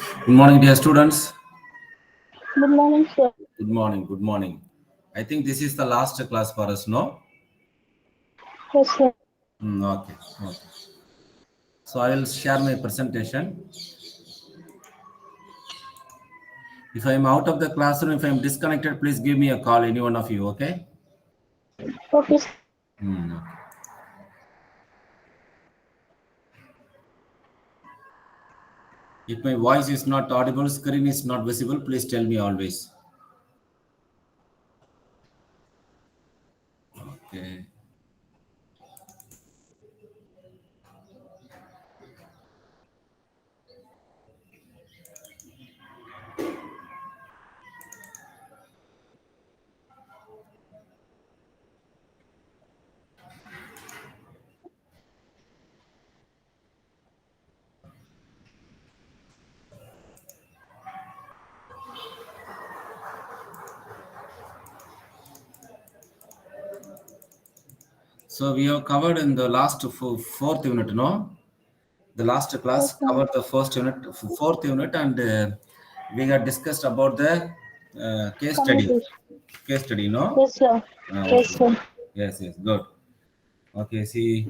Good morning, dear students. Good morning, sir. Good morning. Good morning. I think this is the last class for us, no? Yes, sir. Okay. Okay. So I will share my presentation. If I am out of the classroom, if I am disconnected, please give me a call, any one of you, okay? Okay, sir. Okay. If my voice is not audible, screen is not visible, please tell me always. Okay. So we have covered in the last fourth unit, no? The last class Yes, sir. covered the fourth unit, and we had discussed about the case study. Communication. Case study, no? Yes, sir. Yes, Okay. sir. Yes, yes, good. Okay, see,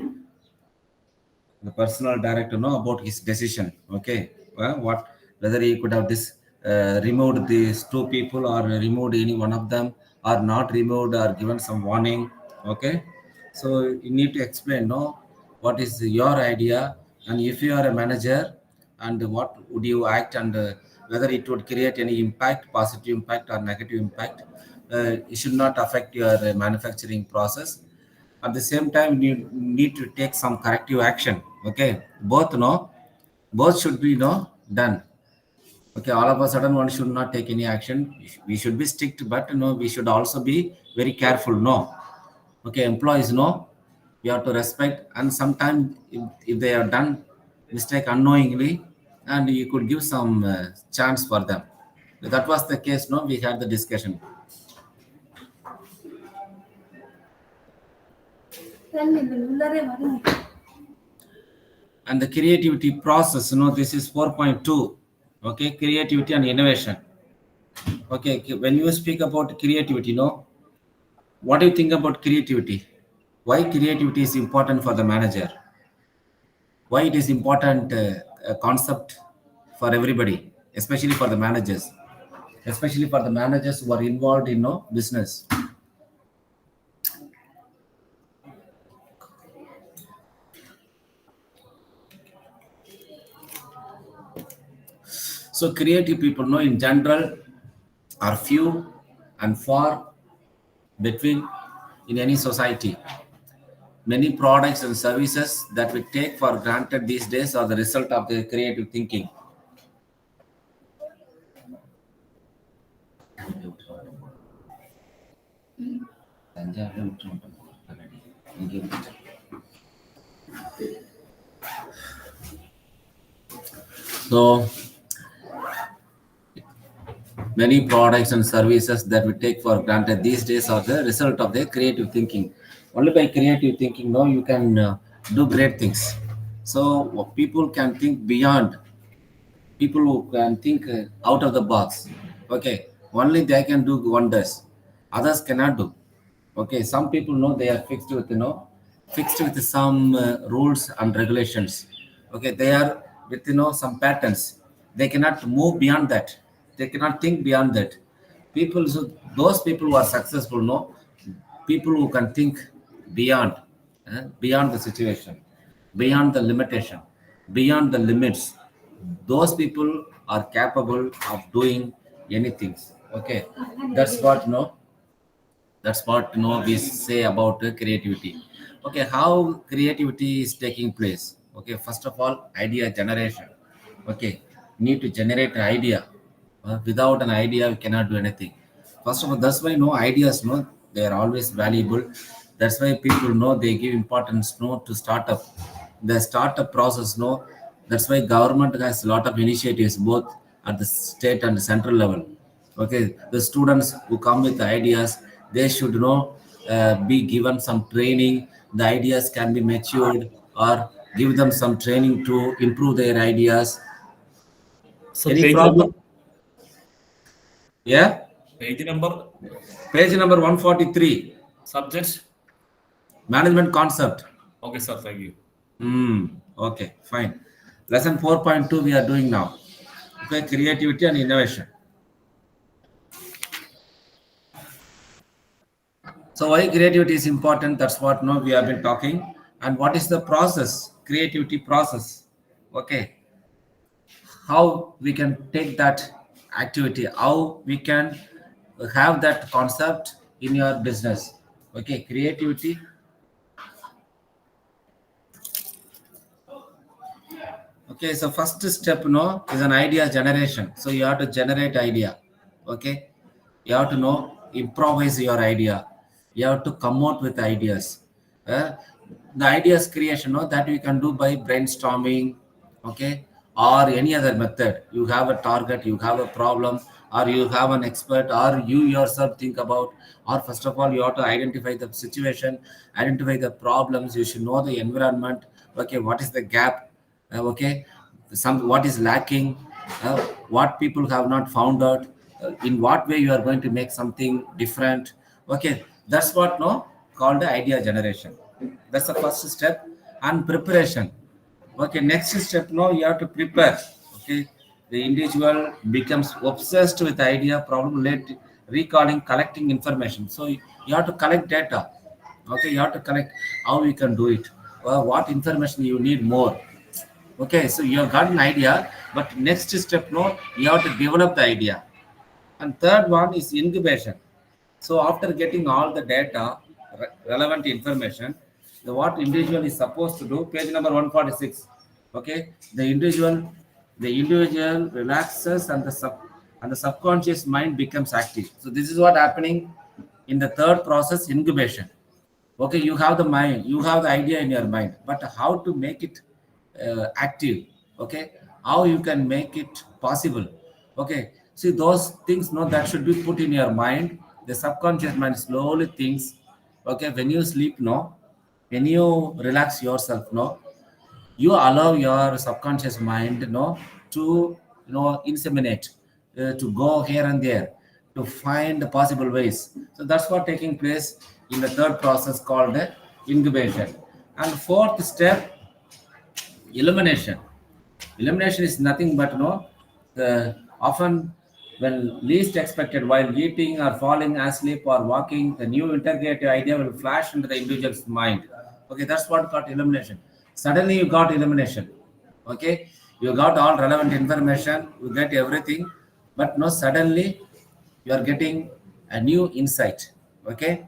the personal director know about his decision. Okay, well, what whether he could have removed these two people or removed any one of them or not removed or given some warning. Okay, so you need to explain, no, what is your idea, and if you are a manager, and what would you act, and whether it would create any impact, positive impact or negative impact. It should not affect your manufacturing process. At the same time, you need to take some corrective action. Okay, both should be done. Okay, all of a sudden one should not take any action. We should be strict, but we should also be very careful. No, okay, employees, no, we have to respect, and sometimes if they have done mistake unknowingly, and you could give some chance for them. That was the case, no, we had the discussion. And the creativity process, this is 4.2. Okay, creativity and innovation. Okay, when you speak about creativity, what do you think about creativity? Why creativity is important for the manager? Why it is important a concept for everybody, especially for the managers, especially for the managers who are involved in business. So creative people, in general, are few and far between in any society. Many products and services that we take for granted these days are the result of the creative thinking. So many products and services that we take for granted these days are the result of the creative thinking. Only by creative thinking, no, you can do great things. So people can think beyond. People who can think out of the box. Okay, only they can do wonders. Others cannot do. Okay, some people know they are fixed with some rules and regulations. Okay, they are with some patterns. They cannot move beyond that. They cannot think beyond that. Those people who are successful, people who can think beyond, beyond the situation, beyond the limitation, beyond the limits. Those people are capable of doing anything. Okay, that's what we say about creativity. Okay, how creativity is taking place? Okay, first of all, idea generation. Okay, need to generate an idea. Without an idea we cannot do anything. First of all, that's why ideas, they are always valuable. That's why people they give importance to startup, the startup process. That's why government has a lot of initiatives both at the state and central level. Okay, the students who come with the ideas, they should be given some training. The ideas can be matured, or give them some training to improve their ideas. So Any page number, problem? Yeah. page number, Page number 143. subjects. Management concept. Okay, sir. Thank you. Okay, fine. Lesson 4.2 we are doing now. Okay, creativity and innovation. So why creativity is important? That's what now we have been talking. And what is the process? Creativity process. Okay, how we can take that activity, how we can have that concept in your business. Okay, creativity. Okay, so first step, is an idea generation. So you have to generate idea. Okay, you have to improvise your idea. You have to come out with ideas. Uh, the ideas creation, that we can do by brainstorming. Okay, or any other method. You have a target, you have a problem, or you have an expert, or you yourself think about. Or first of all, you have to identify the situation, identify the problems. You should know the environment. Okay, what is the gap? Okay, some what is lacking, what people have not found out, in what way you are going to make something different. Okay, that's what called the idea generation. That's the first step. And preparation. Okay, next step, you have to prepare. Okay, the individual becomes obsessed with idea problem late recalling collecting information. So you have to collect data. Okay, you have to collect how you can do it, what information you need more. Okay, so you have got an idea, but next step, you have to develop the idea. And third one is incubation. So after getting all the data, relevant information, the what individual is supposed to do, page number 146. Okay, the individual relaxes and the subconscious mind becomes active. So this is what happening in the third process, incubation. Okay, you have the mind, you have the idea in your mind, but how to make it active? Okay, how you can make it possible? Okay, see those things, that should be put in your mind. The subconscious mind slowly thinks. Okay, when you sleep, when you relax yourself, you allow your subconscious mind, to inseminate, to go here and there, to find the possible ways. So that's what taking place in the third process called the incubation. And fourth step, elimination. Elimination is nothing but the often when least expected, while eating or falling asleep or walking, the new interrogative idea will flash into the individual's mind. Okay, that's what got elimination. Suddenly you got elimination. Okay, you got all relevant information, you get everything, but no, suddenly you are getting a new insight. Okay,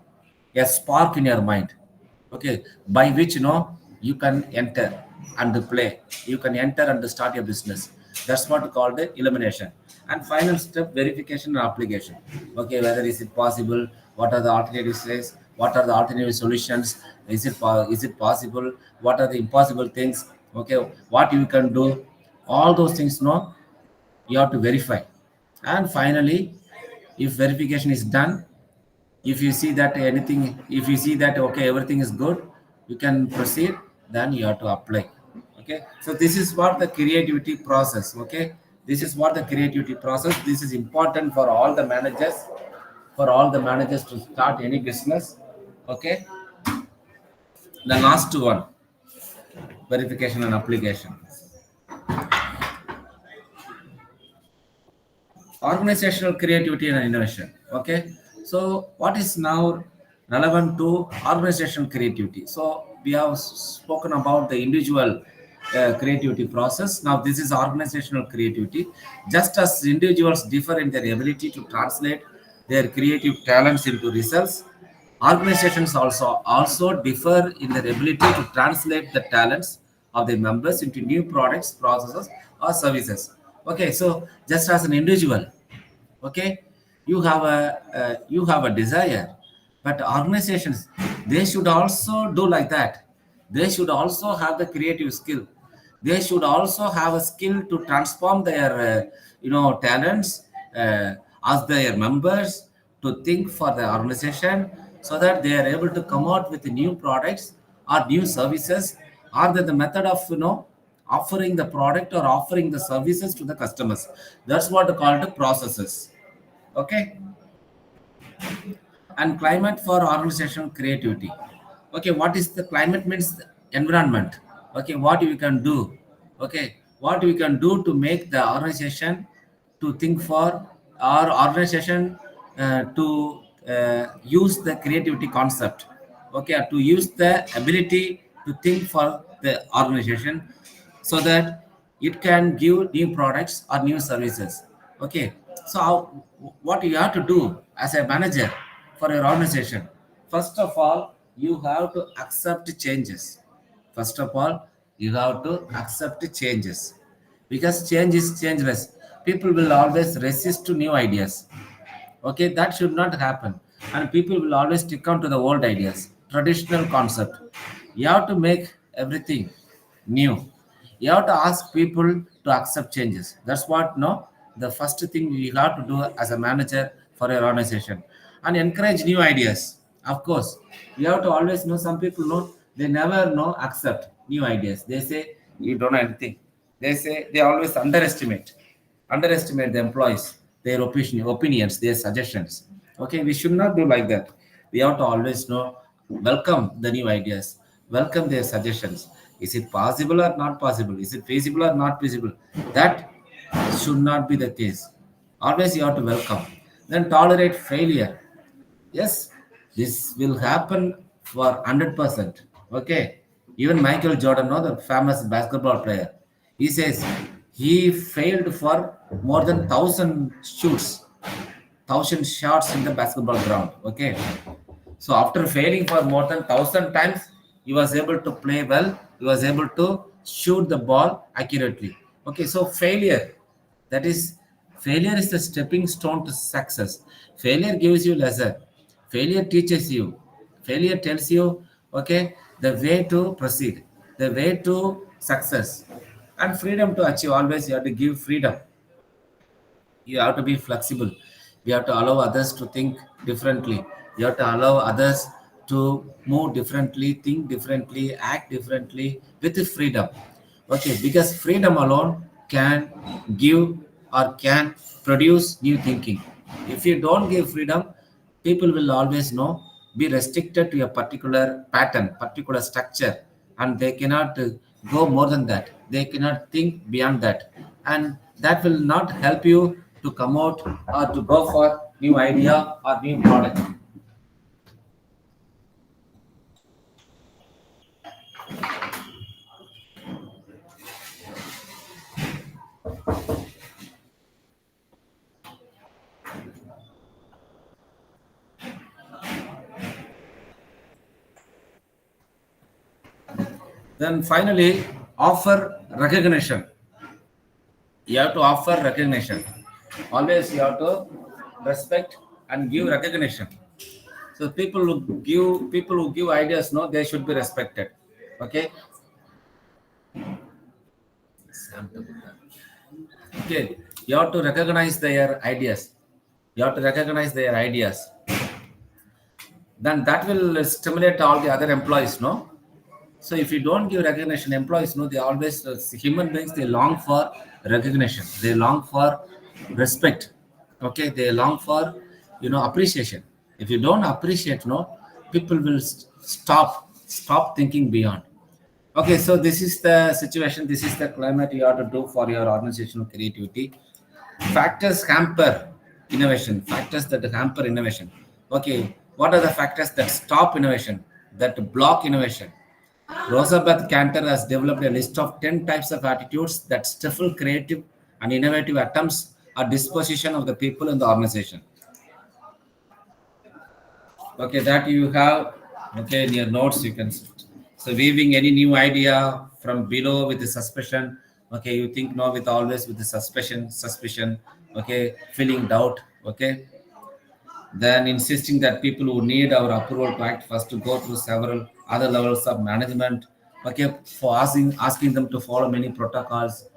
a spark in your mind. Okay, by which you can enter and play, you can enter and start your business. That's what called the elimination. And final step, verification and application. Okay, whether is it possible, what are the alternatives, what are the alternative solutions, is it possible, what are the impossible things. Okay, what you can do, all those things, you have to verify. And finally, if verification is done, if you see that anything, if you see that okay, everything is good, you can proceed, then you have to apply. Okay, so this is what the creativity process. Okay, this is what the creativity process, this is important for all the managers, to start any business. Okay, the last one, verification and application. Organizational creativity and innovation. Okay, so what is now relevant to organizational creativity? So we have spoken about the individual creativity process. Now this is organizational creativity. Just as individuals differ in their ability to translate their creative talents into results, organizations also differ in their ability to translate the talents of their members into new products, processes, or services. Okay, so just as an individual, okay, you have a desire, but organizations, they should also do like that. They should also have the creative skill. They should also have a skill to transform their talents, as their members, to think for the organization, so that they are able to come out with new products or new services, or the method of offering the product or offering the services to the customers. That's what called the processes. Okay. And climate for organizational creativity. Okay, what is the climate means the environment. Okay, what we can do. Okay, what we can do to make the organization to think for our organization to use the creativity concept. Okay, to use the ability to think for the organization so that it can give new products or new services. Okay, so what you have to do as a manager for your organization, first of all, you have to accept changes. First of all, you have to accept changes because change is changeless. People will always resist to new ideas. Okay, that should not happen. And people will always stick on to the old ideas, traditional concept. You have to make everything new. You have to ask people to accept changes. That's what no the first thing you have to do as a manager for your organization. And encourage new ideas. Of course, you have to always know some people know they never know accept new ideas. They say you don't know anything. They say they always underestimate the employees, their opinions, their suggestions. Okay, we should not do like that. We have to always know, welcome the new ideas, welcome their suggestions. Is it possible or not possible? Is it feasible or not feasible? That should not be the case. Always you have to welcome. Then tolerate failure. Yes, this will happen for 100%. Okay. Even Michael Jordan, no, the famous basketball player, he says he failed for more than 1,000 shots in the basketball ground. Okay. So after failing for more than 1,000 times, he was able to play well. He was able to shoot the ball accurately. Okay, so that is failure is the stepping stone to success. Failure gives you lesson. Failure teaches you. Failure tells you, okay, the way to proceed, the way to success, and freedom to achieve. Always you have to give freedom. You have to be flexible. You have to allow others to think differently. You have to allow others to move differently, think differently, act differently with freedom. Okay, because freedom alone can give or can produce new thinking. If you don't give freedom, people will always know be restricted to a particular pattern, particular structure, and they cannot go more than that. They cannot think beyond that, and that will not help you to come out or to go for new idea or new product. Then finally, offer recognition. You have to offer recognition. Always you have to respect and give recognition. So people who give ideas, no, they should be respected. Okay. Okay. You have to recognize their ideas. You have to recognize their ideas. Then that will stimulate all the other employees, no? So if you don't give recognition, employees know they always human beings they long for recognition. They long for respect. Okay, they long for appreciation. If you don't appreciate, no, people will stop thinking beyond. Okay, so this is the situation. This is the climate you have to do for your organizational creativity. Factors hamper innovation. Factors that hamper innovation. Okay, what are the factors that stop innovation? That block innovation? Rosabeth Cantor has developed a list of 10 types of attitudes that stifle creative and innovative attempts or disposition of the people in the organization. Okay, that you have, okay, in your notes you can. So weaving any new idea from below with the suspicion. Okay, you think no with always with the suspicion. Okay, feeling doubt. Okay, then insisting that people who need our approval to act first to go through several other levels of management. Okay, for asking them to follow many protocols,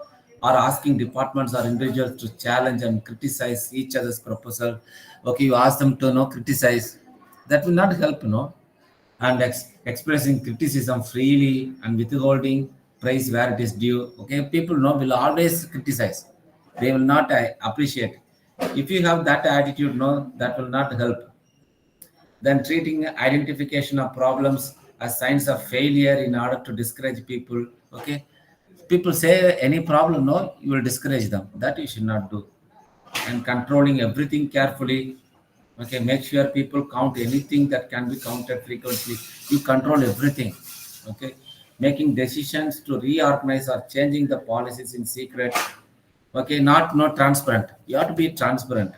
or asking departments or individuals to challenge and criticize each other's proposal. Okay, you ask them to criticize. That will not help, and expressing criticism freely and withholding praise where it is due. Okay, people know will always criticize. They will not appreciate. If you have that attitude, no, that will not help. Then treating identification of problems as signs of failure in order to discourage people. Okay, people say any problem, no, you will discourage them. That you should not do. And controlling everything carefully. Okay, make sure people count anything that can be counted frequently. You control everything. Okay, making decisions to reorganize or changing the policies in secret. Okay, not transparent. You have to be transparent,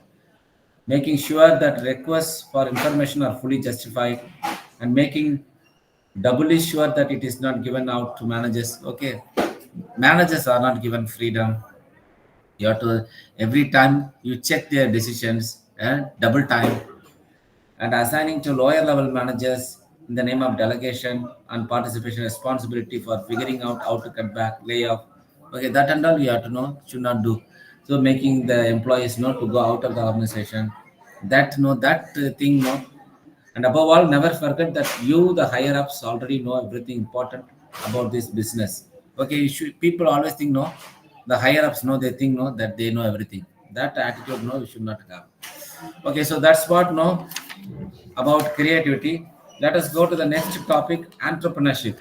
making sure that requests for information are fully justified, and making doubly sure that it is not given out to managers. Okay, managers are not given freedom. You have to every time you check their decisions and double time, and assigning to lower level managers in the name of delegation and participation responsibility for figuring out how to cut back layoff. Okay, that and all you have to know should not do. So making the employees know to go out of the organization. That no that thing no, and above all, never forget that you, the higher ups, already know everything important about this business. Okay, people always think no, the higher ups know they think no that they know everything. That attitude no, you should not have. Okay, so that's what no about creativity. Let us go to the next topic, entrepreneurship.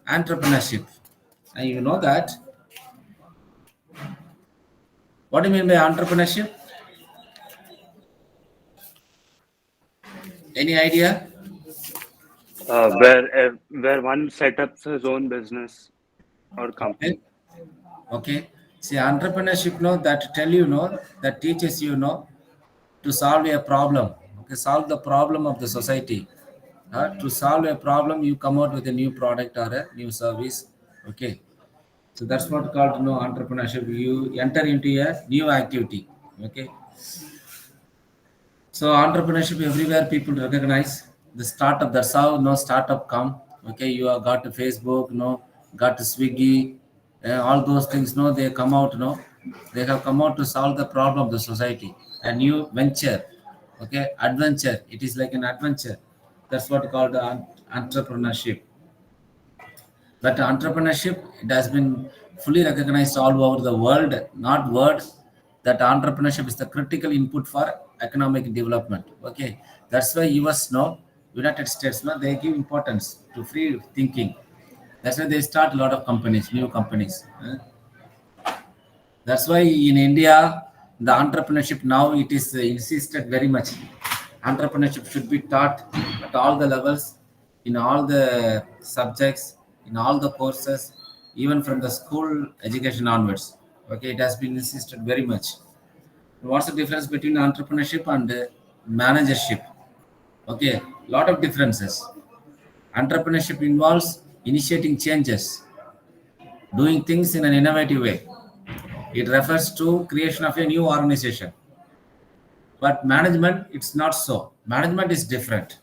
Entrepreneurship. And you know that. What do you mean by entrepreneurship? Any idea? Where one set up his own business or Okay. company. Okay. See, entrepreneurship, no, that tell you, no, that teaches you, no, to solve a problem. Okay, solve the problem of the society. To solve a problem, you come out with a new product or a new service. Okay. So that's what called no entrepreneurship. You enter into a new activity. Okay. So entrepreneurship everywhere people recognize the startup. That's how no startup come. Okay, you have got to Facebook, no, got to Swiggy, all those things. No, they come out. No, they have come out to solve the problem of the society. A new venture, okay, adventure. It is like an adventure. That's what called entrepreneurship. But entrepreneurship, it has been fully recognized all over the world, not word, that entrepreneurship is the critical input for economic development. Okay, that's why US now, United States now, they give importance to free thinking. That's why they start a lot of companies, new companies. That's why in India, the entrepreneurship now it is insisted very much. Entrepreneurship should be taught at all the levels, in all the subjects, in all the courses, even from the school education onwards. Okay, it has been insisted very much. What's the difference between entrepreneurship and managership? Okay, lot of differences. Entrepreneurship involves initiating changes, doing things in an innovative way. It refers to creation of a new organization. But management, it's not so. Management is different.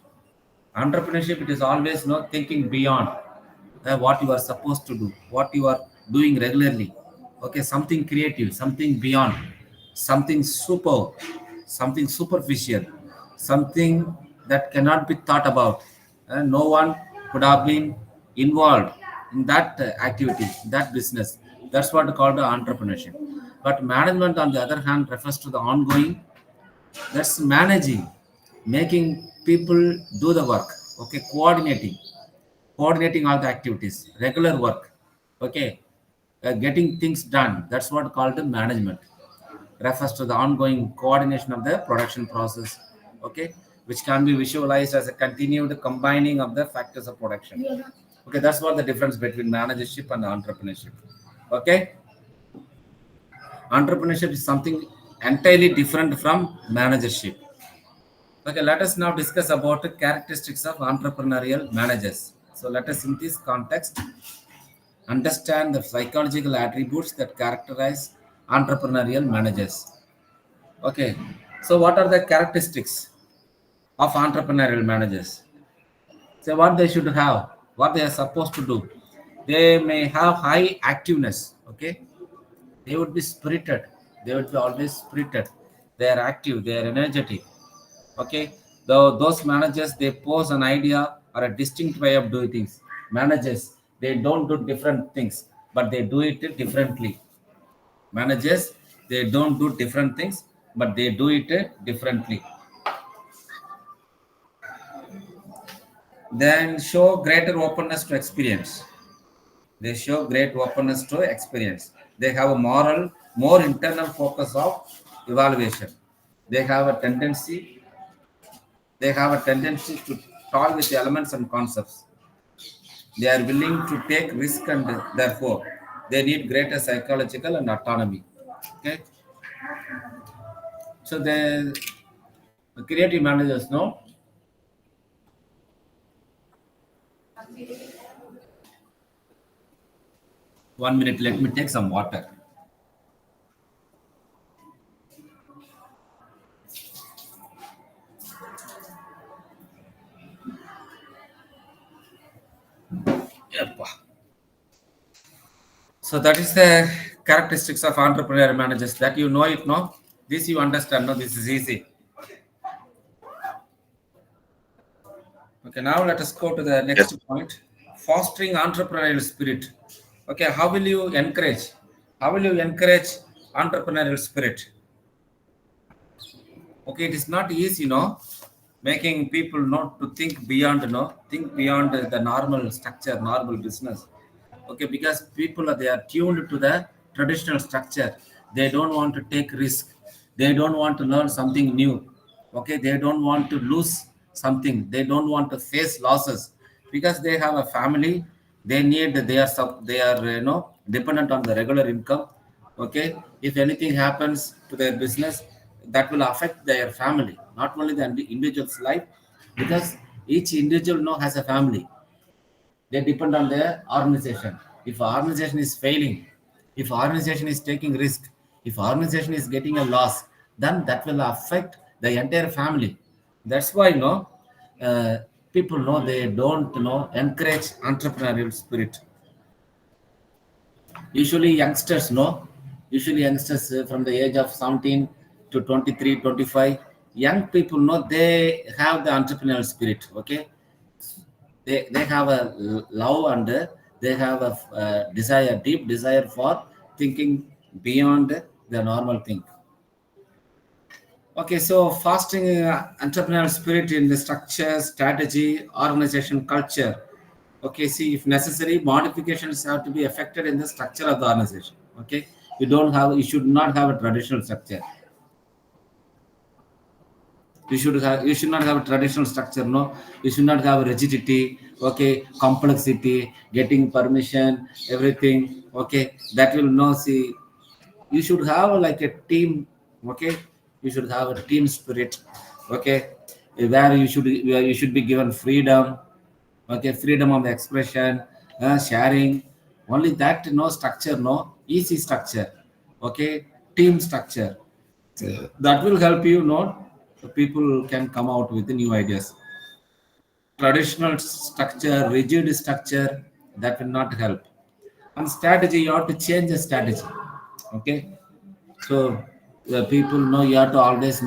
Entrepreneurship, it is always not thinking beyond what you are supposed to do, what you are doing regularly. Okay, something creative, something beyond, something super, something superficial, something that cannot be thought about. No one could have been involved in that activity, that business. That's what called entrepreneurship. But management, on the other hand, refers to the ongoing, that's managing, making people do the work. Okay, coordinating all the activities, regular work. Okay, getting things done. That's what called the management. Refers to the ongoing coordination of the production process. Okay, which can be visualized as a continued combining of the factors of production. Okay, that's what the difference between managership and entrepreneurship. Okay, entrepreneurship is something entirely different from managership. Okay, let us now discuss about the characteristics of entrepreneurial managers. So let us in this context understand the psychological attributes that characterize entrepreneurial managers. Okay, so what are the characteristics of entrepreneurial managers? So what they should have, what they are supposed to do. They may have high activeness. Okay, they would be spirited. They would be always spirited. They are active. They are energetic. Okay, those managers they pose an idea or a distinct way of doing things. Managers they don't do different things, but they do it differently. Managers, they don't do different things, but they do it differently. Then show greater openness to experience. They show great openness to experience. They have a more internal focus of evaluation. They have a tendency, they have a tendency to toy with elements and concepts. They are willing to take risk and therefore they need greater psychological and autonomy. Okay. So the creative managers know. 1 minute, let me take some water. Yeppa. So that is the characteristics of entrepreneur managers that you know it, no? This you understand, no? This is easy. Okay, now let us go to the next point. Fostering entrepreneurial spirit. Okay, how will you encourage? How will you encourage entrepreneurial spirit? Okay, it is not easy, making people not to think beyond, think beyond the normal structure, normal business. Okay, because people they are tuned to the traditional structure. They don't want to take risk. They don't want to learn something new. Okay, they don't want to lose something. They don't want to face losses because they have a family. They are dependent on the regular income. Okay, if anything happens to their business, that will affect their family, not only the individual's life, because each individual has a family. They depend on the organization. If organization is failing, if organization is taking risk, if organization is getting a loss, then that will affect the entire family. That's why uh, people they don't encourage entrepreneurial spirit. Usually youngsters from the age of 17 to 23, 25, young people they have the entrepreneurial spirit. Okay, they have a love and they have a desire, deep desire for thinking beyond the normal thing. Okay, so fostering entrepreneurial spirit in the structure, strategy, organization, culture. Okay, see, if necessary, modifications have to be affected in the structure of the organization. Okay, you should not have a traditional structure. You should not have a traditional structure. No, you should not have rigidity. Okay, complexity, getting permission, everything. Okay, that will see. You should have like a team. Okay, you should have a team spirit. Okay, where you should be given freedom. Okay, freedom of expression, sharing. Only that no structure, no easy structure. Okay, team structure. That will help you people can come out with new ideas. Traditional structure, rigid structure, that will not help. And strategy, you have to change the strategy. Okay, so the people know you have to always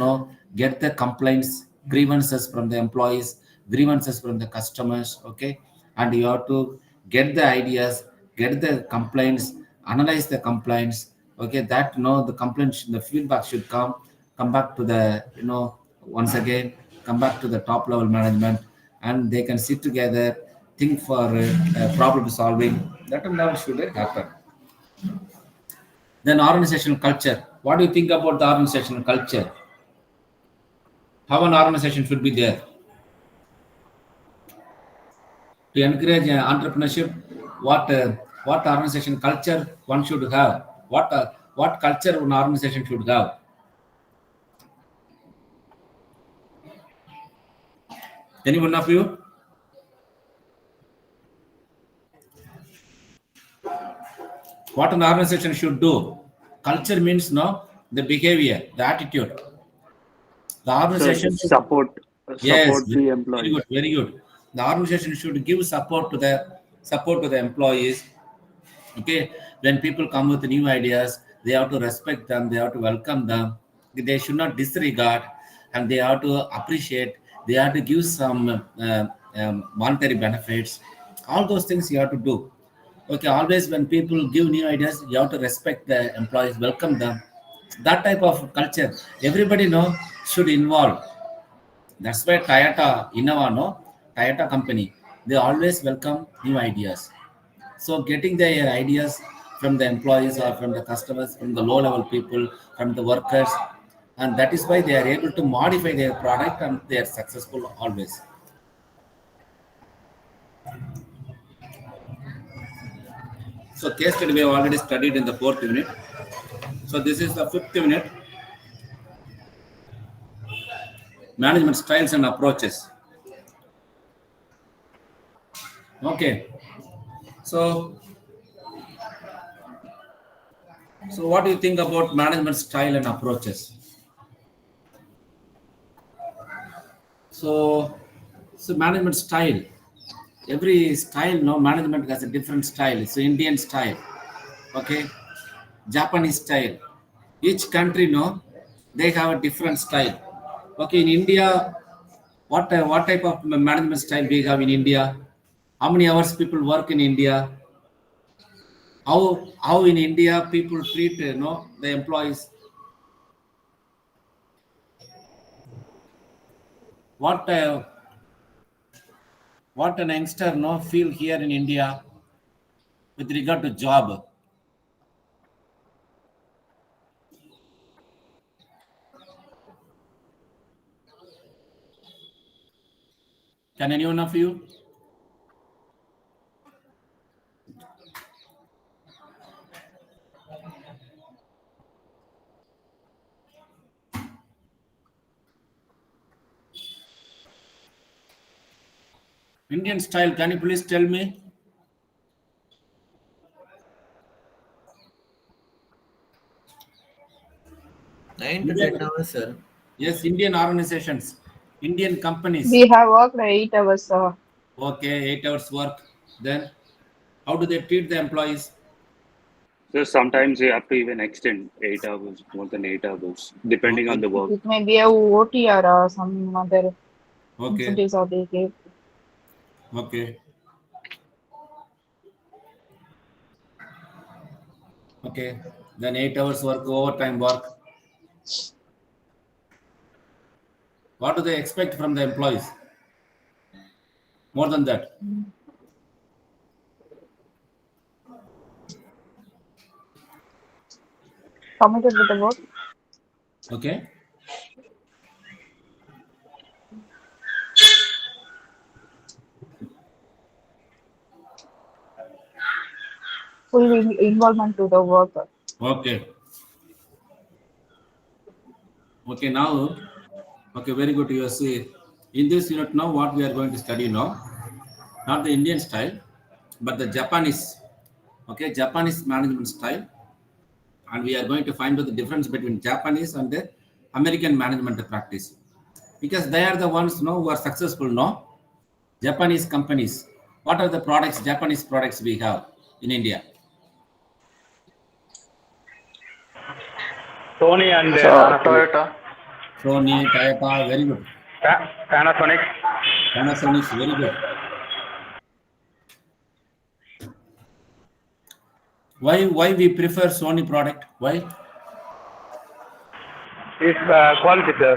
get the complaints, grievances from the employees, grievances from the customers. Okay, and you have to get the ideas, get the complaints, analyze the complaints. Okay, that the complaints, the feedback should come back to the once again come back to the top level management, and they can sit together, think for problem solving. That and all should happen. Then organizational culture. What do you think about the organizational culture? How an organization should be there to encourage entrepreneurship? What organization culture one should have? What culture an organization should have? Any one of you? What an organization should do? Culture means the behavior, the attitude. The So organization should, yes, support the very employees. good, very good. The organization should give support to the employees. Okay, when people come with new ideas, they have to respect them, they have to welcome them, they should not disregard, and they have to appreciate, they have to give some monetary benefits. All those things you have to do. Okay, always when people give new ideas, you have to respect the employees, welcome them. That type of culture, everybody know should involve. That's why Toyota, Innova, no, Toyota company, they always welcome new ideas. So getting their ideas from the employees or from the customers, from the low-level people, from the workers, and that is why they are able to modify their product and they are successful always. So case study we have already studied in the fourth unit. So this is the fifth unit, management styles and approaches. Okay. So what do you think about management style and approaches? So management style. Every style, no management has a different style. So Indian style, okay, Japanese style. Each country, no, they have a different style. Okay, in India, what type of management style we have in India? How many hours people work in India? How in India people treat the employees? What what an youngster no feel here in India with regard to job? Can anyone of you? Indian style, can you please tell me? 9 to 10 Indian, hours, sir. yes, Indian organizations, Indian companies. We have worked 8 hours. Okay, 8 hours work. Then how do they treat the employees? So sometimes you have to even extend 8 hours, more than 8 hours, depending on Okay, the work. It may be a OT or some other okay, incentives or they give. okay, okay. Then 8 hours work, overtime work. What do they expect from the employees? More than that. Committed with the work. Okay. Full involvement to the work. Okay. Okay. Now, okay, very good. You see, in this unit now, what we are going to study now, not the Indian style, but the Japanese. Okay, Japanese management style, and we are going to find out the difference between Japanese and the American management practice, because they are the ones who are successful. No, Japanese companies. What are the products? Japanese products we have in India? Sony and So Panasonic. Toyota. Sony, Toyota, very good. Panasonic. Panasonic, very good. Why we prefer Sony product? Why? It's quality, sir.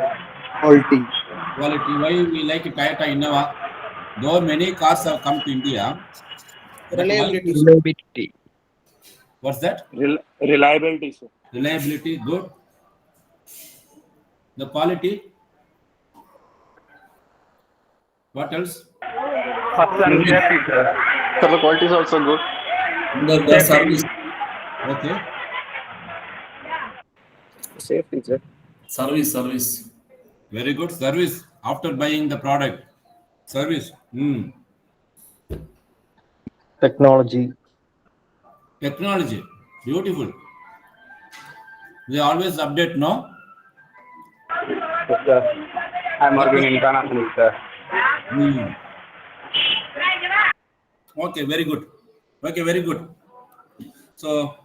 Quality. Quality. Why we like Toyota Innova? Though many cars have come to India, but why Reliability. we, Reliability. what's that? Reliability, sir. Reliability, good. The quality, what else? First and safety, sir. So the quality is also good. The service. Okay. Safety, sir. Service. Very good service after buying the product. Service. Technology. Technology. Beautiful. They always update, no? Yes, sir. I'm working in Panasonic, sir. Hmm. Okay, very good. Okay, very good. So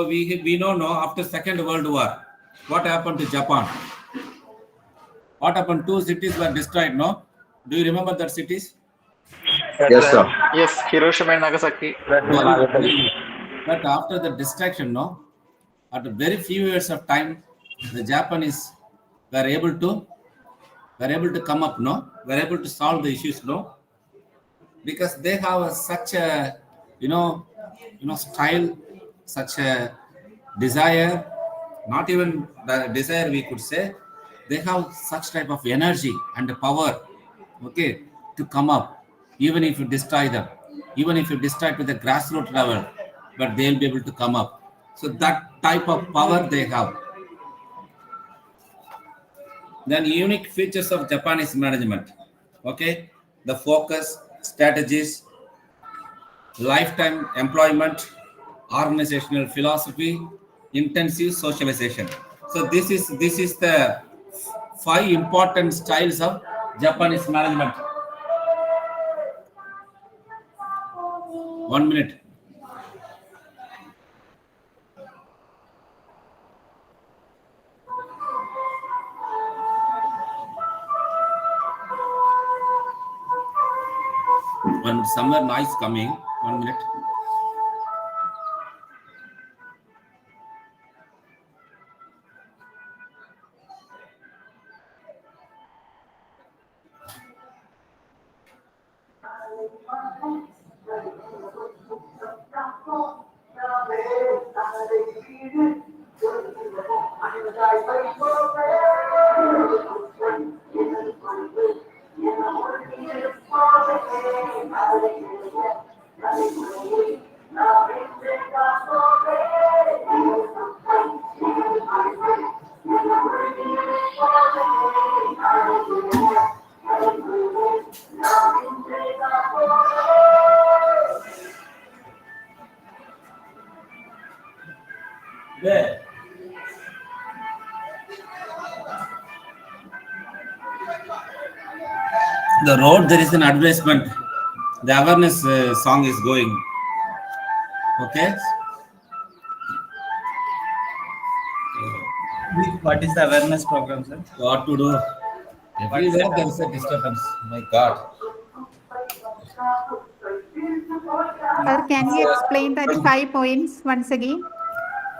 we know no after Second World War, what happened to Japan? What happened? Two cities were destroyed. No, do you remember that cities? Yes, sir. Yes, Hiroshima and Nagasaki. But after the distraction, no, after very few years of time, the Japanese were able to come up, no, were able to solve the issues, no, because they have such a style, such a desire, not even the desire we could say, they have such type of energy and power, okay, to come up, even if you destroy them, even if you destroy to the grassroots level, but they'll be able to come up. So that type of power they have. Then unique features of Japanese management, okay, the focus, strategies, lifetime employment, organizational philosophy, intensive socialization. So this is the five important styles of Japanese management. 1 minute. When somewhere noise coming, 1 minute. There. The road, there is an advertisement. The awareness song is going. Okay. What is the awareness program, sir? What to do? Everywhere there is a disturbance. My God. Sir, can you explain that 5 points once again?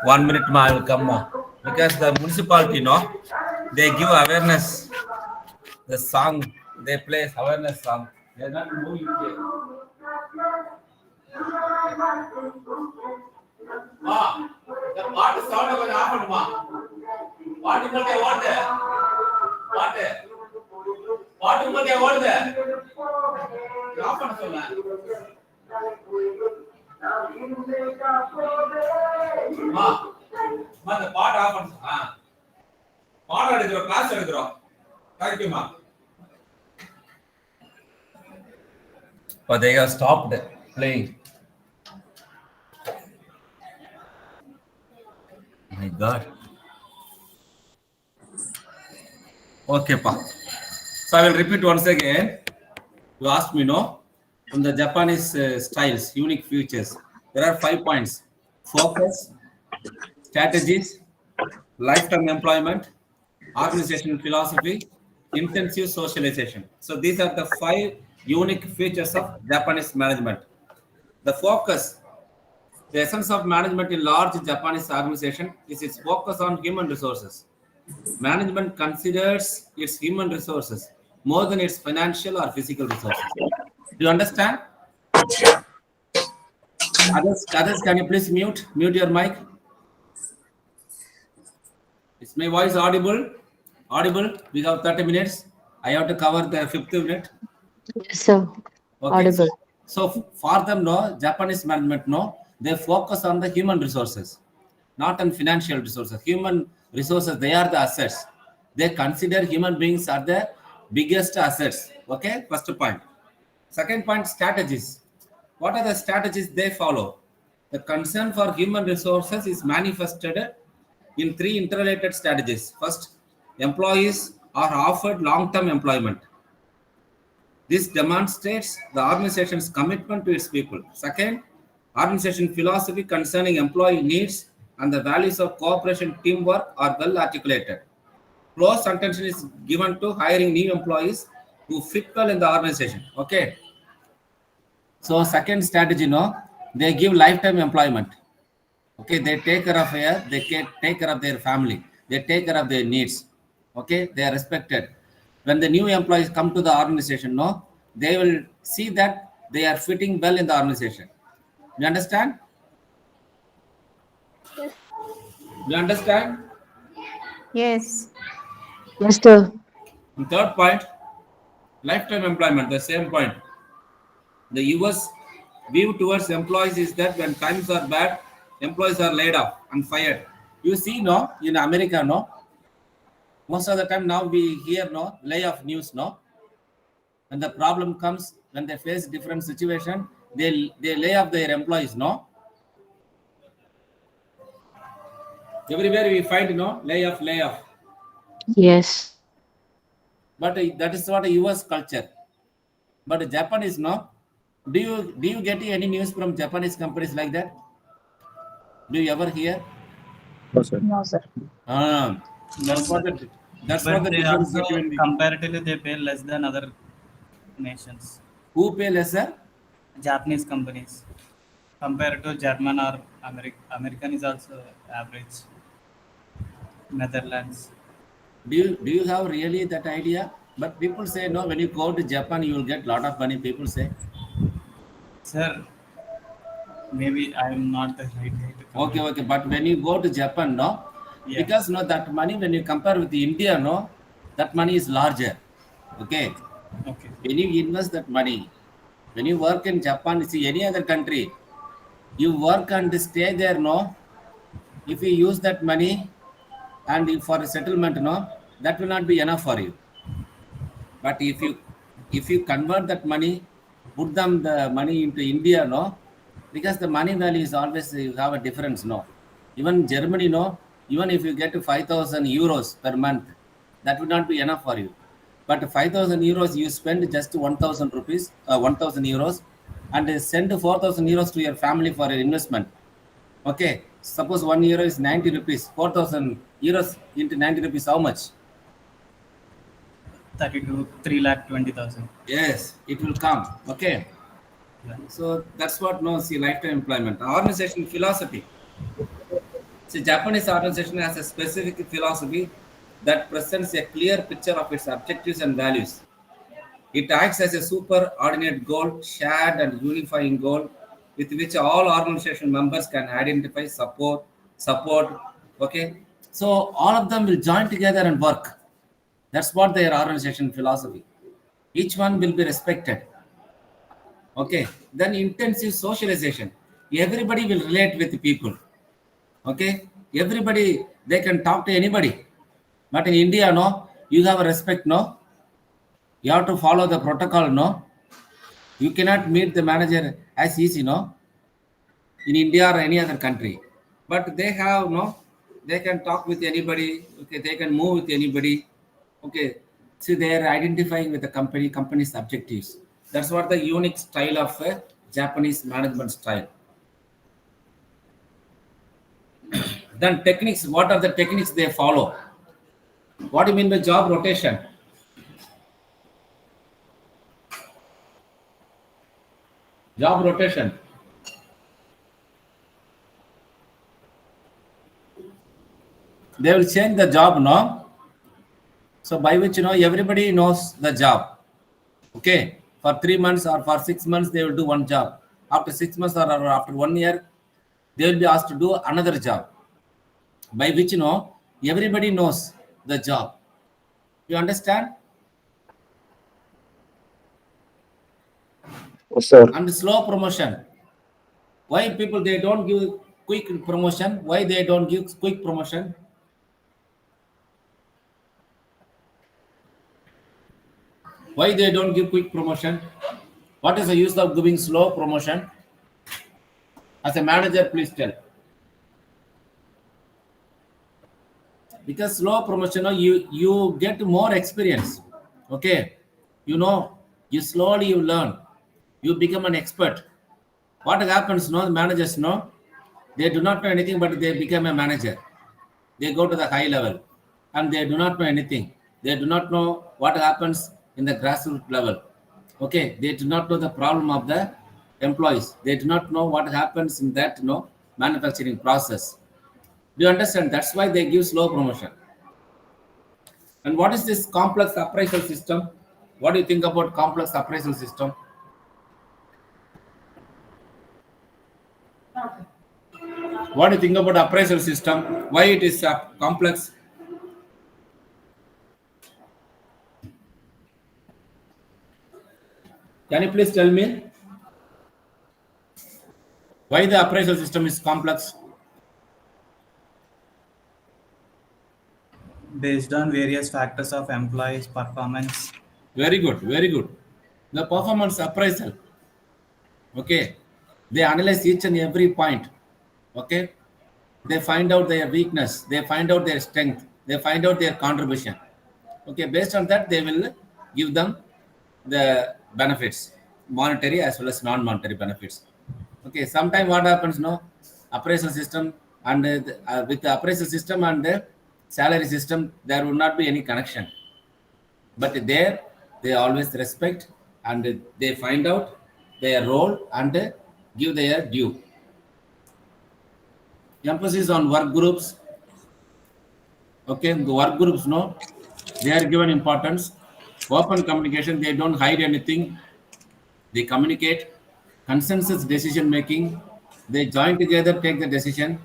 1 minute, ma, I will come, ma. Because the municipality, no, they give awareness. The song they play awareness song. They are not moving here. Ma, the part is sound going to happen, ma. What you want there? What? What you want there? Happen, solla. Ma, the part happens. Part எடுக்கிறோம், class எடுக்கிறோம். Thank you, ma. But they have stopped playing. My God. Okay, pa. So I will repeat once again. You asked me, no? From the Japanese styles, unique features. There are 5 points: focus, strategies, lifetime employment, organizational philosophy, intensive socialization. So these are the 5 unique features of Japanese management. The focus, the essence of management in large Japanese organization is its focus on human resources. Management considers its human resources more than its financial or physical resources. Do you understand? Others, can you please mute your mic? Is my voice audible? Audible? We have 30 minutes. I have to cover the 5th minute. Yes, sir. Okay. Audible. So for them, no, Japanese management, no, they focus on the human resources, not on financial resources. Human resources, they are the assets. They consider human beings are the biggest assets. Okay, first point. Second point, strategies. What are the strategies they follow? The concern for human resources is manifested in 3 interrelated strategies. First, employees are offered long-term employment. This demonstrates the organization's commitment to its people. Second, organization philosophy concerning employee needs and the values of cooperation, teamwork are well articulated. Close attention is given to hiring new employees who fit well in the organization. Okay. So second strategy, no, they give lifetime employment. Okay, they take care of take care of their family, they take care of their needs. Okay, they are respected. When the new employees come to the organization, no, they will see that they are fitting well in the organization. You understand? You understand? Yes. Yes, sir. And third point, lifetime employment, the same point. The US view towards employees is that when times are bad, employees are laid off and fired. You see, no, in America, no, most of the time now we hear no layoff news, no. When the problem comes, when they face different situation, they lay off their employees, no. Everywhere we find, no, layoff. Yes. But that is what a US culture. But Japan is no. Do you get any news from Japanese companies like that? Do you ever hear? No, sir. No, sir. Ah, No, that's what sir. the that's But what the they difference also between the comparatively they pay less than other nations, who pay lesser. Japanese companies, compared to German or American is also average. Netherlands. Do you have really that idea? But people say no. When you go to Japan, you will get lot of money. People say Sir, maybe I am not the right guy to okay, comment. okay. But when you go to Japan, no, Yeah. because no that money when you compare with India, no, that money is larger. Okay, Okay. when you invest that money, when you work in Japan, see any other country, you work and stay there, no. If you use that money and for a settlement, no, that will not be enough for you. But if you convert that money, put them the money into India, no, because the money value is always you have a difference, no. Even Germany, no, even if you get 5,000 euros per month, that would not be enough for you. But 5,000 euros you spend just 1,000 rupees, 1,000 euros, and send 4,000 euros to your family for an investment. Okay, suppose 1 euro is 90 rupees, 4,000 euros into 90 rupees, how much? 32, 3,20,000. Yes, it will come. Okay. Yeah. So that's what no see lifetime employment. Organization philosophy. See, Japanese organization has a specific philosophy that presents a clear picture of its objectives and values. It acts as a superordinate goal, shared and unifying goal, with which all organization members can identify, support. Okay. So all of them will join together and work. That's what their organization philosophy. Each one will be respected. Okay, then intensive socialization. Everybody will relate with the people. Okay, everybody they can talk to anybody. But in India, no, you have a respect, no. You have to follow the protocol, no. You cannot meet the manager as easy, no. In India or any other country, but they have no. They can talk with anybody. Okay, they can move with anybody. Okay, so they are identifying with the company's objectives. That's what the unique style of Japanese management style. Then techniques. What are the techniques they follow? What do you mean by job rotation? Job rotation. They will change the job, no? So by which everybody knows the job. Okay, for 3 months or for 6 months they will do one job. After 6 months or after 1 year, they will be asked to do another job. By which everybody knows the job. You understand? Yes, sir. And slow promotion. Why people they don't give quick promotion? Why they don't give quick promotion? Why they don't give quick promotion? What is the use of giving slow promotion? As a manager, please tell. Because slow promotion, you get more experience. Okay, you slowly you learn, you become an expert. What happens? No, the managers they do not know anything, but they become a manager. They go to the high level, and they do not know anything. They do not know what happens in the grassroots level. Okay, they do not know the problem of the employees. They do not know what happens in that manufacturing process. Do you understand? That's why they give slow promotion. And what is this complex appraisal system? What do you think about complex appraisal system? What do you think about appraisal system? Why it is complex? Can you please tell me why the appraisal system is complex? Based on various factors of employees' performance. Very good, very good. The performance appraisal. Okay, they analyze each and every point. Okay, they find out their weakness, they find out their strength, they find out their contribution. Okay, based on that, they will give them the benefits, monetary as well as non-monetary benefits. Okay, sometime what happens, appraisal system and with the appraisal system and the salary system, there will not be any connection. But there, they always respect and they find out their role and give their due. Emphasis on work groups. Okay, the work groups, they are given importance. Open communication, they don't hide anything. They communicate. Consensus decision making, they join together, take the decision.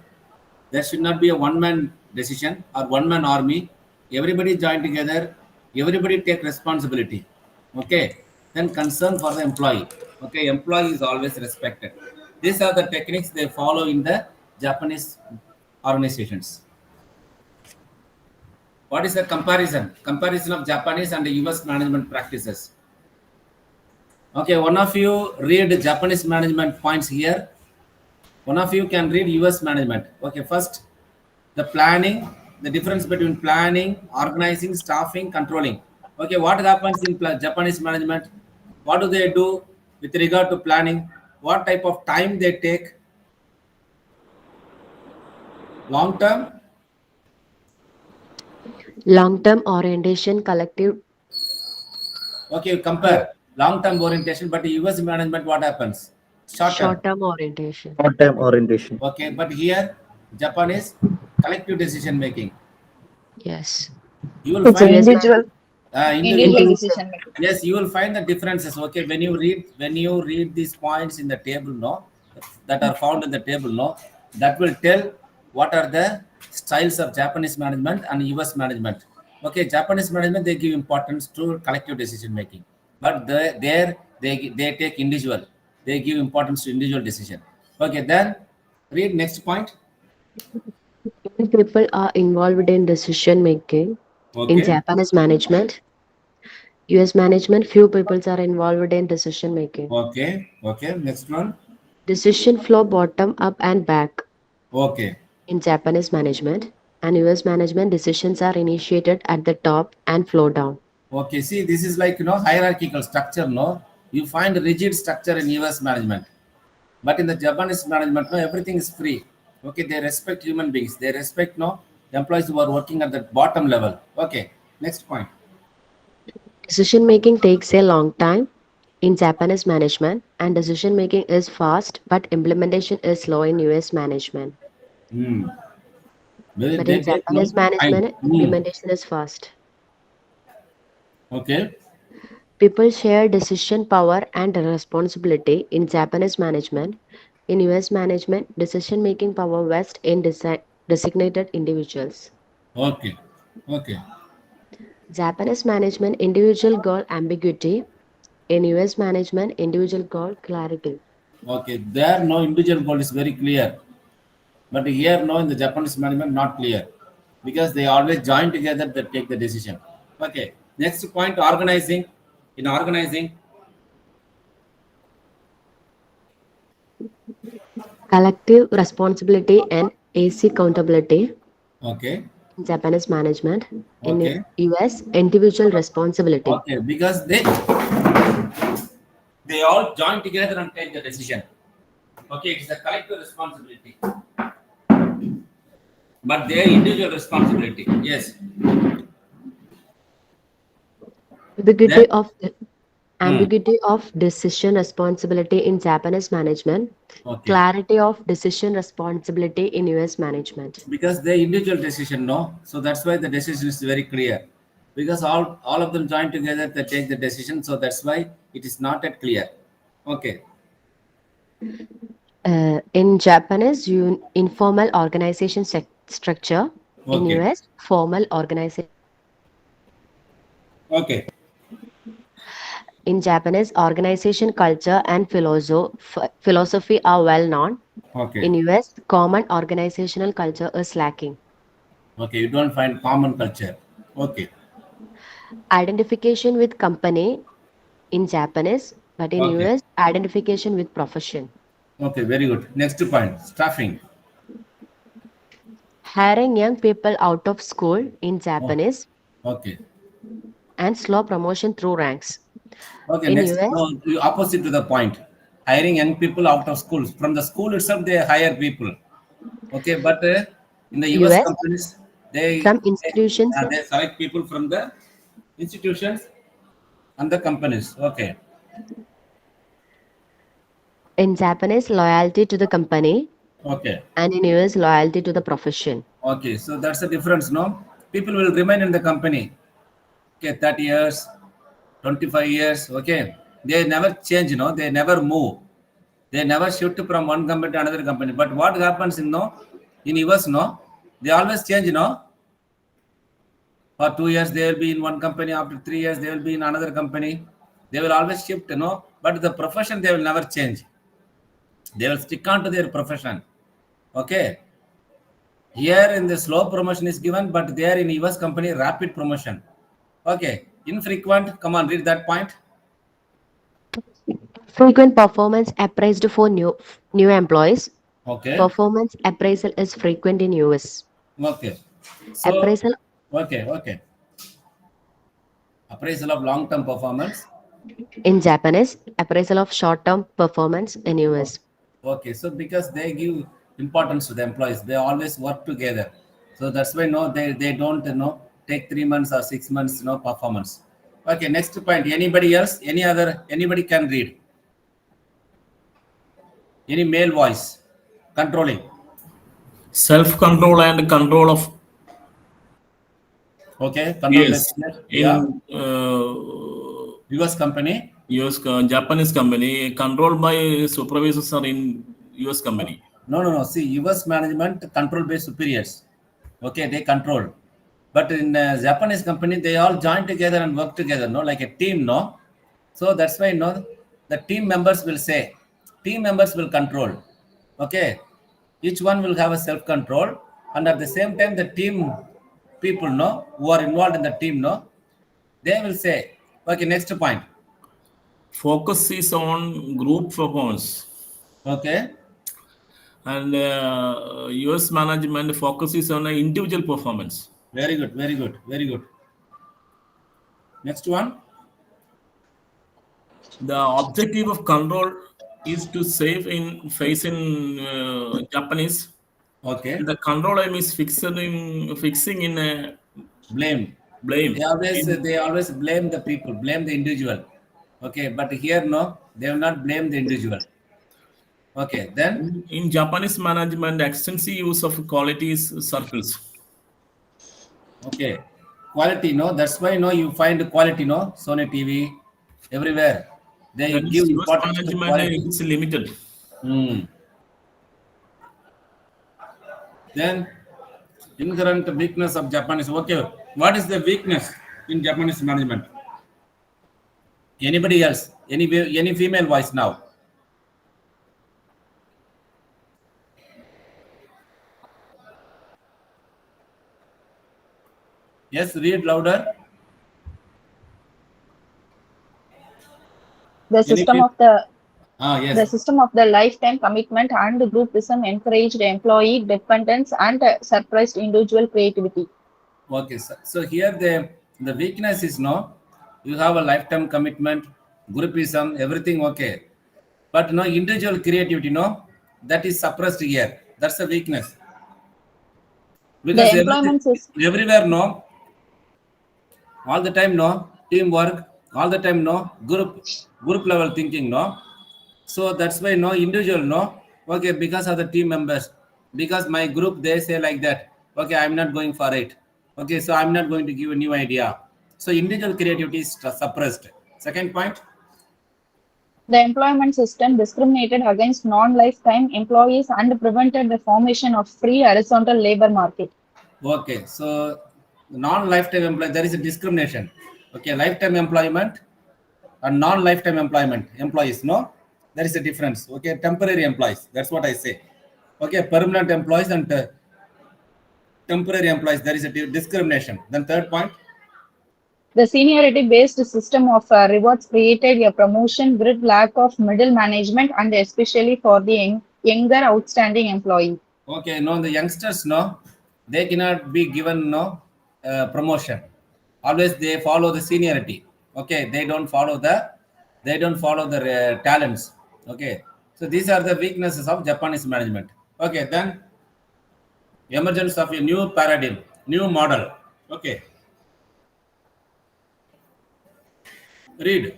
There should not be a one-man decision or one-man army. Everybody join together. Everybody take responsibility. Okay. Then concern for the employee. Okay. Employee is always respected. These are the techniques they follow in the Japanese organizations. What is the comparison? Comparison of Japanese and the US management practices. Okay. One of you read Japanese management points here. One of you can read US management. Okay. First, the planning, the difference between planning, organizing, staffing, controlling. Okay, what happens in Japanese management? What do they do with regard to planning? What type of time they take? Long term? Long-term orientation, collective. Okay, compare long-term orientation, but US management, what happens? Short-term orientation. Short-term orientation. Okay, but here, Japanese collective decision making. Yes. You will It's an find individual individual decision making. Yes, you will find the differences. Okay, when you read these points in the table, that are found in the table, that will tell what are the styles of Japanese management and US management. Okay, Japanese management, they give importance to collective decision making, but they take individual. They give importance to individual decision. Okay, then read next point. Many people are involved in decision making. Okay. In Japanese management, US management, few people are involved in decision making. Okay. Next one. Decision flow bottom up and back. Okay. In Japanese management and US management, decisions are initiated at the top and flow down. Okay, see, this is like hierarchical structure. You find rigid structure in US management, but in the Japanese management, everything is free. Okay, they respect human beings. They respect employees who are working at the bottom level. Okay, next point. Decision making takes a long time in Japanese management, and decision making is fast, but implementation is slow in US management. But in Japanese management, implementation is fast. Okay. People share decision power and responsibility in Japanese management. In US management, decision making power vests in designated individuals. Okay. Japanese management, individual goal ambiguity. In US management, individual goal clarity. Okay, there no individual goal is very clear, but here in the Japanese management not clear, because they always join together to take the decision. Okay, next point, organizing. In organizing, Collective responsibility and AC accountability. okay. In Japanese management. Okay. In US, individual responsibility. Okay, because they all join together and take the decision. Okay, it's a collective responsibility, but their individual responsibility. Yes. Ambiguity of ambiguity of decision responsibility in Japanese management, Okay. clarity of decision responsibility in US management. Because they individual decision, no, so that's why the decision is very clear, because all of them join together, they take the decision, so that's why it is not yet clear. Okay. In Japanese, informal organization structure. In Okay. US, formal organization. Okay. In Japanese, organization culture and philosophy are well known. Okay. In US, common organizational culture is lacking. Okay, you don't find common culture. Okay. Identification with company in Japanese, but in Okay. US, identification with profession. Okay, very good. Next point, staffing. Hiring young people out of school in Japanese, Okay. and slow promotion through ranks. Okay, In next, US, no, you opposite to the point. Hiring young people out of schools. From the school itself, they hire people. Okay, but in the US US, companies, they, some institutions, they select people from the institutions and the companies. Okay. in Japanese, loyalty to the company, Okay. and in US, loyalty to the profession. Okay, so that's the difference, no? People will remain in the company. Okay, 30 years, 25 years. Okay, they never change, they never move. They never shift from one company to another company. But what happens in US, they always change, For 2 years they will be in one company. After 3 years they will be in another company. They will always shift, But the profession they will never change. They will stick on to their profession. Okay. Here in the slow promotion is given, but there in US company rapid promotion. Okay. Infrequent. Come on, read that point. Frequent performance appraised for new employees. Okay. Performance appraisal is frequent in US. Okay. So, Appraisal. Okay. Appraisal of long-term performance. In Japanese, appraisal of short-term performance in US. Okay. So because they give importance to the employees, they always work together. So that's why they don't take 3 months or 6 months performance. Okay. Next point. Anybody else? Anybody can read. Any male voice controlling. Self-control and control of. Okay. Control. Yes. In US company. Japanese company controlled by supervisors are in US company. No. See, US management control by superiors. Okay, they control. But in Japanese company, they all join together and work together, like a team, So that's why, the team members will say, team members will control. Okay, each one will have a self-control, and at the same time, the team people, who are involved in the team, they will say, okay, next point. Focus is on group performance. Okay. And US management focuses on individual performance. Very good. Next one. The objective of control is to save in Japanese. Okay. The control aim is fixing in blame. Blame. They always blame the people, blame the individual. Okay, but here they will not blame the individual. Okay, then in Japanese management, extensive use of quality circles. Okay, quality, that's why you find quality, Sony TV, everywhere. They give importance to quality. It's limited. Then inherent weakness of Japanese. Okay, what is the weakness in Japanese management? Anybody else? Any female voice now? Yes, read louder. The system of the yes. The system of the lifetime commitment and groupism encouraged employee dependence and suppressed individual creativity. Okay, so here the weakness is you have a lifetime commitment, groupism, everything okay, but individual creativity that is suppressed here. That's the weakness. Because the employment everywhere all the time teamwork, all the time, no group level thinking, no. So that's why no individual, no. Okay, because of the team members, because my group they say like that. Okay, I'm not going for it. Okay, so I'm not going to give a new idea. So individual creativity is suppressed. Second point. The employment system discriminated against non-lifetime employees and prevented the formation of free horizontal labor market. Okay, so non-lifetime employee, there is a discrimination. Okay, lifetime employment and non-lifetime employment employees, no, there is a difference. Okay, temporary employees, that's what I say. Okay, permanent employees and temporary employees, there is a discrimination. Then third point. The seniority-based system of rewards created a promotion grid, lack of middle management, and especially for the younger outstanding employee. Okay, no, the youngsters, no, they cannot be given no promotion. Always they follow the seniority. Okay, they don't follow the talents. Okay, so these are the weaknesses of Japanese management. Okay, then emergence of a new paradigm, new model. Okay, read.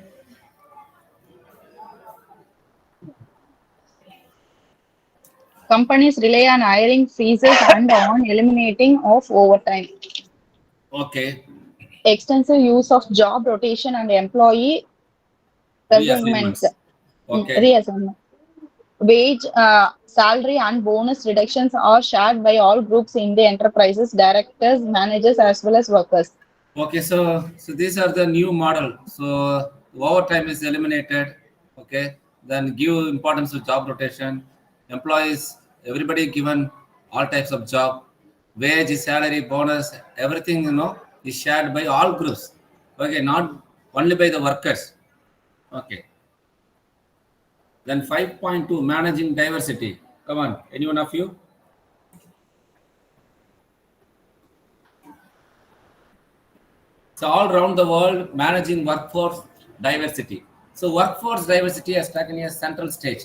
Companies rely on hiring freezes and on eliminating of overtime. Okay, Extensive use of job rotation and employee reassignments. Okay, Reassignment. Wage, salary, and bonus reductions are shared by all groups in the enterprises, directors, managers, as well as workers. okay, so these are the new model. So overtime is eliminated. Okay, then give importance to job rotation. Employees, everybody given all types of job. Wage, salary, bonus, everything, is shared by all groups. Okay, not only by the workers. Okay, then 5.2, managing diversity. Come on, anyone of you? So all around the world, managing workforce diversity. So workforce diversity has taken a central stage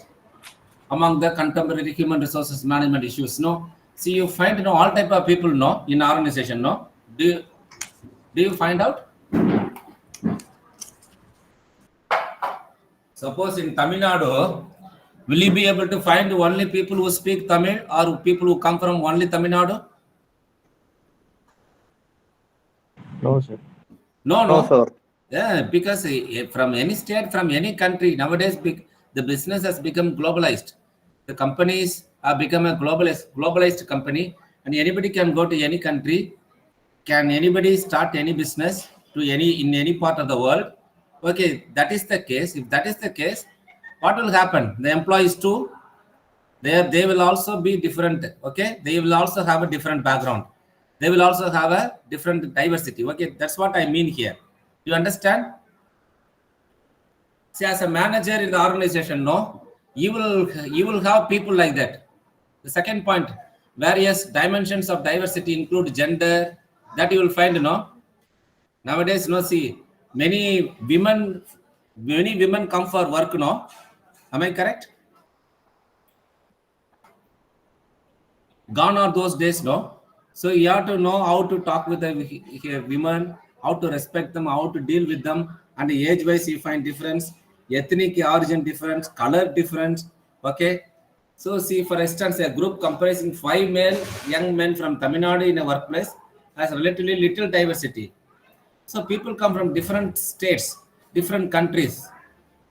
among the contemporary human resources management issues. No, see, you find all type of people, no, in organization. No, do you find out? Suppose in Tamil Nadu, will you be able to find only people who speak Tamil or people who come from only Tamil Nadu? No, sir. No, No, sir. Yeah, because from any state, from any country, nowadays the business has become globalized. The companies have become a globalized company, and anybody can go to any country. Can anybody start any business in any part of the world? Okay, that is the case. If that is the case, what will happen? The employees too, they will also be different. Okay, they will also have a different background. They will also have a different diversity. Okay, that's what I mean here. You understand? See, as a manager in the organization, no, you will have people like that. The second point, various dimensions of diversity include gender. That you will find, nowadays, see, many women come for work, no. Am I correct? Gone are those days, no. So you have to know how to talk with the women, how to respect them, how to deal with them, and age wise you find difference, ethnic origin difference, color difference. Okay, so see, for instance, a group comprising 5 male young men from Tamil Nadu in a workplace has relatively little diversity. So people come from different states, different countries.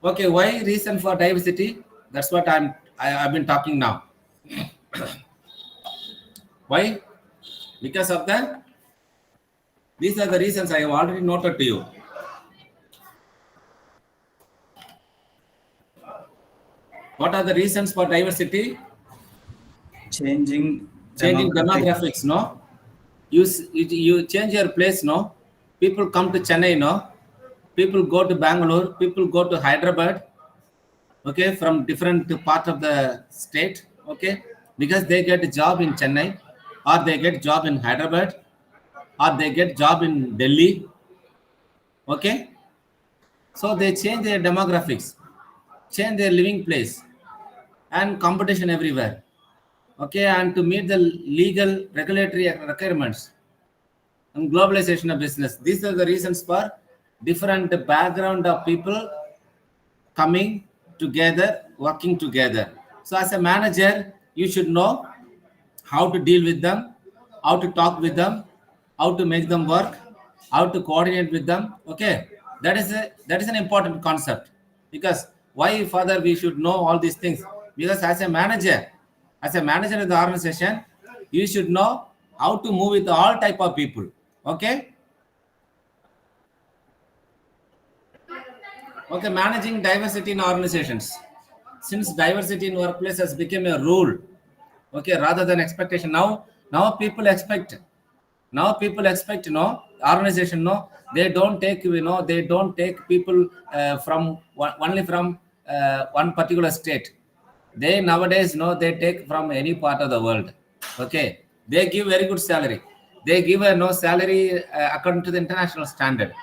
Okay, why reason for diversity? That's what I've been talking now. Why? Because of that, these are the reasons I have already noted to you. What are the reasons for diversity? Changing demographics, no. You change your place, no. People come to Chennai, no. People go to Bangalore. People go to Hyderabad. Okay, from different part of the state. Okay, because they get a job in Chennai, or they get job in Hyderabad, or they get job in Delhi. Okay, so they change their demographics, change their living place, and competition everywhere. Okay, and to meet the legal regulatory requirements and globalization of business, these are the reasons for different background of people coming together, working together. So as a manager, you should know how to deal with them, how to talk with them, how to make them work, how to coordinate with them. Okay, that is an important concept. Because why further we should know all these things? Because as a manager in the organization, you should know how to move with all type of people. Okay. Okay, managing diversity in organizations. Since diversity in workplace has become a rule, okay, rather than expectation. Now people expect, organization, they don't take, people from only from one particular state. They nowadays, they take from any part of the world. Okay, they give very good salary. They give a salary according to the international standard.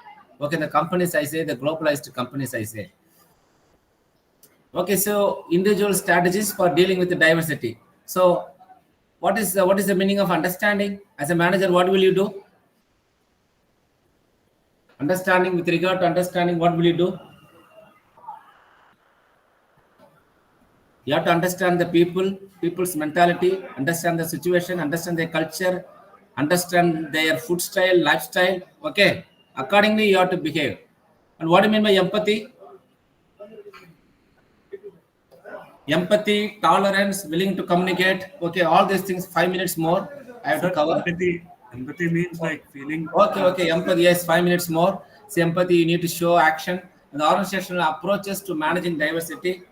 Okay, the companies I say, the globalized companies I say. Okay, so individual strategies for dealing with the diversity. So what is the meaning of understanding? As a manager, what will you do? Understanding, with regard to understanding, what will you do? You have to understand the people's mentality, understand the situation, understand their culture, understand their food style, lifestyle. Okay, accordingly you have to behave. And what do you mean by empathy? Empathy, tolerance, willing to communicate. Okay, all these things. 5 minutes more I have to cover. Empathy means like feeling. Okay, empathy. Yes, 5 minutes more. See, empathy, you need to show action. And the organizational approaches to managing diversity.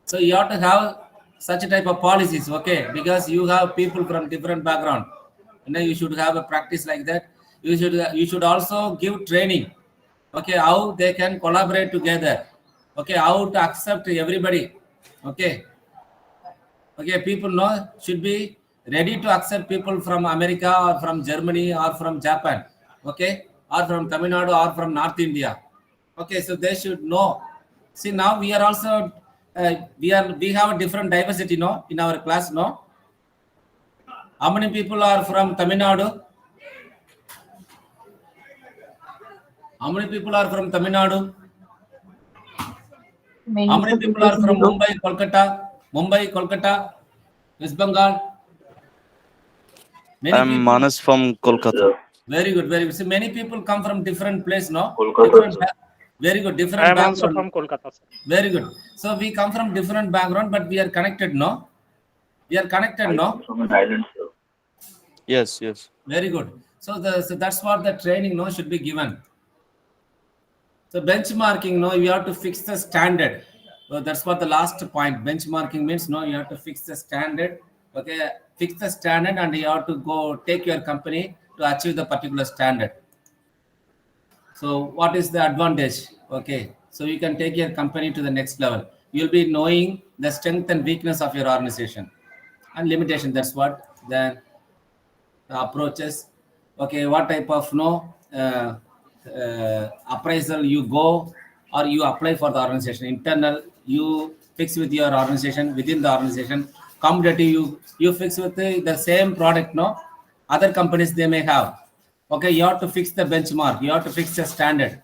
So you have to have such a type of policies, okay? Because you have people from different background. You should have a practice like that. You should also give training. Okay, how they can collaborate together. Okay, how to accept everybody. Okay, people should be ready to accept people from America or from Germany or from Japan. Okay, or from Tamil Nadu or from North India. Okay, so they should know. See, now we are also we have a different diversity, in our class, How many people are from Tamil Nadu? How many people are from Tamil Nadu? How many people are from Mumbai, Kolkata, West Bengal? I'm Manas from Kolkata. Very good. So many people come from different place, very good, different I am background. also from Kolkata, sir. Very good. So we come from different background, but we are connected, We are connected, From an island, sir. Yes. Very good. So that's what the training, should be given. So benchmarking, you have to fix the standard. So that's what the last point. Benchmarking means, you have to fix the standard. Okay, fix the standard, and you have to go take your company to achieve the particular standard. So what is the advantage? Okay, so you can take your company to the next level. You'll be knowing the strength and weakness of your organization and limitation. That's what the approaches. Okay, what type of appraisal you go or you apply for the organization? Internal, you fix with your organization, within the organization. Competitive, you fix with the same product, other companies they may have. Okay, you have to fix the benchmark, you have to fix the standard.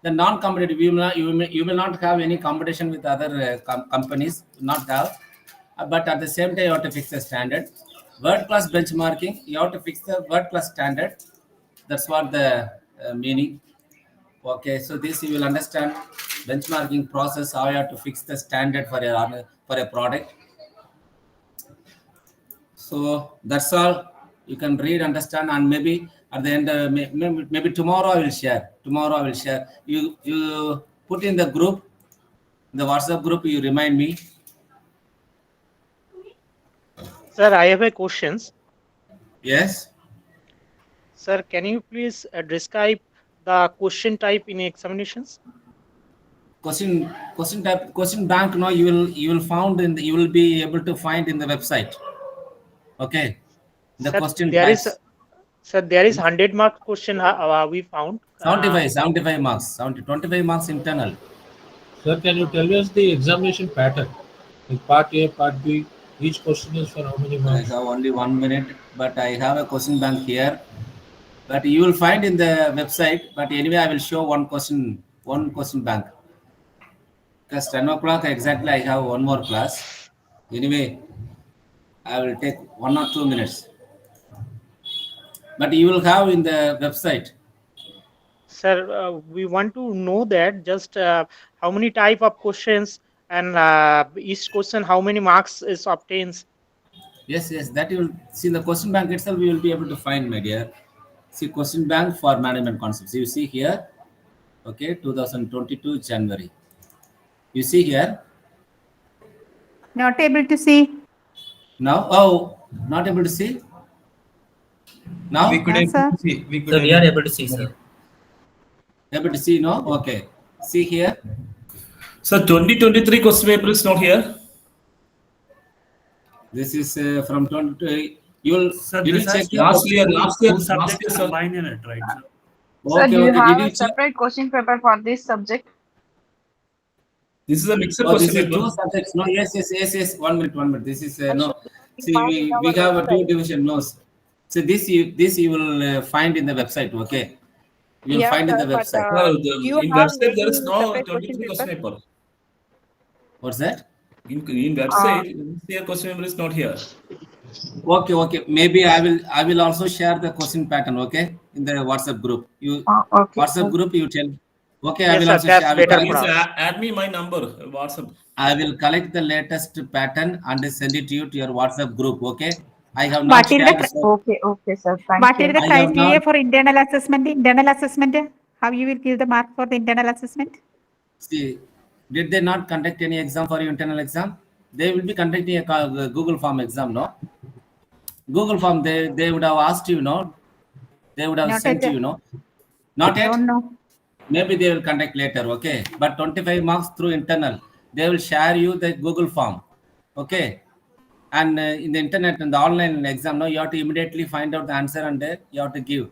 The non-competitive, you will not have any competition with other companies, not have, but at the same time you have to fix the standard. World-class benchmarking, you have to fix the world-class standard. That's what the meaning. Okay, so this you will understand benchmarking process, how you have to fix the standard for a product. So that's all. You can read, understand, and maybe at the end, maybe tomorrow I will share. You put in the group, the WhatsApp group. You remind me. Sir, I have a question. Yes. Sir, can you please describe the question type in examinations? Question bank. No, you will found in you will be able to find in the website. Okay. The sir, question there types. There is 100 mark question we found. 75 marks. 25 marks internal. Sir, can you tell us the examination pattern? Like part A, part B, each question is for how many marks? I have only 1 minute, but I have a question bank here. but you will find in the website. But anyway, I will show one question bank. Because 10 o'clock exactly, I have one more class. Anyway, I will take 1 or 2 minutes. But you will have in the website. Sir, we want to know that just how many type of questions and each question how many marks is obtains. Yes, that you will see in the question bank itself. You will be able to find, my dear. See, question bank for management concepts. You see here, okay, 2022 January. You see here Not able to see. now. Oh, not able to see now. We could Yes, able sir. to see. We could So we are able to see, sir. Able to see? No. Okay. See here. So 2023 question paper is not here. This is from 20. You'll Sir, did you this check has your Last year, two sir. subjects combined in it, right, sir? Sir, do you Okay. have Did a you check? separate question paper for this subject? This is a mixed Oh, question this is paper. two subjects. No. Yes. 1 minute. This is no. Actually, See, found in we our have a two website. division notes. So this you will find in the website. Okay. You will Yeah, find in the sir, but website. Sir, do you in have website there is any no separate question 23 question paper? paper. What's that? In website, here question paper is not here. Okay. Maybe I will also share the question pattern. Okay, in the WhatsApp group. You Okay. WhatsApp group you tell. Okay, I Yes, will sir. also share. That's I will better collect. for Please us. add me my number WhatsApp. I will collect the latest pattern and send it to you to your WhatsApp group. Okay. I have not What is shared. the Okay, sir. Thank what is you. the I have criteria not. for internal assessment? Internal assessment? How you will give the mark for the internal assessment? See, did they not conduct any exam for your internal exam? They will be conducting a Google form exam. No, Google form. They would have asked you. No, they would have Not at sent you. the, No, not yet. don't know. Maybe they will conduct later, okay? But 25 marks through internal. They will share you the Google form, okay? And in the internet and the online exam, now you have to immediately find out the answer and you have to give.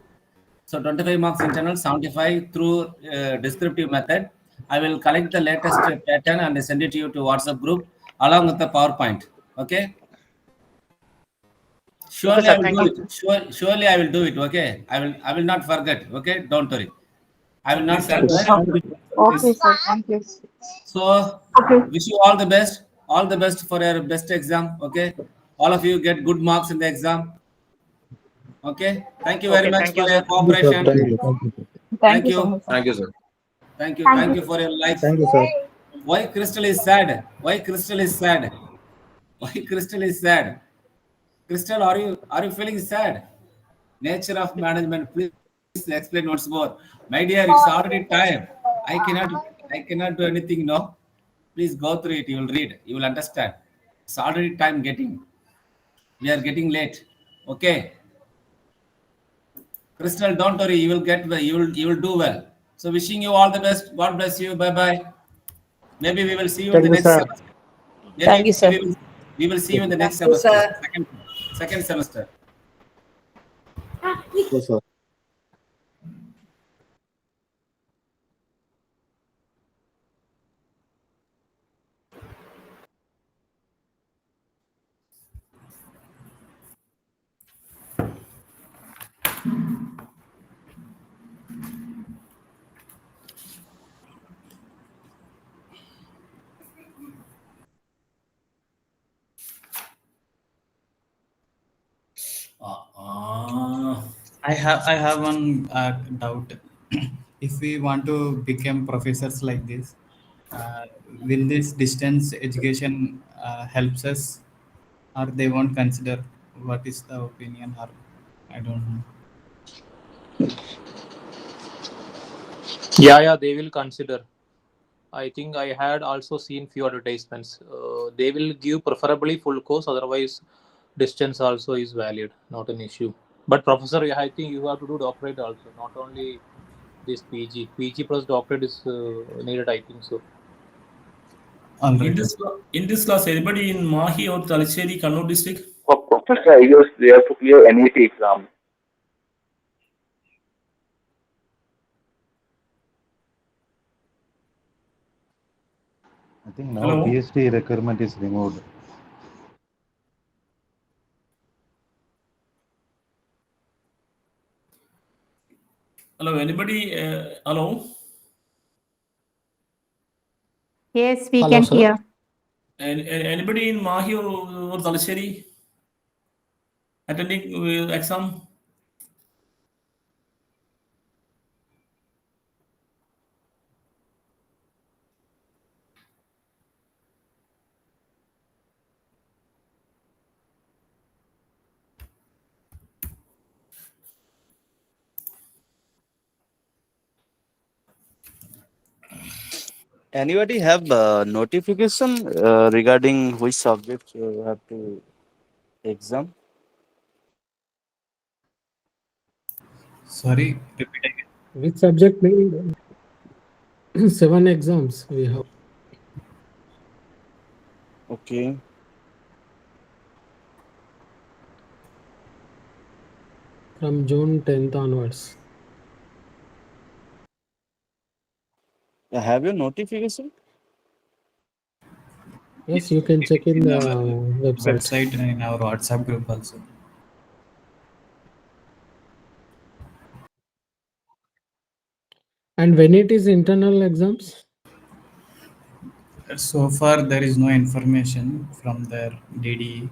So 25 marks internal, 75 through descriptive method. I will collect the latest pattern and send it to you to WhatsApp group along with the PowerPoint, okay? Okay, Surely sir. I will Thank do you. it. Surely I will do it, okay? I will not forget, okay? Don't worry. I will not Please add forget. Okay, sir. Thank you. So, Okay. wish you all the best. All the best for your best exam. Okay. All of you get good marks in the exam. Okay. Thank you very Okay, much thank for you, your sir. cooperation. Thank Thank you so you. much, sir. Thank you, sir. Thank you for your likes. Thank you, sir. Why Crystal is sad? Why Crystal is sad? Why Crystal is sad? Crystal, are you feeling sad? Nature of management. Please explain once more. My dear, it's already time. I cannot do anything. No. Please go through it. You will read. You will understand. It's already time getting. We are getting late. Okay. Crystal, don't worry. You will get well. You will do well. So wishing you all the best. God bless you. Bye bye. Maybe we will see you in Thank the you, next sir. semester. Maybe we will see you in the next semester. Second semester. Yes, sir. I have one doubt. If we want to become professors like this, will this distance education helps us, or they won't consider? What is the opinion? Or I don't know. Yeah, they will consider. I think I had also seen few advertisements. They will give preferably full course, otherwise distance also is valid, not an issue. But professor, I think you have to do doctorate also, not only this PG. PG plus doctorate is needed, I think so. All right. In this class, anybody in Mahi or Talacheri, Kannur district? For professor, they have to clear NET exam. I think now Hello? PhD requirement is removed. Hello, anybody? Hello. Yes, we Hello, can sir. hear. Anybody in Mahi or Talasheri attending exam? Anybody have notification regarding which subject you have to exam? Sorry, repeat again. Which subject mean 7 exams we have Okay. from June 10th onwards. Have you notification? Yes, you can check in In the our website. website and in our WhatsApp group also. And when it is internal exams? So far, there is no information from their DDE.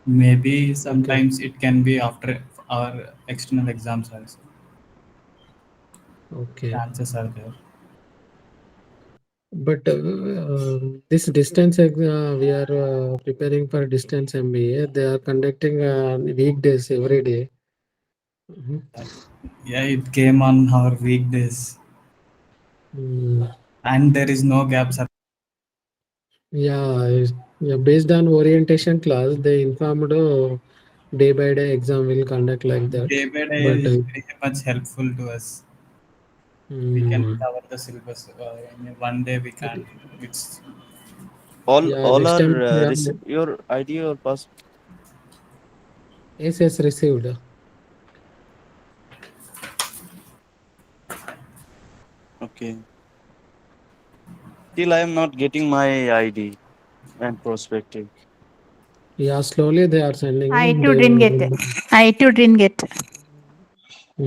Maybe sometimes it can be after our external exams also. Okay. Chances are there. But this distance, we are preparing for distance MBA. They are conducting weekdays every day. Yeah, it came on our weekdays. And there is no gaps. Yeah, based on orientation class, they informed day by day exam will conduct like that. Day by day But is very much helpful to us. We can cover the syllabus in one day. We can't. It's All next time, are your ID or pass? yes, received. Okay. Still, I am not getting my ID and perspective. Yeah, slowly they are sending. I too didn't get it. I too didn't get.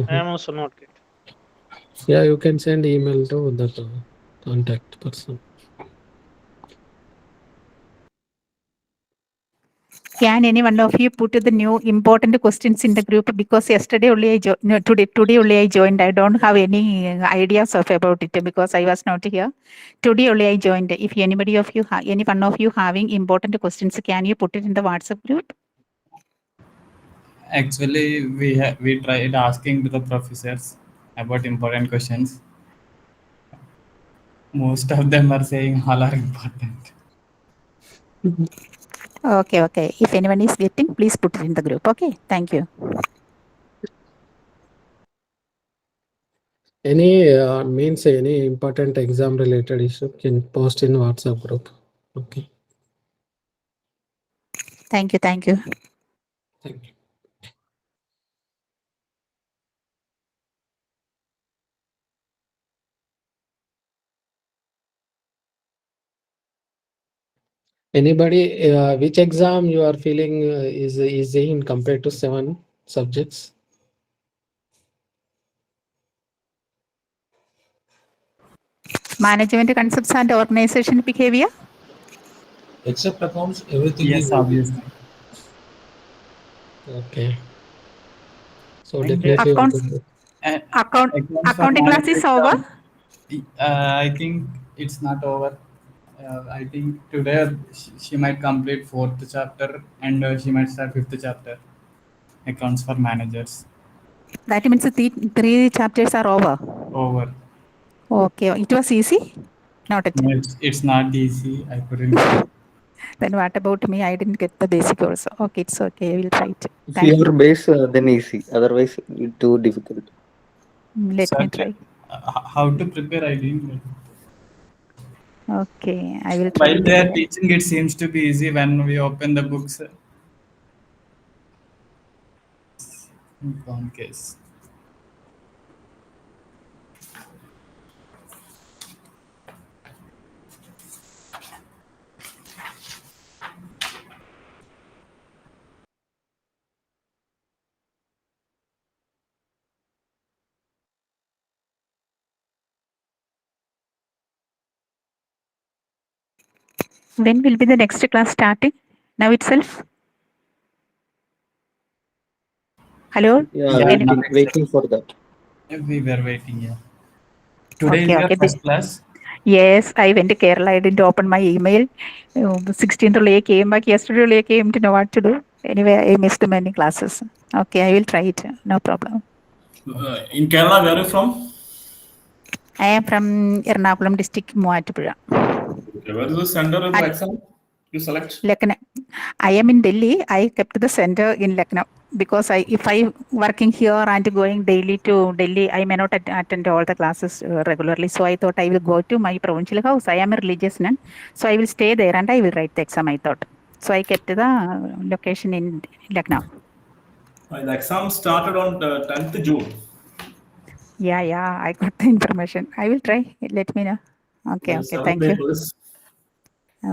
I am also not get. Yeah, you can send email to that contact person. Can any one of you put the new important questions in the group? Because yesterday only today only I joined. I don't have any ideas of about it because I was not here. Today only I joined. If anybody of you, any one of you having important questions, can you put it in the WhatsApp group? actually we tried asking to the professors about important questions. Most of them are saying all are important. Okay, okay. If anyone is getting, please put it in the group. Okay, thank you. Any means any important exam related issue can post in WhatsApp group. Okay. Thank you, thank you. Thank you. Anybody, which exam you are feeling is easy in compared to 7 subjects? Management concepts and organization behavior. Except accounts, everything Yes, is obviously. Okay. So And definitely. Accounting class is over. I think it's not over. I think today she might complete 4th chapter and she might start 5th chapter. Accounts for managers. That means the three chapters are over. Over. Okay, it was easy? Not at No, it's not easy. I couldn't get it. Then what about me? I didn't get the basic also. Okay, it's okay. I will try it. If Thank your you. base, then easy. Otherwise, it's too difficult. Let me try. How to prepare? I didn't get it. Okay, I will try While it they are again. teaching, it seems to be easy when we open the books. Gone case. When will be the next class starting? Now itself? Hello? Yeah, Yeah, Any- waiting for that. we were waiting. Yeah. Today Okay, is your okay. first class. Yes, I went to Kerala. I didn't open my email. 16th only I came back. Yesterday only I came to know what to do. Anyway, I missed many classes. Okay, I will try it. No problem. In Kerala, where are you from? I am from Ernakulam district, Muatupura. Okay, where is the center of the exam you select? Lucknow. I am in Delhi. I kept the center in Lucknow because if I working here and going daily to Delhi, I may not attend all the classes regularly. So I thought I will go to my provincial house. I am a religious nun, so I will stay there and I will write the exam. I thought. So I kept the location in Lucknow. The exam started on 10th June. Yeah, I got the information. I will try. Let me know. Okay, 7 thank you. papers.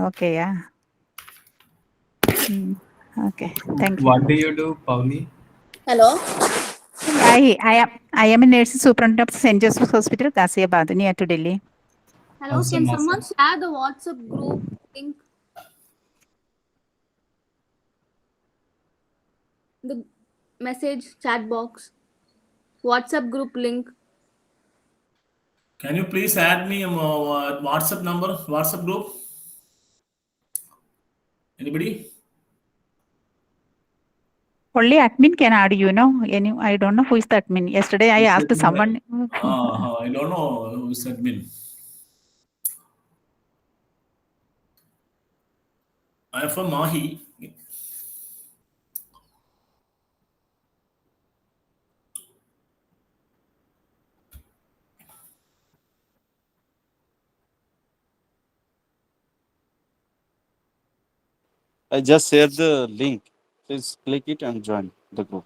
Okay, yeah. Okay, thank you. What do you do, Pauli? Hello. I am a nurse superintendent of St. Joseph's Hospital, Ghaziabad, near to Delhi. Hello. Can someone share the WhatsApp group link? The message chat box. WhatsApp group link. Can you please add me a WhatsApp number, WhatsApp group? Anybody? Only admin can add, I don't know who is the admin. Yesterday I asked someone. I don't know who's admin. I am from Mahi. I just shared the link. Please click it and join the group.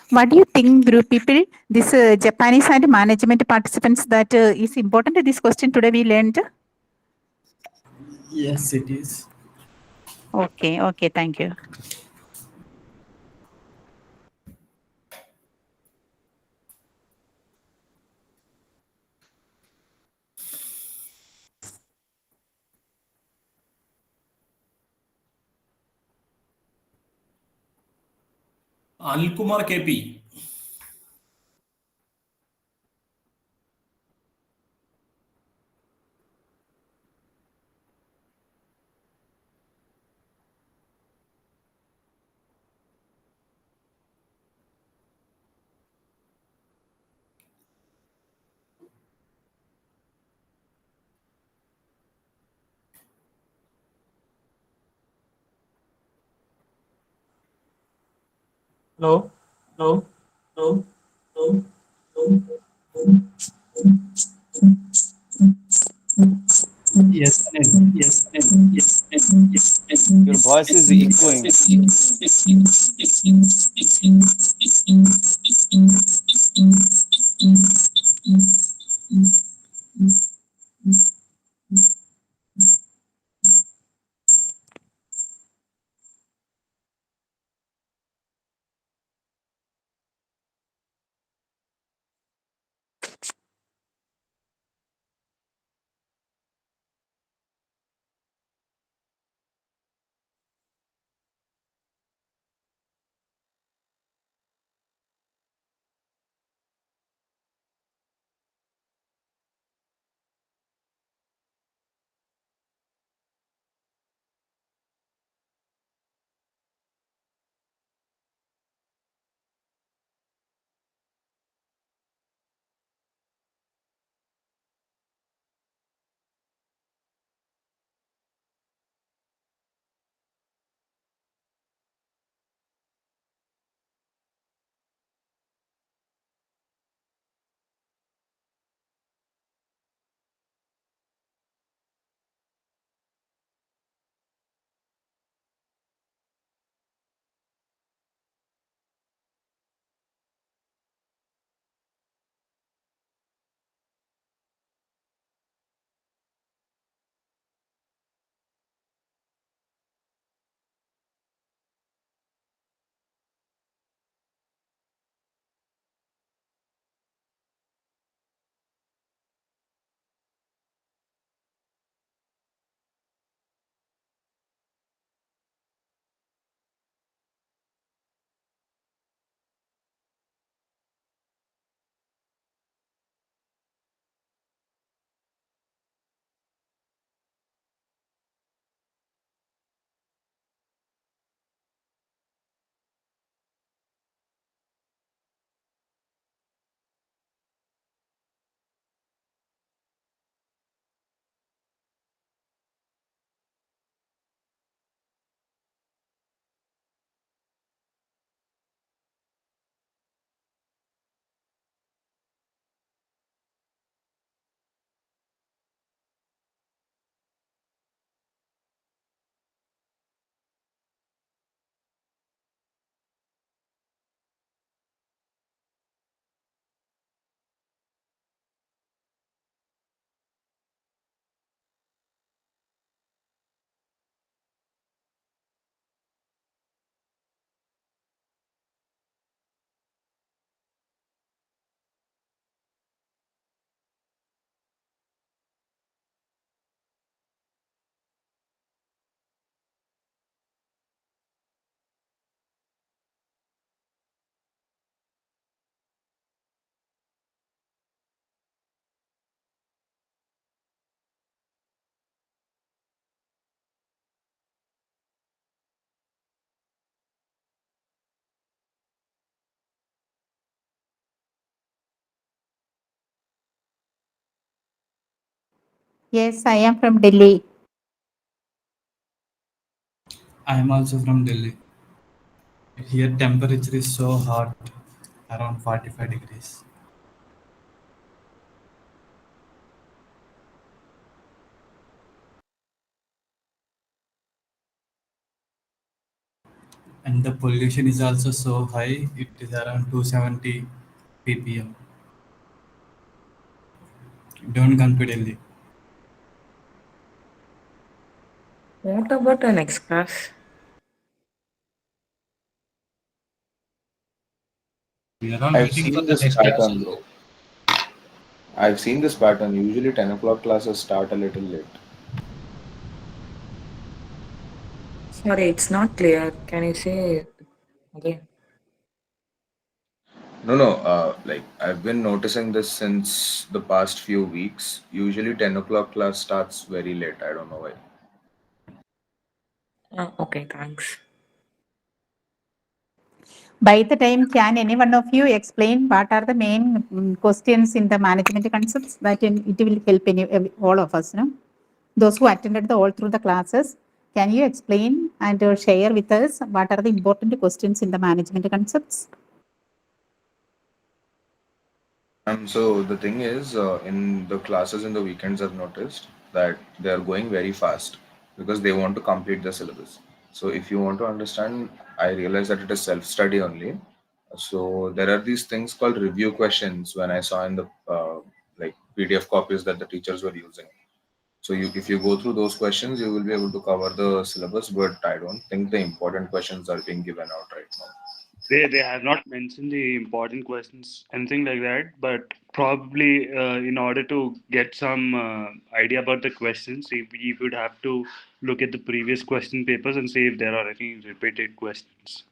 What do you think, group people? This Japanese and management participants that is important. This question today we learned. Yes, it is. Okay, thank you. Anil Kumar KP. Hello. No, no, no, no. Yes, Your voice is echoing. Yes, I am from Delhi. I am also from Delhi. Here temperature is so hot, around 45 degrees. And the pollution is also so high, it is around 270 ppm. Don't come to Delhi. What about the next class? We are all I've waiting for seen the this next class. pattern, bro. I've seen this pattern. Usually 10 o'clock classes start a little late. Sorry, it's not clear. Can you say again? No, like I've been noticing this since the past few weeks. Usually 10 o'clock class starts very late. I don't know why. Okay, thanks. By the time, can any one of you explain what are the main questions in the management concepts that it will help all of us, no? Those who attended all through the classes, can you explain and share with us what are the important questions in the management concepts? So the thing is, in the classes in the weekends, I've noticed that they are going very fast because they want to complete the syllabus. So if you want to understand, I realize that it is self-study only. So there are these things called review questions when I saw in the like PDF copies that the teachers were using. So if you go through those questions, you will be able to cover the syllabus. But I don't think the important questions are being given out right now. They have not mentioned the important questions, anything like that. But probably in order to get some idea about the questions, we would have to look at the previous question papers and see if there are any repeated questions.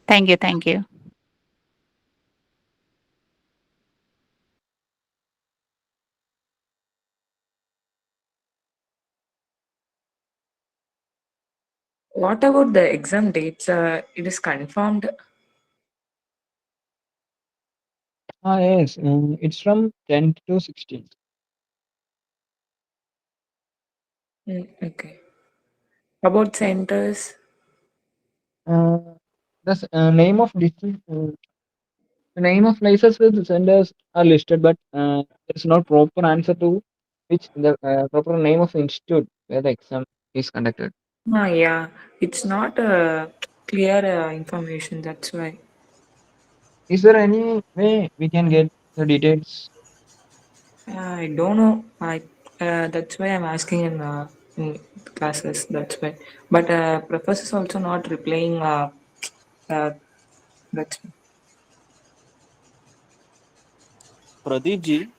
Thank you. Thank you. What about the exam dates? It is confirmed. Yes, it's from 10th to 16th. Okay. About centers? Uh, the name of district, the name of places with centers are listed, but there's no proper answer to which the proper name of institute where the exam is conducted. Yeah, it's not clear information. That's why. Is there any way we can get the details? I don't know. That's why I'm asking in classes. That's why. But professors also not replying. Uh, that's Pradeep ji,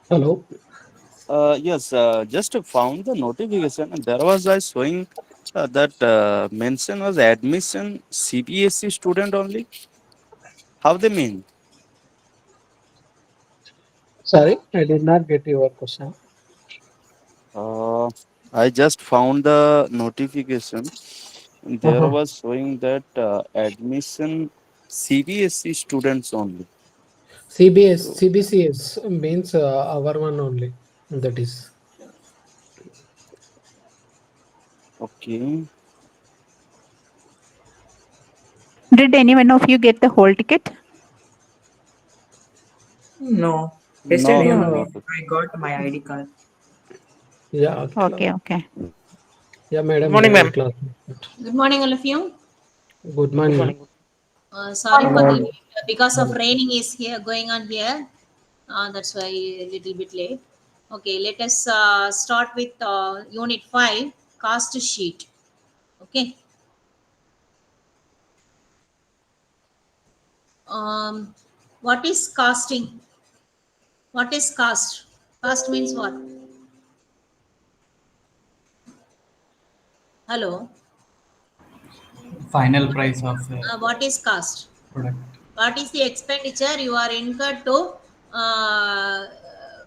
Hello. yes, just found the notification. And there was I showing that mention was admission CBSE student only. How they mean? Sorry, I did not get your question. Uh, I just found the notification. There Uh-huh. was showing that admission CBSE students only. So, CBCS means our one only. That is. okay. Did any one of you get the whole ticket? no. No, Yesterday no, only No. not. I got my ID card. Yeah. Okay. Okay. Yeah, Good madam. morning, My ma'am. class. Good morning, all of you. Good Good morning. morning. Sorry for the Uh, late because of uh, raining is here going on here. That's why a little bit late. Okay, let us start with Unit 5, Cost Sheet. Okay. Um, what is costing? What is cost? Cost means what? Hello. Final price of What is cost? product. What is the expenditure you are incurred to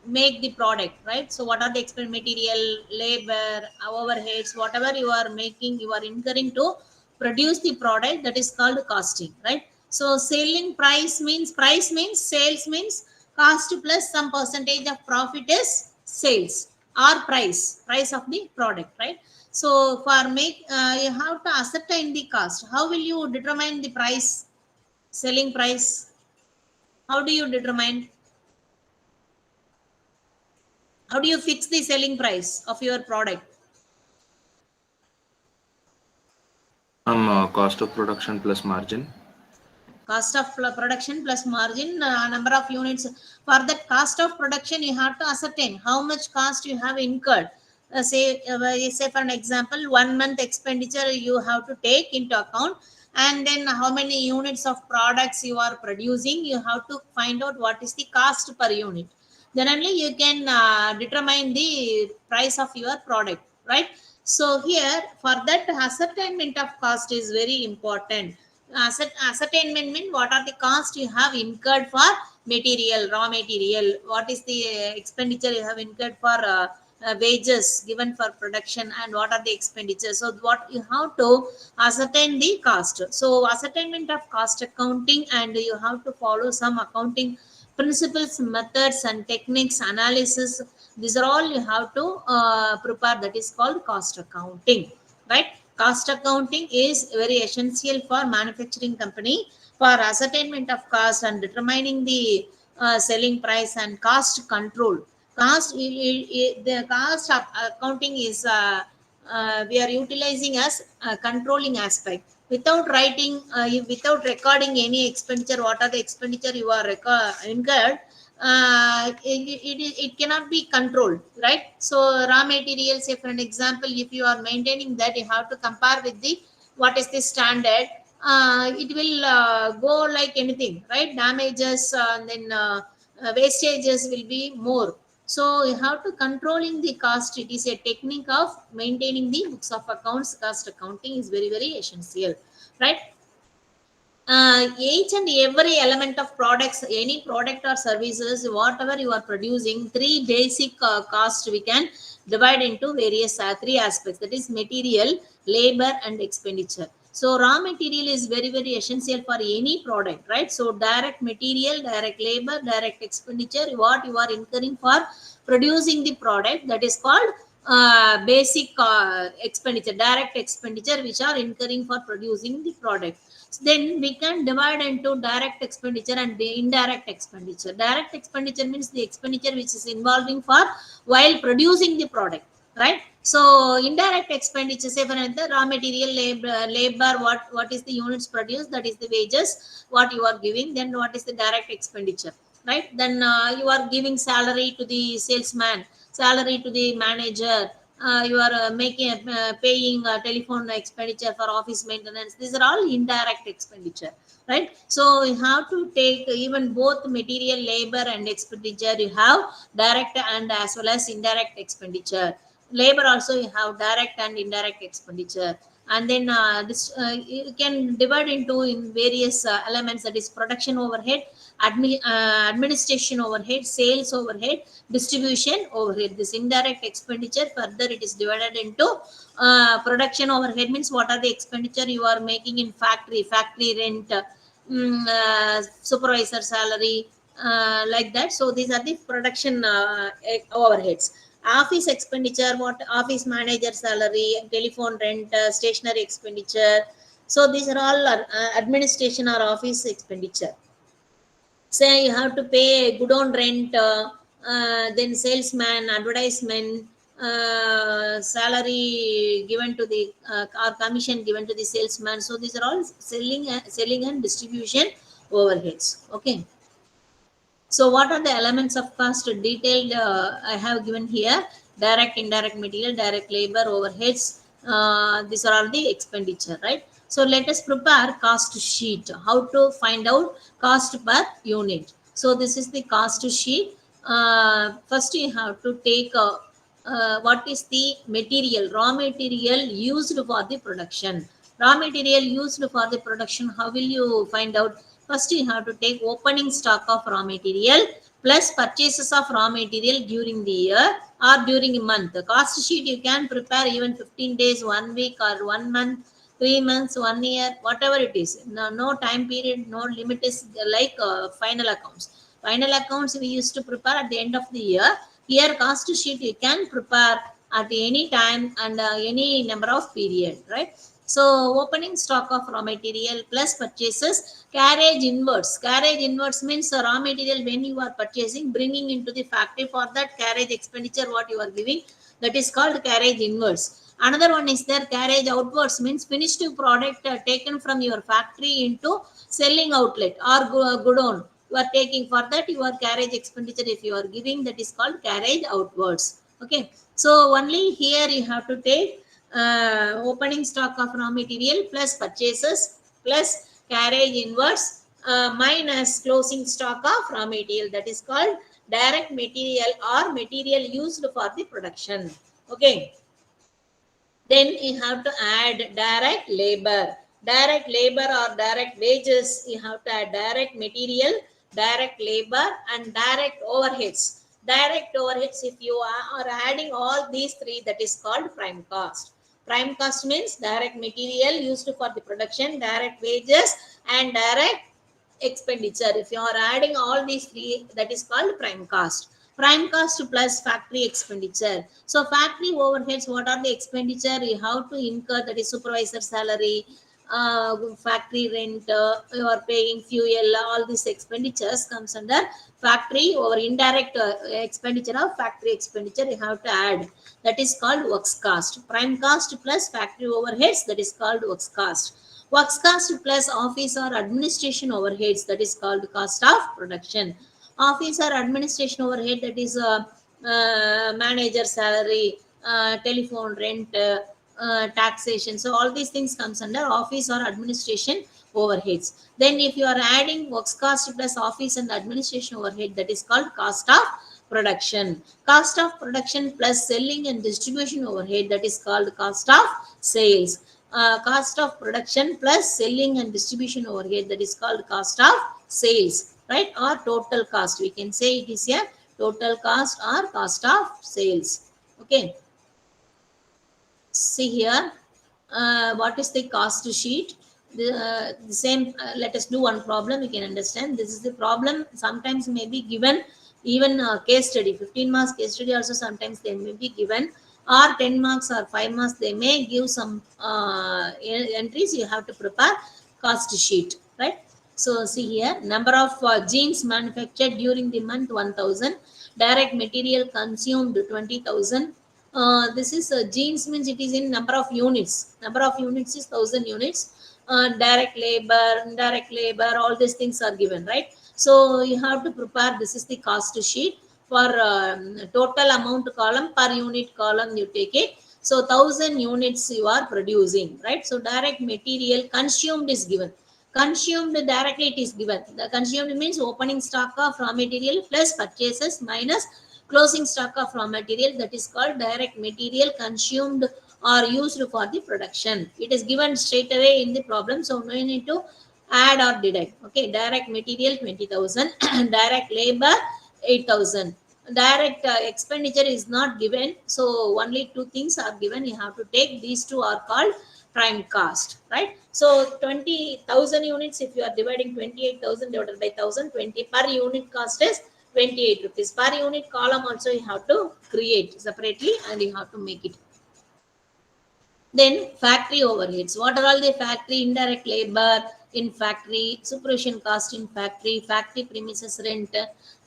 make the product, right? So what are the material, labor, overheads, whatever you are making, you are incurring to produce the product, that is called costing, right? So selling price means sales means cost plus some percentage of profit is sales or price of the product, right? So for make you have to ascertain the cost. How will you determine the price, selling price? How do you determine? How do you fix the selling price of your product? Cost of production plus margin. Cost of production plus margin, number of units. For that cost of production, you have to ascertain how much cost you have incurred. Say for an example, 1 month expenditure you have to take into account, and then how many units of products you are producing, you have to find out what is the cost per unit. Then only you can determine the price of your product, right? So here, for that, ascertainment of cost is very important. Ascertainment means what are the costs you have incurred for material, raw material, what is the expenditure you have incurred for wages given for production, and what are the expenditures. So what you have to ascertain the cost. So ascertainment of cost accounting, and you have to follow some accounting principles, methods, and techniques, analysis. These are all you have to prepare. That is called cost accounting, right? Cost accounting is very essential for manufacturing company for ascertainment of cost and determining the selling price and cost control. The cost of accounting is we are utilizing as a controlling aspect. Without writing, without recording any expenditure, what are the expenditure you are incurred, it cannot be controlled, right? So raw materials, say for an example, if you are maintaining that, you have to compare with the what is the standard. It will go like anything, right? Damages, and then wastages will be more. So you have to controlling the cost. It is a technique of maintaining the books of accounts. Cost accounting is very, very essential, right? Each and every element of products, any product or services, whatever you are producing, three basic costs we can divide into various three aspects. That is material, labor, and expenditure. So raw material is very, very essential for any product, right? So direct material, direct labor, direct expenditure, what you are incurring for producing the product, that is called basic expenditure, direct expenditure, which are incurring for producing the product. Then we can divide into direct expenditure and the indirect expenditure. Direct expenditure means the expenditure which is involving for while producing the product, right? So indirect expenditure, say for instance, raw material, labor, what is the units produced, that is the wages what you are giving. Then what is the direct expenditure, right? Then you are giving salary to the salesman, salary to the manager, you are paying telephone expenditure for office maintenance. These are all indirect expenditure, right? So you have to take even both material, labor, and expenditure. You have direct and as well as indirect expenditure. Labor also you have direct and indirect expenditure. And then this you can divide into in various elements, that is production overhead, administration overhead, sales overhead, distribution overhead. This indirect expenditure, further it is divided into production overhead means what are the expenditure you are making in factory rent, supervisor salary, like that. So these are the production overheads. Office expenditure, what office manager salary, telephone rent, stationery expenditure. So these are all administration or office expenditure. Say you have to pay good on rent, then salesman, advertisement, salary given to the or commission given to the salesman. So these are all selling and distribution overheads. Okay. So what are the elements of cost detailed? I have given here: direct, indirect material, direct labor, overheads. These are all the expenditure, right? So let us prepare cost sheet. How to find out cost per unit? So this is the cost sheet. First, you have to take what is the material, raw material used for the production. Raw material used for the production, how will you find out? First, you have to take opening stock of raw material plus purchases of raw material during the year or during a month. The cost sheet you can prepare even 15 days, 1 week, or 1 month. 3 months, 1 year, whatever it is. No time period, no limit is like final accounts. Final accounts we used to prepare at the end of the year. Here cost sheet you can prepare at any time and any number of period, right? So opening stock of raw material plus purchases, carriage inwards. Carriage inwards means raw material when you are purchasing, bringing into the factory for that carriage expenditure what you are giving, that is called carriage inwards. Another one is there carriage outwards means finished product taken from your factory into selling outlet or godown. You are taking for that your carriage expenditure if you are giving, that is called carriage outwards. Okay, so only here you have to take opening stock of raw material plus purchases plus carriage inwards minus closing stock of raw material, that is called direct material or material used for the production. Okay, then you have to add direct labor. Direct labor or direct wages, you have to add direct material, direct labor and direct overheads. Direct overheads, if you are adding all these three, that is called prime cost. Prime cost means direct material used for the production, direct wages and direct expenditure. If you are adding all these three, that is called prime cost. Prime cost plus factory expenditure. So factory overheads, what are the expenditure you have to incur, that is supervisor salary, factory rent, you are paying fuel, all these expenditures comes under factory over indirect expenditure of factory expenditure you have to add, that is called works cost. Prime cost plus factory overheads, that is called works cost. Works cost plus office or administration overheads, that is called cost of production. Office or administration overhead, that is manager salary, telephone rent, taxation. So all these things comes under office or administration overheads. Then if you are adding works cost plus office and administration overhead, that is called cost of production. Cost of production plus selling and distribution overhead, that is called cost of sales. Cost of production plus selling and distribution overhead, that is called cost of sales, right? Or total cost, we can say it is a total cost or cost of sales. Okay, see here what is the cost sheet. The same let us do one problem, you can understand. This is the problem, sometimes may be given even case study, 15 marks case study also sometimes they may be given, or 10 marks or 5 marks they may give some entries, you have to prepare cost sheet, right? So see here, number of jeans manufactured during the month 1000, direct material consumed 20,000. This is jeans means it is in number of units. Number of units is 1000 units. Direct labor, indirect labor, all these things are given, right? So you have to prepare. This is the cost sheet for total amount column, per unit column you take it. So 1000 units you are producing, right? So direct material consumed is given. Consumed directly it is given. The consumed means opening stock of raw material plus purchases minus closing stock of raw material, that is called direct material consumed or used for the production. It is given straight away in the problem, so no need to add or deduct. Okay, direct material 20,000, direct labor 8,000. Direct expenditure is not given, so only two things are given. You have to take these two are called prime cost, right? So 20,000 units, if you are dividing 28,000 divided by 1,000, 20 per unit cost is 28 rupees. Per unit column also you have to create separately and you have to make it. Then factory overheads. What are all the factory indirect labor in factory, supervision cost in factory, factory premises rent,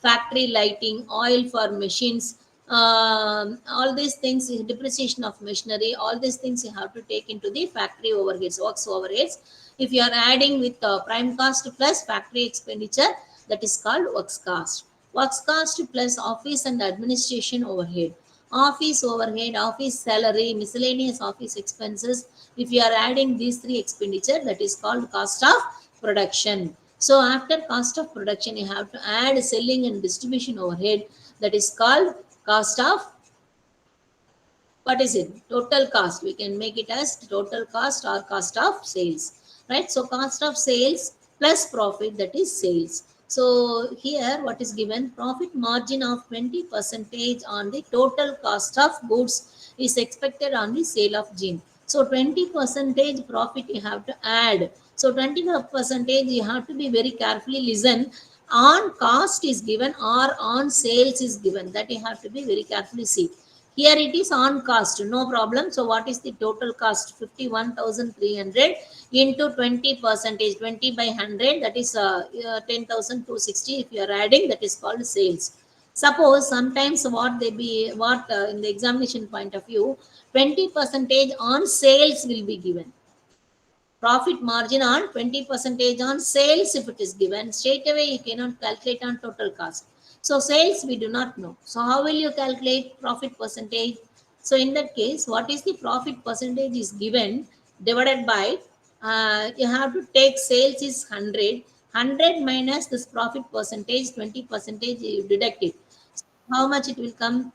factory lighting, oil for machines, all these things, depreciation of machinery, all these things you have to take into the factory overheads, works overheads. If you are adding with prime cost plus factory expenditure, that is called works cost. Works cost plus office and administration overhead. Office overhead, office salary, miscellaneous office expenses. If you are adding these three expenditure, that is called cost of production. So after cost of production, you have to add selling and distribution overhead, that is called cost of, what is it? Total cost. We can make it as total cost or cost of sales, right? So cost of sales plus profit, that is sales. So here what is given, profit margin of 20% on the total cost of goods is expected on the sale of jean. So 20% profit you have to add. So 25% you have to be very carefully listen. On cost is given or on sales is given. That you have to be very carefully see. Here it is on cost, no problem. So what is the total cost? 51,300 into 20%, 20 by 100, that is 10,260. If you are adding, that is called sales. Suppose sometimes what they be, what in the examination point of view, 20% on sales will be given. Profit margin on 20% on sales if it is given, straight away you cannot calculate on total cost. So sales we do not know. So how will you calculate profit percentage? So in that case, what is the profit percentage is given divided by, you have to take sales is 100, 100 minus this profit percentage, 20% you deduct it. So how much it will come?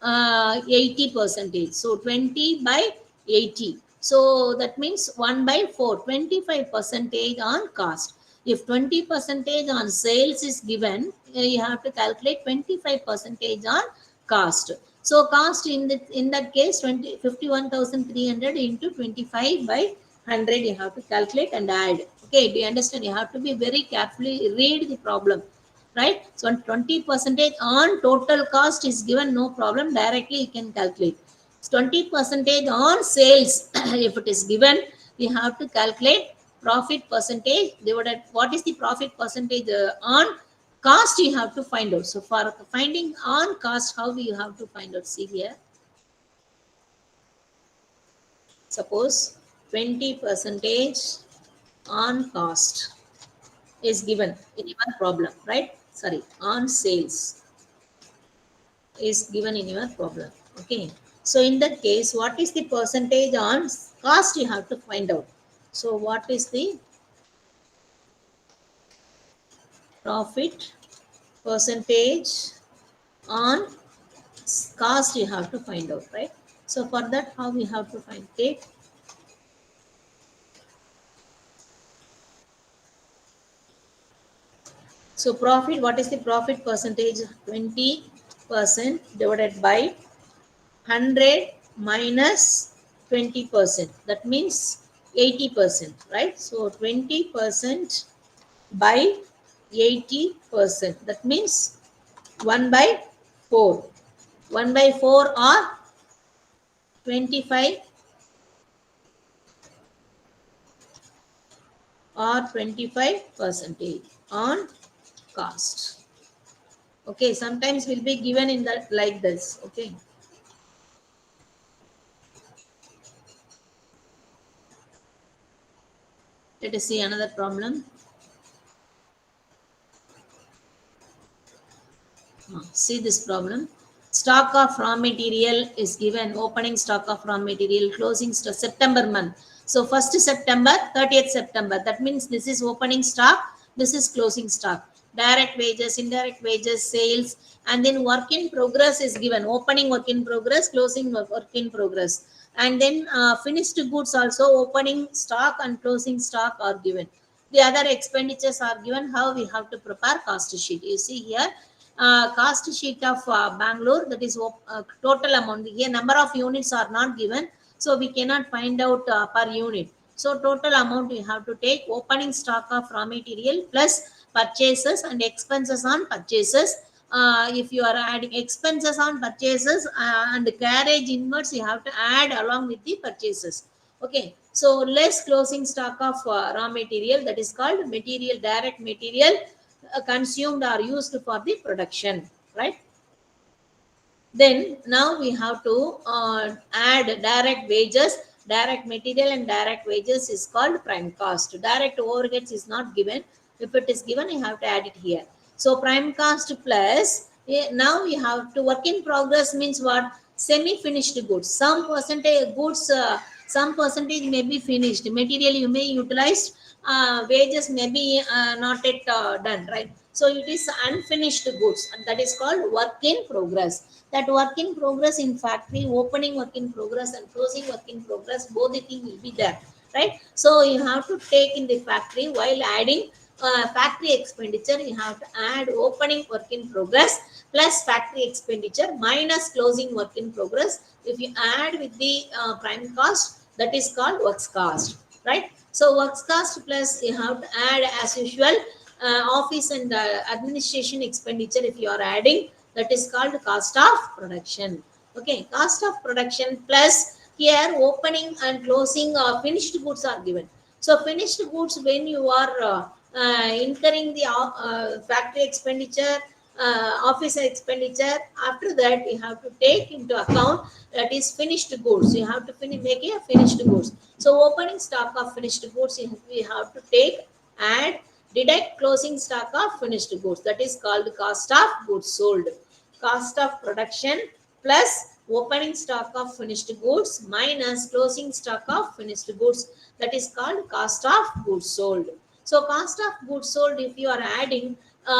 80%. So 20 by 80. So that means 1 by 4, 25% on cost. If 20% on sales is given, you have to calculate 25% on cost. So cost in that case 51,300 into 25 by 100 you have to calculate and add. Okay, do you understand? You have to be very carefully read the problem, right? So 20% on total cost is given, no problem, directly you can calculate. 20% on sales if it is given, we have to calculate profit percentage divided, what is the profit percentage on cost you have to find out. So for finding on cost, how we have to find out? See here, suppose 20% on cost is given in your problem, right? Sorry, on sales is given in your problem. Okay, so in that case, what is the percentage on cost you have to find out. So what is the profit percentage on cost you have to find out, right? So for that, how we have to find? Take so profit, what is the profit percentage? 20% divided by 100 minus 20%, that means 80%, right? So 20% by 80%, that means 1 by 4. 1 by 4 or 25 or 25% on cost. Okay, sometimes will be given in that like this. Okay, let us see another problem. See this problem. Stock of raw material is given. Opening stock of raw material, closing stock, September month. So 1st September, 30th September. That means this is opening stock, this is closing stock. Direct wages, indirect wages, sales, and then work in progress is given. Opening work in progress, closing work in progress. And then finished goods also, opening stock and closing stock are given. The other expenditures are given. How we have to prepare cost sheet. You see here, cost sheet of Bangalore, that is total amount. Here number of units are not given, so we cannot find out per unit. So total amount we have to take opening stock of raw material plus purchases and expenses on purchases. If you are adding expenses on purchases and carriage inwards, you have to add along with the purchases. Okay, so less closing stock of raw material, that is called material, direct material consumed or used for the production, right? Then now we have to add direct wages, direct material and direct wages is called prime cost. Direct overheads is not given. If it is given, you have to add it here. So prime cost plus, now we have to work in progress means what? Semi-finished goods. Some percentage goods, some percentage may be finished. Material you may utilize, wages may be not yet done, right? So it is unfinished goods, and that is called work in progress. That work in progress in factory, opening work in progress and closing work in progress, both the thing will be there, right? So you have to take in the factory, while adding factory expenditure, you have to add opening work in progress plus factory expenditure minus closing work in progress. If you add with the prime cost, that is called works cost, right? So works cost plus you have to add as usual office and administration expenditure. If you are adding, that is called cost of production. Okay, cost of production plus here opening and closing finished goods are given. So finished goods, when you are incurring the factory expenditure, office expenditure, after that you have to take into account that is finished goods. You have to make a finished goods. So opening stock of finished goods we have to take and deduct closing stock of finished goods. That is called cost of goods sold. Cost of production plus opening stock of finished goods minus closing stock of finished goods. That is called cost of goods sold. So cost of goods sold, if you are adding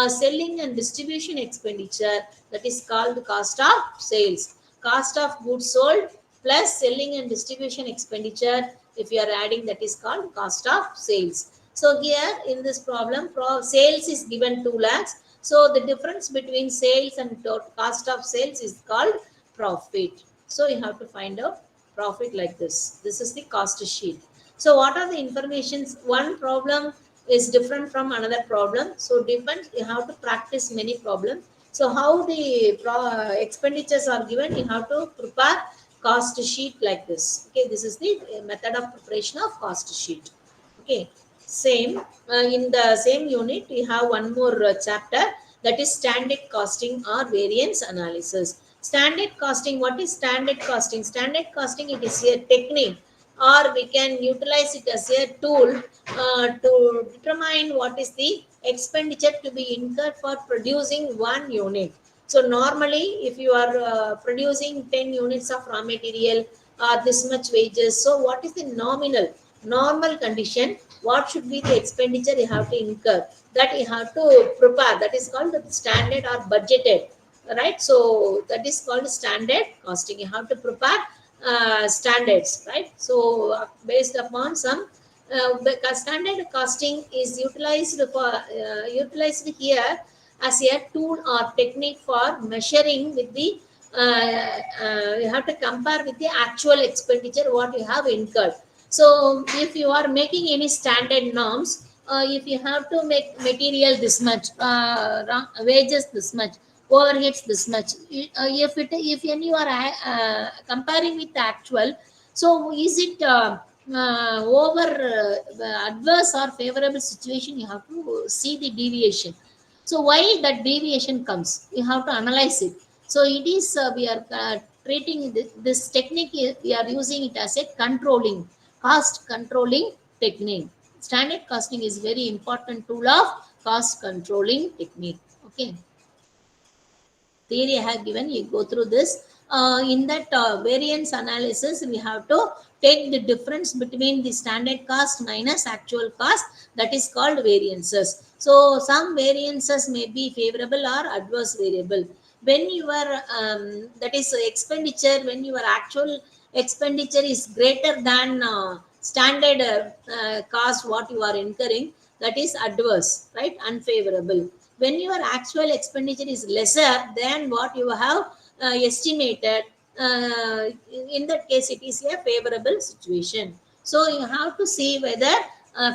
selling and distribution expenditure, that is called cost of sales. Cost of goods sold plus selling and distribution expenditure, if you are adding, that is called cost of sales. So here in this problem, sales is given 2 lakhs. So the difference between sales and cost of sales is called profit. So you have to find out profit like this. This is the cost sheet. So what are the informations? One problem is different from another problem. So depends, you have to practice many problems. So how the expenditures are given, you have to prepare cost sheet like this. Okay, this is the method of preparation of cost sheet. Okay, same in the same unit we have one more chapter, that is standard costing or variance analysis. Standard costing, what is standard costing? Standard costing, it is a technique, or we can utilize it as a tool to determine what is the expenditure to be incurred for producing one unit. So normally if you are producing 10 units of raw material or this much wages, so what is the normal condition, what should be the expenditure you have to incur, that you have to prepare, that is called the standard or budgeted, right? So that is called standard costing. You have to prepare standards, right? So based upon some standard costing is utilized for utilized here as a tool or technique for measuring with the you have to compare with the actual expenditure what you have incurred. So if you are making any standard norms, if you have to make material this much, wages this much, overheads this much, if you are comparing with the actual, so is it over adverse or favorable situation, you have to see the deviation. So why that deviation comes, you have to analyze it. So it is we are treating this technique, we are using it as a controlling, cost controlling technique. Standard costing is very important tool of cost controlling technique. Okay, theory I have given, you go through this. In that variance analysis, we have to take the difference between the standard cost minus actual cost, that is called variances. So some variances may be favorable or adverse variable. When your that is expenditure, when your actual expenditure is greater than standard cost what you are incurring, that is adverse, right? Unfavorable. When your actual expenditure is lesser than what you have estimated, in that case it is a favorable situation. So you have to see whether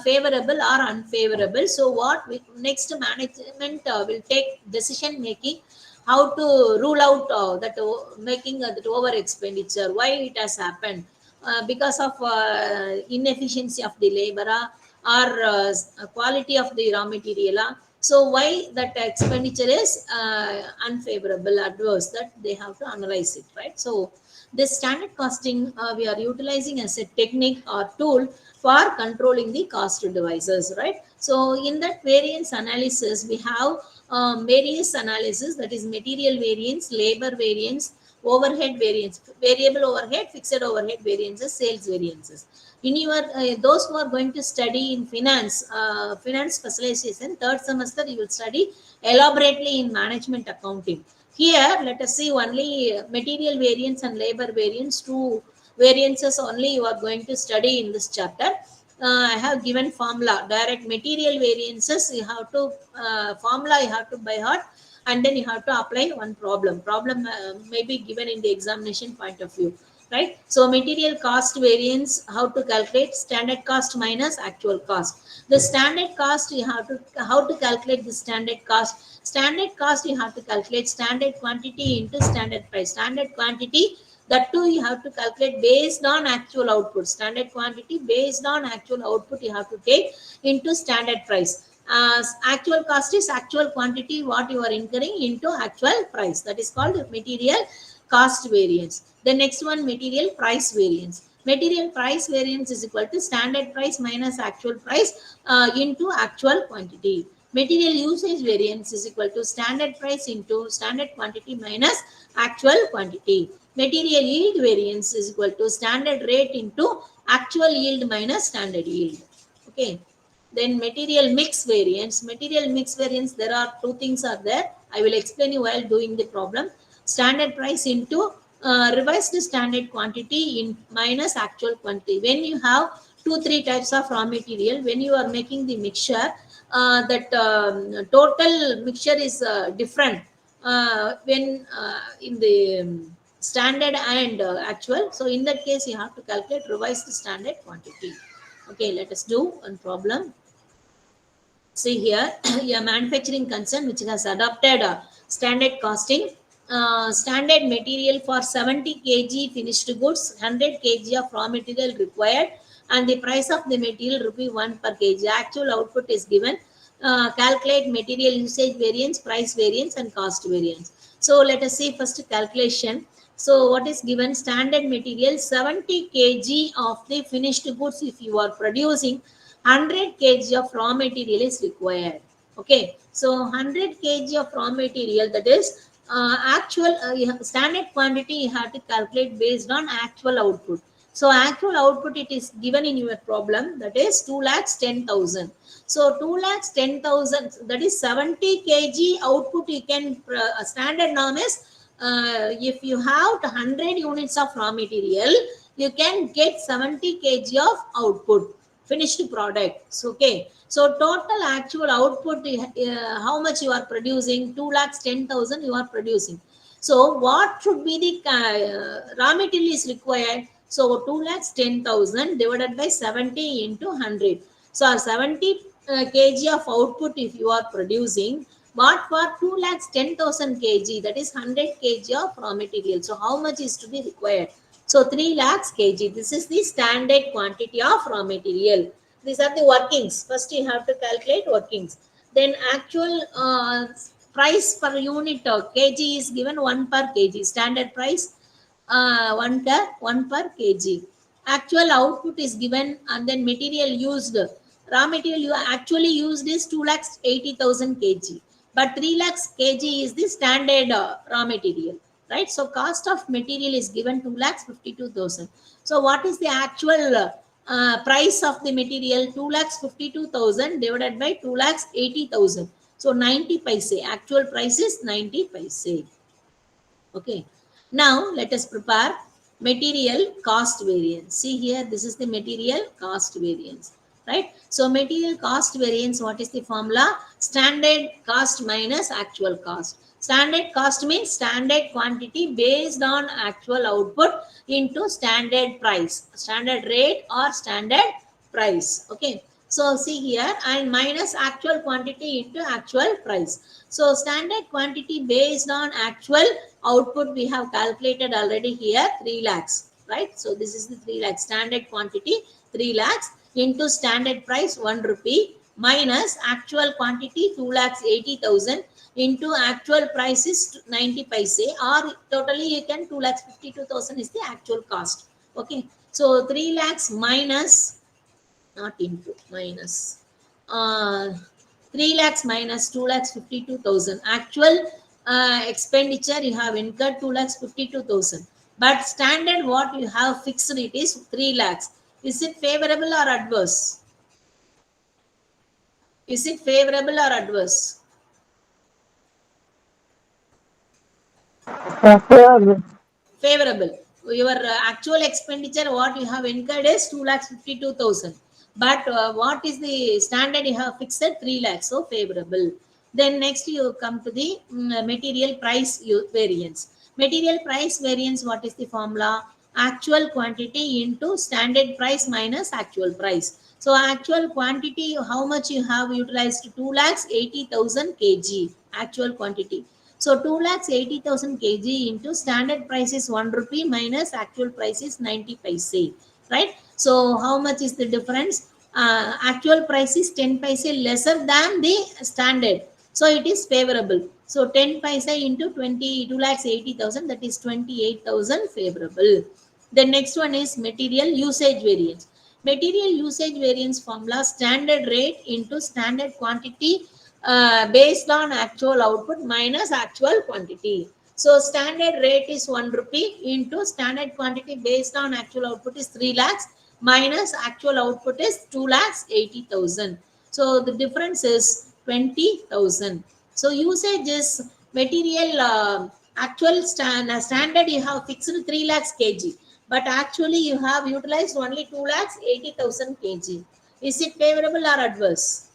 favorable or unfavorable. So what next management will take decision making, how to rule out that making that over expenditure, why it has happened, because of inefficiency of the labor or quality of the raw material. So why that expenditure is unfavorable, adverse, that they have to analyze it, right? So this standard costing we are utilizing as a technique or tool for controlling the cost devices, right? So in that variance analysis, we have various analysis, that is material variance, labor variance, overhead variance, variable overhead, fixed overhead variances, sales variances. In your those who are going to study in finance specialization, third semester you will study elaborately in management accounting. Here let us see only material variance and labor variance, two variances only you are going to study in this chapter. I have given formula, direct material variances you have to formula you have to by heart, and then you have to apply one problem may be given in the examination point of view. right? So material cost variance, how to calculate? Standard cost minus actual cost. The standard cost, you have to, how to calculate the standard cost? Standard cost, you have to calculate standard quantity into standard price. Standard quantity, that too you have to calculate based on actual output. Standard quantity based on actual output you have to take into standard price. Actual cost is actual quantity what you are incurring into actual price. That is called material cost variance. The next one, material price variance. Material price variance is equal to standard price minus actual price into actual quantity. Material usage variance is equal to standard price into standard quantity minus actual quantity. Material yield variance is equal to standard rate into actual yield minus standard yield. Okay. Then material mix variance. Material mix variance, there are two things are there. I will explain you while doing the problem. Standard price into revised standard quantity in minus actual quantity. When you have 2-3 types of raw material, when you are making the mixture, that total mixture is different when in the standard and actual. So in that case, you have to calculate revised standard quantity. Okay, let us do one problem. See here, a manufacturing concern which has adopted standard costing. Standard material for 70 kg finished goods, 100 kg of raw material required, and the price of the material ₹1 per kg. Actual output is given. Calculate material usage variance, price variance, and cost variance. So let us see first calculation. So what is given? Standard material 70 kg of the finished goods if you are producing, 100 kg of raw material is required. Okay, so 100 kg of raw material, that is actual standard quantity you have to calculate based on actual output. So actual output it is given in your problem, that is 2,10,000. So 2,10,000, that is 70 kg output you can standard norm is if you have 100 units of raw material, you can get 70 kg of output, finished products. Okay, so total actual output, how much you are producing? 2,10,000 you are producing. So what should be the raw material is required? So 2,10,000 divided by 70 into 100. So 70 kg of output if you are producing, but for 2,10,000 kg, that is 100 kg of raw material. So how much is to be required? So 3 lakhs kg. This is the standard quantity of raw material. These are the workings. First you have to calculate workings. Then actual price per unit kg is given 1 per kg. Standard price 1 per kg. Actual output is given, and then material used. Raw material you actually used is 2,80,000 kg. But 3 lakhs kg is the standard raw material. Right, so cost of material is given 2,52,000. So what is the actual price of the material? 2,52,000 divided by 2,80,000. So 90 paise. Actual price is 90 paise. Okay. Now let us prepare material cost variance. See here, this is the material cost variance. Right. So material cost variance, what is the formula? Standard cost minus actual cost. Standard cost means standard quantity based on actual output into standard price, standard rate or standard price. Okay. So see here, and minus actual quantity into actual price. So standard quantity based on actual output we have calculated already here, 3 lakhs. Right. So this is the 3 lakhs standard quantity, 3 lakhs into standard price 1 rupee minus actual quantity 2,80,000 into actual price is 90 paise, or totally you can 2,52,000 is the actual cost. Okay, so 3 lakhs minus, not into, minus 3 lakhs minus 2,52,000. Actual expenditure you have incurred 2,52,000, but standard what you have fixed it is 3 lakhs. Is it favorable or adverse? Is it favorable or adverse? Favorable. Your actual expenditure what you have incurred is 2,52,000, but what is the standard you have fixed? 3 lakhs. So favorable. Then next you come to the material price variance. Material price variance, what is the formula? actual quantity into standard price minus actual price. So actual quantity, how much you have utilized? 2,80,000 kg actual quantity. So 2,80,000 kg into standard price is 1 rupee minus actual price is 90 paise, right? So how much is the difference? Actual price is 10 paise lesser than the standard. So it is favorable. So 10 paise into 2,80,000, that is 28,000 favorable. The next one is material usage variance. Material usage variance formula, standard rate into standard quantity based on actual output minus actual quantity. So standard rate is 1 rupee into standard quantity based on actual output is 3 lakhs minus actual output is 2,80,000. So the difference is 20,000. So usage is material actual standard you have fixed 3 lakhs kg, but actually you have utilized only 2,80,000 kg. Is it favorable or adverse?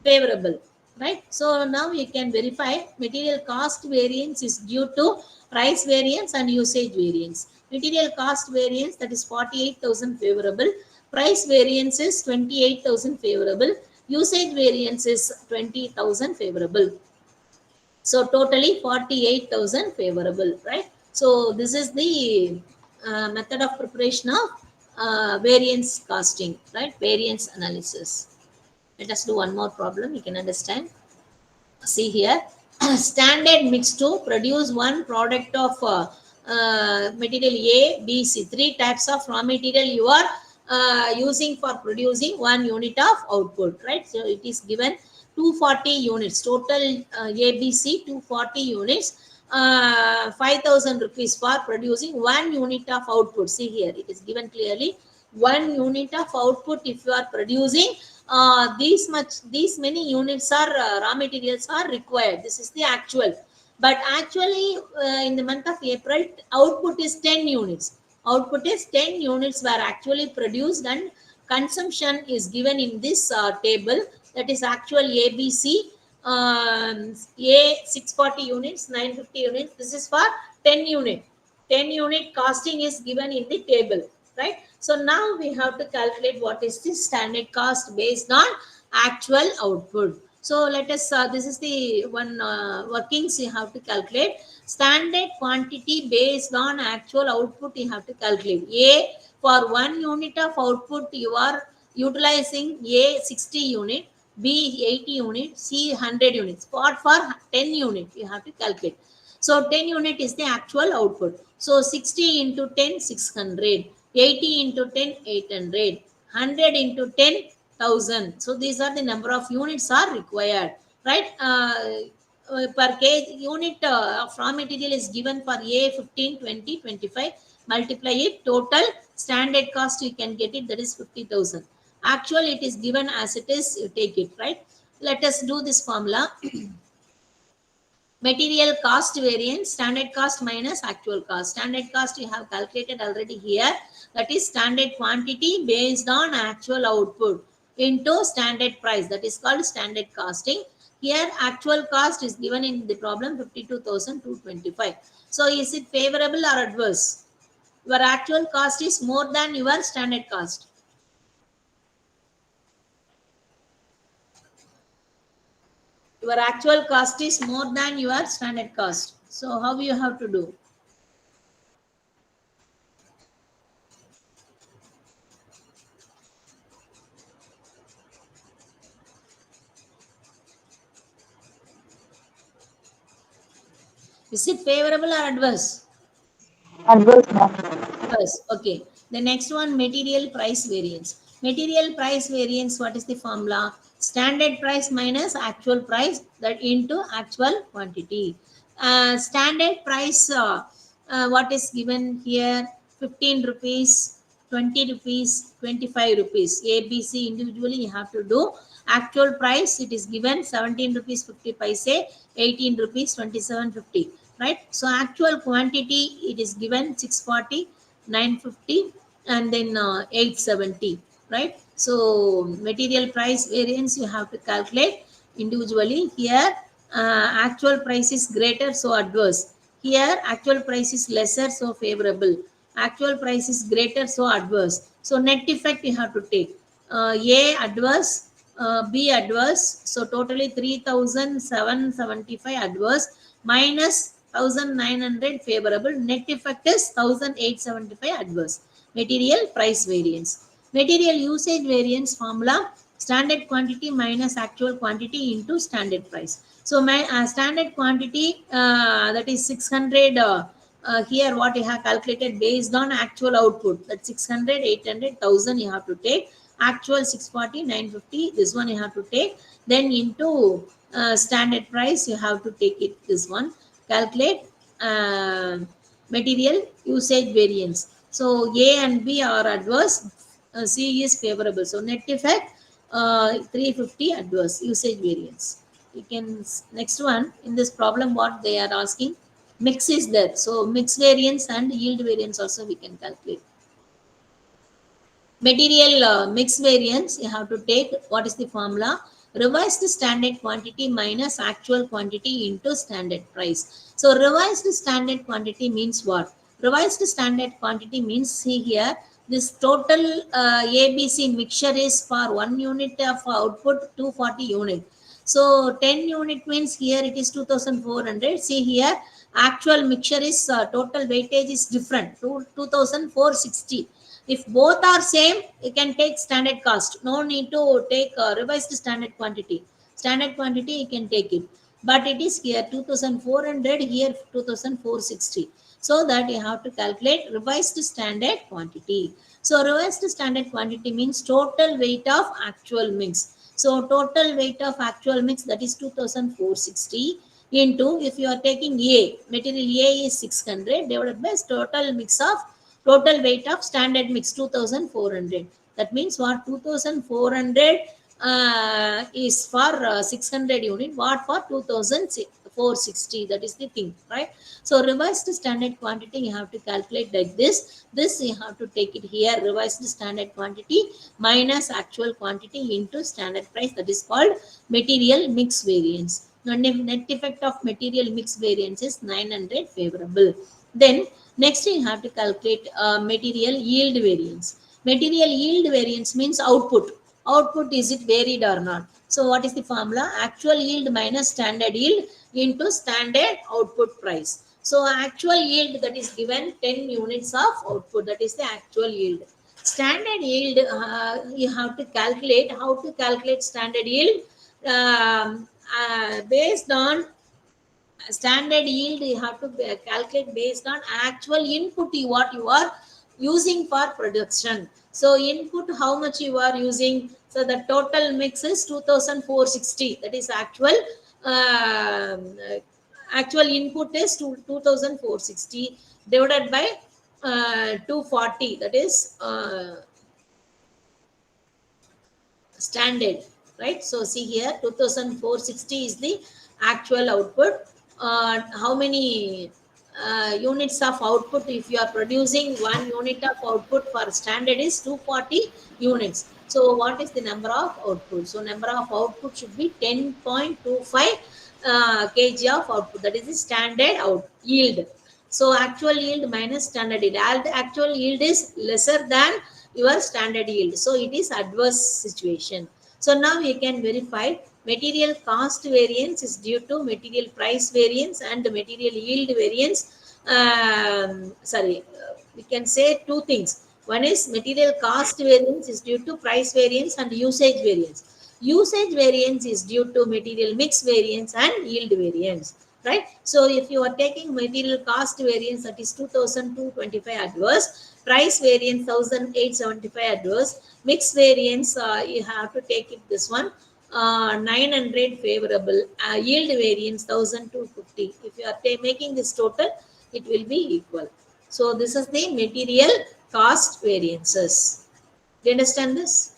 Favorable, right? So now you can verify material cost variance is due to price variance and usage variance. Material cost variance, that is 48,000 favorable, price variance is 28,000 favorable, usage variance is 20,000 favorable. So totally 48,000 favorable, right? So this is the method of preparation of variance costing, right? Variance analysis. Let us do one more problem, you can understand. See here, standard mix to produce one product of material A, B, C. Three types of raw material you are using for producing one unit of output, right? So it is given 240 units, total ABC 240 units, 5,000 rupees for producing one unit of output. See here, it is given clearly, one unit of output if you are producing these many units are raw materials are required. This is the actual, but actually in the month of April output is 10 units. Output is 10 units were actually produced, and consumption is given in this table, that is actual ABC. A 640 units, 950 units, this is for 10 unit. 10 unit costing is given in the table, right? So now we have to calculate what is the standard cost based on actual output. So let us, this is the one workings you have to calculate. Standard quantity based on actual output you have to calculate. A, for 1 unit of output you are utilizing A 60 unit, B 80 unit, C 100 units. For 10 unit you have to calculate. So 10 unit is the actual output. So 60 into 10, 600. 80 into 10, 800. 100 into 10, 1000. So these are the number of units are required, right? Per case unit of raw material is given for A 15, 20, 25. Multiply it, total standard cost you can get it, that is 50,000. Actual it is given as it is, you take it, right? Let us do this formula. Material cost variance, standard cost minus actual cost. Standard cost you have calculated already here, that is standard quantity based on actual output into standard price, that is called standard costing. Here actual cost is given in the problem 52,225. So is it favorable or adverse? Your actual cost is more than your standard cost. Your actual cost is more than your standard cost. So how you have to do? Is it favorable or adverse? Adverse. Adverse. Okay. The next one, material price variance. Material price variance, what is the formula? Standard price minus actual price, that into actual quantity. Standard price, what is given here? 15 rupees, 20 rupees, 25 rupees. A, B, C individually you have to do. Actual price, it is given 17 rupees 50 paise, 18 rupees 27.50, right? So actual quantity, it is given 640, 950, and then 870, right? So material price variance you have to calculate individually. Here actual price is greater, so adverse. Here actual price is lesser, so favorable. Actual price is greater, so adverse. So net effect you have to take. A adverse, B adverse. So totally 3,775 adverse minus 1,900 favorable. Net effect is 1,875 adverse. Material price variance. Material usage variance formula: standard quantity minus actual quantity into standard price. So my standard quantity, that is 600. Here what you have calculated based on actual output, that 600, 800, 1000 you have to take. Actual 640, 950, this one you have to take. Then into standard price you have to take it, this one. Calculate material usage variance. So A and B are adverse, C is favorable. So net effect 350 adverse usage variance. You can, next one in this problem what they are asking, mix is there. So mix variance and yield variance also we can calculate. Material mix variance, you have to take, what is the formula? Revised standard quantity minus actual quantity into standard price. So revised standard quantity means what? Revised standard quantity means, see here, this total ABC mixture is for 1 unit of output 240 unit. So 10 unit means here it is 2,400. See here, actual mixture is total weightage is different, 2,460. If both are same, you can take standard cost. No need to take revised standard quantity. Standard quantity you can take it. But it is here 2,400, here 2,460. So that you have to calculate revised standard quantity. So revised standard quantity means total weight of actual mix. So total weight of actual mix, that is 2,460 into, if you are taking A, material A is 600 divided by total mix of, total weight of standard mix 2,400. That means what? 2,400 is for 600 unit. What for 2,460? That is the thing, right? So revised standard quantity you have to calculate like this. This you have to take it here, revised standard quantity minus actual quantity into standard price. That is called material mix variance. Now net effect of material mix variance is 900 favorable. Then next you have to calculate material yield variance. Material yield variance means output. Output, is it varied or not? So what is the formula? Actual yield minus standard yield into standard output price. So actual yield, that is given 10 units of output, that is the actual yield. Standard yield, you have to calculate. How to calculate standard yield? Based on standard yield, you have to calculate based on actual input what you are using for production. So input, how much you are using? So the total mix is 2,460. That is actual. Actual input is 2,460 divided by 240. That is standard, right? So see here, 2,460 is the actual output. How many units of output? If you are producing 1 unit of output for standard is 240 units. So what is the number of output? So number of output should be 10.25 kg of output. That is the standard yield. So actual yield minus standard yield. Actual yield is lesser than your standard yield. So it is adverse situation. So now we can verify material cost variance is due to material price variance and material yield variance. We can say two things. One is material cost variance is due to price variance and usage variance. Usage variance is due to material mix variance and yield variance, right? So if you are taking material cost variance, that is 2,225 adverse, price variance 1,875 adverse, mix variance you have to take it this one, 900 favorable, yield variance 1,250. If you are making this total, it will be equal. So this is the material cost variances. Do you understand this?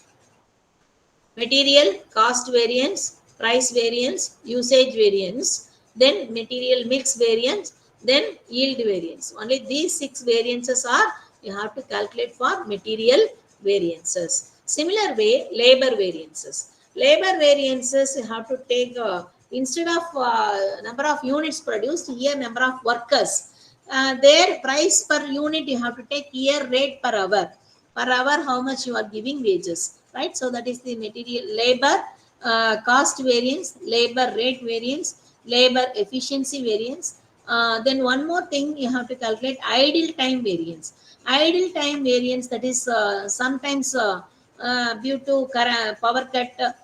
Material cost variance, price variance, usage variance, then material mix variance, then yield variance. Only these 6 variances are you have to calculate for material variances. Similar way, labor variances. Labor variances you have to take instead of number of units produced, here number of workers. Their price per unit you have to take year rate per hour. Per hour, how much you are giving wages, right? So that is the material labor cost variance, labor rate variance, labor efficiency variance. Then one more thing you have to calculate idle time variance. Idle time variance, that is sometimes due to power cut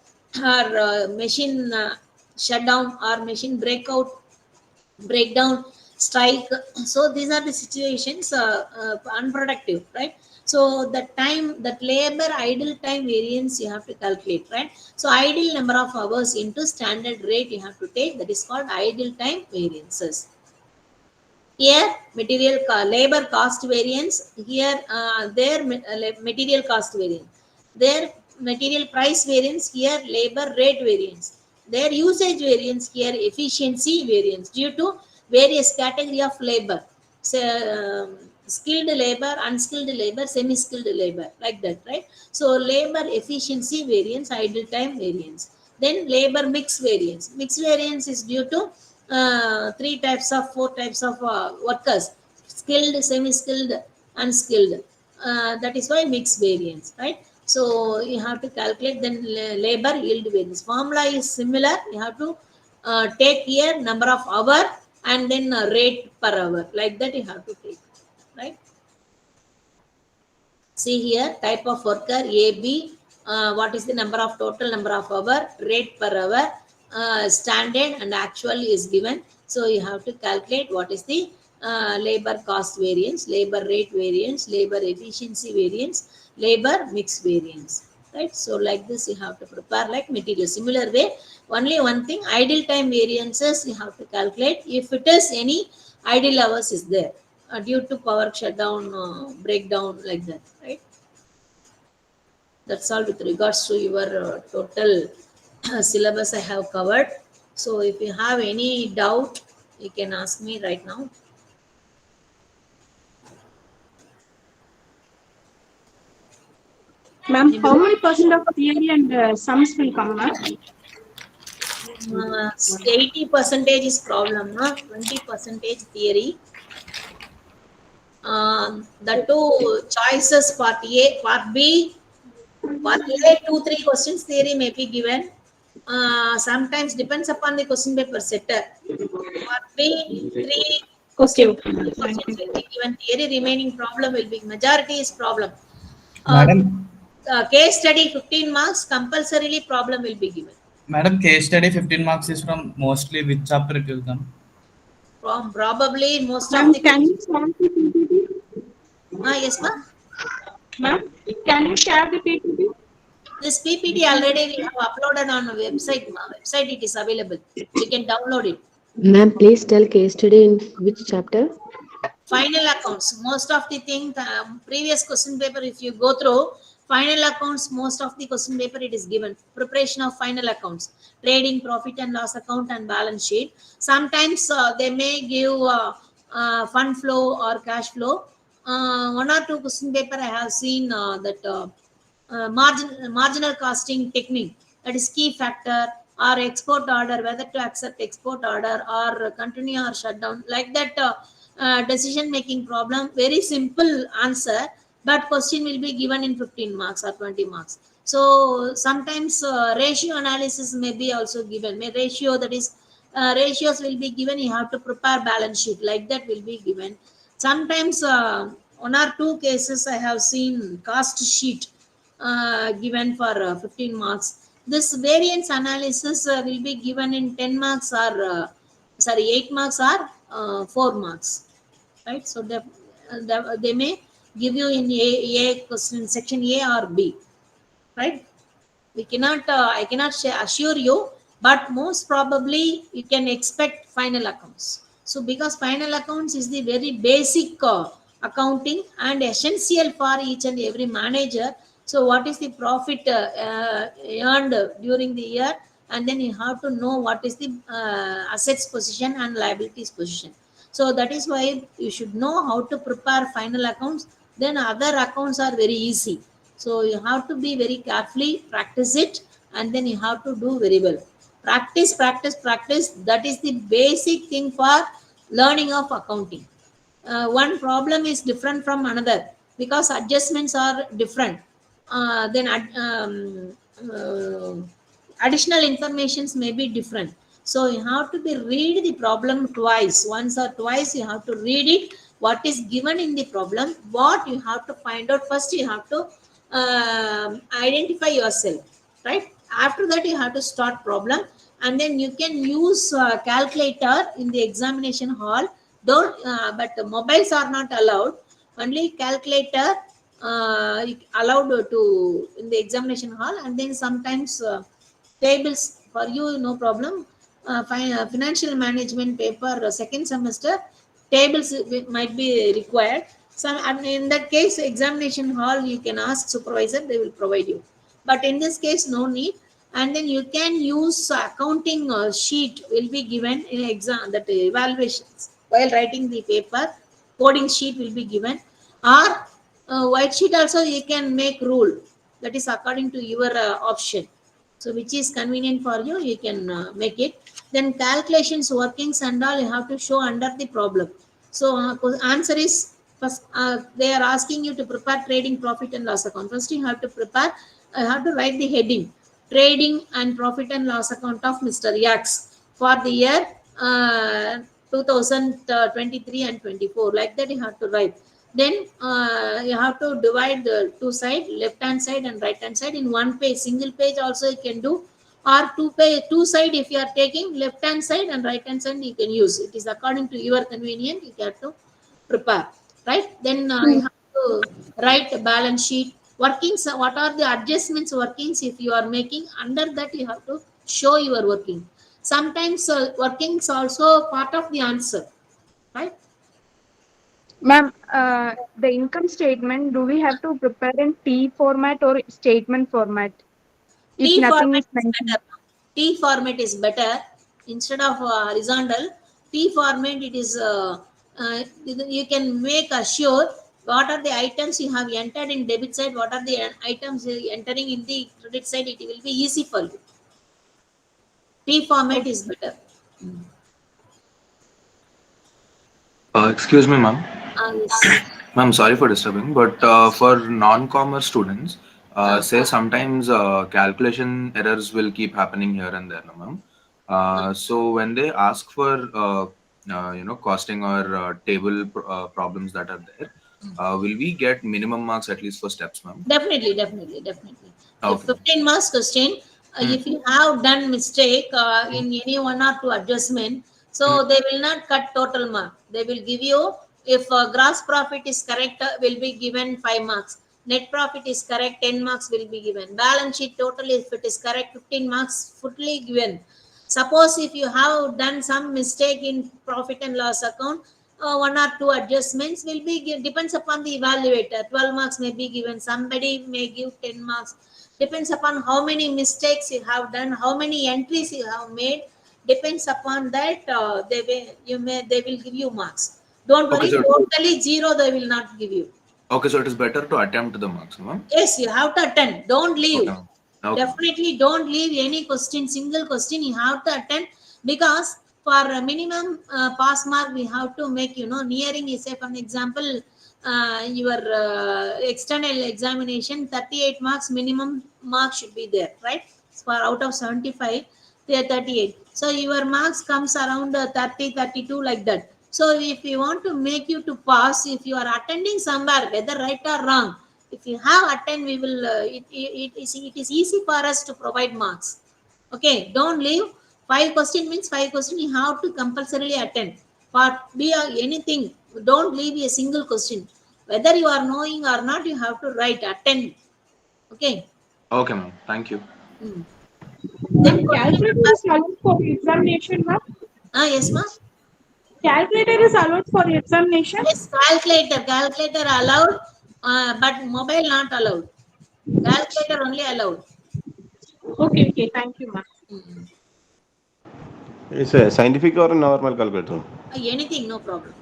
or machine shutdown or machine breakdown, strike. So these are the situations unproductive, right? So the time, that labor idle time variance you have to calculate, right? So idle number of hours into standard rate you have to take, that is called idle time variances. Here labor cost variance, here their material cost variance, their material price variance, here labor rate variance, their usage variance, here efficiency variance due to various category of labor. So, skilled labor, unskilled labor, semi-skilled labor, like that, right? So labor efficiency variance, idle time variance. Then labor mix variance. Mix variance is due to four types of workers: skilled, semi-skilled, unskilled. That is why mix variance, right? So you have to calculate. Then labor yield variance formula is similar. You have to take here number of hour and then rate per hour, like that you have to take, right? See here, type of worker AB, what is the number of total number of hour, rate per hour, standard and actual is given. So you have to calculate what is the labor cost variance, labor rate variance, labor efficiency variance, labor mix variance, right? So like this you have to prepare like material. Similar way, only one thing, idle time variances you have to calculate if it is any idle hours is there due to power shutdown, breakdown, like that, right? That's all with regards to your total syllabus I have covered. So if you have any doubt, you can ask me right now. Ma'am, how many percent of theory and sums will come, ma'am? 80% is problem, no? 20% theory. The two choices, part A, part B. Part A, 2-3 questions theory may be given. Sometimes depends upon the question paper setter. Part B, 3 questions, Okay. questions will be given theory. Remaining problem will be majority is problem. Madam, Case study 15 marks, compulsorily problem will be given. Madam, case study 15 marks is from mostly which chapter it will come? From probably most of Ma'am, the can you questions. share the PPT? Yes, ma'am. Ma'am, can you share the PPT? This PPT already we have uploaded on a website. Website it is available. You can download it. Ma'am, please tell case study in which chapter? Final accounts. Most of the thing, previous question paper, if you go through final accounts, most of the question paper it is given. Preparation of final accounts, trading profit and loss account and balance sheet. Sometimes they may give fund flow or cash flow. One or two question paper I have seen that marginal costing technique, that is key factor, or export order, whether to accept export order or continue or shut down, like that. Decision making problem, very simple answer, but question will be given in 15 marks or 20 marks. So sometimes ratio analysis may be also given. May ratio, that is ratios will be given, you have to prepare balance sheet, like that will be given. Sometimes one or two cases I have seen cost sheet given for 15 marks. This variance analysis will be given in 10 marks or 8 marks or 4 marks, right? So they may give you in A question, section A or B, right? We cannot I cannot assure you, but most probably you can expect final accounts. So because final accounts is the very basic accounting and essential for each and every manager. So what is the profit earned during the year, and then you have to know what is the assets position and liabilities position. So that is why you should know how to prepare final accounts. Then other accounts are very easy. So you have to be very carefully practice it, and then you have to do very well. Practice, practice, practice. That is the basic thing for learning of accounting. one problem is different from another because adjustments are different. Uh, additional informations may be different. So you have to be read the problem twice, once or twice you have to read it, what is given in the problem, what you have to find out. First you have to identify yourself, right? After that you have to start problem, and then you can use calculator in the examination hall. Don't but mobiles are not allowed, only calculator allowed to in the examination hall. And then sometimes tables for you, no problem. Financial management paper, second semester, tables might be required. Some, and in that case examination hall you can ask supervisor, they will provide you. But in this case no need. And then you can use accounting sheet will be given in exam, that evaluations while writing the paper, coding sheet will be given. Or white sheet also you can make rule, that is according to your option. So which is convenient for you, you can make it. Then calculations, workings and all you have to show under the problem. So answer is, first they are asking you to prepare trading profit and loss account. First you have to prepare, have to write the heading, trading and profit and loss account of Mr. Yax for the year 2023 and 24, like that you have to write. Then you have to divide the two side, left hand side and right hand side, in one page, single page also you can do, or two side if you are taking, left hand side and right hand side you can use. It is according to your convenience, you have to prepare, right? Then you have to write a balance sheet, workings, what are the adjustments workings if you are making, under that you have to show your working. Sometimes workings also part of the answer, right? Ma'am, the income statement, do we have to prepare in T format or statement format? If T nothing format is is mentioned. better. T format is better instead of horizontal. T format, it is you can make assure what are the items you have entered in debit side, what are the items you entering in the credit side. It will be easy for you. T format is better. Excuse me, ma'am. Yes. Ma'am, sorry for disturbing, but for non-commerce students, say sometimes calculation errors will keep happening here and there, no, ma'am. So when they ask for costing or table problems that are there, will we get minimum marks at least for steps, ma'am? Definitely. If Okay. 15 marks question, if you have done mistake in any one or two adjustment, so they will not cut total mark. They will give you, if gross profit is correct, will be given 5 marks. Net profit is correct, 10 marks will be given. Balance sheet total, if it is correct, 15 marks fully given. Suppose if you have done some mistake in profit and loss account, one or two adjustments will be depends upon the evaluator. 12 marks may be given. Somebody may give 10 marks. Depends upon how many mistakes you have done, how many entries you have made. Depends upon that. They will give you marks. Don't Okay, worry. so Totally zero they will not give you. okay, so it is better to attempt the marks, ma'am. Yes, you have to attend. Don't leave. Okay, ma'am. Okay. Definitely don't leave any question, single question you have to attend, because for a minimum pass mark we have to make, nearing, say for an example, your external examination 38 marks minimum mark should be there, right? For out of 75 they are 38, so your marks comes around 30 32 like that. So if we want to make you to pass, if you are attending somewhere, whether right or wrong, if you have attend, we will it is easy for us to provide marks. Okay, don't leave. 5 question means 5 question you have to compulsorily attend. But be anything, don't leave a single question, whether you are knowing or not, you have to write, attend. Okay. Okay, ma'am. Thank you. Then question Calculator number. is allowed for examination, ma'am? Yes, ma. Calculator is allowed for examination? Yes, calculator allowed, but mobile not allowed. Calculator only allowed. Okay, thank you, ma'am. It's a scientific or a normal calculator? Anything, no problem.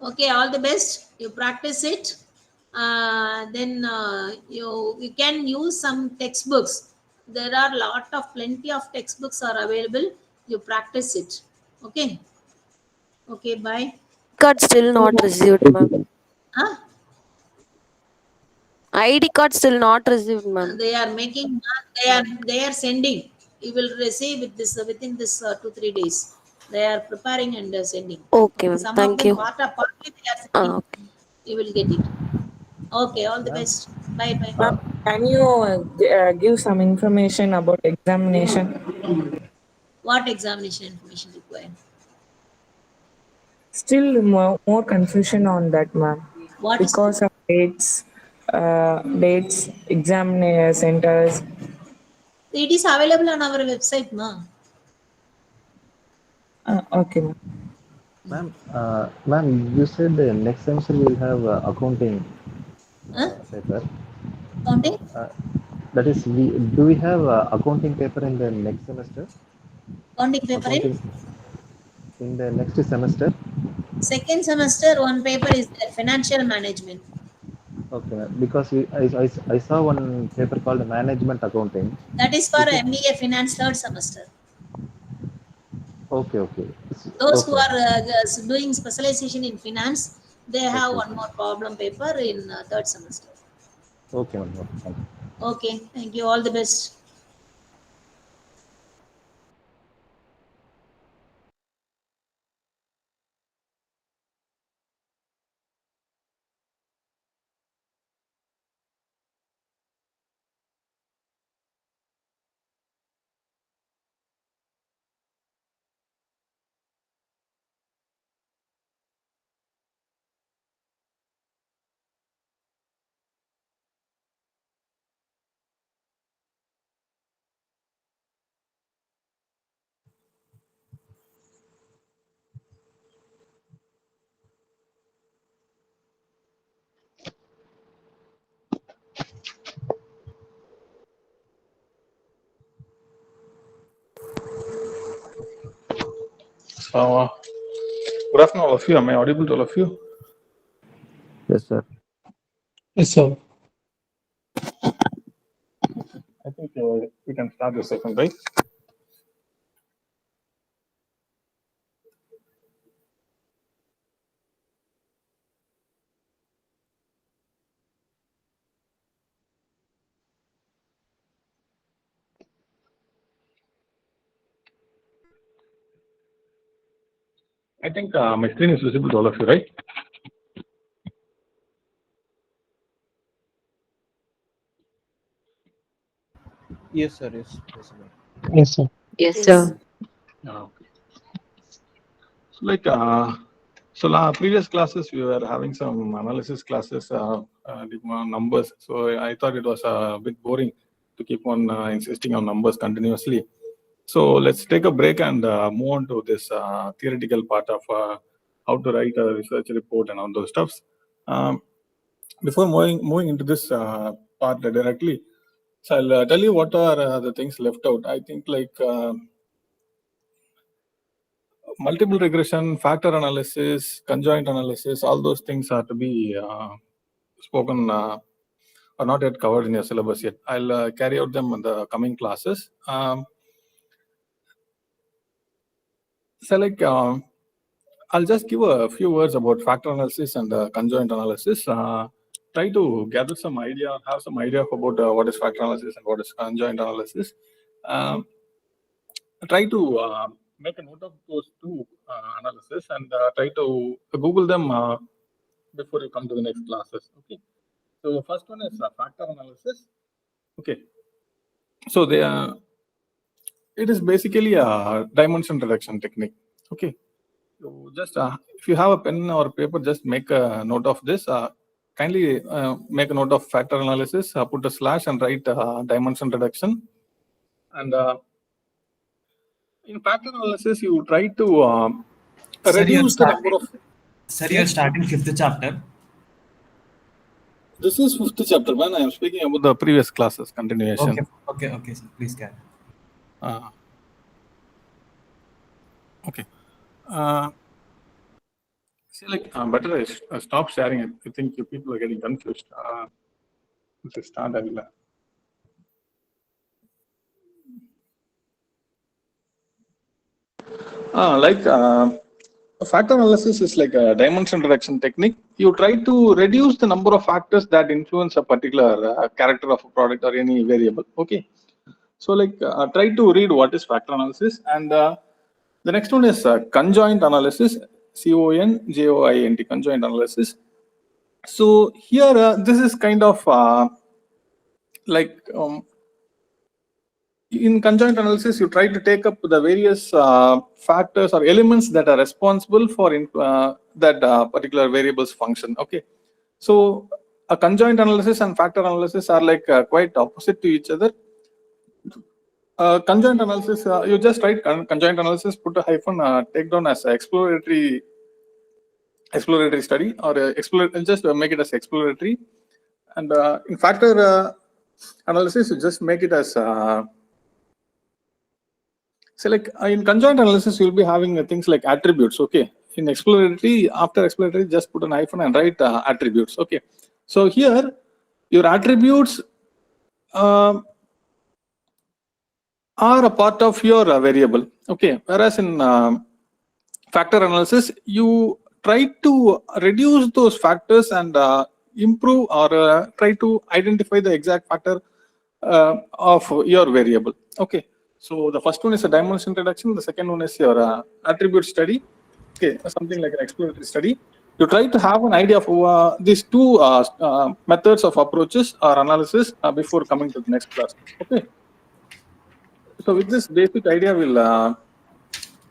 Okay, all the best. You practice it. Then you can use some textbooks. There are plenty of textbooks are available. You practice it. Okay. Okay, bye. Card still not received, ma'am. Huh? ID card still not received, ma'am. They are making, they are sending. You will receive with this within this 2-3 days. They are preparing and sending. Okay, ma'am. Some of Thank them you. partly they are sending. Okay. You will get it. Okay, all the Ma'am. best. Bye bye. Ma'am, can you give some information about examination? What examination information required? Still more confusion on that, ma'am. What is Because of dates, exam centers. it is available on our website, ma. Okay, ma'am. Ma'am, you said the next semester we will have accounting paper. Accounting? That is, do we have accounting paper in the next semester? Accounting paper in the next semester? Second semester, one paper is there, financial management. Okay, ma'am. Because I saw one paper called management accounting. That is for MBA finance third semester. Okay, okay. Those who Okay. are doing specialization in finance, they have one more problem paper in third semester. Okay, ma'am. Okay, thank you. Okay, thank you. All the best. Good afternoon, all of you. Am I audible to all of you? Yes, sir. Yes, sir. I think we can start the session, right? I think my screen is visible to all of you, right? Yes, sir. Yes. Yes, sir. Yes, sir. Okay. So, like, previous classes we were having some analysis classes, numbers. So I thought it was a bit boring to keep on insisting on numbers continuously. So let's take a break and move on to this theoretical part of how to write a research report and all those stuffs. Before moving into this part directly, so I'll tell you what are the things left out. I think like multiple regression, factor analysis, conjoint analysis, all those things are to be spoken or not yet covered in your syllabus yet. I'll carry out them in the coming classes. I'll just give a few words about factor analysis and conjoint analysis. Try to gather some idea, have some idea about what is factor analysis and what is conjoint analysis. Try to make a note of those two analysis and try to Google them before you come to the next classes. Okay. So the first one is factor analysis. Okay. So it is basically a dimension reduction technique. Okay. So just if you have a pen or paper, just make a note of this. Kindly make a note of factor analysis. Put a slash and write dimension reduction. And in factor analysis, you try to reduce the number of. Sir, you are starting 5th chapter. This is 5th chapter, man. I am speaking about the previous classes continuation. Okay, sir. Please carry. Okay. See, like, better I stop sharing it. I think you people are getting confused. Let's start. Factor analysis is like a dimension reduction technique. You try to reduce the number of factors that influence a particular character of a product or any variable. Okay. So try to read what is factor analysis, and the next one is conjoint analysis, CONJOINT, conjoint analysis. So here this is kind of in conjoint analysis, you try to take up the various factors or elements that are responsible for that particular variable's function. Okay, so a conjoint analysis and factor analysis are quite opposite to each other. Conjoint analysis, you just write conjoint analysis, put a hyphen, take down as exploratory study, or just make it as exploratory. And in factor analysis, you just make it as in conjoint analysis, you'll be having things like attributes. Okay, in exploratory, after exploratory, just put an hyphen and write attributes. Okay, so here your attributes are a part of your variable. Okay, whereas in factor analysis, you try to reduce those factors and improve or try to identify the exact factor of your variable. Okay, so the first one is a dimension reduction, the second one is your attribute study. Okay, something like an exploratory study. You try to have an idea of these two methods of approaches or analysis before coming to the next class. Okay, so with this basic idea,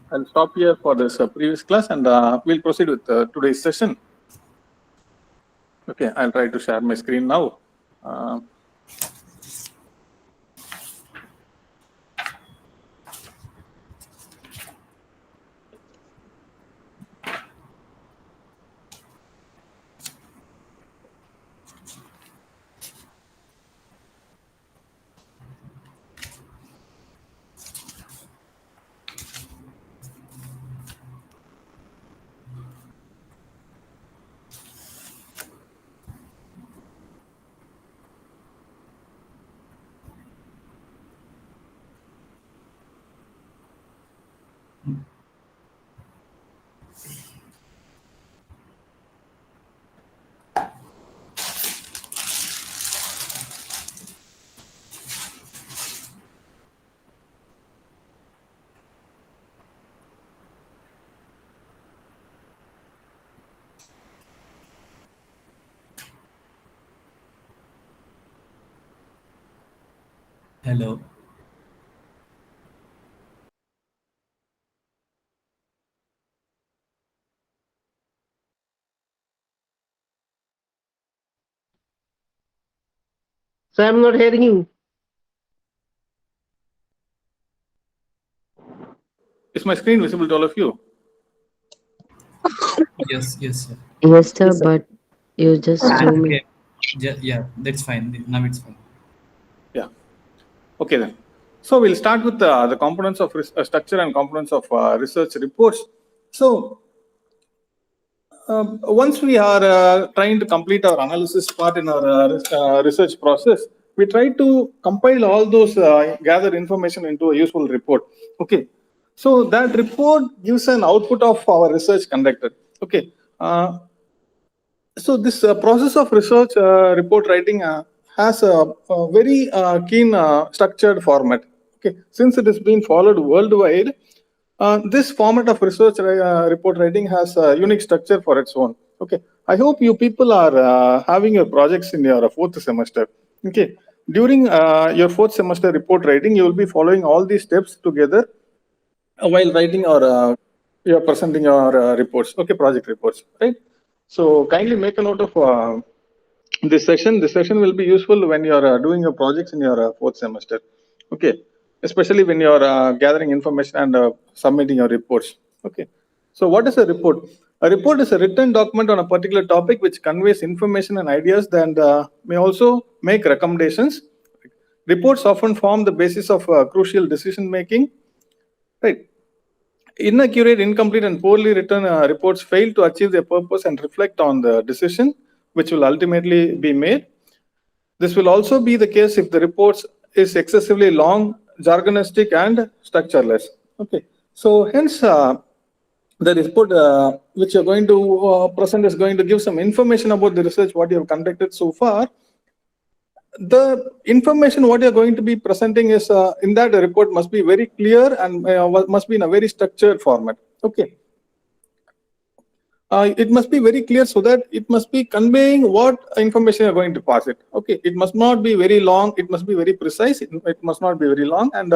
I'll stop here for this previous class, and we'll proceed with today's session. Okay, I'll try to share my screen now. Hello. So I'm not hearing you. Is my screen visible to all of you? Yes, yes, sir. Yes, sir, but you just zoom in. Okay. Yeah, that's fine. Now it's fine. Yeah. Okay then. So we'll start with the components of structure and components of research reports. So once we are trying to complete our analysis part in our research process, we try to compile all those gathered information into a useful report. Okay, so that report gives an output of our research conducted. Okay, so this process of research report writing has a very keen structured format. Okay, since it is being followed worldwide, this format of research report writing has a unique structure for its own. Okay, I hope you people are having your projects in your fourth semester. Okay, during your fourth semester report writing, you will be following all these steps together while writing or you're presenting your reports. Okay, project reports, right? So kindly make a note of this session. This session will be useful when you're doing your projects in your fourth semester. Okay, especially when you're gathering information and submitting your reports. Okay, so what is a report? A report is a written document on a particular topic which conveys information and ideas and may also make recommendations. Reports often form the basis of crucial decision making. Right. Inaccurate, incomplete, and poorly written reports fail to achieve their purpose and reflect on the decision which will ultimately be made. This will also be the case if the report is excessively long, jargonistic, and structureless. Okay. So hence, the report which you're going to present is going to give some information about the research what you have conducted so far. The information what you're going to be presenting is in that report must be very clear and must be in a very structured format. Okay. It must be very clear so that it must be conveying what information you're going to pass it. Okay. It must not be very long. It must be very precise. It must not be very long. And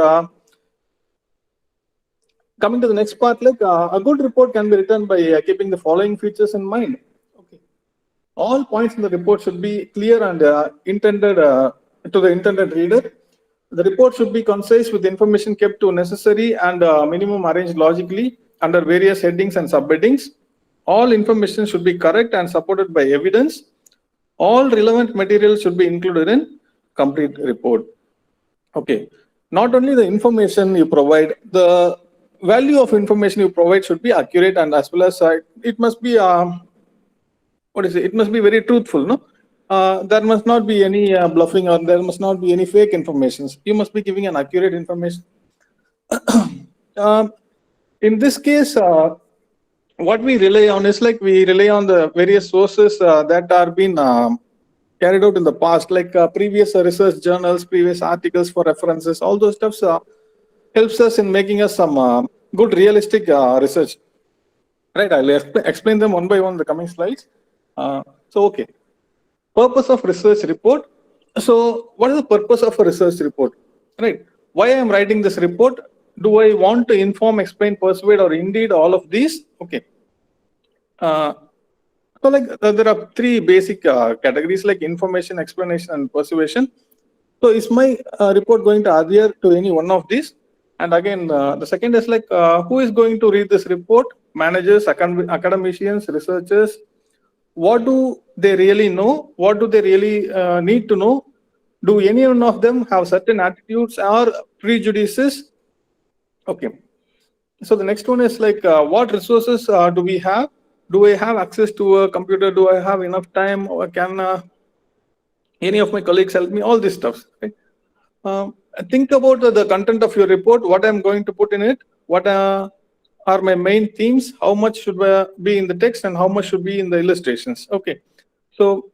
coming to the next part, like a good report can be written by keeping the following features in mind. Okay. All points in the report should be clear and intended to the intended reader. The report should be concise with information kept to necessary and minimum arranged logically under various headings and subheadings. All information should be correct and supported by evidence. All relevant materials should be included in complete report. Okay. Not only the information you provide, the value of information you provide should be accurate, and as well as it must be it must be very truthful. No, there must not be any bluffing, or there must not be any fake information. You must be giving an accurate information. In this case, what we rely on is like we rely on the various sources that are being carried out in the past, like previous research journals, previous articles for references. All those stuff helps us in making us some good realistic research. Right, I'll explain them one by one in the coming slides. Okay, purpose of research report. So what is the purpose of a research report? Right, why I am writing this report? Do I want to inform, explain, persuade, or indeed all of these? Okay. So like there are three basic categories like information, explanation, and persuasion. So is my report going to adhere to any one of these? And again, the second is like who is going to read this report? Managers, academicians, researchers. What do they really know? What do they really need to know? Do any one of them have certain attitudes or prejudices? Okay. So the next one is like what resources do we have? Do I have access to a computer? Do I have enough time? Or can any of my colleagues help me? All this stuff. Right? Think about the content of your report. What I'm going to put in it. What are my main themes? How much should be in the text and how much should be in the illustrations? Okay. So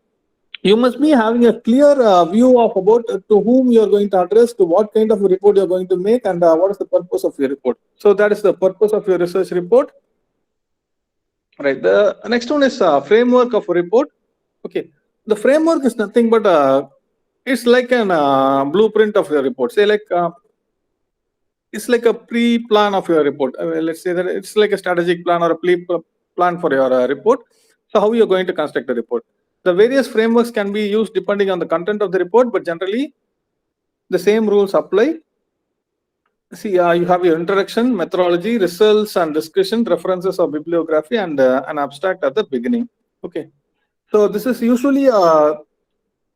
you must be having a clear view of about to whom you are going to address, to what kind of a report you are going to make, and what is the purpose of your report. So that is the purpose of your research report. Right. The next one is framework of a report. Okay. The framework is nothing but it's like an blueprint of your report. Say like it's like a pre-plan of your report. Let's say that it's like a strategic plan or a plan for your report. So how you're going to construct the report? The various frameworks can be used depending on the content of the report, but generally the same rules apply. See, you have your introduction, methodology, results and discussion, references or bibliography, and an abstract at the beginning. Okay. So this is usually a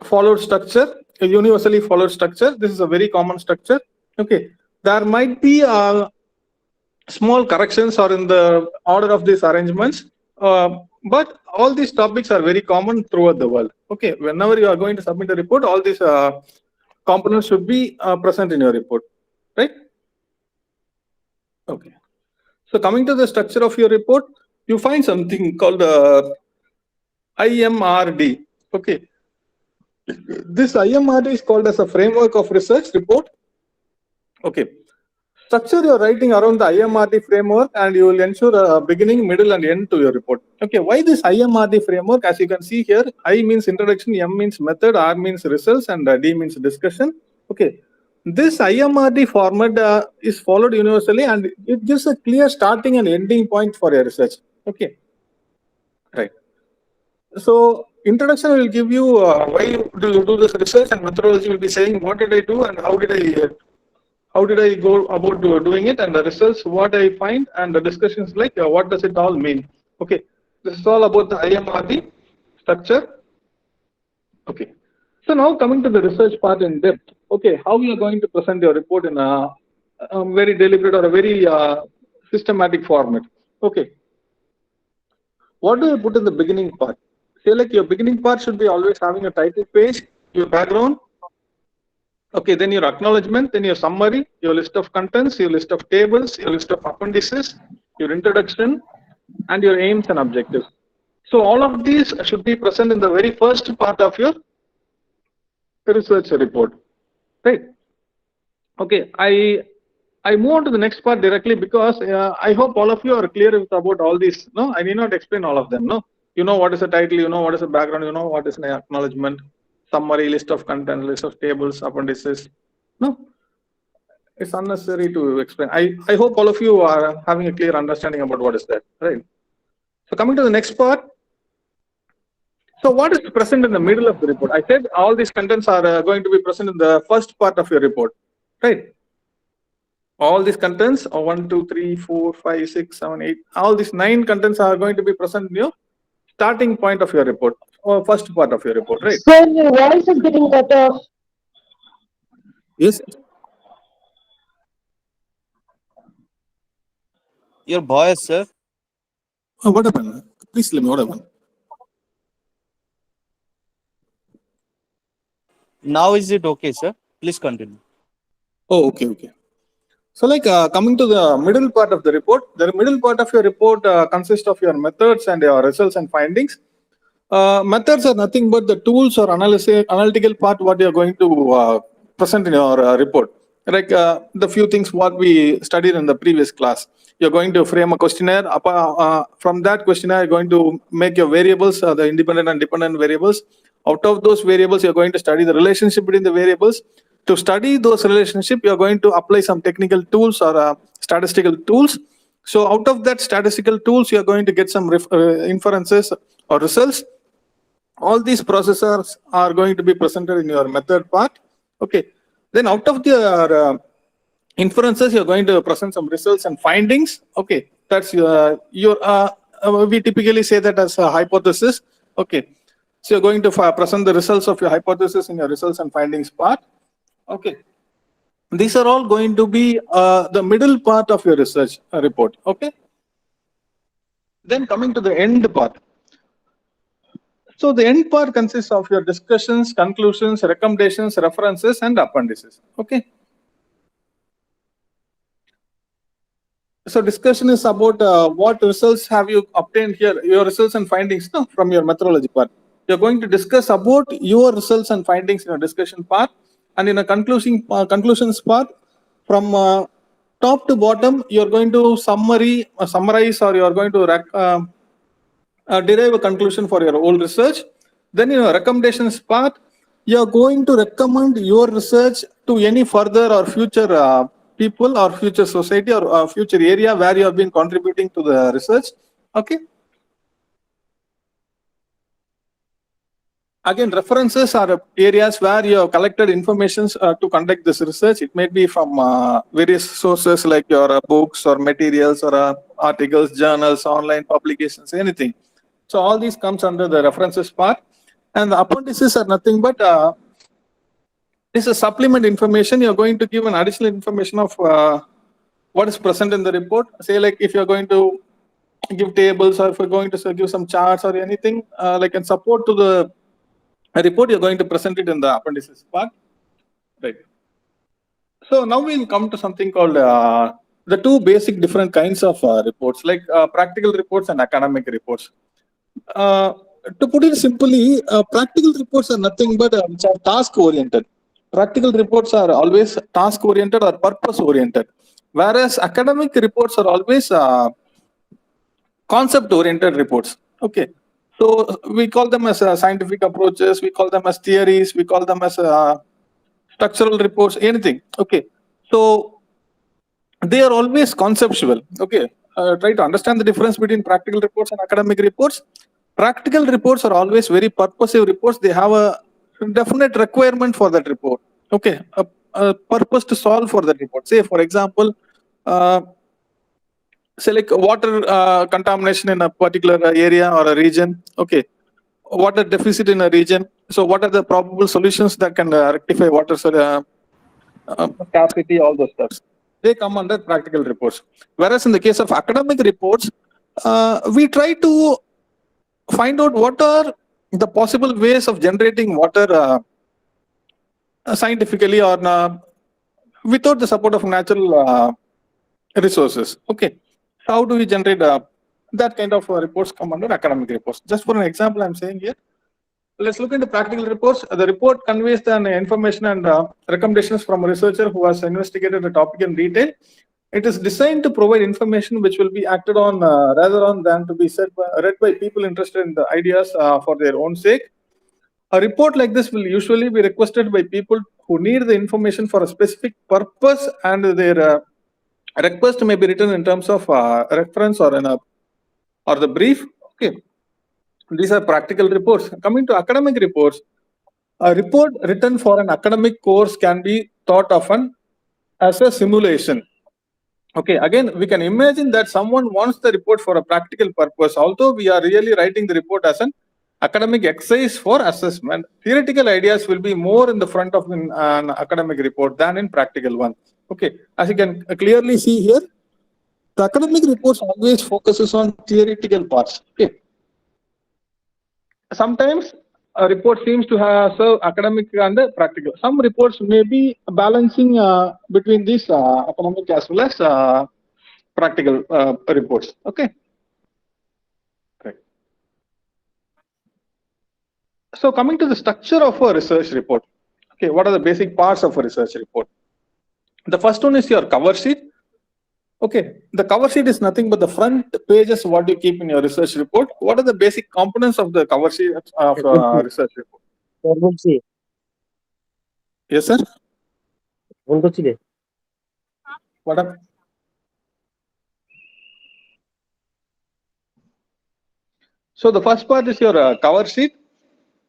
followed structure, a universally followed structure. This is a very common structure. Okay. There might be small corrections or in the order of these arrangements, but all these topics are very common throughout the world. Okay, whenever you are going to submit a report, all these components should be present in your report, right? Okay. So coming to the structure of your report, you find something called IMRD. Okay. This IMRD is called as a framework of research report. Okay. Structure your writing around the IMRD framework and you will ensure a beginning, middle and end to your report. Okay, why this IMRD framework? As you can see here, I means introduction, M means method, R means results, and D means discussion. Okay, this IMRD format is followed universally and it gives a clear starting and ending point for your research. Okay, right. So introduction will give you why do you do this research, and methodology will be saying what did I do and how did I go about doing it, and the results, what I find, and the discussions like what does it all mean. Okay, this is all about the IMRD structure. Okay, so now coming to the research part in depth. Okay, how you are going to present your report in a very deliberate or a very systematic format. Okay, what do you put in the beginning part? Say like your beginning part should be always having a title page, your background, Okay, then your acknowledgement, then your summary, your list of contents, your list of tables, your list of appendices, your introduction, and your aims and objectives. So all of these should be present in the very first part of your research report, right? Okay, I move on to the next part directly because I hope all of you are clear with about all these. No, I need not explain all of them. No, you know what is the title, you know what is the background, you know what is an acknowledgement, summary, list of content, list of tables, appendices. No, it's unnecessary to explain. I hope all of you are having a clear understanding about what is that, right? So coming to the next part. So what is present in the middle of the report? I said all these contents are going to be present in the first part of your report, right? All these contents, 1, 2, 3, 4, 5, 6, 7, 8, all these 9 contents are going to be present in your starting point of your report or first part of your report, right? Sir, your voice is getting cut off. Yes. Your voice, sir. What happened? Please tell me what happened. Now is it okay, sir? Please continue. Oh, okay, okay. So like coming to the middle part of the report, the middle part of your report consists of your methods and your results and findings. Methods are nothing but the tools or analytical part what you are going to present in your report. Like the few things what we studied in the previous class. You're going to frame a questionnaire. From that questionnaire, you're going to make your variables, the independent and dependent variables. Out of those variables, you're going to study the relationship between the variables. To study those relationships, you're going to apply some technical tools or statistical tools. So out of that statistical tools, you're going to get some inferences or results. All these processors are going to be presented in your method part. Okay. Then out of the inferences, you're going to present some results and findings. Okay. That's your we typically say that as a hypothesis. Okay. So you're going to present the results of your hypothesis in your results and findings part. Okay. These are all going to be the middle part of your research report. Okay. Then coming to the end part. So the end part consists of your discussions, conclusions, recommendations, references, and appendices. Okay. So discussion is about what results have you obtained here, your results and findings from your methodology part. You're going to discuss about your results and findings in your discussion part, and in a conclusions part, from top to bottom, you're going to summarize, or you're going to derive a conclusion for your whole research. Then in your recommendations part, you're going to recommend your research to any further or future people or future society or future area where you have been contributing to the research. Okay. Again, references are areas where you have collected information to conduct this research. It may be from various sources like your books or materials or articles, journals, online publications, anything. So all these comes under the references part, and the appendices are nothing but this is supplement information. You're going to give an additional information of what is present in the report. Say like if you're going to give tables or if you're going to give some charts or anything like in support to the report, you're going to present it in the appendices part, right? So now we'll come to something called the two basic different kinds of reports, like practical reports and academic reports. To put it simply, practical reports are nothing but which are task oriented. Practical reports are always task oriented or purpose oriented, whereas academic reports are always concept oriented reports. Okay. So we call them as scientific approaches, we call them as theories, we call them as structural reports, anything. Okay. So they are always conceptual. Okay. Try to understand the difference between practical reports and academic reports. Practical reports are always very purposive reports. They have a definite requirement for that report. Okay. A purpose to solve for that report. Say, for example, say like water contamination in a particular area or a region. Okay. Water deficit in a region. So what are the probable solutions that can rectify water scarcity, all those stuff? They come under practical reports. Whereas in the case of academic reports, we try to find out what are the possible ways of generating water scientifically or without the support of natural resources. Okay, how do we generate that kind of reports come under academic reports? Just for an example, I'm saying here. Let's look into practical reports. The report conveys the information and recommendations from a researcher who has investigated the topic in detail. It is designed to provide information which will be acted on rather on than to be read by people interested in the ideas for their own sake. A report like this will usually be requested by people who need the information for a specific purpose, and their request may be written in terms of reference or or the brief. Okay, these are practical reports. Coming to academic reports, a report written for an academic course can be thought of as a simulation. Okay, again, we can imagine that someone wants the report for a practical purpose, although we are really writing the report as an academic exercise for assessment. Theoretical ideas will be more in the front of an academic report than in practical one. Okay, as you can clearly see here, the academic reports always focuses on theoretical parts. Okay, sometimes a report seems to have serve academic and practical. Some reports may be balancing between these academic as well as practical reports. Okay. Right. So coming to the structure of a research report. Okay, what are the basic parts of a research report? The first one is your cover sheet. Okay, the cover sheet is nothing but the front pages what you keep in your research report. What are the basic components of the cover sheet of research report? Yes, sir. What up? So the first part is your cover sheet.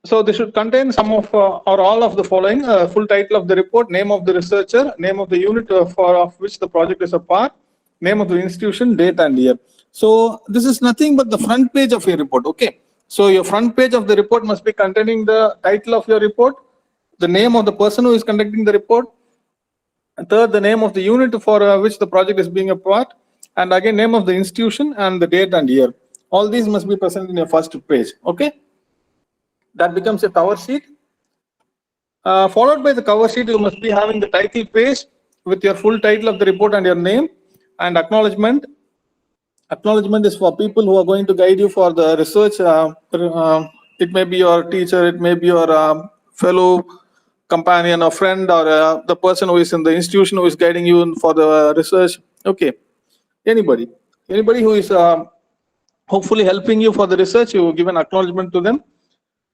So this should contain some of or all of the following: full title of the report, name of the researcher, name of the unit of which the project is a part, name of the institution, date and year. So this is nothing but the front page of your report. Okay. So your front page of the report must be containing the title of your report, the name of the person who is conducting the report, and third, the name of the unit for which the project is being a part, and again name of the institution and the date and year. All these must be present in your first page. Okay. That becomes a cover sheet. Followed by the cover sheet, you must be having the title page with your full title of the report and your name, and acknowledgement. Acknowledgement is for people who are going to guide you for the research. It may be your teacher, it may be your fellow companion or friend, or the person who is in the institution who is guiding you for the research. Okay, anybody who is hopefully helping you for the research, you give an acknowledgement to them.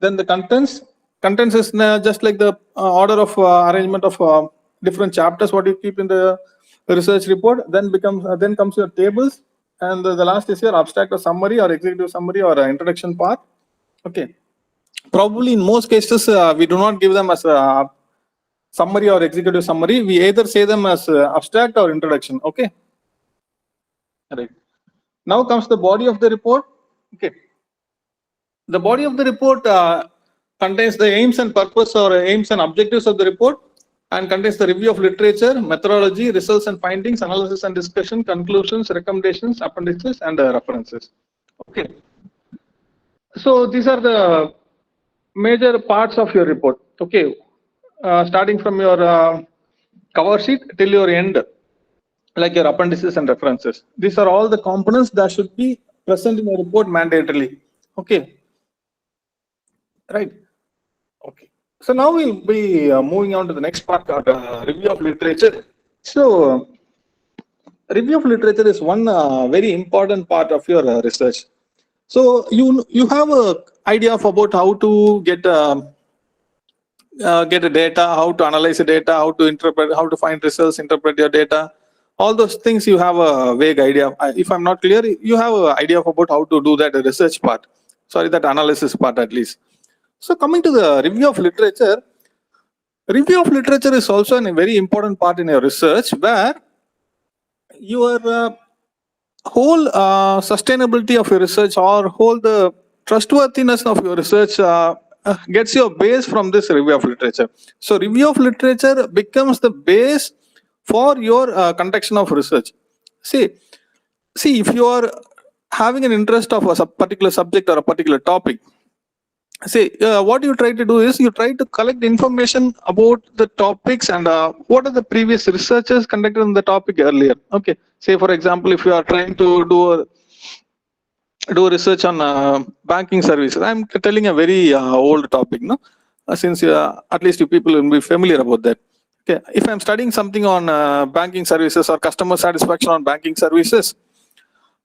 Then the contents is just like the order of arrangement of different chapters what you keep in the research report. Then comes your tables, and the last is your abstract or summary or executive summary or introduction part. Okay, probably in most cases we do not give them as a summary or executive summary. We either say them as abstract or introduction. Okay, right. Now comes the body of the report. Okay, the body of the report contains the aims and purpose or aims and objectives of the report, and contains the review of literature, methodology, results and findings, analysis and discussion, conclusions, recommendations, appendices, and references. Okay. So these are the major parts of your report. Okay. Starting from your cover sheet till your end, like your appendices and references. These are all the components that should be present in your report mandatorily. Okay. Right. Okay. So now we'll be moving on to the next part, review of literature. So review of literature is one very important part of your research. So you have a idea of about how to get a data, how to analyze the data, how to interpret, how to find results, interpret your data. All those things you have a vague idea. If I'm not clear, you have an idea of about how to do that research part. Sorry, that analysis part at least. So coming to the review of literature is also a very important part in your research, where your whole sustainability of your research or whole the trustworthiness of your research gets your base from this review of literature. So review of literature becomes the base for your conduction of research. See, if you are having an interest of a particular subject or a particular topic, See, what you try to do is you try to collect information about the topics and what are the previous researchers conducted on the topic earlier. Okay, say for example, if you are trying to do research on banking services, I'm telling a very old topic, no? Since at least you people will be familiar about that. Okay, if I'm studying something on banking services or customer satisfaction on banking services,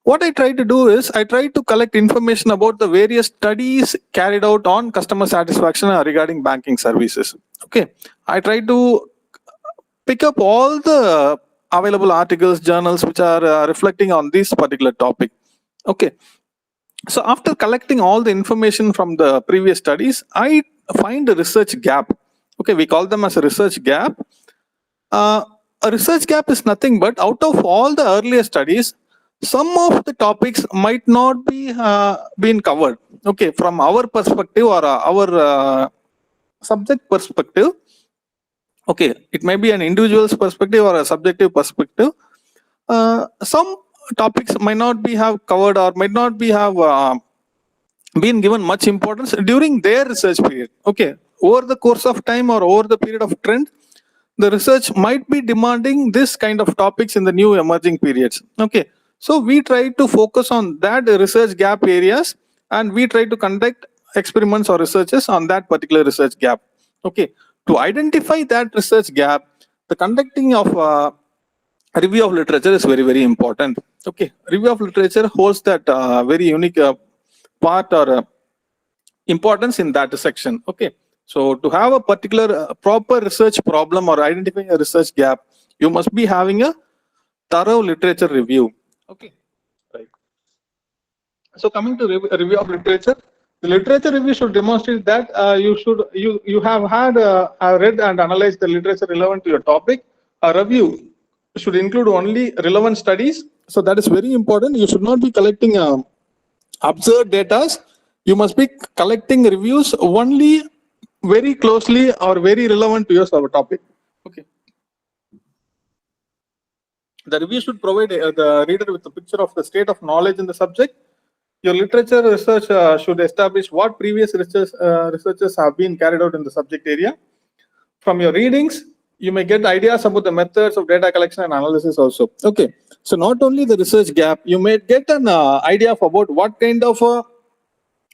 what I try to do is I try to collect information about the various studies carried out on customer satisfaction regarding banking services. Okay, I try to pick up all the available articles, journals which are reflecting on this particular topic. Okay, so after collecting all the information from the previous studies, I find a research gap. Okay, we call them as a research gap. A research gap is nothing but out of all the earlier studies, some of the topics might not be been covered. Okay, from our perspective or our subject perspective. Okay, it may be an individual's perspective or a subjective perspective. Some topics might not be have covered or might not be have been given much importance during their research period. Okay, over the course of time or over the period of trend, the research might be demanding this kind of topics in the new emerging periods. Okay, so we try to focus on that research gap areas and we try to conduct experiments or researches on that particular research gap. Okay, to identify that research gap, the conducting of review of literature is very, very important. Okay, review of literature holds that very unique part or importance in that section. Okay, so to have a particular proper research problem or identifying a research gap, you must be having a thorough literature review. Okay, right. So coming to review of literature, the literature review should demonstrate that you have had read and analyzed the literature relevant to your topic. A review should include only relevant studies. So that is very important. You should not be collecting observed data. You must be collecting reviews only very closely or very relevant to your topic. Okay. The review should provide the reader with a picture of the state of knowledge in the subject. Your literature research should establish what previous researches have been carried out in the subject area. From your readings, you may get ideas about the methods of data collection and analysis also. Okay, so not only the research gap, you may get an idea of about what kind of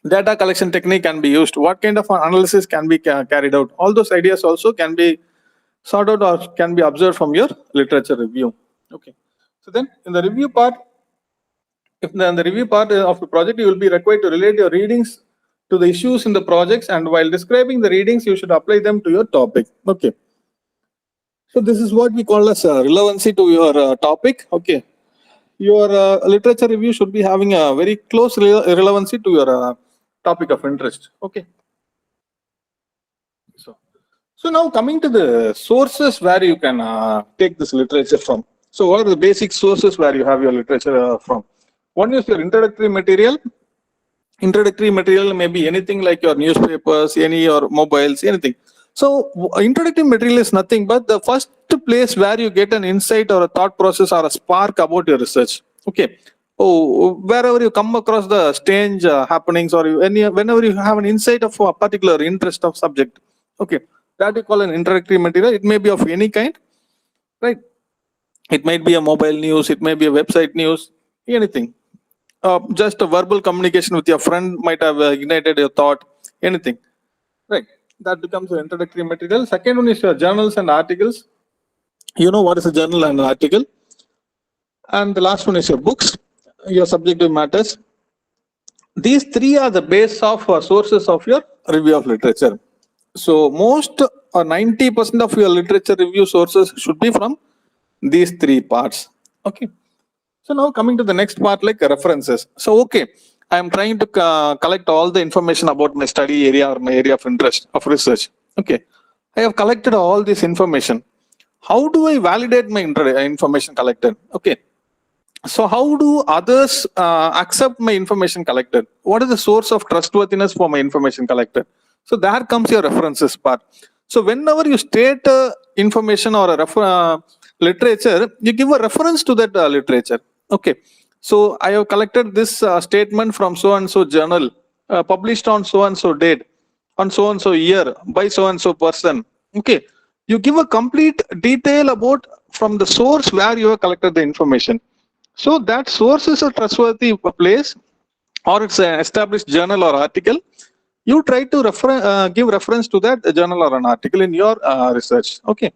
data collection technique can be used, what kind of analysis can be carried out. All those ideas also can be sorted out or can be observed from your literature review. Okay, so then in the review part, if in the review part of the project, you will be required to relate your readings to the issues in the projects, and while describing the readings, you should apply them to your topic. Okay, so this is what we call as relevancy to your topic. Okay, your literature review should be having a very close relevancy to your topic of interest. Okay, so now coming to the sources where you can take this literature from. So what are the basic sources where you have your literature from? One is your introductory material. Introductory material may be anything like your newspapers, any or mobiles, anything. So introductory material is nothing but the first place where you get an insight or a thought process or a spark about your research. Okay. Oh, wherever you come across the strange happenings or whenever you have an insight of a particular interest of subject. Okay, that we call an introductory material. It may be of any kind, right? It might be a mobile news, it may be a website news, anything. Just a verbal communication with your friend might have ignited your thought, anything, right? That becomes an introductory material. Second one is your journals and articles. You know what is a journal and an article. And the last one is your books, your subjective matters. These three are the base of sources of your review of literature. So most or 90% of your literature review sources should be from these three parts. Okay. So now coming to the next part, like references. So okay, I am trying to collect all the information about my study area or my area of interest of research. Okay, I have collected all this information. How do I validate my information collected? Okay, so how do others accept my information collected? What is the source of trustworthiness for my information collected? So there comes your references part. So whenever you state information or a literature, you give a reference to that literature. Okay, so I have collected this statement from so and so journal. published on so and so date, on so and so year, by so and so person. Okay, you give a complete detail about from the source where you have collected the information. So that source is a trustworthy place, or it's an established journal or article. You try to give reference to that journal or an article in your research. Okay,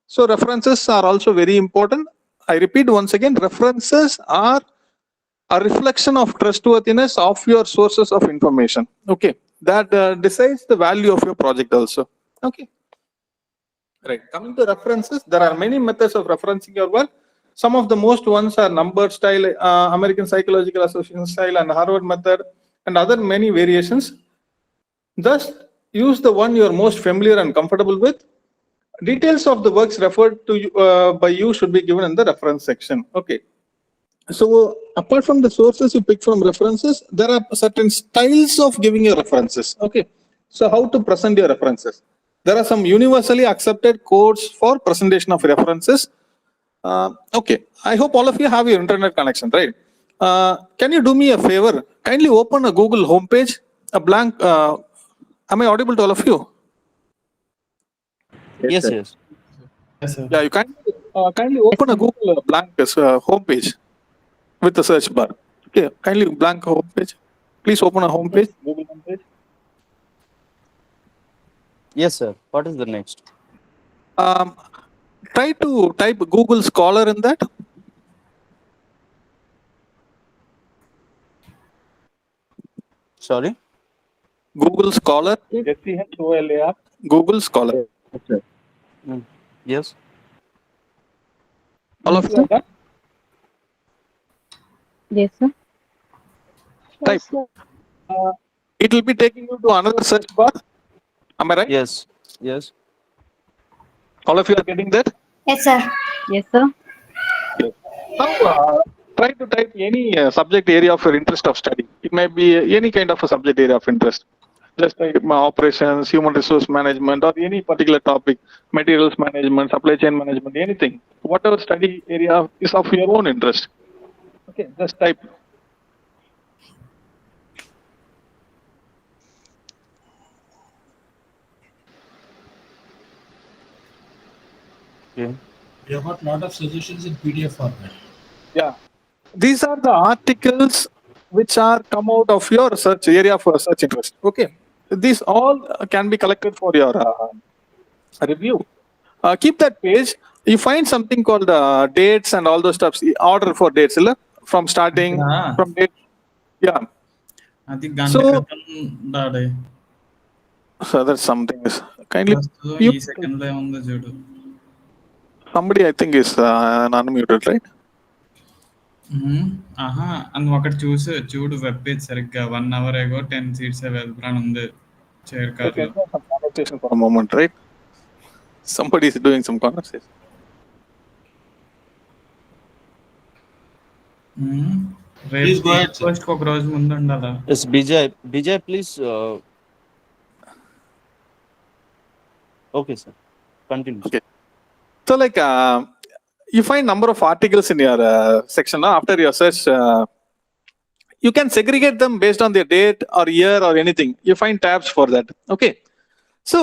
so references are also very important. I repeat once again, references are a reflection of trustworthiness of your sources of information. Okay, that decides the value of your project also. Okay, right. Coming to references, there are many methods of referencing your work. Some of the most ones are numbered style, American Psychological Association style, and Harvard method, and other many variations. Thus, use the one you are most familiar and comfortable with. Details of the works referred to by you should be given in the reference section. Okay. So, apart from the sources you pick from references, there are certain styles of giving your references. Okay. So, how to present your references? There are some universally accepted codes for presentation of references. Okay. I hope all of you have your internet connection, right? Can you do me a favor? Kindly open a Google homepage, a blank. Am I audible to all of you? Yes, yes. Yes, sir. Yeah, you kindly open a Google blank homepage with the search bar. Okay, kindly blank homepage. Please open a homepage, Google homepage. Yes, sir. What is the next? Try to type Google Scholar in that. Sorry? Google Scholar. SCHOLAR. Google Scholar. Yes. All of you have that? Yes, sir. Type. It will be taking you to another search bar. Am I right? Yes. Yes. All of you are getting that? Yes, sir. Yes, sir. Yes. Now, try to type any subject area of your interest of study. It may be any kind of a subject area of interest. Just like operations, human resource management, or any particular topic, materials management, supply chain management, anything. Whatever study area is of your own interest. Okay, just type. Okay. We have got a lot of suggestions in PDF format. Yeah. These are the articles which are come out of your search area for search interest. Okay. These all can be collected for your review. Keep that page. You find something called dates and all those stuff. Order for dates, from starting, from date. Yeah. So that's something. Kindly. Somebody I think is unmuted, right? And ఒకటి చూడు web page సరిగ్గా 1 hour ago 10 seats available అని ఉంది chair car Okay, some conversation for a moment, right? Somebody is doing some conversation. రేపు post ఒక రోజు ముందు ఉండాలా Yes, Bijay, please. Okay, sir. Continue. Okay. So, like, you find number of articles in your section after your search. You can segregate them based on their date or year or anything. You find tabs for that. Okay. So,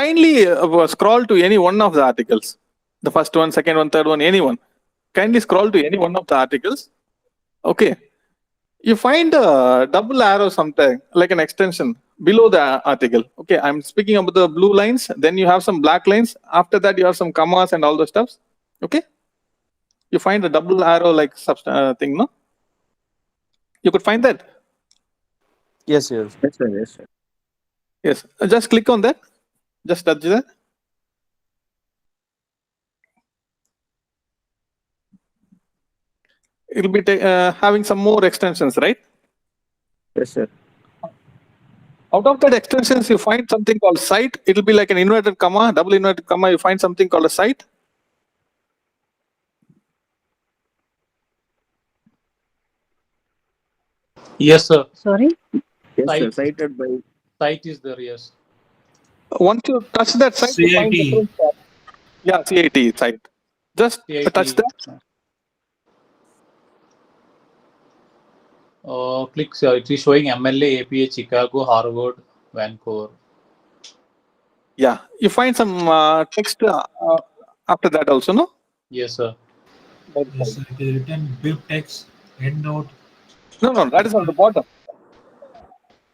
kindly scroll to any one of the articles. The first one, second one, third one, anyone. Kindly scroll to any one of the articles. Okay. You find a double arrow something like an extension below the article. Okay, I'm speaking about the blue lines. Then you have some black lines. After that, you have some commas and all those stuffs. Okay. You find a double arrow like thing, no? You could find that. Yes, yes. Yes, sir. Yes, sir. Yes. Just click on that. Just touch that. It will be having some more extensions, right? Yes, sir. Out of that extensions, you find something called site. It will be like an inverted comma, double inverted comma. You find something called a site. Yes, sir. Sorry? Yes, sir. Site. Cited by. Site is there, yes. Once you touch that site, you find different. Yeah, CIT site. Just CIT. touch that. Click. It is showing MLA, APA, Chicago, Harvard, Vancouver. Yeah, you find some text after that also, no? Yes, sir. Yes, sir. It is written bib text, endnote. No, that is on the bottom.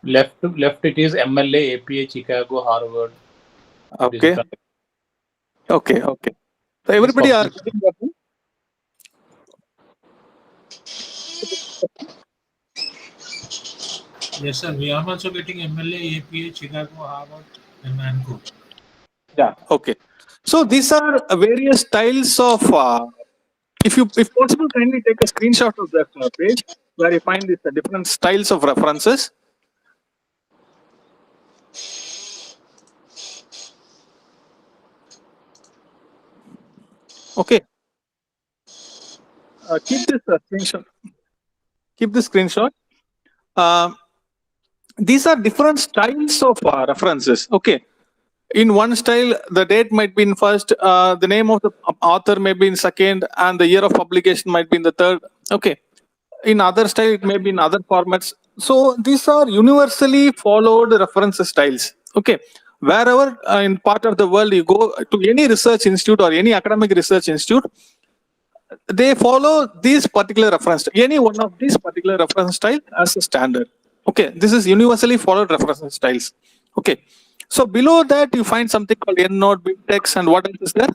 Left. It is MLA, APA, Chicago, Harvard. Okay. Okay. So everybody are getting that, no? Yes, sir. We are also getting MLA, APA, Chicago, Harvard, and Vancouver. Yeah. Okay. So these are various styles of. If possible, kindly take a screenshot of that page where you find these different styles of references. Okay. Keep this screenshot. Keep this screenshot. These are different styles of references. Okay. In one style, the date might be in first, the name of the author may be in second, and the year of publication might be in the third. Okay. In other style, it may be in other formats. So these are universally followed reference styles. Okay. Wherever in part of the world you go to any research institute or any academic research institute, they follow these particular reference, any one of these particular reference style as a standard. Okay, this is universally followed reference styles. Okay, so below that you find something called EndNote, BibTeX, and what else is there?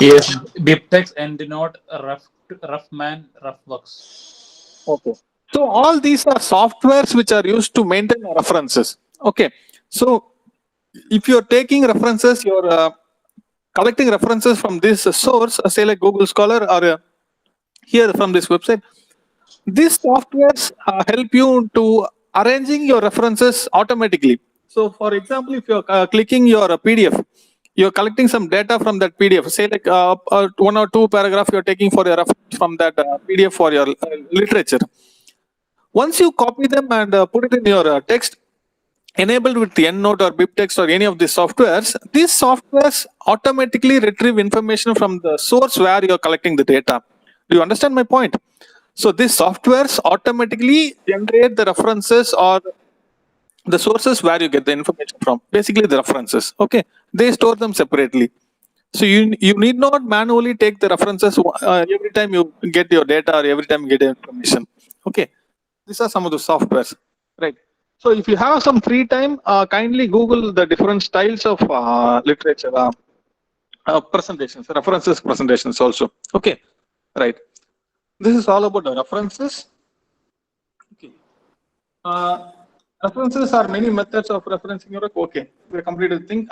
Yes, BibTeX, EndNote, Roughman, Roughworks. Okay, so all these are softwares which are used to maintain references. Okay, so if you're taking references, you're collecting references from this source, say like Google Scholar or here from this website. These softwares help you to arranging your references automatically. So, for example, if you're clicking your PDF, you're collecting some data from that PDF. Say like one or two paragraph you're taking for your reference from that PDF for your literature. Once you copy them and put it in your text, enabled with EndNote or BibTeX or any of these softwares automatically retrieve information from the source where you're collecting the data. Do you understand my point? So these softwares automatically generate the references or the sources where you get the information from. Basically the references. Okay. They store them separately. So you need not manually take the references every time you get your data or every time you get information. Okay. These are some of the softwares. Right. So if you have some free time, kindly Google the different styles of literature presentations, references presentations also. Okay. Right. This is all about the references. Okay. References are many methods of referencing your work. Okay, we completed the thing.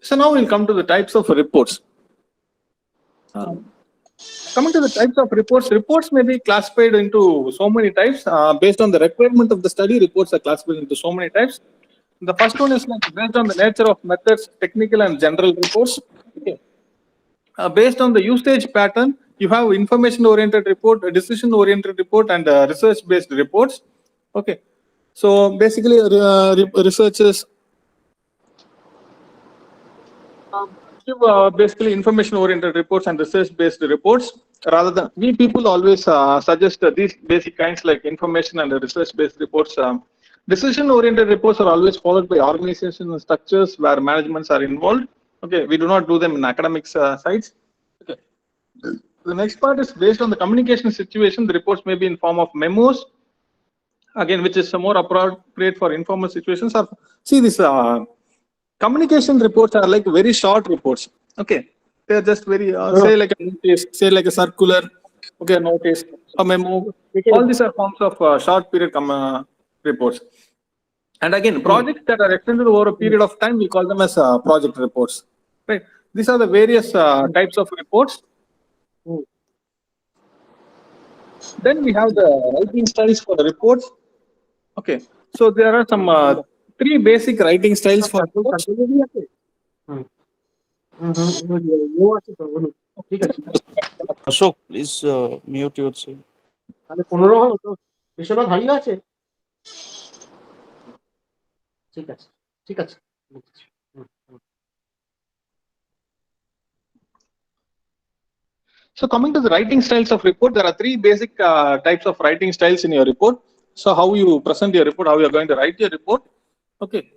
So now we'll come to the types of reports. Coming to the types of reports, reports may be classified into so many types. Based on the requirement of the study, reports are classified into so many types. The first one is like based on the nature of methods, technical and general reports. Okay. Based on the usage pattern, you have information-oriented report, a decision-oriented report, and research-based reports. Okay. So basically, researchers give basically information-oriented reports and research-based reports. Rather than we people always suggest these basic kinds like information and research-based reports. Decision-oriented reports are always followed by organizational structures where managements are involved. Okay, we do not do them in academic sites. Okay. The next part is based on the communication situation. The reports may be in form of memos, again, which is more appropriate for informal situations. Or see this communication reports are like very short reports. Okay, they are just very say like a notice, say like a circular. Okay, a notice, a memo. All these are forms of short period reports. And again, projects that are extended over a period of time, we call them as project reports. Right. These are the various types of reports. Then we have the writing styles for the reports. Okay, so there are some three basic writing styles for reports. Ashok, please mute yourself. তাহলে 15 হলো তো বিশ্বনাথ হারিয়ে আছে ঠিক আছে ঠিক আছে So coming to the writing styles of report, there are three basic types of writing styles in your report. So how you present your report, how you are going to write your report. Okay.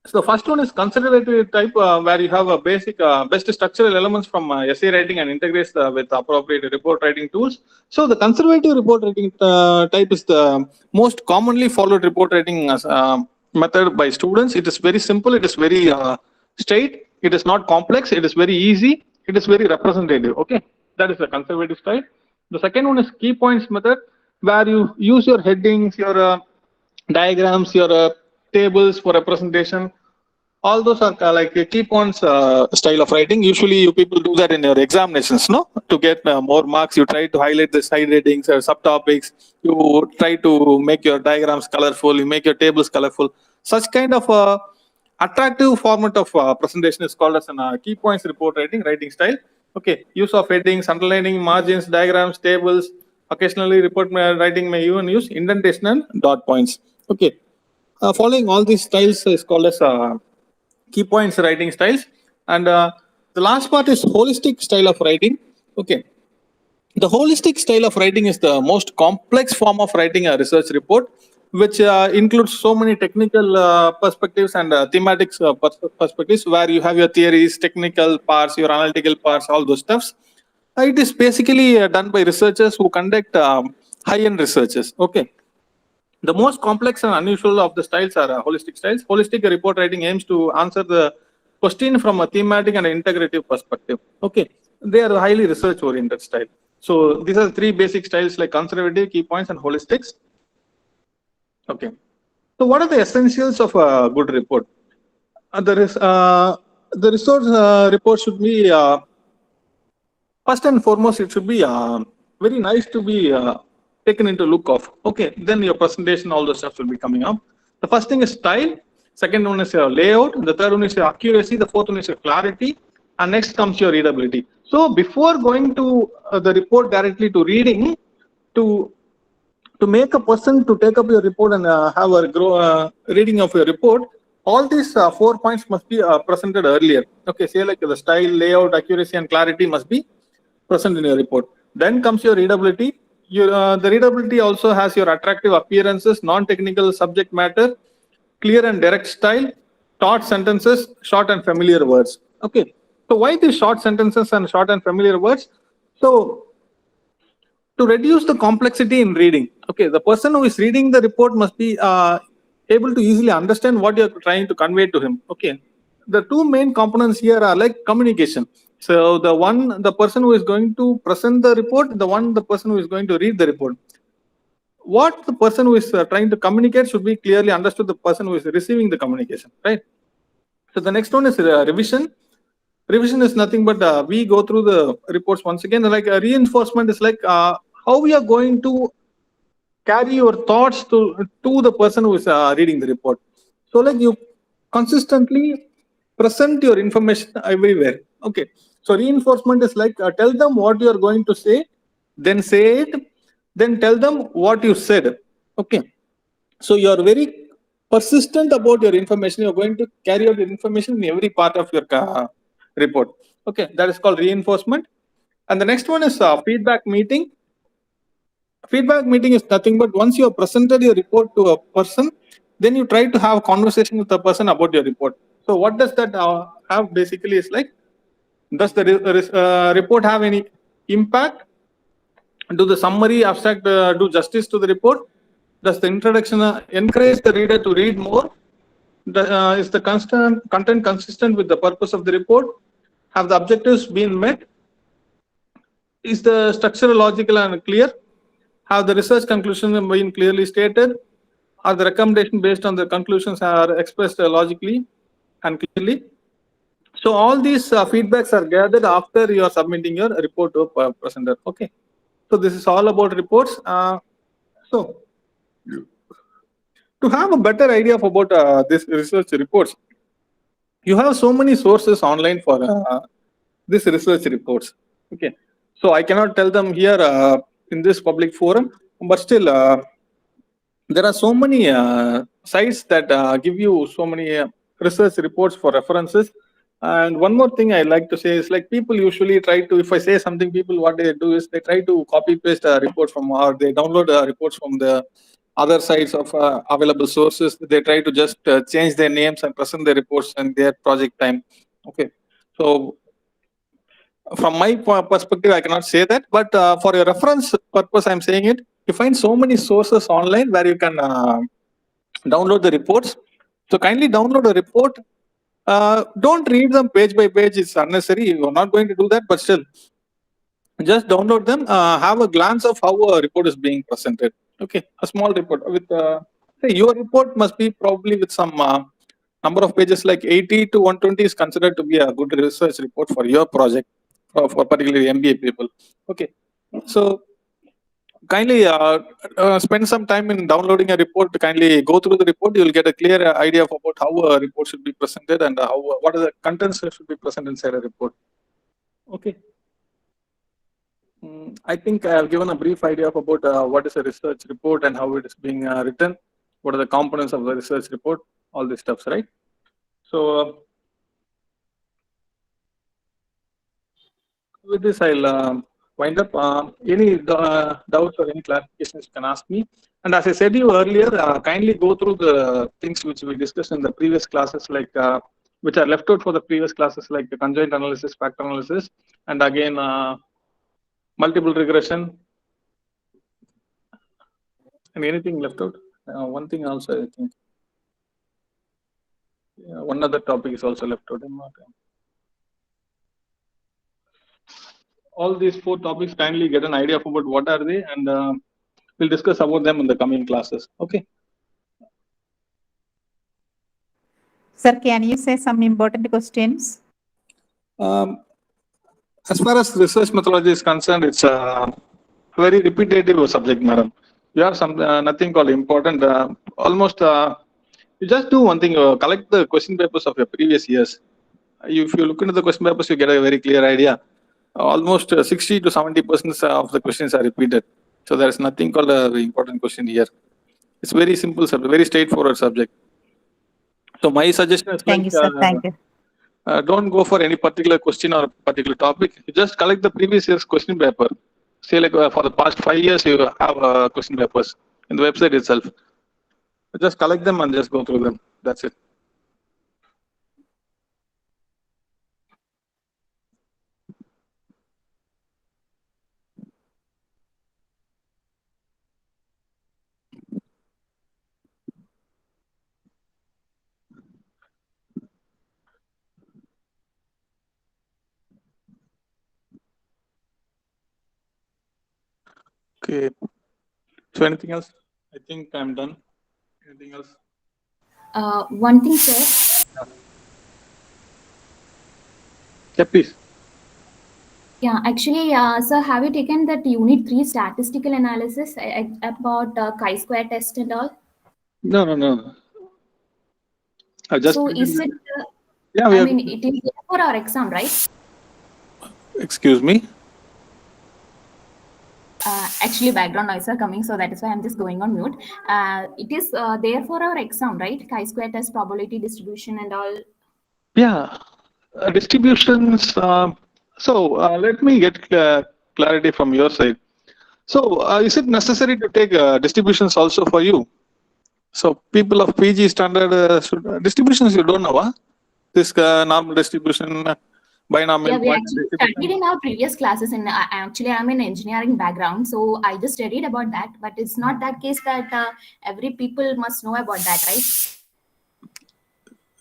So the first one is conservative type, where you have a basic best structural elements from essay writing and integrates with appropriate report writing tools. So the conservative report writing type is the most commonly followed report writing method by students. It is very simple. It is very straight. It is not complex. It is very easy. It is very representative. Okay, that is the conservative style. The second one is key points method, where you use your headings, your diagrams, your tables for representation. All those are like a key points style of writing. Usually you people do that in your examinations, no? To get more marks, you try to highlight the side headings or subtopics. You try to make your diagrams colorful. You make your tables colorful. Such kind of attractive format of presentation is called as a key points report writing style. Okay, use of headings, underlining, margins, diagrams, tables. Occasionally report writing may even use indentation and dot points. Okay, following all these styles is called as key points writing styles. And the last part is holistic style of writing. Okay, the holistic style of writing is the most complex form of writing a research report, which includes so many technical perspectives and thematic perspectives, where you have your theories, technical parts, your analytical parts, all those stuffs. It is basically done by researchers who conduct high-end researches. Okay. The most complex and unusual of the styles are holistic styles. Holistic report writing aims to answer the question from a thematic and integrative perspective. Okay, they are highly research-oriented style. So these are three basic styles like conservative, key points, and holistics. Okay. So what are the essentials of a good report? The resource report should be first and foremost. It should be very nice to be taken into look of. Okay, then your presentation, all the stuff will be coming up. The first thing is style. Second one is your layout. The third one is your accuracy. The fourth one is your clarity. And next comes your readability. So before going to the report directly to reading, to make a person to take up your report and have a reading of your report, all these 4 points must be presented earlier. Okay, say like the style, layout, accuracy, and clarity must be present in your report. Then comes your readability. The readability also has your attractive appearances, non-technical subject matter, clear and direct style, short sentences, short and familiar words. Okay, so why these short sentences and short and familiar words? So to reduce the complexity in reading. Okay, the person who is reading the report must be able to easily understand what you are trying to convey to him. Okay, the two main components here are like communication. So the person who is going to present the report, the person who is going to read the report. What the person who is trying to communicate should be clearly understood the person who is receiving the communication, right? So the next one is revision. Revision is nothing but we go through the reports once again. Like a reinforcement is like how we are going to carry your thoughts to the person who is reading the report. So like you consistently present your information everywhere. Okay, so reinforcement is like tell them what you are going to say, then say it, then tell them what you said. Okay, so you are very persistent about your information. You are going to carry out your information in every part of your report. Okay, that is called reinforcement. And the next one is feedback meeting. Feedback meeting is nothing but once you have presented your report to a person, then you try to have a conversation with the person about your report. So what does that have basically is like, does the report have any impact? Do the summary abstract do justice to the report? Does the introduction encourage the reader to read more? Is the content consistent with the purpose of the report? Have the objectives been met? Is the structure logical and clear? Have the research conclusions been clearly stated? Are the recommendations based on the conclusions are expressed logically and clearly? So all these feedbacks are gathered after you are submitting your report to a presenter. Okay, so this is all about reports. So to have a better idea of about this research reports, you have so many sources online for this research reports. Okay, so I cannot tell them here in this public forum, but still there are so many sites that give you so many research reports for references. And one more thing I'd like to say is like people usually try to, if I say something, people what they do is they try to copy paste a report from, or they download reports from the other sites of available sources. They try to just change their names and present their reports and their project time. Okay, so from my perspective, I cannot say that, but for your reference purpose, I'm saying it. You find so many sources online where you can download the reports. So kindly download a report. Don't read them page by page. It's unnecessary. You're not going to do that, but still, just download them. Have a glance of how a report is being presented. Okay, a small report with. Say your report must be probably with some number of pages like 80 to 120 is considered to be a good research report for your project, for particularly MBA people. Okay, so kindly spend some time in downloading a report. Kindly go through the report. You will get a clear idea of about how a report should be presented and how what are the contents that should be present inside a report. Okay. I think I have given a brief idea of about what is a research report and how it is being written. What are the components of the research report? All these stuffs, right? So with this, I'll wind up. Any doubts or any clarifications you can ask me. And as I said to you earlier, kindly go through the things which we discussed in the previous classes, like which are left out for the previous classes, like the conjoint analysis, factor analysis, and again multiple regression. And anything left out? One thing also, I think. Yeah, one other topic is also left out. All these 4 topics, kindly get an idea of about what are they, and we'll discuss about them in the coming classes. Okay. Sir, can you say some important questions? As far as research methodology is concerned, it's a very repetitive subject, madam. You have some nothing called important. Almost you just do one thing. Collect the question papers of your previous years. If you look into the question papers, you get a very clear idea. Almost 60 to 70% of the questions are repeated. So there is nothing called a very important question here. It's very simple subject, very straightforward subject. So my suggestion is Thank you, sir. Thank you. Don't go for any particular question or particular topic. You just collect the previous year's question paper. Say like for the past 5 years, you have question papers in the website itself. Just collect them and just go through them. That's it. Okay. So anything else? I think I'm done. Anything else? One thing, sir. Yeah, please. Yeah, actually, sir, have you taken that Unit 3 statistical analysis about chi-square test and all? No. I just. So is it? Yeah, I mean, it is for our exam, right? Excuse me. Actually, background noise are coming, so that is why I'm just going on mute. It is there for our exam, right? Chi-square test, probability distribution, and all. Yeah, distributions. Let me get clarity from your side. So, is it necessary to take distributions also for you? So, people of PG standard distributions, you don't know, huh? This normal distribution, binomial. Yeah, we actually studied in our previous classes, and actually I'm in engineering background, so I just studied about that. But it's not that case that every people must know about that, right?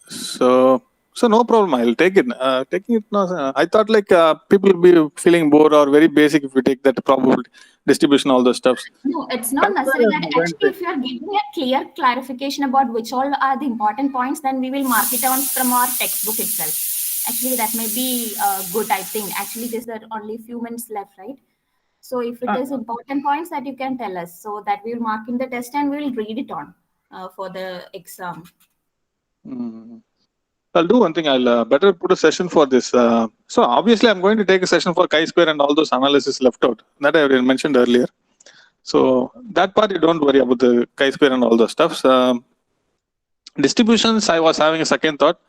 So no problem. I'll take it. Taking it now, I thought like people will be feeling bored or very basic if we take that probability distribution, all those stuffs. No, it's not necessary that. Actually, if you are giving a clear clarification about which all are the important points, then we will mark it on from our textbook itself. Actually, that may be good, I think. Actually, there's only few minutes left, right? So if it is important points that you can tell us, so that we will mark in the test and we will read it on for the exam. I'll do one thing. I'll better put a session for this. So obviously, I'm going to take a session for chi-square and all those analysis left out that I mentioned earlier. So that part you don't worry about the chi-square and all those stuffs. Distributions, I was having a second thought.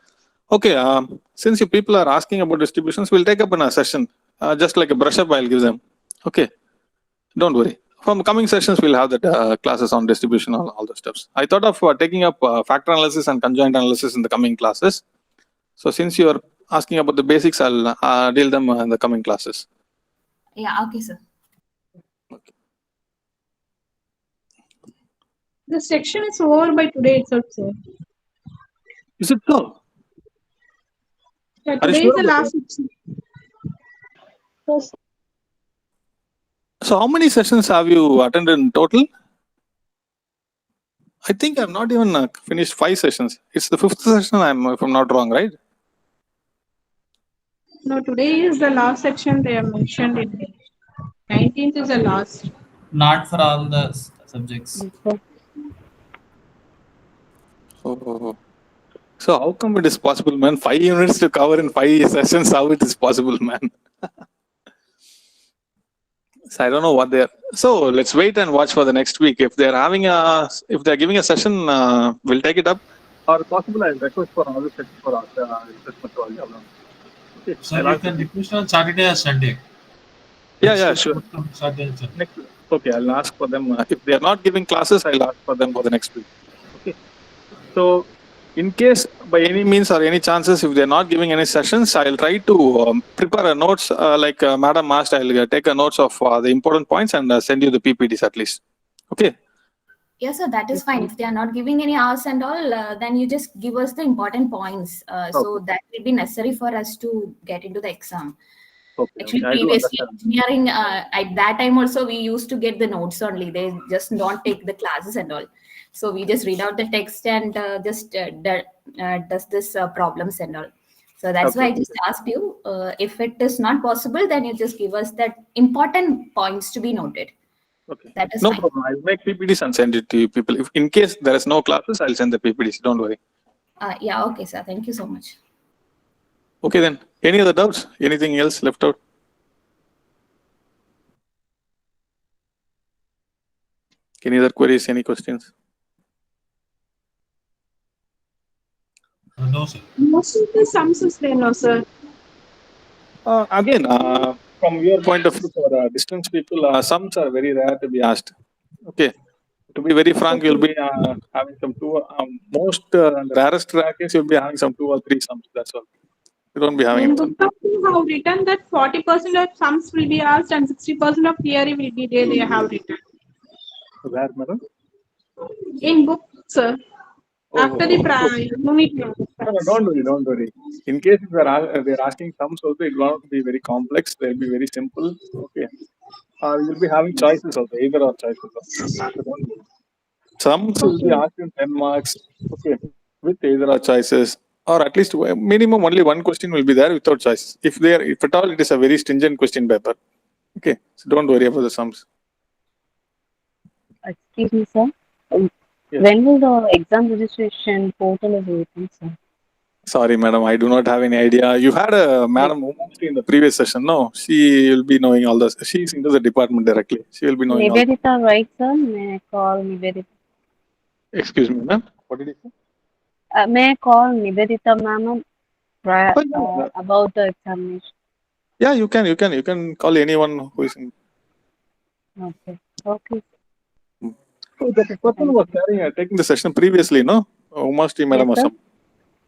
Okay, since you people are asking about distributions, we'll take up in a session, just like a brush up I'll give them. Okay, don't worry. From coming sessions, we'll have that classes on distribution, all the steps. I thought of taking up factor analysis and conjoint analysis in the coming classes. So since you are asking about the basics, I'll deal them in the coming classes. Yeah, okay, sir. The section is over by today itself, sir. Is it so? Yeah, Are you today sure is the about last it? section. So how many sessions have you attended in total? I think I've not even finished 5 sessions. It's the 5th session, if I'm not wrong, right? No, today is the last section they have mentioned in it. 19th is the last. Not for all the subjects. Oh. So how come it is possible, man? 5 units to cover in 5 sessions, how it is possible, man? So I don't know what they're. So let's wait and watch for the next week. If if they're giving a session, we'll take it up. Or possible, I'll request for another session for assessment. Okay, So I'll you ask the can people. request on Saturday or Sunday. Yeah, sure. Saturday and Sunday. Next week. Okay, I'll ask for them. If they are not giving classes, I'll ask for them for the next week. Okay. So, in case by any means or any chances, if they're not giving any sessions, I'll try to prepare a notes like Madam asked. I'll take a notes of the important points and send you the PPTs at least. Okay. Yes, sir, that is fine. If they are not giving any hours and all, then you just give us the important points. So that will be necessary for us to get into the exam. Actually, I do previously understand. engineering, at that time also we used to get the notes only. They just not take the classes and all. So we just read out the text and does this problems and all. So that's why I just asked you, if it is not possible, then you just give us that important points to be noted. Okay. That is No fine. problem. I'll make PPTs and send it to you people. If in case there is no classes, I'll send the PPTs. Don't worry. Yeah, okay, sir. Thank you so much. Okay then. Any other doubts? Anything else left out? Any other queries? Any questions? No, sir. Most of the sums is there, no, sir. Again, from your point of view, for distance people, sums are very rare to be asked. Okay. To be very frank, you'll be having some most rarest rare case, you'll be having some 2 or 3 sums. That's all. You don't be having In anything. book you have written that 40% of sums will be asked and 60% of theory will be there. They have written. Where, madam? In book, sir. After the unit. No, don't worry. In case if they're asking sums also, it won't be very complex. They'll be very simple. Okay. You'll be having choices also, either or choices also. So don't worry. Sums will be asked in 10 marks. Okay. With either or choices, or at least minimum only one question will be there without choices. If at all, it is a very stringent question paper. Okay. So don't worry about the sums. Excuse me, sir. Yes. When will the exam registration portal is open, sir? Sorry, madam, I do not have any idea. You had a madam mostly in the previous session. No, she will be knowing all this. She's into the department directly. She will be knowing all. Nivedita, right, sir? May I call Nivedita? Excuse me, ma'am. What did you say? May I call Nivedita, ma'am, about the examination? Yeah, you can call anyone who is in. Okay. Okay. So the person who was taking the session previously, no? Umashri madam or Yes, sir. something.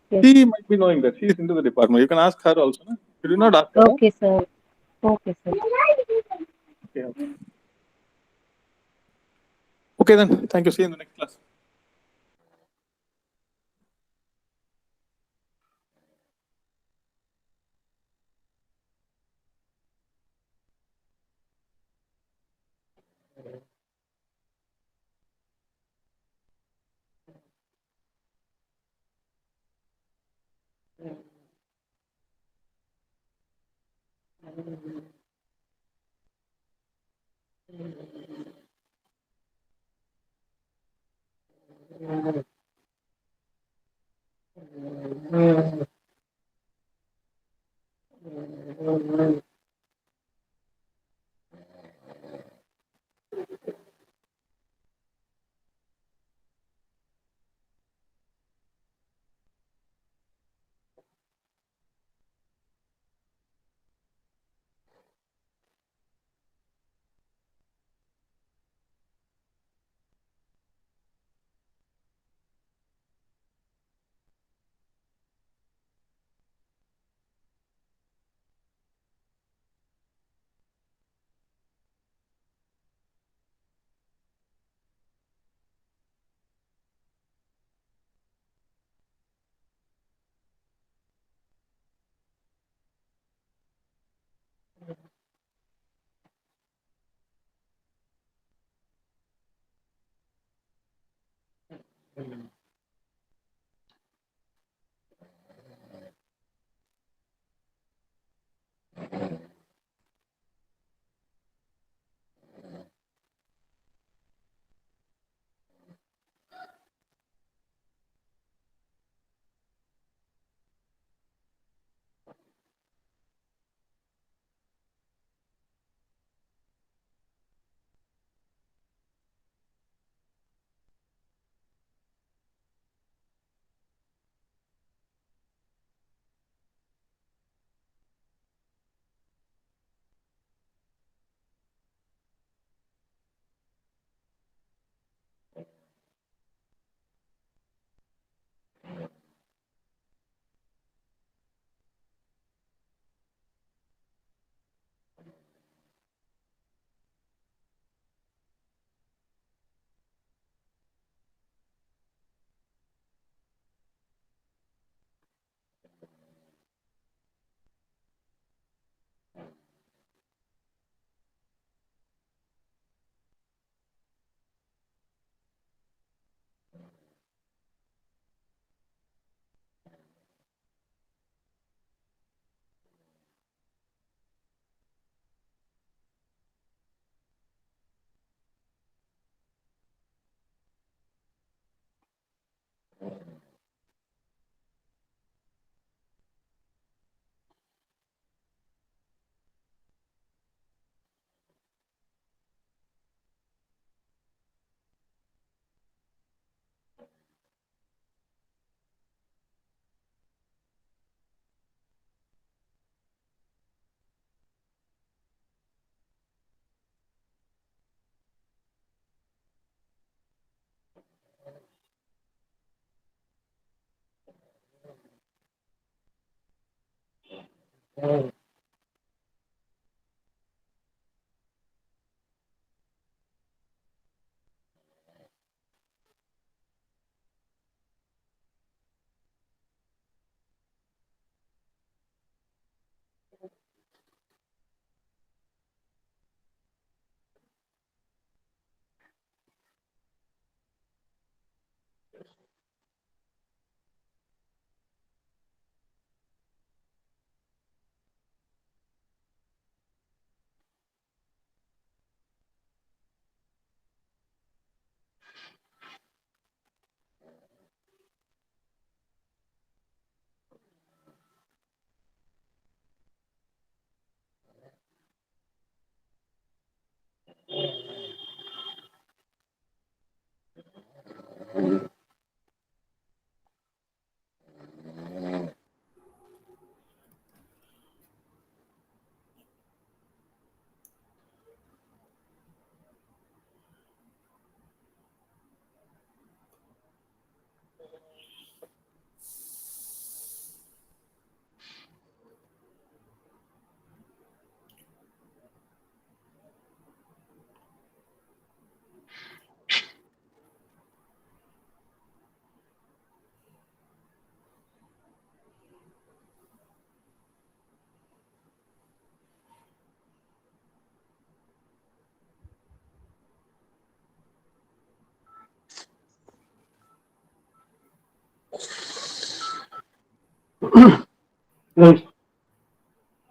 Yes. She might be knowing that. She is into the department. You can ask her also. No? You did not ask her. Okay, sir. Okay, sir. Okay. Okay then. Thank you. See you in the next class.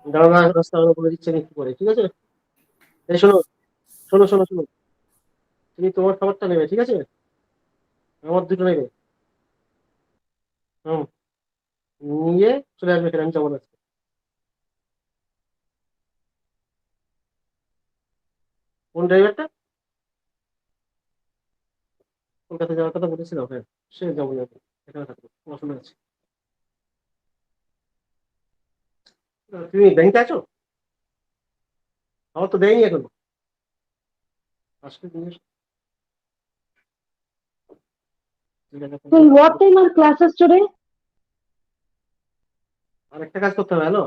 দাঁড়া রাস্তা বলে দিচ্ছেন একটু পরে, ঠিক আছে? এই শোনো শোনো শোনো শোনো, তুমি তোমার খাবারটা নেবে, ঠিক আছে? আমার দুটো নেবে। হুম, নিয়ে চলে আসবে এখানে, আমি যাবো না। কোন ড্রাইভারটা? কলকাতা যাওয়ার কথা বলেছিল, হ্যাঁ সে যাবো না, এখানে থাকবো, অসুবিধা আছে। তুমি ব্যাংকে আছো? আমার তো দেয়নি এখনো, আজকে তুমি So what time are classes today? আরেকটা কাজ করতে হবে। হ্যালো,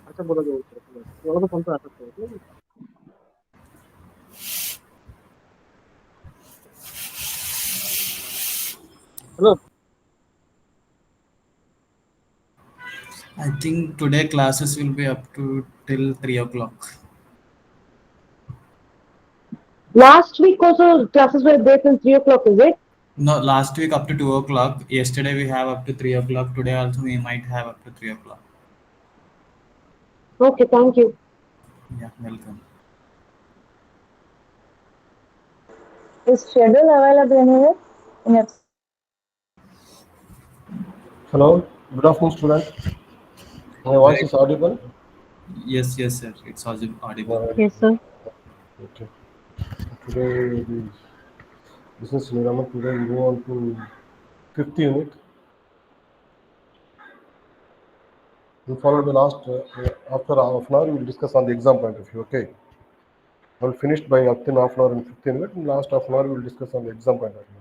আচ্ছা বলে দেবো, বলো তো ফোনটা আসার ঠিক আছে? Hello, I think today classes will be up to till 3 o'clock. Last week also classes were there till 3 o'clock, is it? No, last week up to 2 o'clock. Yesterday we have up to 3 o'clock. Today also we might have up to 3 o'clock. Okay, thank you. Yeah, welcome. Is schedule available anywhere in website? Hello, good afternoon, student. My voice is audible? Yes, yes, sir. It's audible. Yes, sir. Okay. Today, the business environment, today we move on to 5th unit. We'll follow the last, after half an hour, we will discuss on the exam point of view, okay? I will finish by up to half an hour in 5th unit, and last half an hour we will discuss on the exam point of view.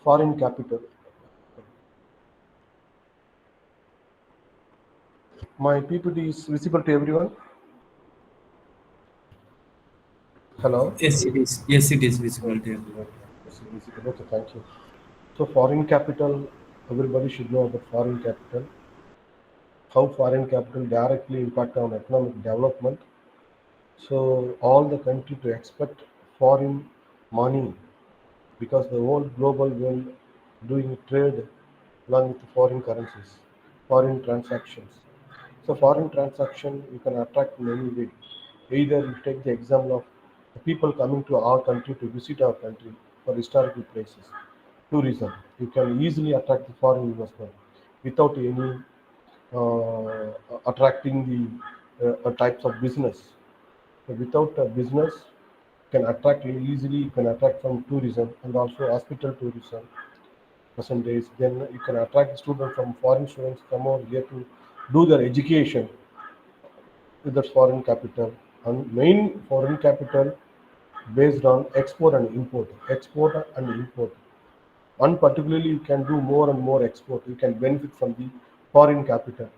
Foreign capital. My PPT is visible to everyone? Hello? Yes, it is. Yes, it is visible Okay, there. it's visible. Okay, thank you. So foreign capital, everybody should know about foreign capital. How foreign capital directly impact on economic development. So all the country to expect foreign money because the whole global world doing trade along with foreign currencies, foreign transactions. So foreign transaction you can attract in any way. Either you take the example of the people coming to our country to visit our country for historical places, tourism. You can easily attract the foreign investment without any attracting the types of business. So without a business, can attract easily. You can attract from tourism and also hospital tourism percentage. Then you can attract students from foreign students come over here to do their education with that foreign capital. And main foreign capital based on export and import. Export and import. And particularly you can do more and more export. You can benefit from the foreign capital.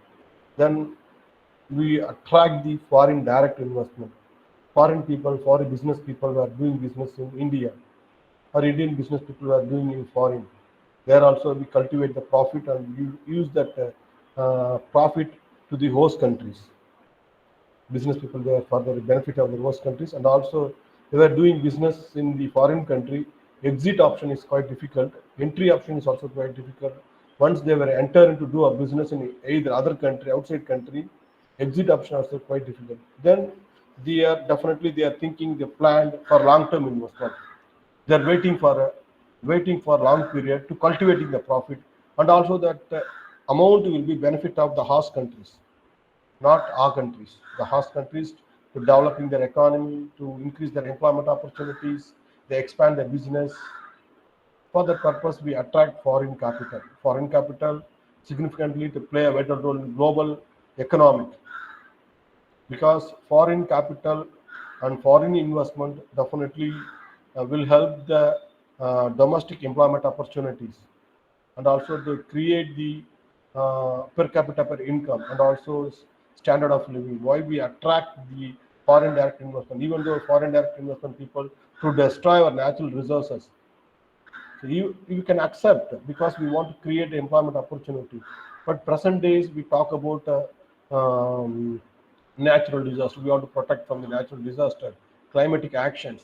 Then we attract the foreign direct investment. Foreign people, foreign business people who are doing business in India, or Indian business people who are doing in foreign. There also we cultivate the profit and you use that profit to the host countries. Business people there for the benefit of the host countries, and also they were doing business in the foreign country. Exit option is quite difficult. Entry option is also quite difficult. Once they were enter into do a business in either other country, outside country, exit option also quite difficult. Then they are thinking they planned for long-term investment. They are waiting for long period to cultivating the profit, and also that amount will be benefit of the host countries, not our countries. The host countries to developing their economy, to increase their employment opportunities, they expand their business. For that purpose, we attract foreign capital. Foreign capital significantly to play a vital role in global economic, because foreign capital and foreign investment definitely will help the domestic employment opportunities, and also to create the per capita per income and also standard of living. Why we attract the foreign direct investment, even though foreign direct investment people to destroy our natural resources. So you can accept because we want to create employment opportunity. But present days we talk about natural disaster. We want to protect from the natural disaster, climatic actions.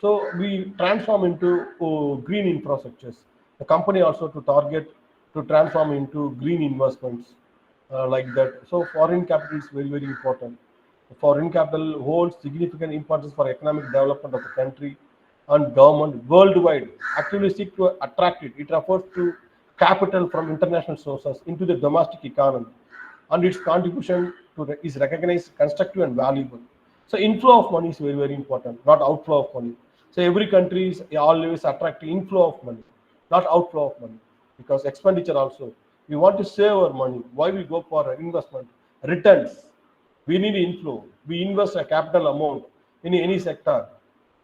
So we transform into green infrastructures. The company also to target to transform into green investments like that. So foreign capital is very important. Foreign capital holds significant importance for economic development of the country, and government worldwide actively seek to attract it. It refers to capital from international sources into the domestic economy, and its contribution to is recognized, constructive, and valuable. So inflow of money is very important, not outflow of money. So every country is always attracting inflow of money, not outflow of money, because expenditure also. We want to save our money. Why we go for investment? Returns. We need inflow. We invest a capital amount in any sector.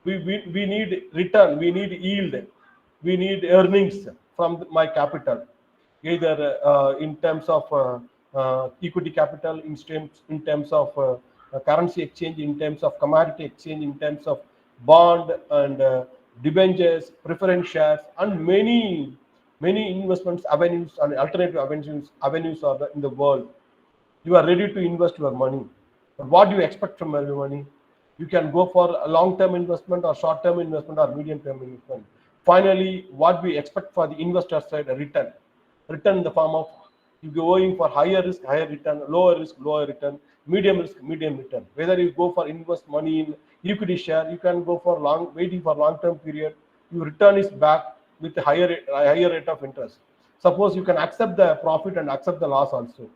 We need return, we need yield, we need earnings from my capital, either in terms of equity capital, in terms of currency exchange, in terms of commodity exchange, in terms of bond and debentures, preference shares, and many investments avenues and alternative avenues are in the world. You are ready to invest your money. But what do you expect from your money? You can go for a long-term investment or short-term investment or medium-term investment. Finally, what we expect for the investor side, a return. Return in the form of you going for higher risk, higher return, lower risk, lower return, medium risk, medium return. Whether you go for invest money in equity share, you can go for waiting for long-term period. Your return is back with a higher rate of interest. Suppose you can accept the profit and accept the loss also.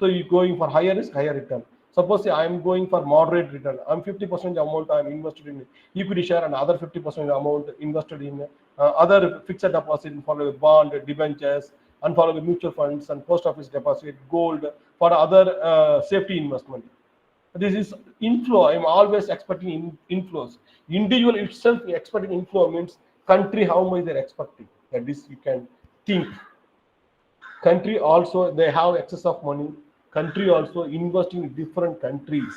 So you're going for higher risk, higher return. Suppose I am going for moderate return. I'm 50% amount I'm invested in equity share and other 50% amount invested in other fixed deposit, followed by bond, debentures, and followed by mutual funds and post office deposit, gold, for other safety investment. This is inflow. I'm always expecting inflows. Individual itself expecting inflow means country how much they're expecting. That is, you can think. Country also they have excess of money. Country also investing in different countries.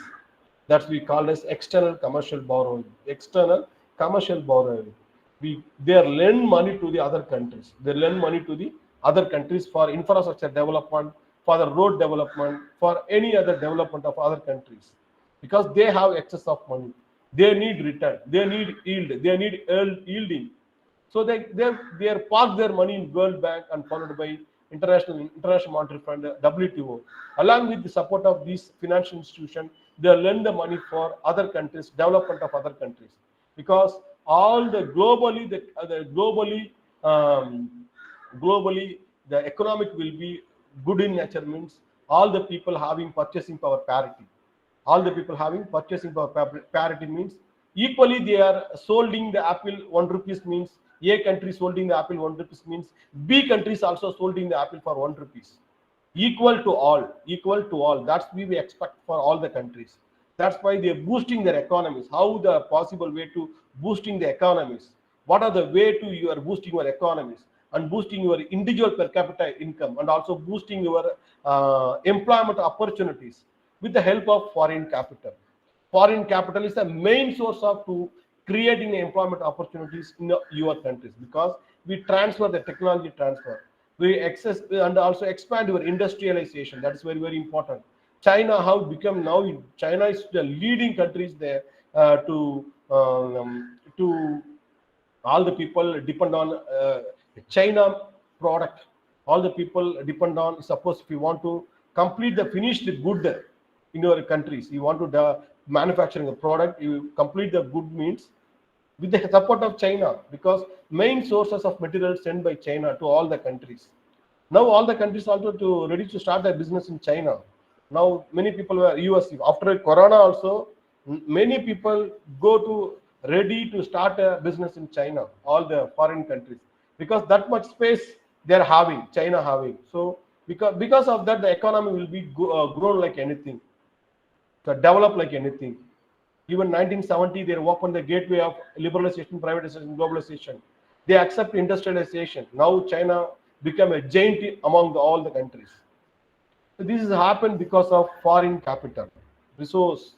That's we call as external commercial borrowing. External commercial borrowing. They lend money to the other countries. They lend money to the other countries for infrastructure development, for the road development, for any other development of other countries, because they have excess of money. They need return. They need yield. They need yielding. So they are park their money in World Bank and followed by International Monetary Fund, WTO. Along with the support of these financial institutions, they lend the money for other countries, development of other countries, because all the globally the economic will be good in nature means all the people having purchasing power parity. All the people having purchasing power parity means equally they are solding the apple 1 rupees means A country solding the apple 1 rupees means B countries also solding the apple for 1 rupees. Equal to all. That's we expect for all the countries. That's why they're boosting their economies. How the possible way to boosting the economies? What are the way to you are boosting your economies and boosting your individual per capita income and also boosting your employment opportunities with the help of foreign capital. Foreign capital is the main source of to creating employment opportunities in your countries, because we transfer the technology transfer, we access and also expand your industrialization. That is very very important. China how become now, China is the leading countries there to all the people depend on China product. All the people depend on, suppose if you want to complete the finished good in your countries, you want to manufacturing a product, you complete the good means with the support of China, because main sources of materials sent by China to all the countries. Now all the countries also to ready to start their business in China. Now many people were US after Corona also, many people go to ready to start a business in China, all the foreign countries, because that much space they're having, China having. So because of that, the economy will be grown like anything, to develop like anything. Even 1970, they opened the gateway of liberalization, privatization, globalization. They accept industrialization. Now China became a giant among all the countries. So this has happened because of foreign capital, resource,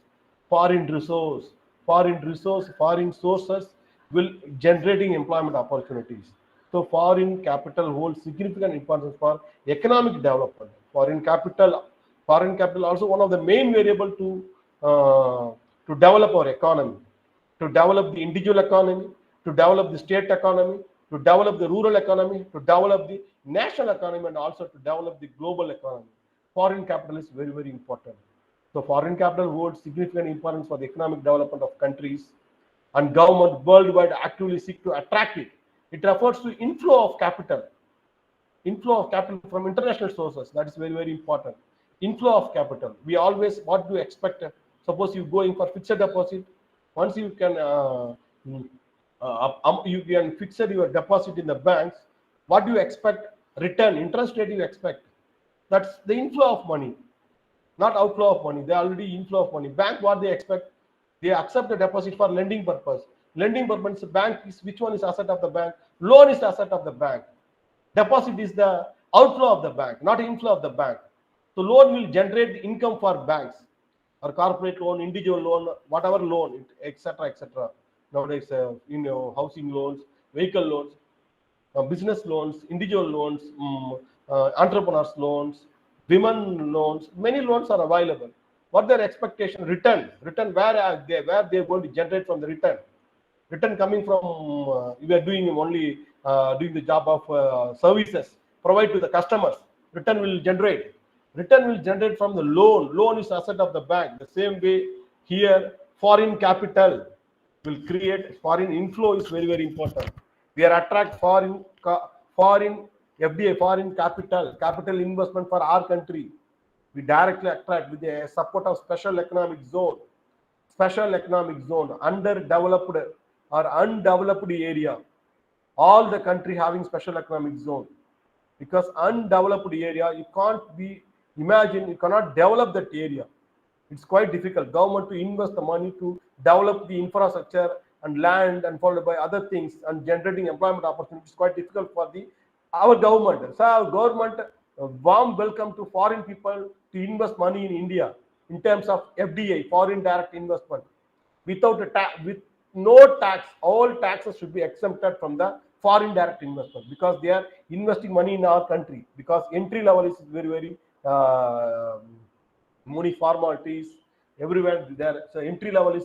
foreign resource, foreign sources will generating employment opportunities. So foreign capital holds significant importance for economic development. Foreign capital also one of the main variable to develop our economy, to develop the individual economy, to develop the state economy, to develop the rural economy, to develop the national economy, and also to develop the global economy. Foreign capital is very, very important. So foreign capital holds significant importance for the economic development of countries, and government worldwide actively seek to attract it. It refers to inflow of capital from international sources. That is very, very important. Inflow of capital. We always, what do you expect? Suppose you going for fixed deposit, once you can you can fix your deposit in the banks, what do you expect? Return, interest rate you expect. That's the inflow of money, not outflow of money. They already inflow of money. Bank, what they expect? They accept the deposit for lending purpose. Lending purpose, bank is which one is asset of the bank? Loan is the asset of the bank. Deposit is the outflow of the bank, not inflow of the bank. So loan will generate income for banks, or corporate loan, individual loan, whatever loan, etc., etc. Nowadays, housing loans, vehicle loans, business loans, individual loans, entrepreneurs loans, women loans. Many loans are available. What their expectation? Return. Where they are going to generate from the return? Return coming from you are doing only doing the job of services provide to the customers. Return will generate from the loan is asset of the bank. The same way here, foreign capital will create foreign inflow is very, very important. We are attract foreign FDI, foreign capital investment for our country. We directly attract with the support of special economic zone, underdeveloped or undeveloped area. All the country having special economic zone, because undeveloped area you cannot develop that area. It's quite difficult. Government to invest the money to develop the infrastructure and land and followed by other things and generating employment opportunities is quite difficult for our government. So our government warm welcome to foreign people to invest money in India in terms of FDI, foreign direct investment, without with no tax. All taxes should be exempted from the foreign direct investment, because they are investing money in our country. Because entry level is very, very money formalities everywhere there. So entry level is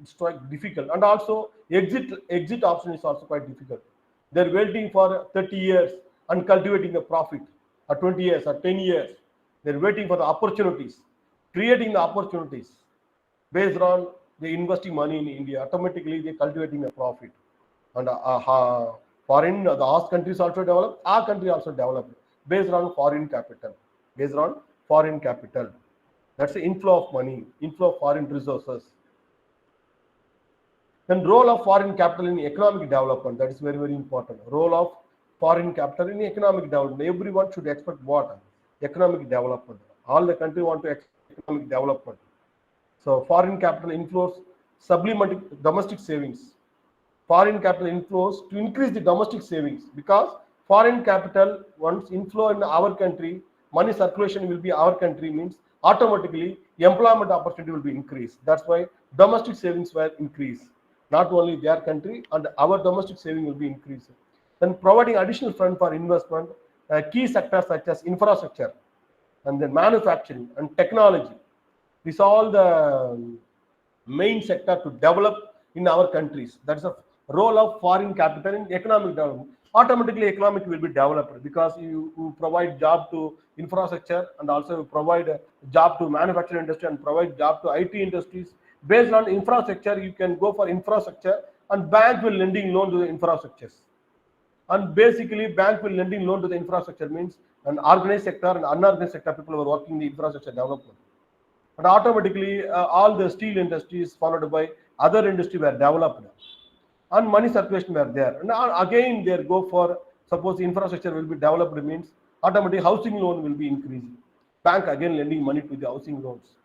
it's quite difficult, and also exit option is also quite difficult. They're waiting for 30 years and cultivating the profit, or 20 years or 10 years. They're waiting for the opportunities, creating the opportunities based on they investing money in India. Automatically they cultivating the profit, and foreign the host countries also develop. Our country also developed based on foreign capital. That's the inflow of money, inflow of foreign resources. Then role of foreign capital in economic development, that is very, very important. Role of foreign capital in economic development. Everyone should expect what? Economic development. All the country want to expect economic development. So foreign capital inflows supplementing domestic savings. Foreign capital inflows to increase the domestic savings, because foreign capital once inflow in our country, money circulation will be our country, means automatically employment opportunity will be increased. That's why domestic savings will increase. Not only their country, and our domestic saving will be increased. Then providing additional fund for investment, key sectors such as infrastructure, and then manufacturing and technology. These are all the main sector to develop in our countries. That's a role of foreign capital in economic development. Automatically economic will be developed, because you provide job to infrastructure, and also provide a job to manufacturing industry, and provide job to IT industries. Based on infrastructure, you can go for infrastructure, and bank will lending loan to the infrastructures. And basically bank will lending loan to the infrastructure means an organized sector and unorganized sector people who are working in the infrastructure development. And automatically all the steel industries followed by other industry were developed, and money circulation were there. And again they go for, suppose infrastructure will be developed, means automatically housing loan will be increasing. Bank again lending money to the housing loans,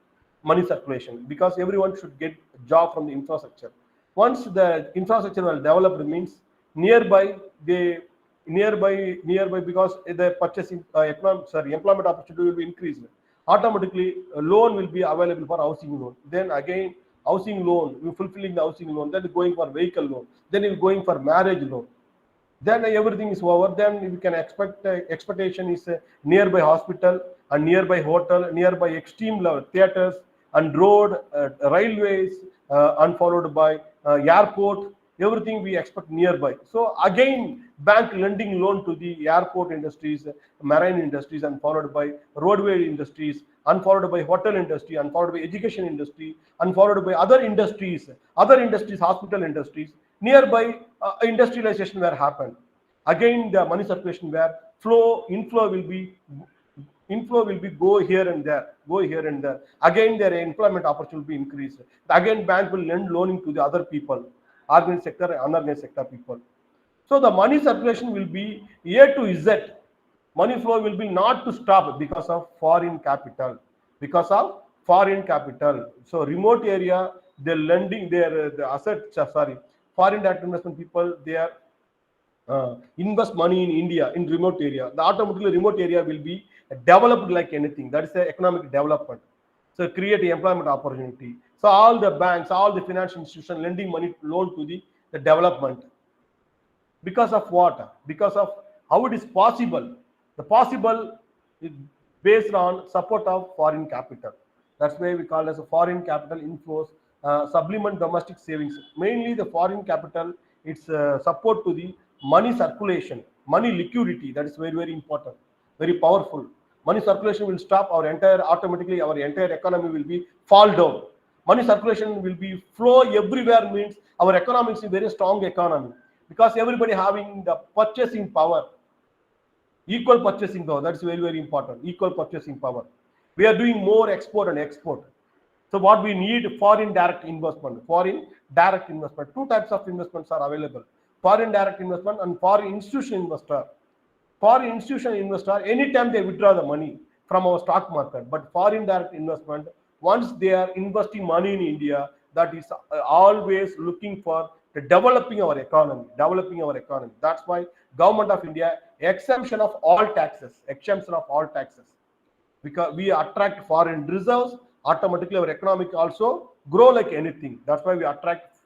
money circulation, because everyone should get job from the infrastructure. Once the infrastructure will developed, means nearby because the purchasing employment opportunity will be increased. Automatically a loan will be available for housing loan. Then again housing loan, you fulfilling the housing loan, then going for vehicle loan, then you're going for marriage loan. Then everything is over. Then we can expect expectation is nearby hospital and nearby hotel, nearby extreme level theaters and road, railways, and followed by airport. Everything we expect nearby. So again, bank lending loan to the airport industries, marine industries, and followed by roadway industries, and followed by hotel industry, and followed by education industry, and followed by other industries, hospital industries. Nearby industrialization where happened. Again, the money circulation where inflow will be go here and there. Again, their employment opportunity will be increased. Again, bank will lend loaning to the other people, organized sector and unorganized sector people. So the money circulation will be A to Z. Money flow will be not to stop because of foreign capital. So remote area, they're lending their assets. foreign direct investment people, they are invest money in India in remote area. The automatically remote area will be developed like anything. That is the economic development. So create employment opportunity. So all the banks, all the financial institutions lending money loan to the development. Because of what? Because of how it is possible. The possible is based on support of foreign capital. That's why we call it as a foreign capital inflows, supplement domestic savings. Mainly the foreign capital, it's support to the money circulation, money liquidity. That is very, very important, very powerful. Money circulation will stop, our entire automatically our entire economy will be fall down. Money circulation will be flow everywhere, means our economy is a very strong economy, because everybody having the purchasing power, equal purchasing power. That's very, very important, equal purchasing power. We are doing more export and export. So what we need, foreign direct investment. Foreign direct investment, two types of investments are available: foreign direct investment and foreign institutional investor. Foreign institutional investor, anytime they withdraw the money from our stock market. But foreign direct investment, once they are investing money in India, that is always looking for the developing our economy, developing our economy. That's why government of India exemption of all taxes, exemption of all taxes, because we attract foreign reserves, automatically our economic also grow like anything. That's why we attract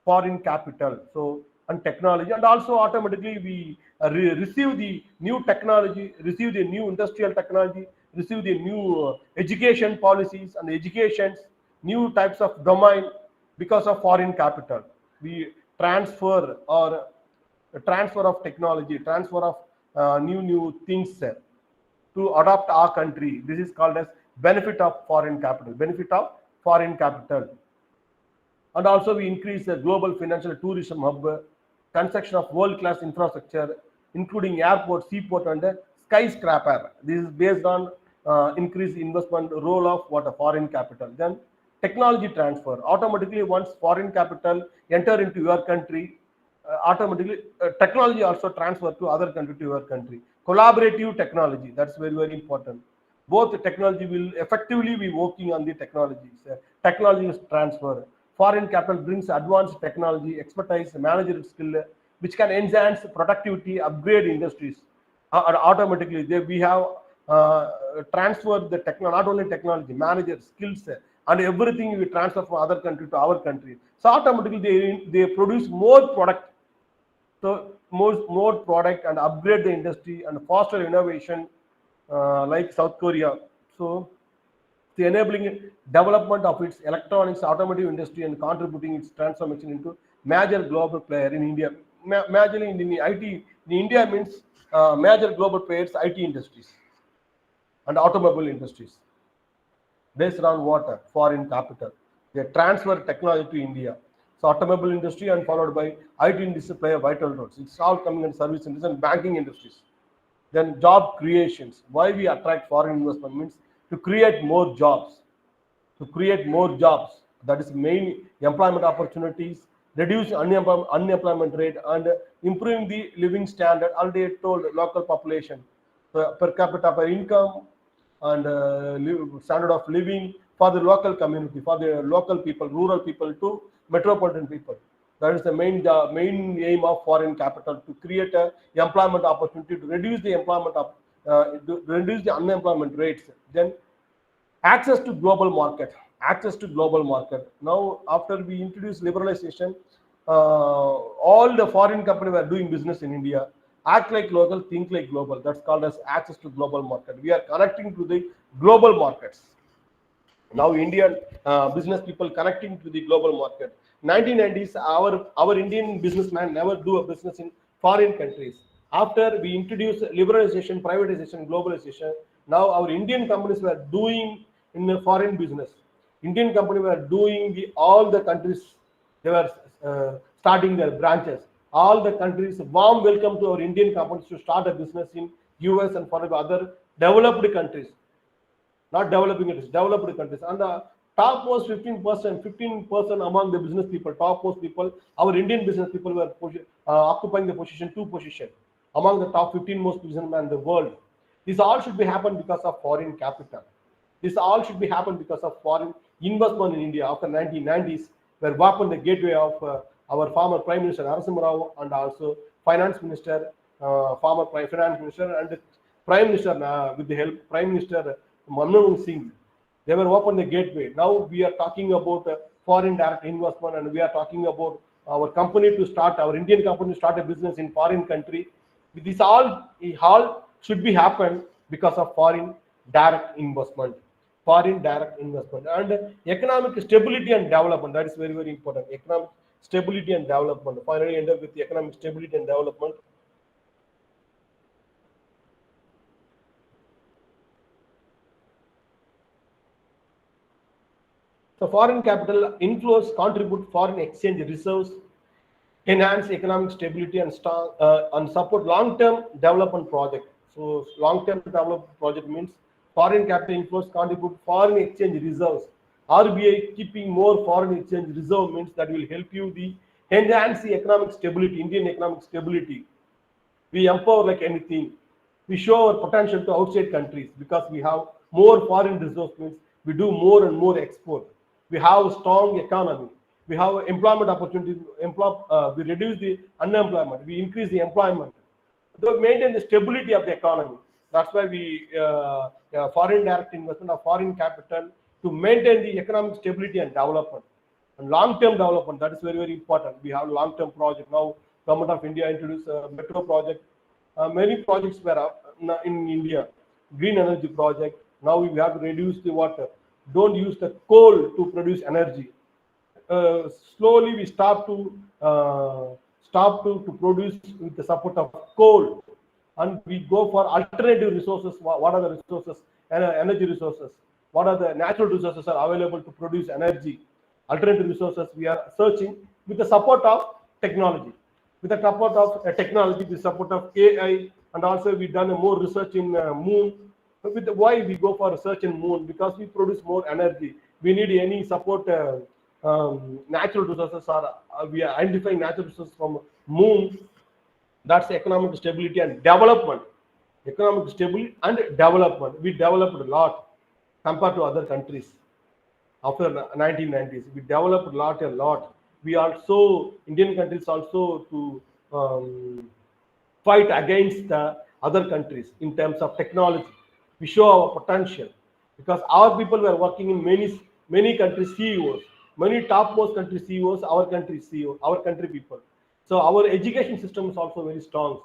foreign capital. So and technology, and also automatically we receive the new technology, receive the new industrial technology, receive the new education policies and educations, new types of domain. Because of foreign capital, we transfer or transfer of technology, transfer of new things to adopt our country. This is called as benefit of foreign capital, benefit of foreign capital. And also we increase the global financial tourism hub, construction of world-class infrastructure, including airport, seaport, and skyscraper. This is based on increased investment role of what a foreign capital. Then technology transfer. Automatically, once foreign capital enter into your country, automatically technology also transfer to other country, to your country. Collaborative technology, that's very, very important. Both the technology will effectively be working on the technologies. Technology is transfer. Foreign capital brings advanced technology, expertise, managerial skill, which can enhance productivity, upgrade industries. Automatically, we have transferred the technology, not only technology, manager skills, and everything we transfer from other country to our country. So automatically they produce more product. So more product and upgrade the industry and foster innovation, like South Korea. So the enabling development of its electronics automotive industry and contributing its transformation into major global player in India. Majorly in the IT, in India means major global players, IT industries and automobile industries, based on water, foreign capital. They transfer technology to India. So automobile industry and followed by IT industry play a vital roles. It's all coming in service industries and banking industries. Then job creations. Why we attract foreign investment means to create more jobs. To create more jobs. That is main employment opportunities, reduce unemployment rate, and improving the living standard. Already told local population, per capita per income, and standard of living for the local community, for the local people, rural people to metropolitan people. That is the main aim of foreign capital, to create a employment opportunity, to reduce the employment of to reduce the unemployment rates. Then access to global market, access to global market. Now after we introduce liberalization, all the foreign companies were doing business in India. Act like local, think like global. That's called as access to global market. We are connecting to the global markets. Now Indian business people connecting to the global market. 1990s, our Indian businessman never do a business in foreign countries. After we introduced liberalization, privatization, globalization, now our Indian companies were doing in the foreign business. Indian companies were doing all the countries, they were starting their branches. All the countries, warm welcome to our Indian companies to start a business in US and for other developed countries. Not developing countries, developed countries. And the topmost 15% among the business people, topmost people, our Indian business people were occupying the position, 2 position among the top 15 most businessmen in the world. This all should be happened because of foreign capital. This all should be happened because of foreign investment in India after 1990s, were opened the gateway of our former Prime Minister Narasimha Rao and also Finance Minister, former Finance Minister and Prime Minister with the help Prime Minister Manmohan Singh. They were open the gateway. Now we are talking about foreign direct investment, and we are talking about our company to start, our Indian company to start a business in foreign country. This all should be happen because of foreign direct investment. Foreign direct investment and economic stability and development. That is very, very important. Economic stability and development. Finally, end up with the economic stability and development. So foreign capital inflows contribute foreign exchange reserves, enhance economic stability and support long-term development project. So long-term development project means foreign capital inflows contribute foreign exchange reserves. RBI keeping more foreign exchange reserve means that will help you the enhance the economic stability, Indian economic stability. We empower like anything. We show our potential to outside countries because we have more foreign resource means we do more and more export. We have a strong economy. We have employment opportunities. We reduce the unemployment. We increase the employment. To maintain the stability of the economy. That's why we foreign direct investment or foreign capital to maintain the economic stability and development. And long-term development, that is very, very important. We have long-term project. Now, Government of India introduced a metro project. Many projects were in India. Green energy project. Now we have to reduce the water. Don't use the coal to produce energy. Slowly we stop to produce with the support of coal, and we go for alternative resources. What are the resources? Energy resources. What are the natural resources are available to produce energy? Alternative resources we are searching with the support of technology. With the support of technology, the support of AI, and also we done more research in moon. Why we go for research in moon? Because we produce more energy. We need any support. Natural resources are we are identifying natural resources from moon. That's economic stability and development. Economic stability and development. We developed a lot compared to other countries. After 1990s, we developed a lot. We also, Indian countries also to fight against the other countries in terms of technology. We show our potential because our people were working in many countries CEOs, many topmost country CEOs, our country CEO, our country people. So our education system is also very strong,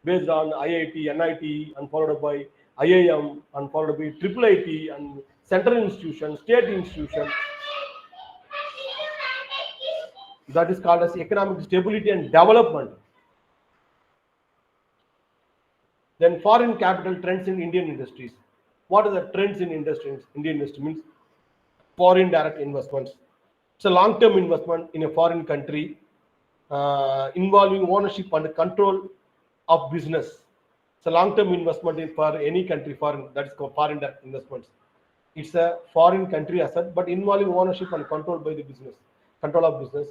based on IIT, NIT, and followed by IIM, and followed by IIIT, and central institutions, state institutions. That is called as economic stability and development. Then foreign capital trends in Indian industries. What are the trends in industries? Indian industry means foreign direct investments. It's a long-term investment in a foreign country involving ownership and control of business. It's a long-term investment for any country, foreign, that is called foreign direct investments. It's a foreign country asset, but involving ownership and control by the business, control of business.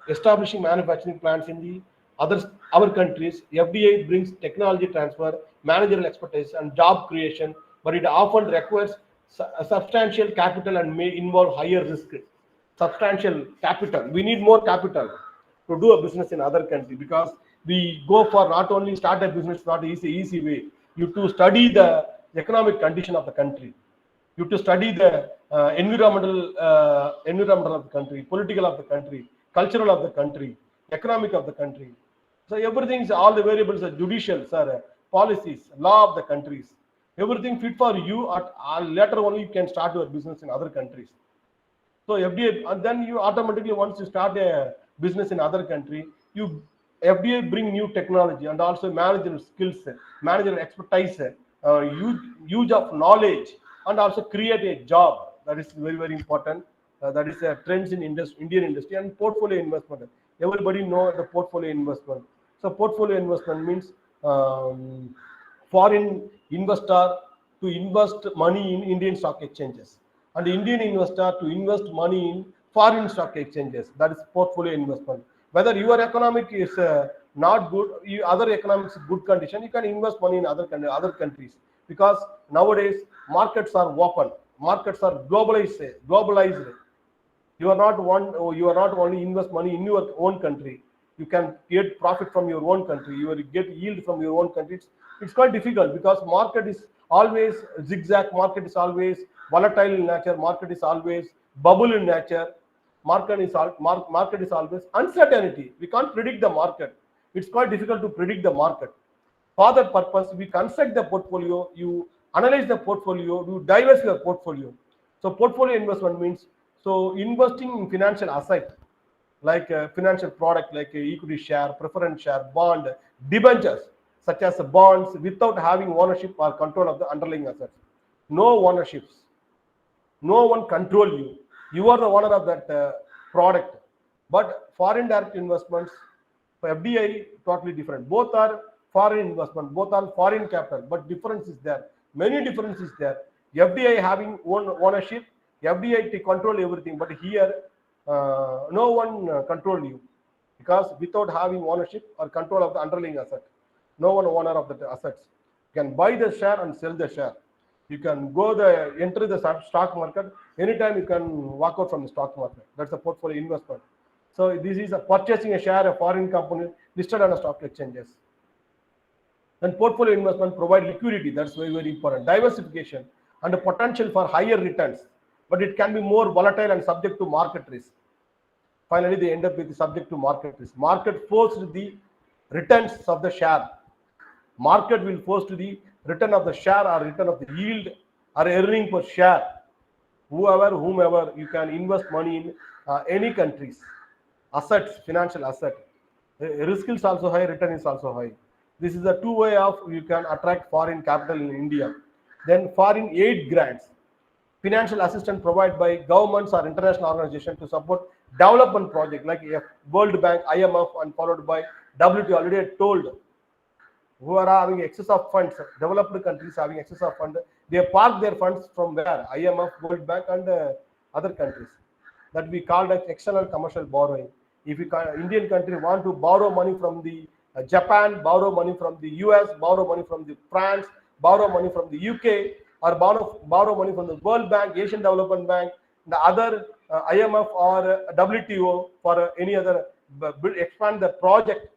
Establishing manufacturing plants in the other countries. FDI brings technology transfer, managerial expertise, and job creation, but it often requires a substantial capital and may involve higher risk. Substantial capital. We need more capital to do a business in other country because we go for not only start a business, not easy way. You to study the economic condition of the country. You to study the environmental of the country, political of the country, cultural of the country, economic of the country. So everything, all the variables are judicial, sir, policies, law of the countries. Everything fit for you. Later only you can start your business in other countries. So FDI, and then you automatically, once you start a business in other country, FDI bring new technology and also managerial skills, managerial expertise, use of knowledge, and also create a job. That is very, very important. That is a trends in Indian industry. And portfolio investment. Everybody know the portfolio investment. So portfolio investment means foreign investor to invest money in Indian stock exchanges, and the Indian investor to invest money in foreign stock exchanges. That is portfolio investment. Whether your economic is not good, other economics good condition, you can invest money in other countries, because nowadays markets are open, markets are globalized. You are not only invest money in your own country. You can get profit from your own country. You will get yield from your own country. It's quite difficult because market is always zigzag. Market is always volatile in nature. Market is always bubble in nature. Market is always uncertainty. We can't predict the market. It's quite difficult to predict the market. For that purpose, we construct the portfolio. You analyze the portfolio. You diversify your portfolio. So portfolio investment means investing in financial asset like a financial product like a equity share, preference share, bond, debentures such as bonds without having ownership or control of the underlying assets. No ownerships. No one control you. You are the owner of that product. But foreign direct investments, for FDI, totally different. Both are foreign investment, both are foreign capital, but difference is there. Many differences there. FDI having ownership, FDI to control everything, but here no one control you because without having ownership or control of the underlying asset, no one owner of the assets. You can buy the share and sell the share. You can enter the stock market anytime. You can walk out from the stock market. That's a portfolio investment. So this is purchasing a share of foreign company listed on the stock exchanges. Then portfolio investment provide liquidity. That's very, very important. Diversification and the potential for higher returns, but it can be more volatile and subject to market risk. Finally, they end up with the subject to market risk. Market forced the returns of the share. Market will force to the return of the share or return of the yield or earning per share. Whomever you can invest money in any countries. Assets, financial asset. Risk is also high, return is also high. This is a two-way of you can attract foreign capital in India. Then foreign aid grants. Financial assistance provided by governments or international organizations to support development projects like World Bank, IMF, and followed by WTO. Already I told who are having excess of funds, developed countries having excess of funds, they park their funds from where? IMF, World Bank, and other countries. That we call as external commercial borrowing. If Indian country want to borrow money from the Japan, borrow money from the US, borrow money from the France, borrow money from the UK, or borrow money from the World Bank, Asian Development Bank, the other IMF or WTO for any other expand the project,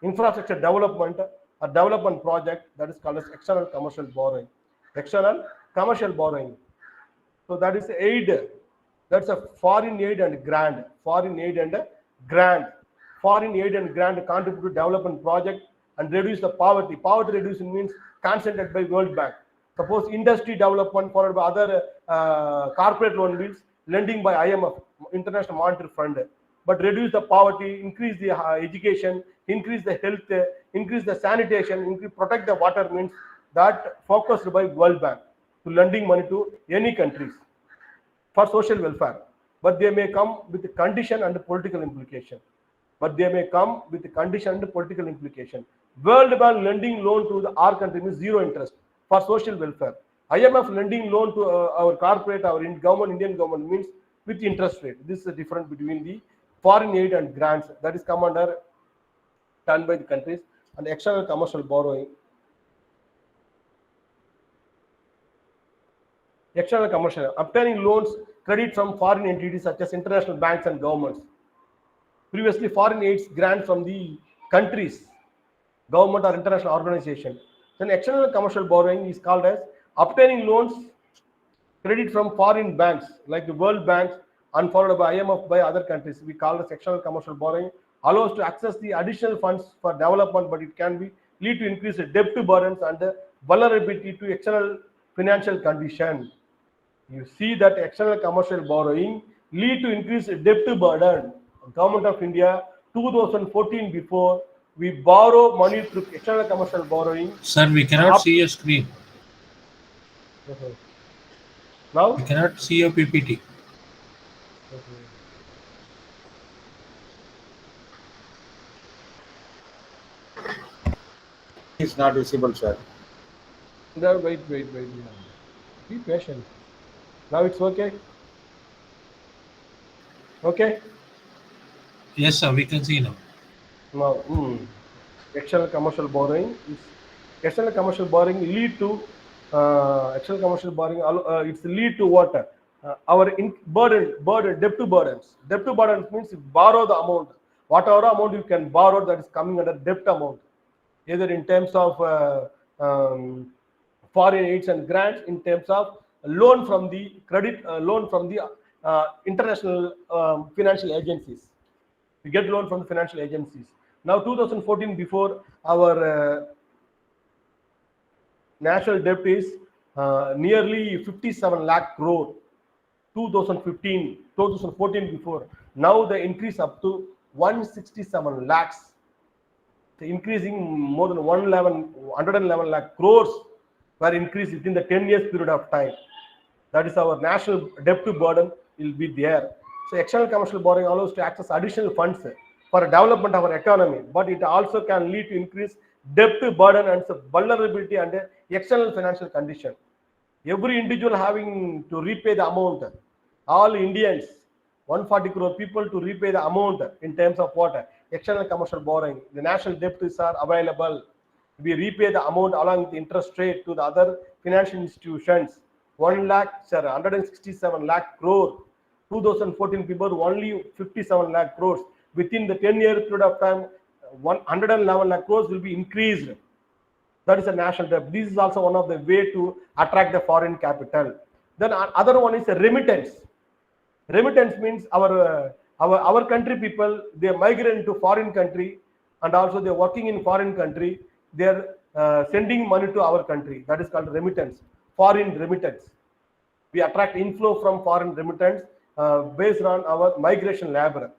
infrastructure development, a development project, that is called as external commercial borrowing. External commercial borrowing. So that is aid. That's a foreign aid and grant. Foreign aid and grant. Foreign aid and grant contribute to development project and reduce the poverty. Poverty reduction means consented by World Bank. Suppose industry development followed by other corporate loan bills, lending by IMF, International Monetary Fund. But reduce the poverty, increase the education, increase the health, increase the sanitation, protect the water means that focused by World Bank to lending money to any countries for social welfare. But they may come with a condition and a political implication. World Bank lending loan to our country means zero interest for social welfare. IMF lending loan to our corporate, our government, Indian government means with interest rate. This is the difference between the foreign aid and grants that is come under done by the countries, and external commercial borrowing. External commercial, obtaining loans, credit from foreign entities such as international banks and governments. Previously, foreign aids grant from the countries, government or international organization. Then external commercial borrowing is called as obtaining loans, credit from foreign banks like the World Bank and followed by IMF by other countries. We call this external commercial borrowing. Allows to access the additional funds for development, but it can be lead to increase the debt burdens and the vulnerability to external financial condition. You see that external commercial borrowing lead to increase debt burden. Government of India 2014 before we borrow money through external commercial borrowing. Sir, we cannot see your screen. Now we cannot see your PPT. It's not visible, sir. No, wait. Be patient. Now it's okay. Okay. Yes, sir. We can see now. Now, external commercial borrowing lead to external commercial borrowing. It's lead to what? debt to burdens. Debt to burdens means you borrow the amount, whatever amount you can borrow, that is coming under debt amount, either in terms of foreign aids and grants, in terms of loan from the loan from the international financial agencies. We get loan from the financial agencies. Now 2014, before our national debt is nearly 57 lakh crore. 2014 before. Now the increase up to 167 lakhs. So increasing more than 111 lakh crores were increased within the 10 years period of time. That is our national debt to burden will be there. So external commercial borrowing allows to access additional funds for development of our economy, but it also can lead to increased debt to burden and vulnerability under external financial condition. Every individual having to repay the amount, all Indians, 140 crore people to repay the amount in terms of what? External commercial borrowing. The national debts are available. We repay the amount along with interest rate to the other financial institutions. 167 lakh crore. 2014 people only 57 lakh crores. Within the 10-year period of time, 111 lakh crores will be increased. That is a national debt. This is also one of the way to attract the foreign capital. Then other one is a remittance. Remittance means our country people, they migrate into foreign country, and also they're working in foreign country. They're sending money to our country. That is called remittance. Foreign remittance. We attract inflow from foreign remittance based on our migration labor.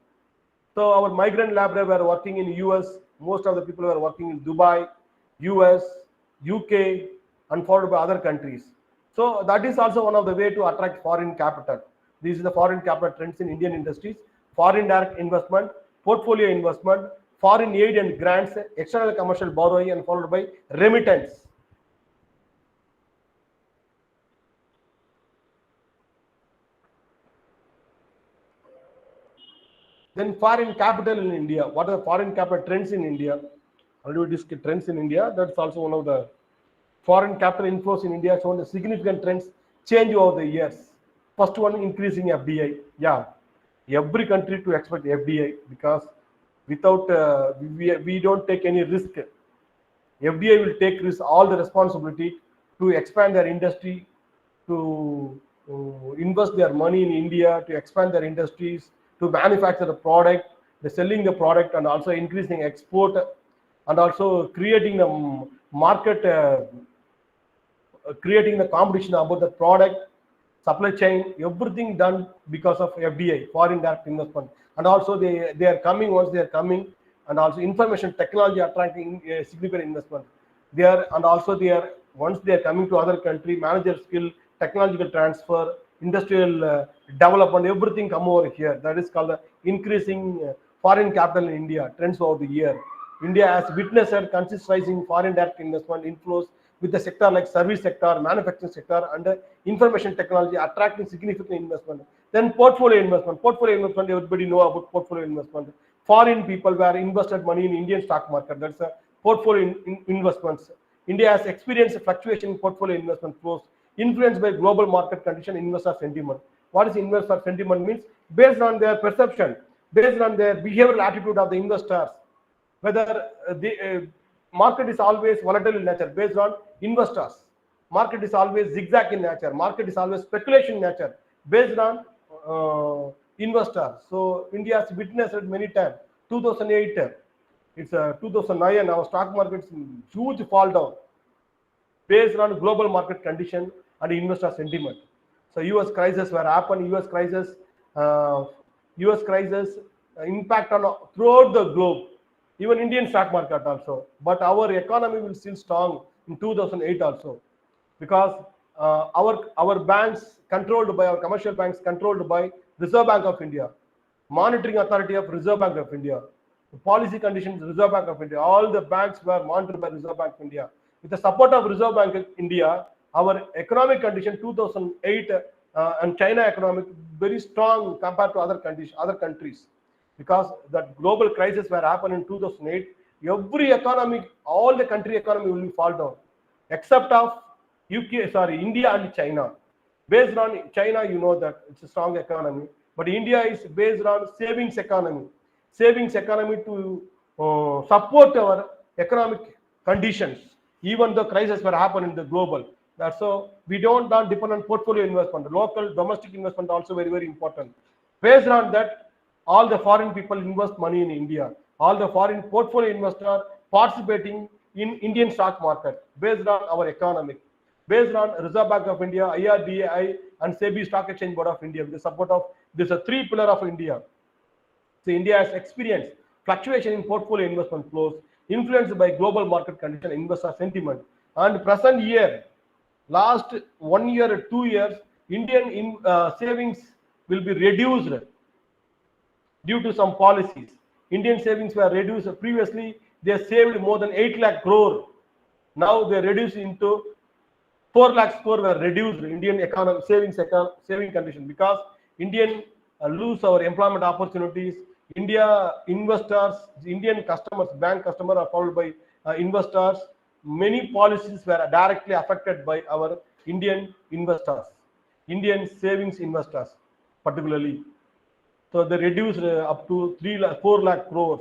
So our migrant labor were working in US. Most of the people were working in Dubai, US, UK, and followed by other countries. So that is also one of the way to attract foreign capital. These are the foreign capital trends in Indian industries: foreign direct investment, portfolio investment, foreign aid and grants, external commercial borrowing, and followed by remittance. Then foreign capital in India. What are the foreign capital trends in India? Already we discussed trends in India. That's also one of the foreign capital inflows in India shown the significant trends change over the years. First one, increasing FDI. Yeah, every country to expect FDI, because without we don't take any risk. FDI will take risk, all the responsibility to expand their industry, to invest their money in India, to expand their industries, to manufacture the product, the selling the product, and also increasing export, and also creating the market, creating the competition about the product, supply chain, everything done because of FDI, foreign direct investment. And also they are coming, once they are coming, and also information technology attracting significant investment. They are, and also they are, once they are coming to other country, manager skill, technological transfer, industrial development, everything come over here. That is called increasing foreign capital in India, trends over the year. India has witnessed a consistent rising foreign direct investment inflows with the sector like service sector, manufacturing sector, and information technology attracting significant investment. Then portfolio investment. Portfolio investment, everybody know about portfolio investment. Foreign people were invested money in Indian stock market. That's a portfolio investments. India has experienced fluctuation in portfolio investment flows influenced by global market condition, investor sentiment. What is investor sentiment means? Based on their perception, based on their behavioral attitude of the investors, whether the market is always volatile in nature based on investors. Market is always zigzag in nature. Market is always speculation in nature based on investors. So India has witnessed it many times. 2008, it's 2009, our stock market's huge fall down based on global market condition and investor sentiment. So US crisis were happen, US crisis impact on throughout the globe, even Indian stock market also. But our economy will still strong in 2008 also, because our banks controlled by, our commercial banks controlled by Reserve Bank of India, monitoring authority of Reserve Bank of India, the policy conditions Reserve Bank of India. All the banks were monitored by Reserve Bank of India. With the support of Reserve Bank of India, our economic condition 2008 and China economic very strong compared to other countries, because that global crisis were happened in 2008. Every economy, all the country economy will fall down, except of India and China. Based on China, you know that it's a strong economy, but India is based on savings economy to support our economic conditions, even though crises were happening in the global. That's so we don't depend on portfolio investment. Local domestic investment also very, very important. Based on that, all the foreign people invest money in India. All the foreign portfolio investors participating in Indian stock market based on our economic, based on Reserve Bank of India, IRDAI, and SEBI Stock Exchange Board of India, with the support of this three pillar of India. So India has experienced fluctuation in portfolio investment flows influenced by global market condition, investor sentiment, and present year, last 1 year or 2 years, Indian savings will be reduced due to some policies. Indian savings were reduced. Previously, they saved more than 8 lakh crore. Now they reduced into 4 lakh crore were reduced. Indian economy saving condition, because Indian lose our employment opportunities. India investors, Indian customers, bank customer are followed by investors. Many policies were directly affected by our Indian investors, Indian savings investors particularly. So they reduced up to 4 lakh crores.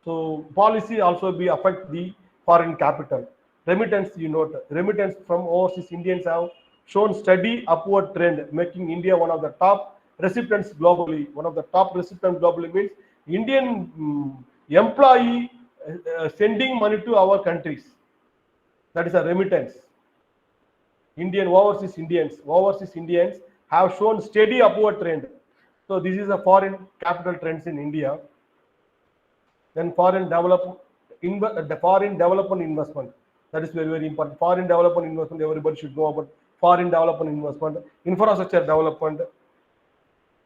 So policy also be affect the foreign capital. Remittance, you note, remittance from overseas Indians have shown steady upward trend, making India one of the top recipients globally. One of the top recipients globally means Indian employee sending money to our countries. That is a remittance. Overseas Indians have shown steady upward trend. So this is a foreign capital trends in India. Then foreign development investment. That is very, very important. Foreign development investment, everybody should know about foreign development investment, infrastructure development,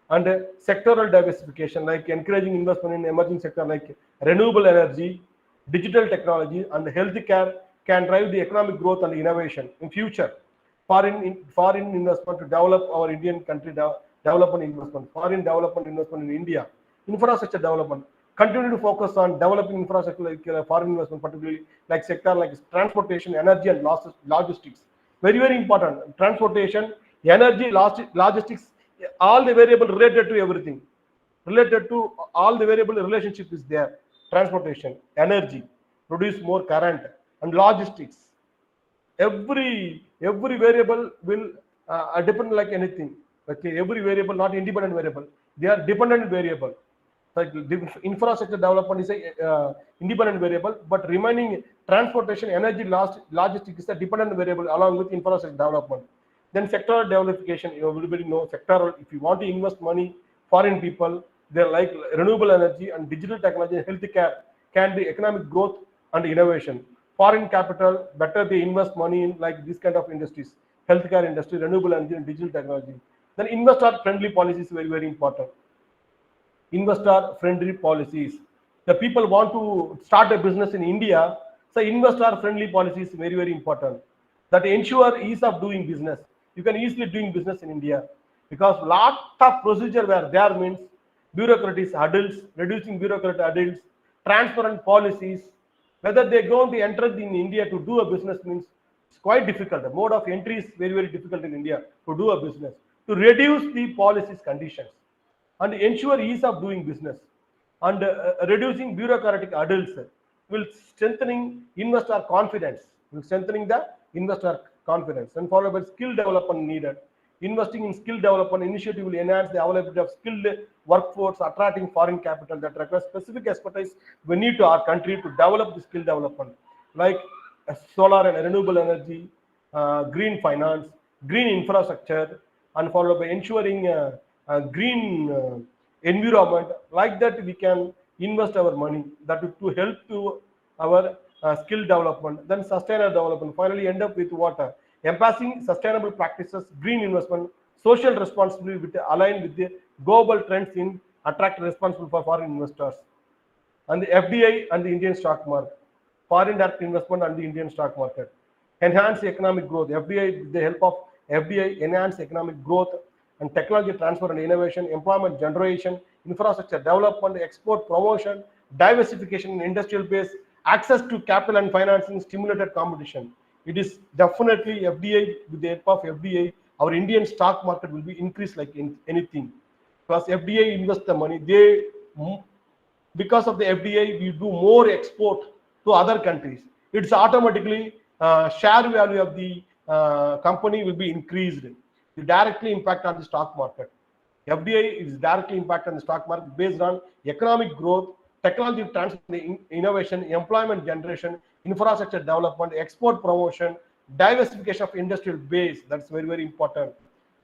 and sectoral diversification, like encouraging investment in emerging sector like renewable energy, digital technology, and healthcare can drive the economic growth and innovation in future. Foreign investment to develop our Indian country development investment, foreign development investment in India, infrastructure development. Continue to focus on developing infrastructure like foreign investment, particularly like sector like transportation, energy, and logistics. Very, very important. Transportation, energy, logistics, all the variable related to everything. Related to all the variable relationship is there. Transportation, energy, produce more current, and logistics. Every variable will depend like anything. Okay, every variable, not independent variable. They are dependent variable. Like infrastructure development is a independent variable, but remaining transportation, energy, logistics is a dependent variable along with infrastructure development. Then sectoral diversification, everybody knows sectoral. If you want to invest money, foreign people, they're like renewable energy and digital technology and healthcare can be economic growth and innovation. Foreign capital, better they invest money in like this kind of industries, healthcare industry, renewable energy, and digital technology. Then investor friendly policies is very, very important. Investor friendly policies. The people want to start a business in India, so investor friendly policy is very, very important. That ensure ease of doing business. You can easily doing business in India because lot of procedure were there means bureaucratic hurdles, reducing bureaucratic hurdles, transparent policies. Whether they're going to enter in India to do a business means it's quite difficult. The mode of entry is very, very difficult in India to do a business. To reduce the policies conditions and ensure ease of doing business and reducing bureaucratic hurdles will strengthening investor confidence, and followed by skill development needed. Investing in skill development initiative will enhance the availability of skilled workforce, attracting foreign capital that requires specific expertise we need to our country to develop the skill development, like solar and renewable energy, green finance, green infrastructure, and followed by ensuring green environment. Like that, we can invest our money that to help to our skill development. Then sustainable development. Finally, end up with water. Emphasizing sustainable practices, green investment, social responsibility with align with the global trends in attract responsible for foreign investors. And the FDI and the Indian stock market, foreign direct investment and the Indian stock market. Enhance economic growth. FDI, with the help of FDI, enhance economic growth and technology transfer and innovation, employment generation, infrastructure development, export promotion, diversification in industrial base, access to capital and financing, stimulated competition. It is definitely FDI, with the help of FDI, our Indian stock market will be increased like anything. Because FDI invest the money, they because of the FDI, we do more export to other countries. It's automatically share value of the company will be increased. The directly impact on the stock market. FDI is directly impact on the stock market based on economic growth, technology transfer, innovation, employment generation, infrastructure development, export promotion, diversification of industrial base. That's very, very important.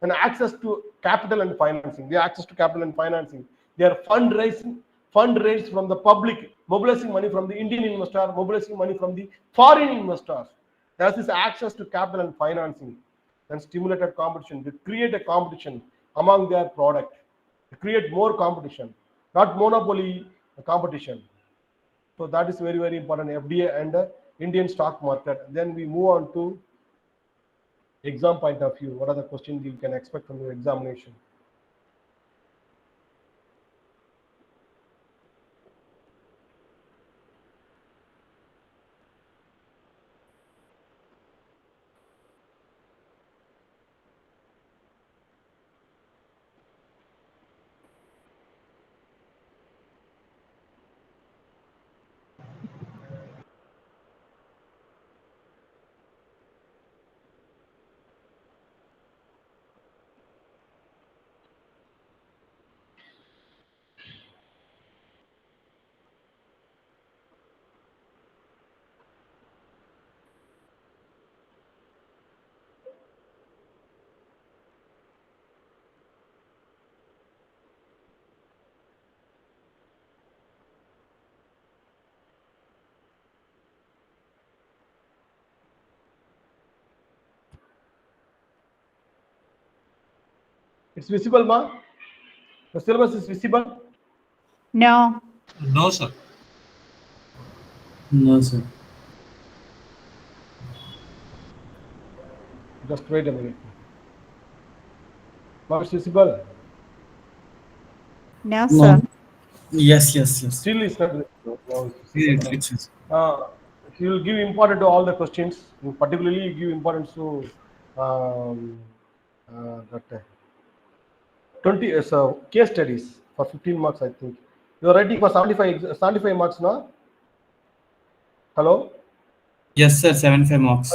And access to capital and financing. They have access to capital and financing. They are fundraised from the public, mobilizing money from the Indian investor, mobilizing money from the foreign investors. There's this access to capital and financing. And stimulated competition. They create a competition among their product. They create more competition, not monopoly competition. So that is very, very important. FDI and Indian stock market. Then we move on to exam point of view. What are the questions you can expect from your examination? It's visible, ma? The syllabus is visible? No. No, sir. No, sir. Just wait a minute. Now it's visible? No, sir. Yes. Still it's not visible. Now it's It's visible. He will give importance to all the questions. Particularly give importance to that 20 case studies for 15 marks, I think. You are writing for 75 marks now? Hello? Yes, sir. 75 marks.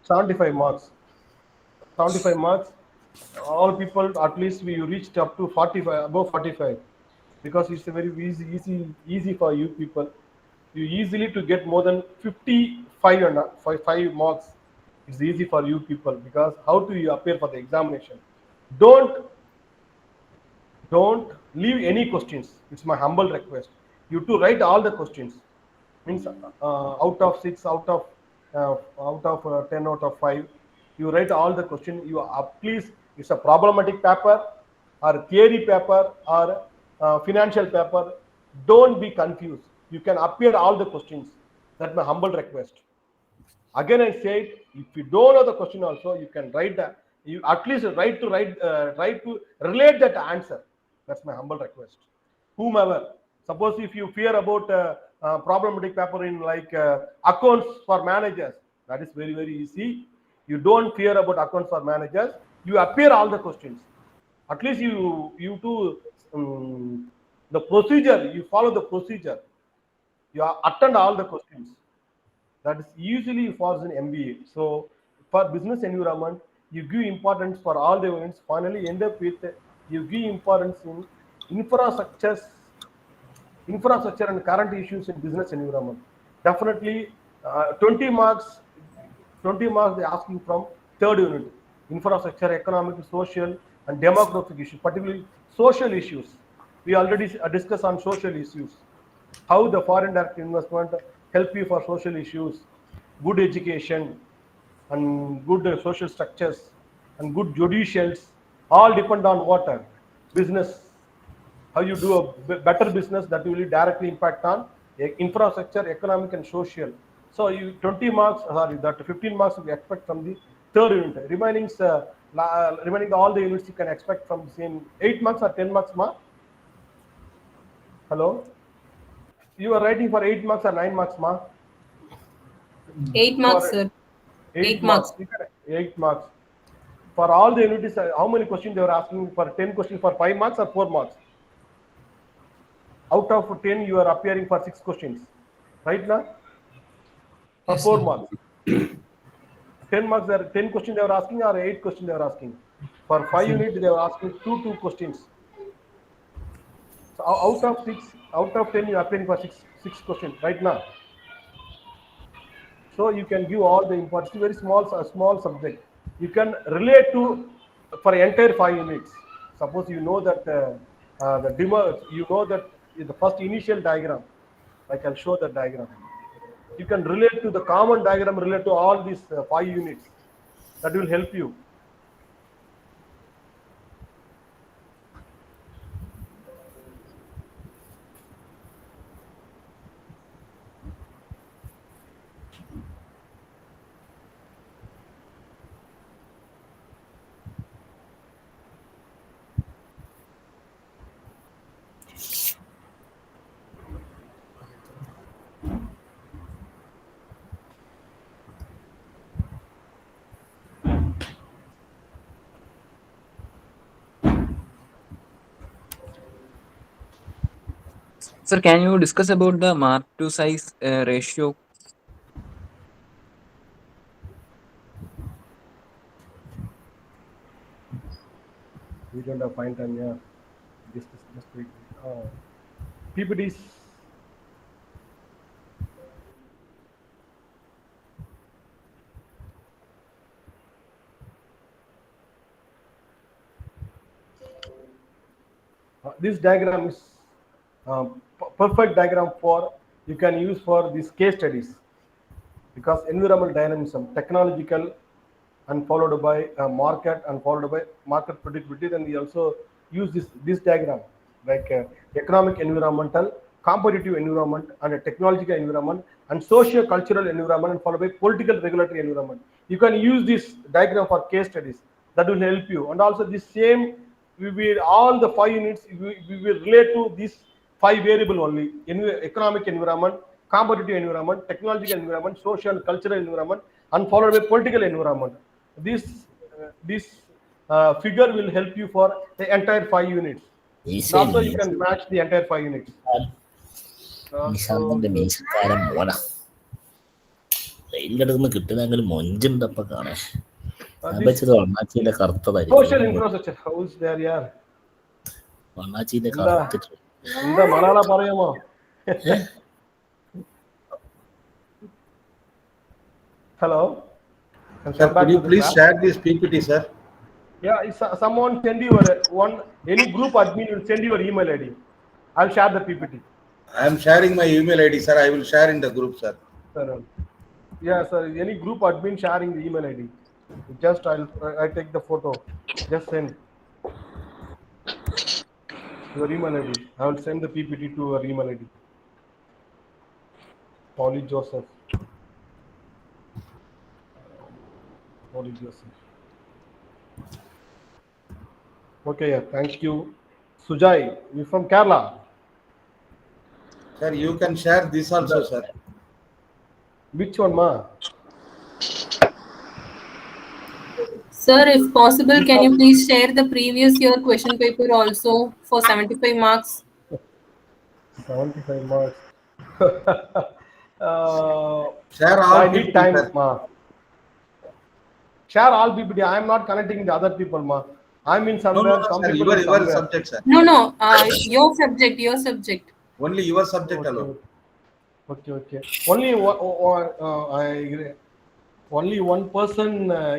75 marks. 75 marks. All people, at least we reached up to 45, above 45, because it's a very easy for you people. You easily to get more than 55 and 5 marks. It's easy for you people, because how do you appear for the examination? Don't leave any questions. It's my humble request. You to write all the questions. Means out of 6, out of 10, out of 5, you write all the question. You please, it's a problematic paper or theory paper or financial paper. Don't be confused. You can appear all the questions. That's my humble request. Again, I said, if you don't know the question also, you can write that. You at least try to relate that answer. That's my humble request. Whomever, suppose if you fear about problematic paper in like accounts for managers, that is very, very easy. You don't fear about accounts for managers. You appear all the questions. At least you do the procedure. You follow the procedure. You attend all the questions. That is usually falls in MBA. So for business environment, you give importance for all the events. Finally, end up with you give importance in infrastructure and current issues in business environment. Definitely, 20 marks. 20 marks they're asking from third unit: infrastructure, economic, social, and demographic issues, particularly social issues. We already discussed on social issues. How the foreign direct investment help you for social issues, good education, and good social structures, and good judicials, all depend on what? Business. How you do a better business, that will directly impact on infrastructure, economic, and social. So you 20 marks, sorry, that 15 marks we expect from the third unit. Remaining all the units you can expect from the same 8 marks or 10 marks, ma? Hello? You are writing for 8 marks or 9 marks, ma? 8 marks, sir. 8 marks. 8 marks. For all the units, how many questions they were asking? For 10 questions for 5 marks or 4 marks? Out of 10, you are appearing for 6 questions, right now? Or Yes, 4 sir. marks? 10 marks, 10 questions they were asking, or 8 questions they were asking? For 5 units, they were asking 2 questions. So out of 6, out of 10, you are appearing for 6 questions right now. So you can give all the importance. Very small subject. You can relate to for entire 5 units. Suppose you know that the dimmer, you know that the first initial diagram. Like I'll show the diagram. You can relate to the common diagram, relate to all these 5 units. That will help you. Sir, can you discuss about the mark to size ratio? We don't have fine time here. Just wait. PPTs. This diagram is perfect diagram for you can use for these case studies, because environmental dynamism, technological, and followed by market, and followed by market predictability. Then we also use this diagram like economic, environmental, competitive environment, and a technological environment, and socio-cultural environment, and followed by political regulatory environment. You can use this diagram for case studies. That will help you. And also this same, we will all the 5 units we will relate to these 5 variable only: economic environment, competitive environment, technological environment, social and cultural environment, and followed by political environment. This figure will help you for the entire 5 units. And also you can match the entire 5 units. നിശാന്തന്റെ മീശക്കാരൻ മോന റെയിലിന്റെ അടുത്ത് കിട്ടുന്നെങ്കിലും മൊഞ്ചുണ്ടപ്പ കാണേ. ഞാൻ വെച്ചത് വണ്ണാച്ചിന്റെ കറുത്തതായിരിക്കും. Social infrastructure, how is there, yeah? വണ്ണാച്ചിന്റെ കറുത്തിട്ട് എന്താ മലയാള പറയാമോ? Hello. Sir, could you please share this PPT, sir? Yeah, someone send you any group admin will send you your email ID. I'll share the PPT. I am sharing my email ID, sir. I will share in the group, sir. Sir, yeah, sir. Any group admin sharing the email ID. Just I take the photo. Just send your email ID. I will send the PPT to your email ID. Polly Joseph. Polly Joseph. Okay, yeah. Thank you. Sujay, you from Kerala? Sir, you can share this also, sir. Which one, ma? Sir, if possible, can you please share the previous year question paper also for 75 marks? 75 marks. Share all I need PPT, time, sir. ma. Share all PPT. I am not connecting the other people, ma. I'm in somewhere. No, some sir, people your somewhere. subject, sir. No, your subject. Only your subject alone. Okay. Only one person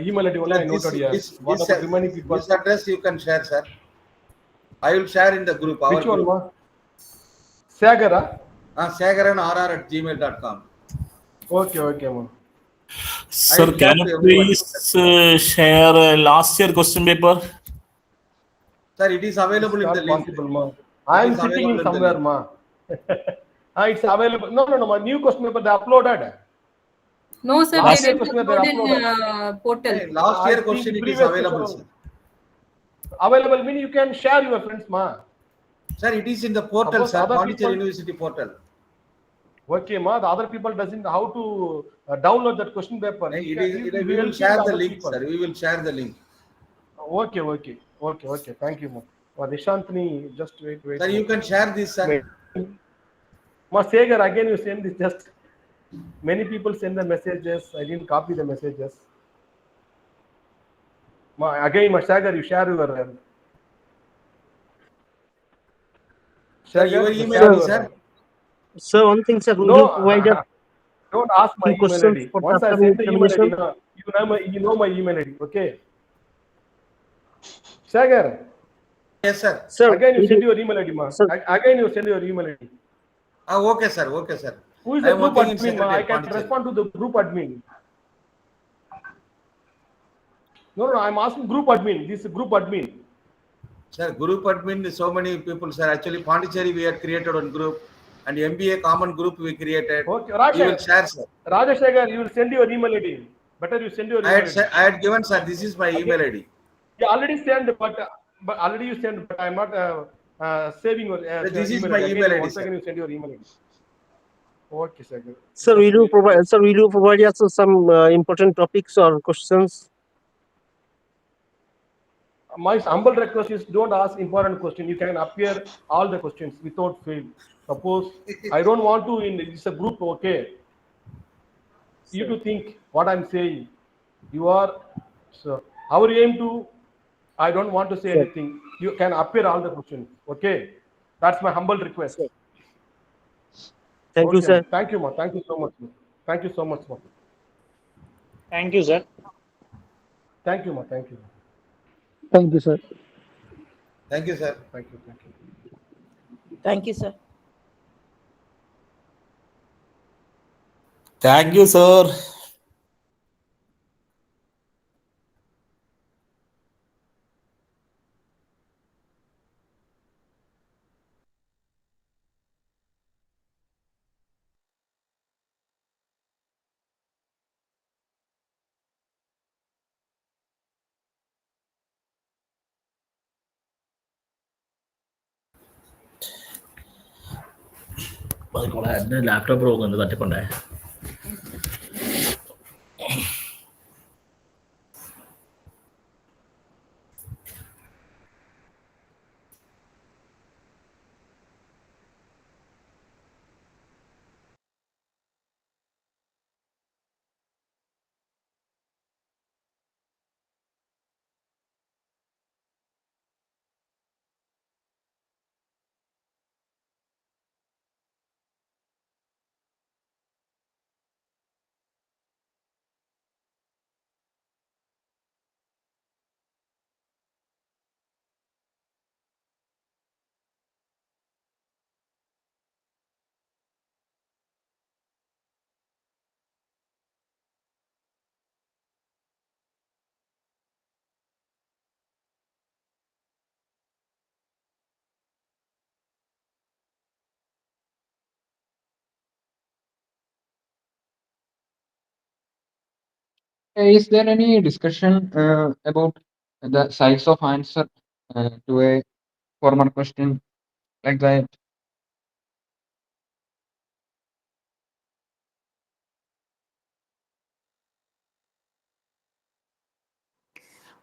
email ID only I noted here. What about remaining people? This address you can share, sir. I will share in the group. Our Which one, group. ma? Sagara? Sagaran@gmail.com. Okay, ma. Sir, can you please share last year question paper? Sir, it is available in the link. Possible, ma. I am sitting in somewhere, ma. It's available. No, ma. New question paper they uploaded. No, sir, Last they year question upload they in Hey, portal. last year I question think it is previous available, question sir. Available mean you can share your friends, ma. Sir, it is in the portal, Suppose sir. other Pondicherry people- University portal. Okay, ma. The other people doesn't how to download that question paper. Hey, You it can- is, you we will help share the other link, people. sir. We will share the link. Okay. Thank you, ma. Nishantini, just wait. Sir, you can share this, sir. Ma Segar, again you send this. Just many people send the messages. I didn't copy the messages. Ma Sagar, you share your Sir, your you email share ID, your sir. Sir, one thing, sir, will you provide us no. Don't ask my few email questions ID. for the Once I upcoming send the email ID, examination? you know my email ID. Okay. Sagar, Yes, sir. Sir, again you will send you, your email ID, ma. sir, Again you send your email ID. Okay, sir. Okay, sir. Who is I the am group working in admin, ma? I Secretariat, can Pondicherry. respond to the group admin. No, I'm asking group admin. This is group admin. Sir, group admin, so many people, sir. Actually, Pondicherry, we had created one group, and MBA common group we created. Okay, We will share, sir. Rajesh Sagar, you will send your email ID. Better you send your email ID. I had given, sir. This is my email ID. You already sent, but already you sent, but I'm not saving your This is email my ID. email ID, Once sir. again you send your email ID. Okay, Sagar. sir, Just wait. will you provide us some important topics or questions? My humble request is don't ask important question. You can appear all the questions without fail. Suppose I don't want to in it's a group, okay. You to think what I'm saying. You are so our aim to I don't want to say Sir, anything. You can appear all the questions. Okay. That's my humble request. sir. Thank you, Okay, ma. sir. Thank you, ma. Thank you so much. Ma. Thank you so much, ma. Thank you, sir. Thank you, ma. Thank you. Thank you, sir. Thank you, sir. Thank you. Thank you, sir. Thank you, sir. എൻ്റെ laptop പോകുന്നത് തട്ടിക്കൊണ്ടേ. Is there any discussion about the size of answer to a formal question like that?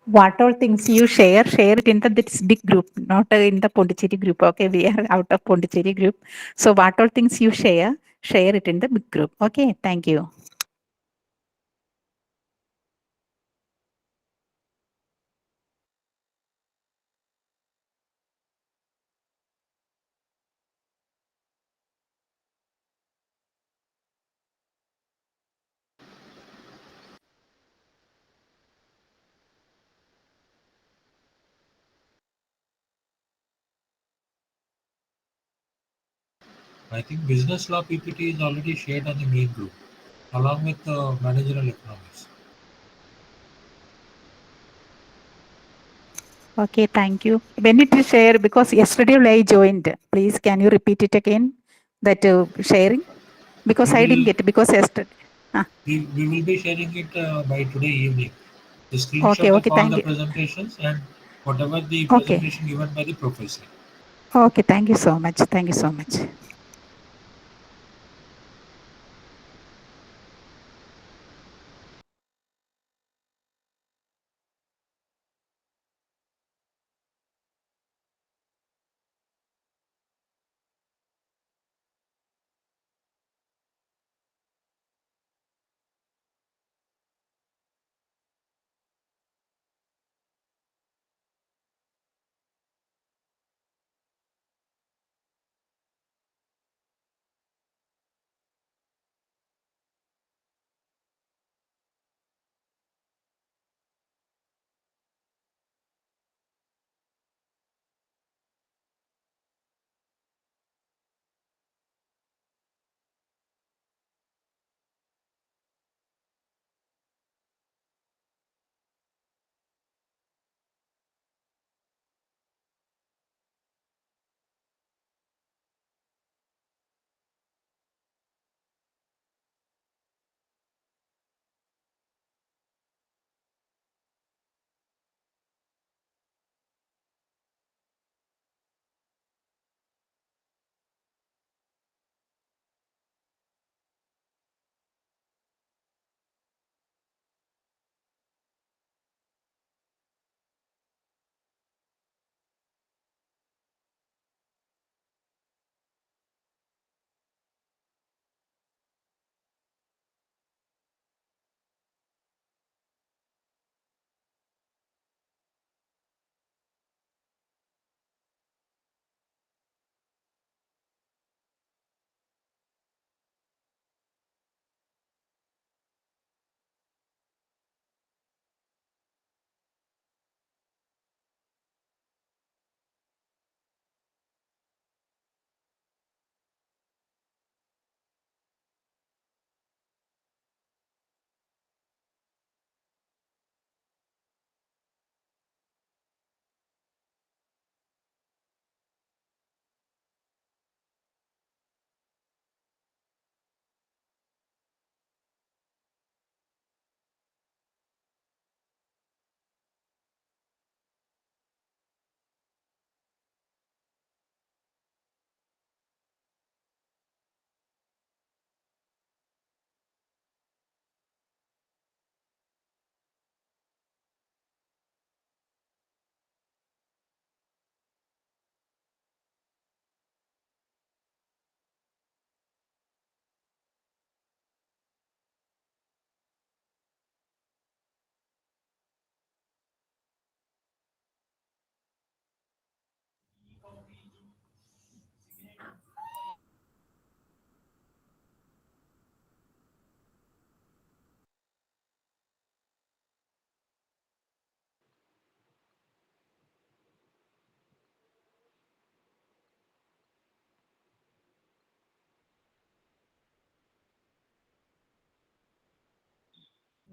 What all things you share it in this big group, not in the Pondicherry group. Okay, we are out of Pondicherry group. So what all things you share it in the big group. Okay, thank you. I think business law PPT is already shared on the main group, along with managerial economics. Okay, thank you. When it is shared, because yesterday I joined. Please, can you repeat it again? That sharing, because We I didn't will get because yesterday. we will be sharing it by today evening. The Okay, screenshot of okay, all thank the you. presentations and whatever the Okay, presentation given by the professor. okay, thank you so much. Thank you so much.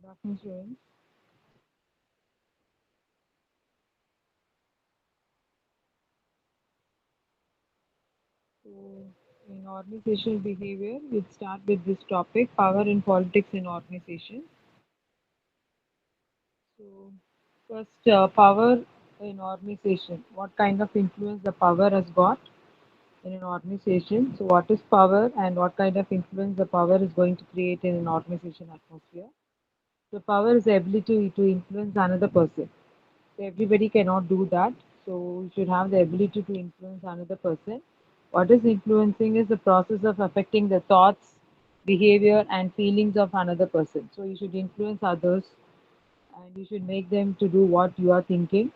Good afternoon, students. So, in organizational behavior, we'll start with this topic, power and politics in organization. So, first, power in organization. What kind of influence the power has got in an organization? So, what is power and what kind of influence the power is going to create in an organization atmosphere? So, power is the ability to influence another person. So everybody cannot do that. So you should have the ability to influence another person. What is influencing is the process of affecting the thoughts, behavior, and feelings of another person. So you should influence others and you should make them to do what you are thinking.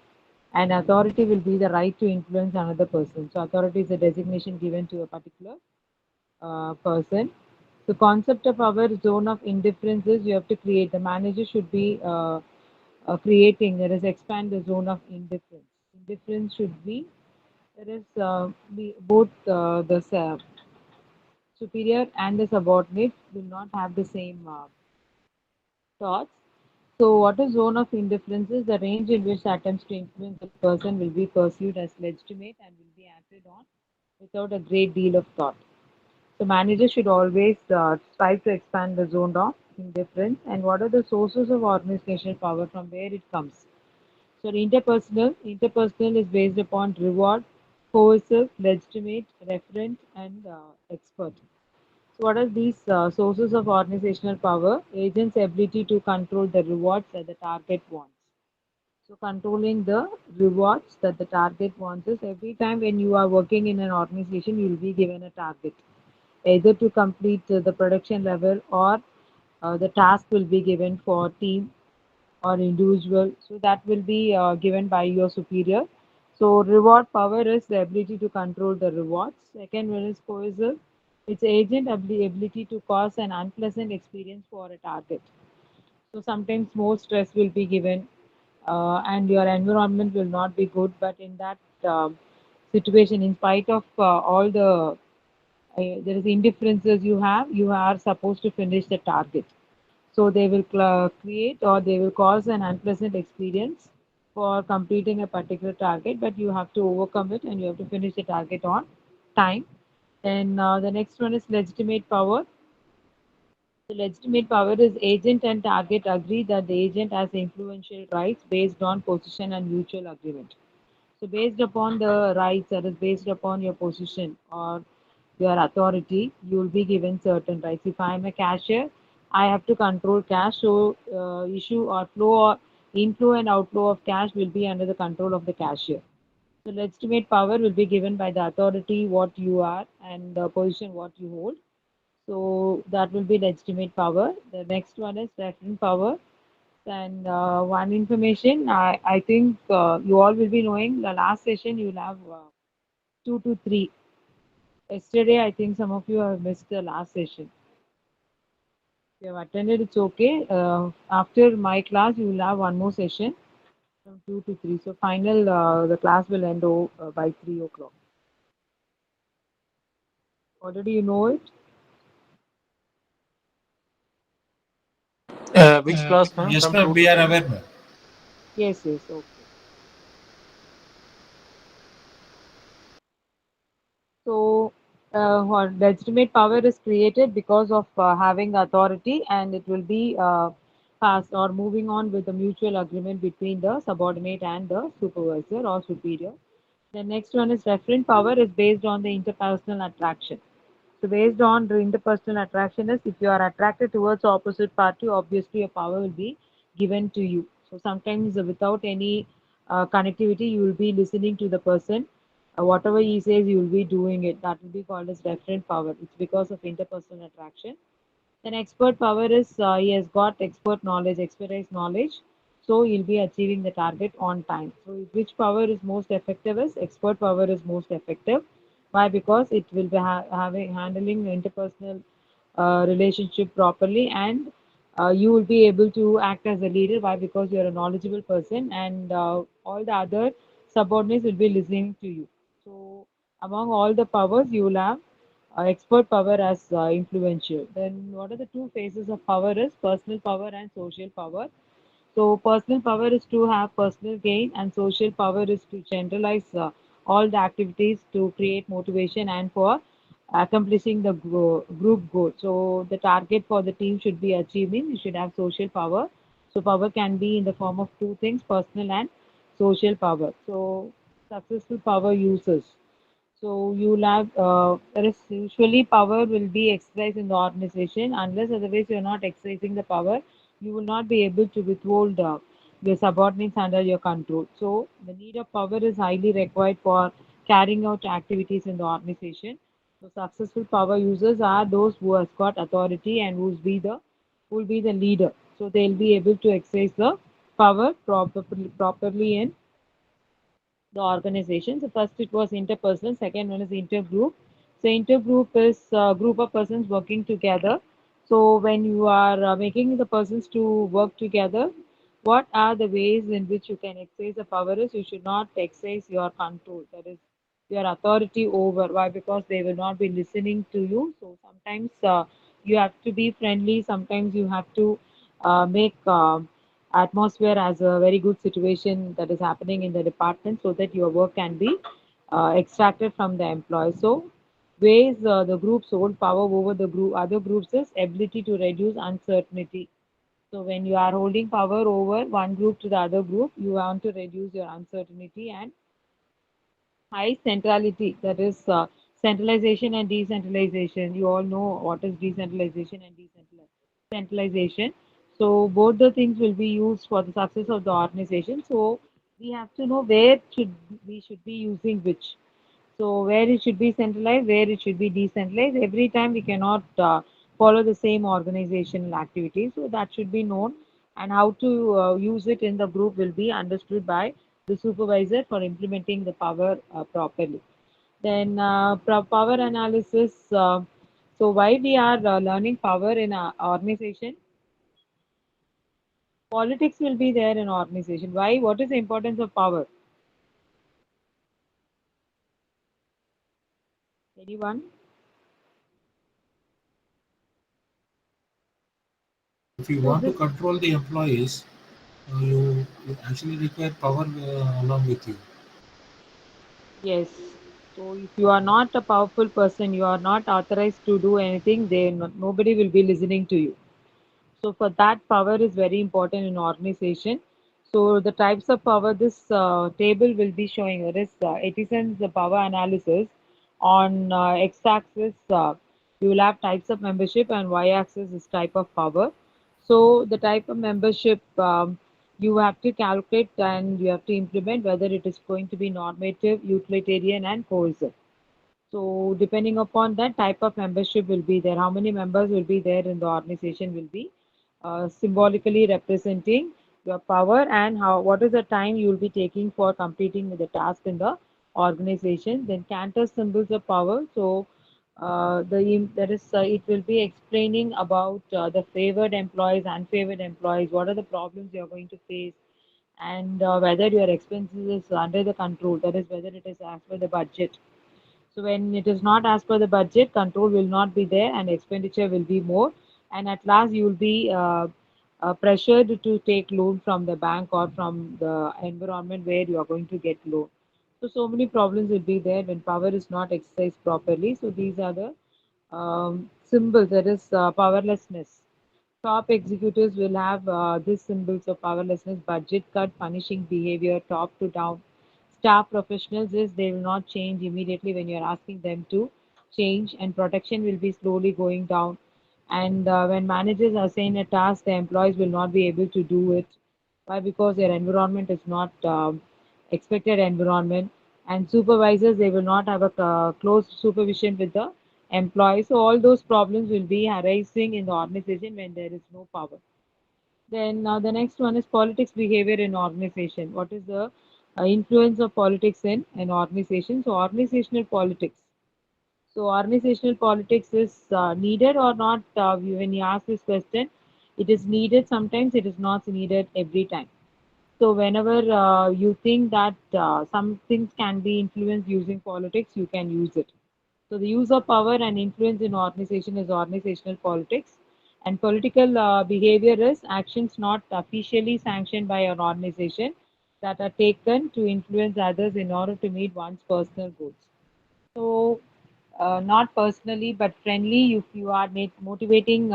And authority will be the right to influence another person. So authority is a designation given to a particular person. The concept of our zone of indifference is you have to create. The manager should be creating, that is, expand the zone of indifference. Indifference should be, there is be both the superior and the subordinate will not have the same thoughts. So, what is zone of indifference is the range in which attempts to influence a person will be pursued as legitimate and will be acted on without a great deal of thought. So, managers should always strive to expand the zone of indifference. And what are the sources of organizational power, from where it comes? So interpersonal is based upon reward, coercive, legitimate, referent, and expert. So what are these sources of organizational power? Agent's ability to control the rewards that the target wants. So controlling the rewards that the target wants is every time when you are working in an organization, you will be given a target, either to complete the production level or the task will be given for team or individual. So that will be given by your superior. So reward power is the ability to control the rewards. Second one is coercive. It's agent ability to cause an unpleasant experience for a target. So sometimes more stress will be given and your environment will not be good. But in that situation, in spite of all the there is indifferences you are supposed to finish the target. So they will create or they will cause an unpleasant experience for completing a particular target, but you have to overcome it and you have to finish the target on time. And the next one is legitimate power. The legitimate power is agent and target agree that the agent has influential rights based on position and mutual agreement. So based upon the rights, that is based upon your position or your authority, you will be given certain rights. If I am a cashier, I have to control cash. So issue or flow or inflow and outflow of cash will be under the control of the cashier. So legitimate power will be given by the authority what you are and the position what you hold. So that will be legitimate power. The next one is referent power. And one information, I think you all will be knowing the last session you will have 2 to 3. Yesterday, I think some of you have missed the last session. If you have attended, it's okay. After my class, you will have one more session from 2 to 3. So final, the class will end by 3 o'clock. Already you know it? Which class, ma'am? Yes, From ma'am. 2 We to are 3? aware, ma'am. Yes, okay. So, what legitimate power is created because of having the authority, and it will be passed or moving on with the mutual agreement between the subordinate and the supervisor or superior. The next one is referent power is based on the interpersonal attraction. So based on the interpersonal attraction is if you are attracted towards opposite party, obviously a power will be given to you. So sometimes without any connectivity, you will be listening to the person. Whatever he says, you will be doing it. That will be called as referent power. It's because of interpersonal attraction. Then expert power is he has got expert knowledge, expertise knowledge, so he'll be achieving the target on time. So which power is most effective is expert power is most effective. Why? Because it will be having handling interpersonal relationship properly, and you will be able to act as a leader. Why? Because you're a knowledgeable person, and all the other subordinates will be listening to you. So among all the powers, you will have expert power as influential. Then what are the two phases of power is personal power and social power. So personal power is to have personal gain and social power is to generalize all the activities to create motivation and for accomplishing the group goal. So the target for the team should be achieving, you should have social power. So power can be in the form of two things, personal and social power. So successful power users. So you'll have, there is usually power will be exercised in the organization unless otherwise you're not exercising the power, you will not be able to withhold your subordinates under your control. So the need of power is highly required for carrying out activities in the organization. So successful power users are those who has got authority and who will be the leader. So they'll be able to exercise the power properly in the organization. So first it was interpersonal, second one is intergroup. So intergroup is a group of persons working together. So when you are making the persons to work together, what are the ways in which you can exercise the power is you should not exercise your control. That is your authority over. Why? Because they will not be listening to you. So sometimes you have to be friendly. Sometimes you have to make atmosphere as a very good situation that is happening in the department so that your work can be extracted from the employee. So ways the group's hold power over the group other groups is ability to reduce uncertainty. So when you are holding power over one group to the other group, you want to reduce your uncertainty and high centrality, that is centralization and decentralization. You all know what is decentralization and decentralization. So both the things will be used for the success of the organization. So we have to know where we should be using which. So where it should be centralized, where it should be decentralized. Every time we cannot follow the same organizational activity. So that should be known, and how to use it in the group will be understood by the supervisor for implementing the power properly. Then power analysis. So why we are learning power in our organization? Politics will be there in organization. Why? What is the importance of power? Anyone? If you So want to this, control the employees, you actually require power along with you. yes. So if you are not a powerful person, you are not authorized to do anything, then nobody will be listening to you. So for that, power is very important in organization. So the types of power, this table will be showing. There is Edison's power analysis. On x-axis, you will have types of membership, and y-axis is type of power. So the type of membership you have to calculate and you have to implement whether it is going to be normative, utilitarian, and coercive. So depending upon that, type of membership will be there. How many members will be there in the organization will be symbolically representing your power, and how what is the time you will be taking for completing the task in the organization. Then Cantor symbols of power. So there is it will be explaining about the favored employees, unfavored employees. What are the problems you are going to face, and whether your expenses is under the control. That is whether it is as per the budget. So when it is not as per the budget, control will not be there and expenditure will be more. And at last, you will be pressured to take loan from the bank or from the environment where you are going to get loan. So many problems will be there when power is not exercised properly. So these are the symbols. That is powerlessness. Top executives will have these symbols of powerlessness: budget cut, punishing behavior, top to down. Staff professionals is they will not change immediately when you're asking them to change, and protection will be slowly going down. And when managers assign a task, the employees will not be able to do it. Why? Because their environment is not expected environment. And supervisors, they will not have a close supervision with the employees. So all those problems will be arising in the organization when there is no power. Then now the next one is politics behavior in organization. What is the influence of politics in an organization? So organizational politics. So organizational politics is needed or not? When you ask this question, it is needed sometimes. It is not needed every time. So whenever you think that some things can be influenced using politics, you can use it. So the use of power and influence in organization is organizational politics. And political behavior is actions not officially sanctioned by an organization that are taken to influence others in order to meet one's personal goals. So, not personally but friendly, if you are motivating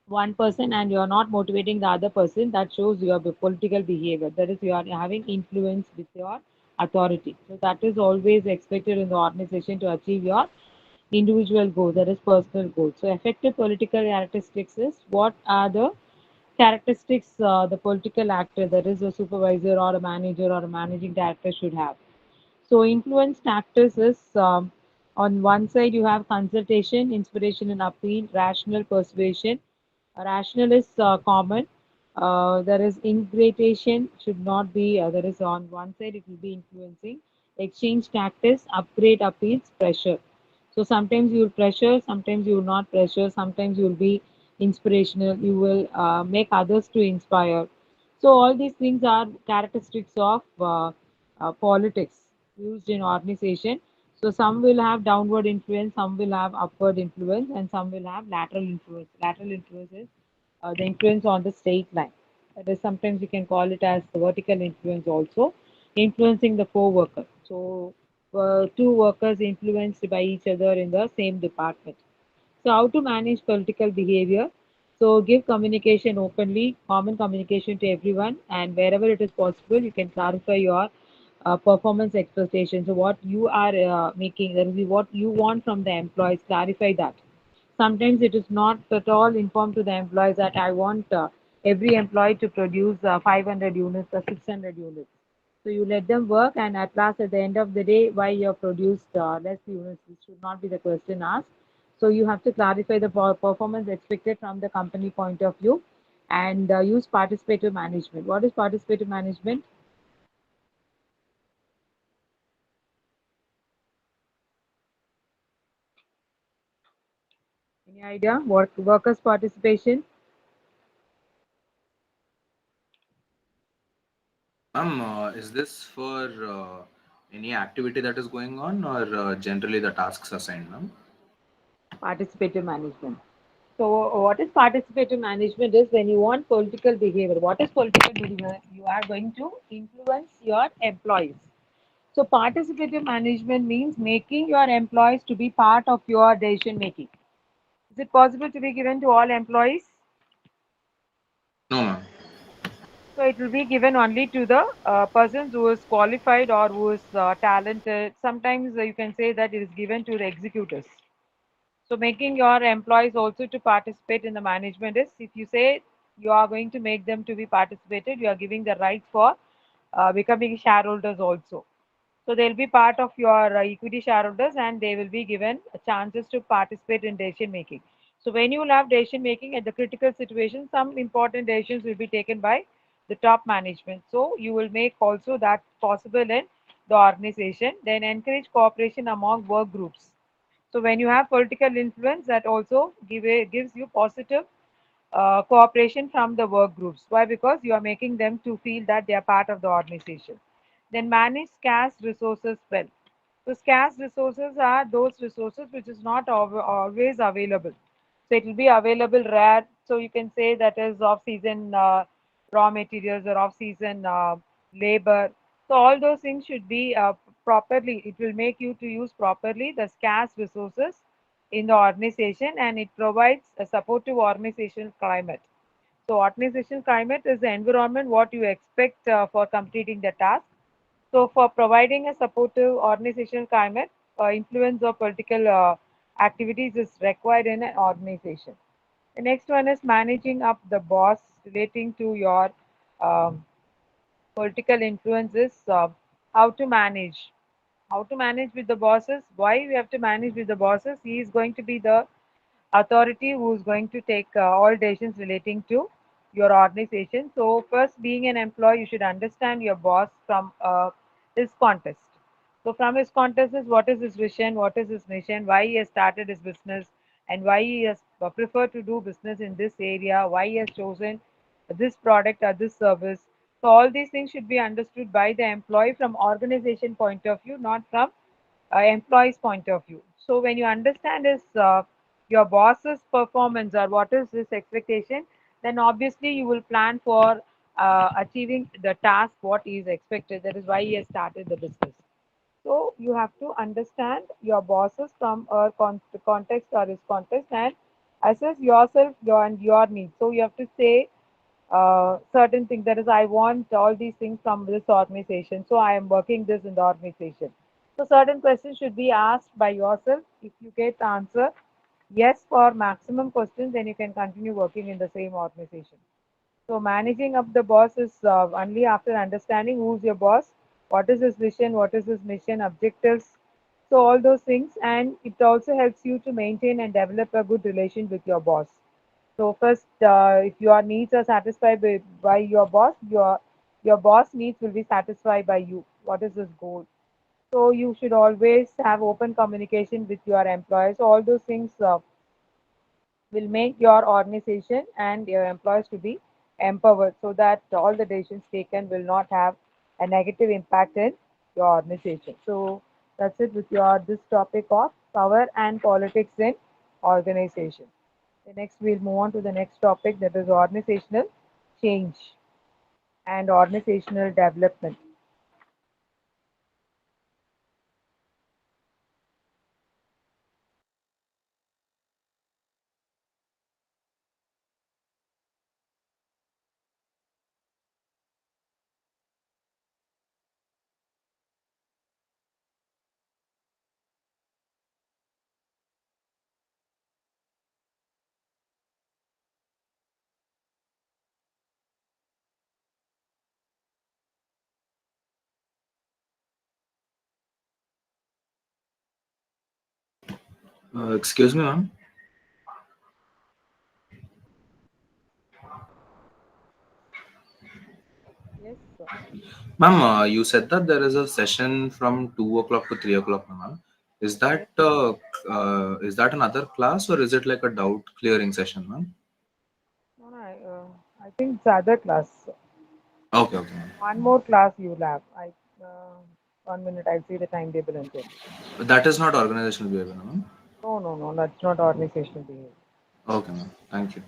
one person and you are not motivating the other person, that shows your political behavior. That is, you are having influence with your authority. So that is always expected in the organization to achieve your individual goal, that is personal goal. So effective political characteristics is what are the characteristics the political actor, that is a supervisor or a manager or a managing director should have. So influence actors is on one side you have consultation, inspiration and appeal, rational persuasion. Rational is common. There is ingratation should not be. There is on one side it will be influencing. Exchange tactics, upgrade appeals, pressure. So sometimes you will pressure, sometimes you will not pressure, sometimes you will be inspirational. You will make others to inspire. So all these things are characteristics of politics used in organization. So some will have downward influence, some will have upward influence, and some will have lateral influence. Lateral influence is the influence on the straight line. That is sometimes you can call it as the vertical influence also, influencing the co-worker. So two workers influenced by each other in the same department. So how to manage political behavior? So give communication openly, common communication to everyone, and wherever it is possible, you can clarify your performance expectations. So what you are making, that is what you want from the employees, clarify that. Sometimes it is not at all informed to the employees that I want every employee to produce 500 units or 600 units. So you let them work, and at last, at the end of the day, why you have produced less units? This should not be the question asked. So you have to clarify the performance expected from the company point of view, and use participative management. What is participative management? Any idea? Workers' participation? Is this for any activity that is going on or generally the tasks assigned, ma'am? Participative management. So, what is participative management is when you want political behavior. What is political behavior? You are going to influence your employees. So, participative management means making your employees to be part of your decision making. Is it possible to be given to all employees? No, ma'am. So, it will be given only to the persons who is qualified or who is talented. Sometimes you can say that it is given to the executors. So making your employees also to participate in the management is, if you say you are going to make them to be participated, you are giving the right for becoming shareholders also. So they'll be part of your equity shareholders, and they will be given chances to participate in decision making. So when you will have decision making at the critical situation, some important decisions will be taken by the top management. So you will make also that possible in the organization. Then encourage cooperation among work groups. So when you have political influence, that also gives you positive cooperation from the work groups. Why? Because you are making them to feel that they are part of the organization. Then manage scarce resources well. So scarce resources are those resources which is not always available. So it will be available rare. So you can say that is off-season raw materials or off-season labor. So all those things should be properly. It will make you to use properly the scarce resources in the organization, and it provides a supportive organizational climate. So organizational climate is the environment what you expect for completing the task. So for providing a supportive organizational climate, influence of political activities is required in an organization. The next one is managing up the boss, relating to your um, political influences. How to manage. How to manage with the bosses. Why we have to manage with the bosses? He is going to be the authority who is going to take all decisions relating to your organization. So first, being an employee, you should understand your boss from his context. So from his context is what is his vision, what is his mission, why he has started his business, and why he has preferred to do business in this area, why he has chosen this product or this service. So all these things should be understood by the employee from organization point of view, not from employee's point of view. So when you understand is your boss's performance or what is his expectation, then obviously you will plan for achieving the task what is expected. That is why he has started the business. So you have to understand your bosses from a context or his context and assess yourself and your needs. So you have to say certain things. That is, I want all these things from this organization. So I am working this in the organization. So certain questions should be asked by yourself. If you get the answer yes for maximum questions, then you can continue working in the same organization. So managing up the boss is only after understanding who's your boss, what is his vision, what is his mission, objectives. So all those things, and it also helps you to maintain and develop a good relation with your boss. So first, if your needs are satisfied by your boss, your boss needs will be satisfied by you. What is his goal? So you should always have open communication with your employees. All those things will make your organization and your employees to be empowered so that all the decisions taken will not have a negative impact in your organization. So that's it with your this topic of power and politics in organization. The next we'll move on to the next topic, that is organizational change and organizational development. Excuse me, ma'am. Yes, sir. Ma'am, you said that there is a session from 2 o'clock to 3 o'clock, ma'am. Is that another class or is it like a doubt clearing session, ma'am? No, no, I think it's other class. Okay, okay, ma'am. One more class you'll have. 1 minute, I'll see the timetable and tell you. That is not organizational behavior, ma'am. No, no, no, that's not organizational behavior. Okay, ma'am. Thank you.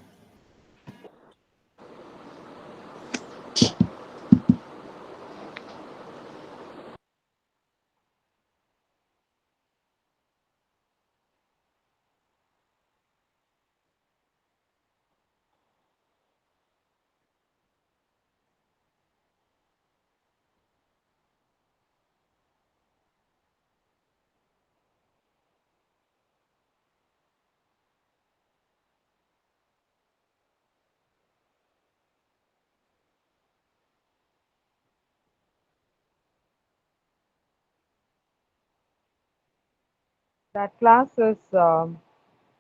That class is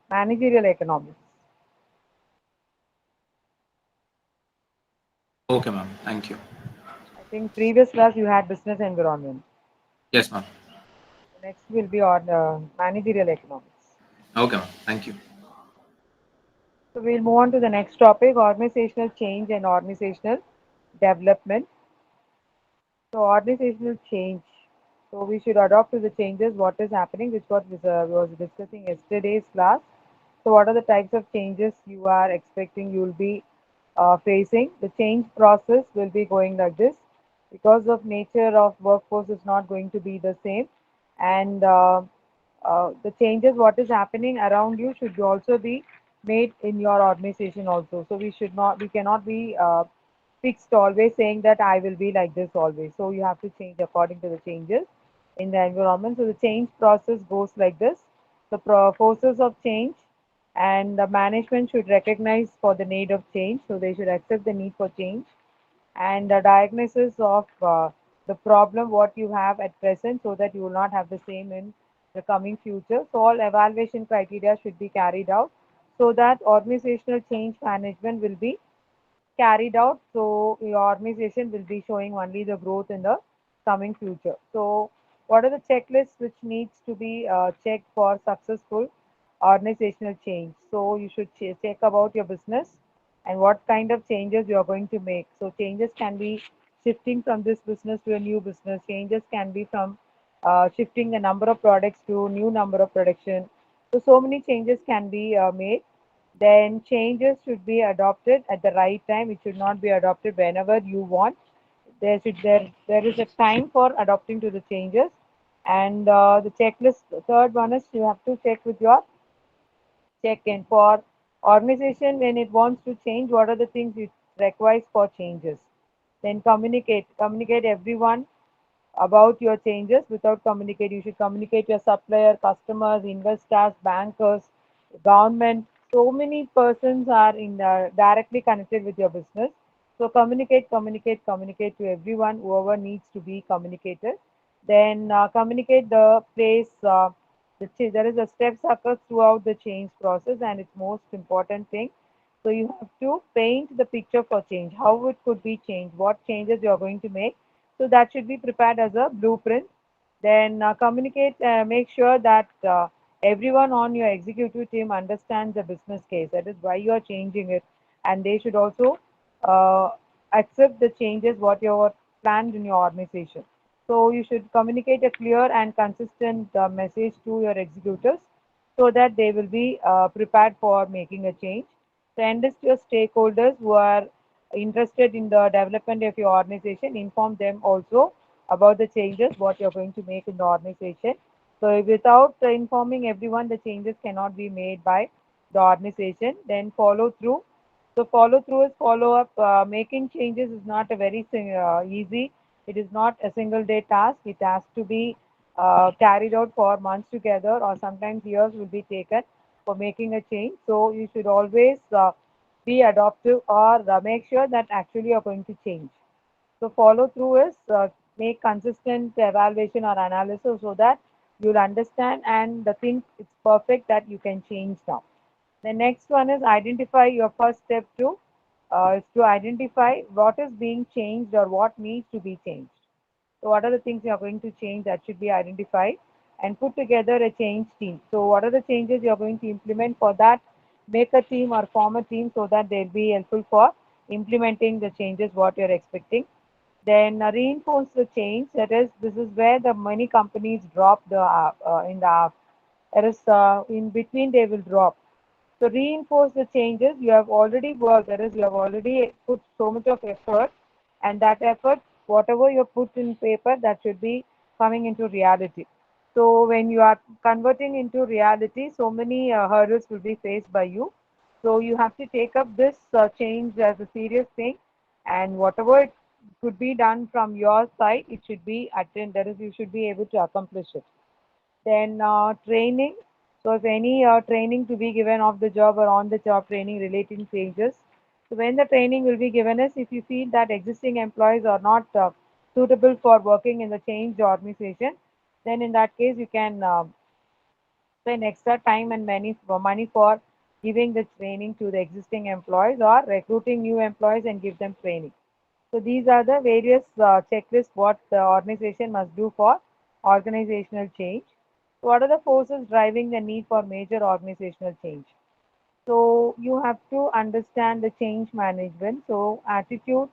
managerial economics. Okay, ma'am. Thank you. I think previous class you had business environment. Yes, ma'am. Next will be on managerial economics. Okay, ma'am. Thank you. So we'll move on to the next topic, organizational change and organizational development. So organizational change. So we should adopt to the changes what is happening, which was discussing yesterday's class. So what are the types of changes you are expecting you will be facing? The change process will be going like this because of nature of workforce is not going to be the same, and the changes what is happening around you should also be made in your organization also. So we cannot be fixed always saying that I will be like this always. So you have to change according to the changes in the environment. So the change process goes like this. The forces of change and the management should recognize for the need of change. So they should accept the need for change and the diagnosis of the problem what you have at present so that you will not have the same in the coming future. So all evaluation criteria should be carried out so that organizational change management will be carried out, so your organization will be showing only the growth in the coming future. So what are the checklists which needs to be checked for successful organizational change? So you should check about your business and what kind of changes you are going to make. So changes can be shifting from this business to a new business. Changes can be from shifting the number of products to new number of production. So many changes can be made. Then changes should be adopted at the right time. It should not be adopted whenever you want. There is a time for adopting to the changes. And the checklist, the third one is you have to check with your check-in for organization when it wants to change. What are the things it requires for changes? Then communicate everyone about your changes. Without communicate, you should communicate your supplier, customers, investors, bankers, government. So many persons are directly connected with your business. So communicate to everyone, whoever needs to be communicated. Then communicate the place. There is a steps occurs throughout the change process, and it's most important thing. So you have to paint the picture for change, how it could be changed, what changes you are going to make. So that should be prepared as a blueprint. Then make sure that everyone on your executive team understands the business case. That is why you are changing it, and they should also uh, accept the changes what you have planned in your organization. So you should communicate a clear and consistent message to your executives so that they will be prepared for making a change. So enlist your stakeholders who are interested in the development of your organization, inform them also about the changes what you're going to make in the organization. So without informing everyone, the changes cannot be made by the organization. Then follow through. So follow through is follow up. Making changes is not a very easy. It is not a single day task. It has to be carried out for months together, or sometimes years will be taken for making a change. So you should always be adaptive, or make sure that actually you're going to change. So follow through is make consistent evaluation or analysis so that you'll understand and the thing it's perfect that you can change now. The next one is identify. Your first step is to identify what is being changed or what needs to be changed. So what are the things you are going to change that should be identified, and put together a change team. So what are the changes you are going to implement for that? Make a team or form a team so that they'll be helpful for implementing the changes what you're expecting. Then reinforce the change. That is, this is where the many companies drop the in the there is in between they will drop. So reinforce the changes you have already worked. That is, you have already put so much of effort, and that effort, whatever you put in paper, that should be coming into reality. So when you are converting into reality, so many hurdles will be faced by you. So you have to take up this change as a serious thing, and whatever it could be done from your side, it should be attended. That is, you should be able to accomplish it. Then training. So if any training to be given off the job or on the job training relating changes. So when the training will be given is if you feel that existing employees are not suitable for working in the change organization, then in that case you can spend extra time and money for giving the training to the existing employees or recruiting new employees and give them training. So these are the various checklists what the organization must do for organizational change. What are the forces driving the need for major organizational change? So you have to understand the change management. So attitude,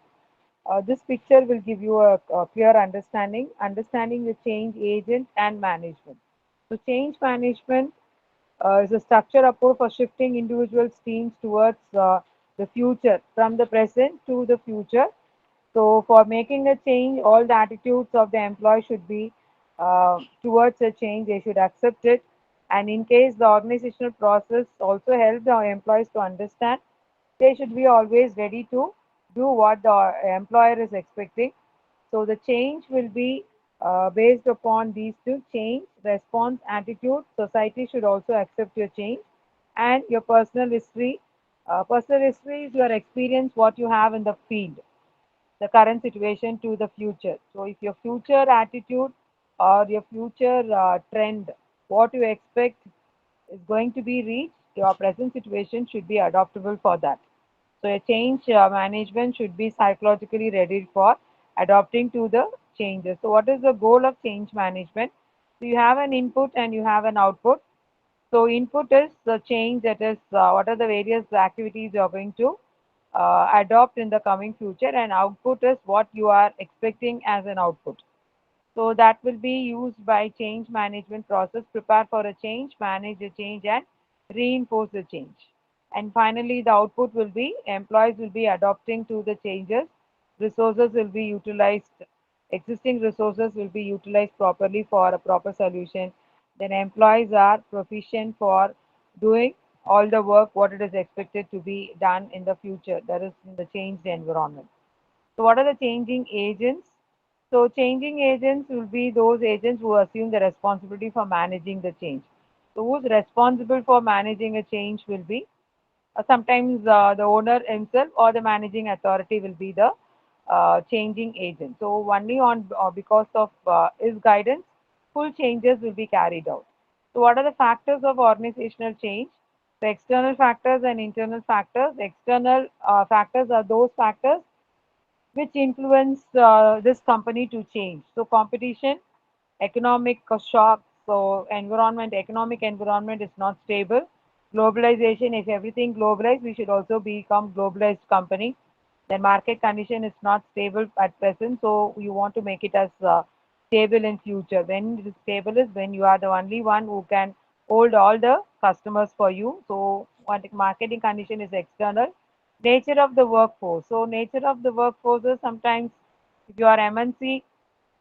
this picture will give you a clear understanding the change agent and management. So change management is a structure approach for shifting individuals teams towards the future, from the present to the future. So for making a change, all the attitudes of the employee should be towards a change. They should accept it. And in case the organizational process also helps the employees to understand, they should be always ready to do what the employer is expecting. So the change will be based upon these two: change, response, attitude. Society should also accept your change, and your personal history. Personal history is your experience, what you have in the field, the current situation to the future. So if your future attitude or your future trend, what you expect is going to be reached, your present situation should be adaptable for that. So a change management should be psychologically ready for adapting to the changes. So what is the goal of change management? So you have an input and you have an output. So input is the change, that is what are the various activities you are going to adopt in the coming future, and output is what you are expecting as an output. So that will be used by change management process, prepare for a change, manage a change, and reinforce the change. And finally, the output will be employees will be adopting to the changes, resources will be utilized, existing resources will be utilized properly for a proper solution. Then employees are proficient for doing all the work what it is expected to be done in the future, that is in the changed environment. So what are the changing agents? So changing agents will be those agents who assume the responsibility for managing the change. So who's responsible for managing a change will be sometimes the owner himself or the managing authority will be the changing agent. So only on because of his guidance, full changes will be carried out. So what are the factors of organizational change? The external factors and internal factors. External factors are those factors which influence this company to change. So competition, economic shock, so economic environment is not stable. Globalization, if everything globalized, we should also become globalized company. Then market condition is not stable at present, so you want to make it as stable in future. When it is stable is when you are the only one who can hold all the customers for you. So what marketing condition is external. Nature of the workforce. So nature of the workforce is sometimes if you are MNC,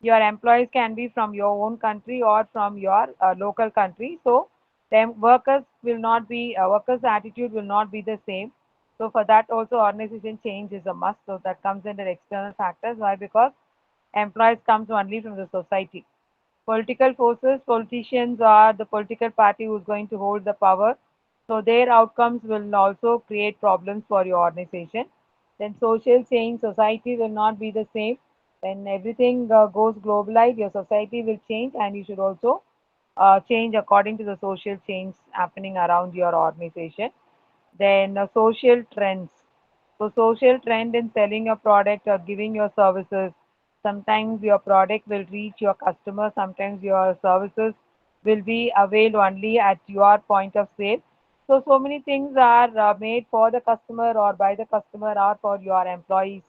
your employees can be from your own country or from your local country. So them workers will not be workers' attitude will not be the same. So for that also organization change is a must. So that comes under external factors. Why? Because employees comes only from the society. Political forces, politicians are the political party who is going to hold the power. So their outcomes will also create problems for your organization. Then social change, society will not be the same. When everything goes globalized, your society will change and you should also change according to the social change happening around your organization. Then social trends. So social trend in selling a product or giving your services. Sometimes your product will reach your customer. Sometimes your services will be availed only at your point of sale. So many things are made for the customer or by the customer or for your employees.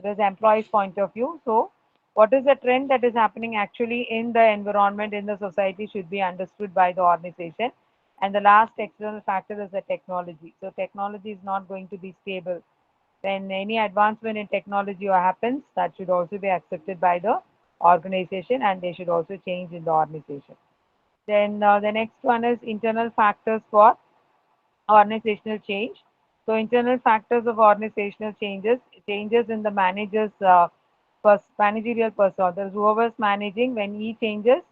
There's employees point of view. So what is the trend that is happening actually in the environment, in the society should be understood by the organization. And the last external factor is the technology. So technology is not going to be stable. When any advancement in technology happens, that should also be accepted by the organization and they should also change in the organization. Then the next one is internal factors for organizational change. So internal factors of organizational changes in the manager's managerial personnel. There's whoever's managing, when he changes,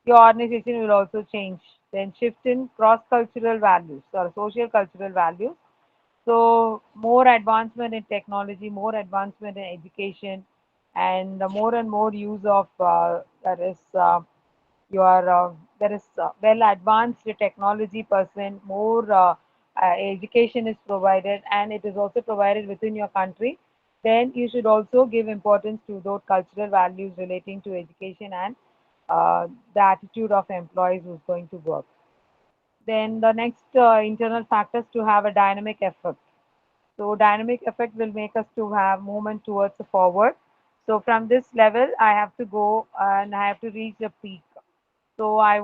your organization will also change. Then shift in cross-cultural values or social cultural values. So more advancement in technology, more advancement in education, and the more and more use of your there is well advanced technology person, more education is provided, and it is also provided within your country. Then you should also give importance to those cultural values relating to education and the attitude of employees who's going to work. Then the next internal factors to have a dynamic effect. So dynamic effect will make us to have movement towards the forward. So from this level, I have to go and I have to reach the peak. So I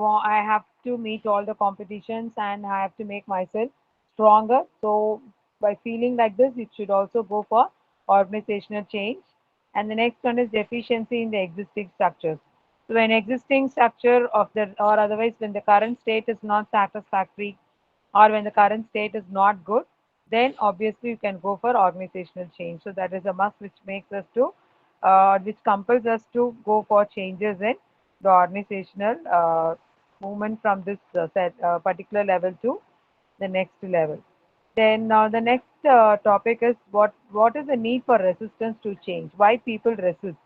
have to meet all the competitions and I have to make myself stronger. So by feeling like this, it should also go for organizational change. And the next one is deficiency in the existing structures. So when existing structure of the or otherwise when the current state is not satisfactory or when the current state is not good, then obviously you can go for organizational change. So that is a must which makes us to which compels us to go for changes in the organizational movement from this particular level to the next level. Then the next topic is what is the need for resistance to change? Why people resist?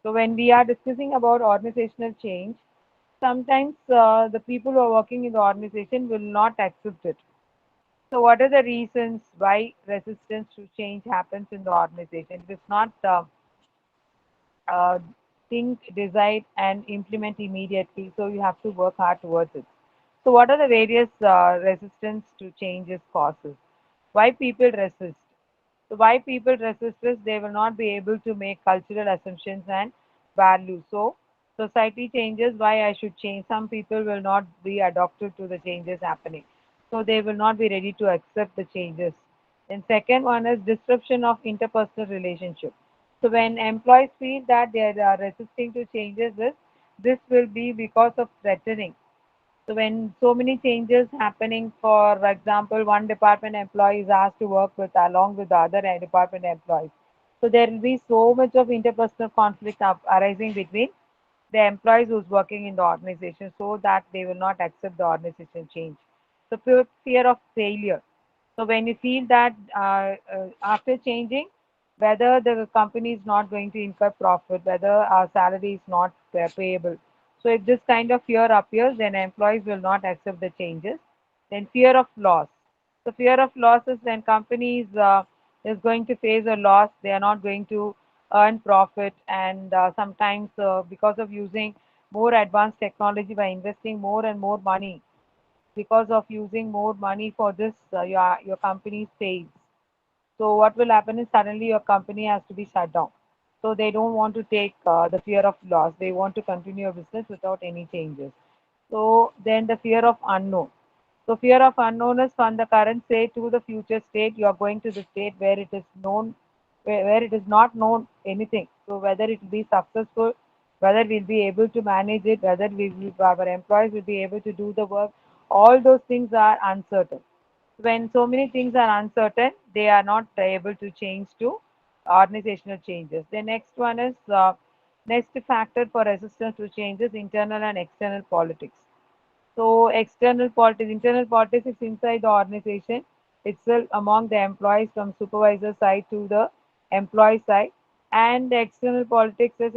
So when we are discussing about organizational change, sometimes the people who are working in the organization will not accept it. So what are the reasons why resistance to change happens in the organization? It is not uh, think, decide, and implement immediately. So you have to work hard towards it. So what are the various resistance to changes causes? Why people resist? So why people resist is they will not be able to make cultural assumptions and values. So society changes, why I should change. Some people will not be adapted to the changes happening. So they will not be ready to accept the changes. Then second one is disruption of interpersonal relationship. So when employees feel that they are resisting to changes, this will be because of threatening. So when so many changes happening, for example, one department employee is asked to work with along with the other department employees. So there will be so much of interpersonal conflict arising between the employees who's working in the organization, so that they will not accept the organization change. So fear of failure. So when you feel that after changing, whether the company is not going to incur profit, whether our salary is not payable. So if this kind of fear appears, then employees will not accept the changes. Then fear of loss. So fear of loss is when companies is going to face a loss, they are not going to earn profit, and sometimes because of using more advanced technology, by investing more and more money, because of using more money for this, your company fails. So what will happen is suddenly your company has to be shut down. So they don't want to take the fear of loss. They want to continue your business without any changes. So then the fear of unknown. So fear of unknown is from the current state to the future state. You are going to the state where it is known, where it is not known anything. So whether it will be successful, whether we'll be able to manage it, whether our employees will be able to do the work, all those things are uncertain. When so many things are uncertain, they are not able to change to organizational changes. The next one is next factor for resistance to changes: internal and external politics. So internal politics is inside the organization itself, among the employees, from supervisor side to the employee side, and the external politics is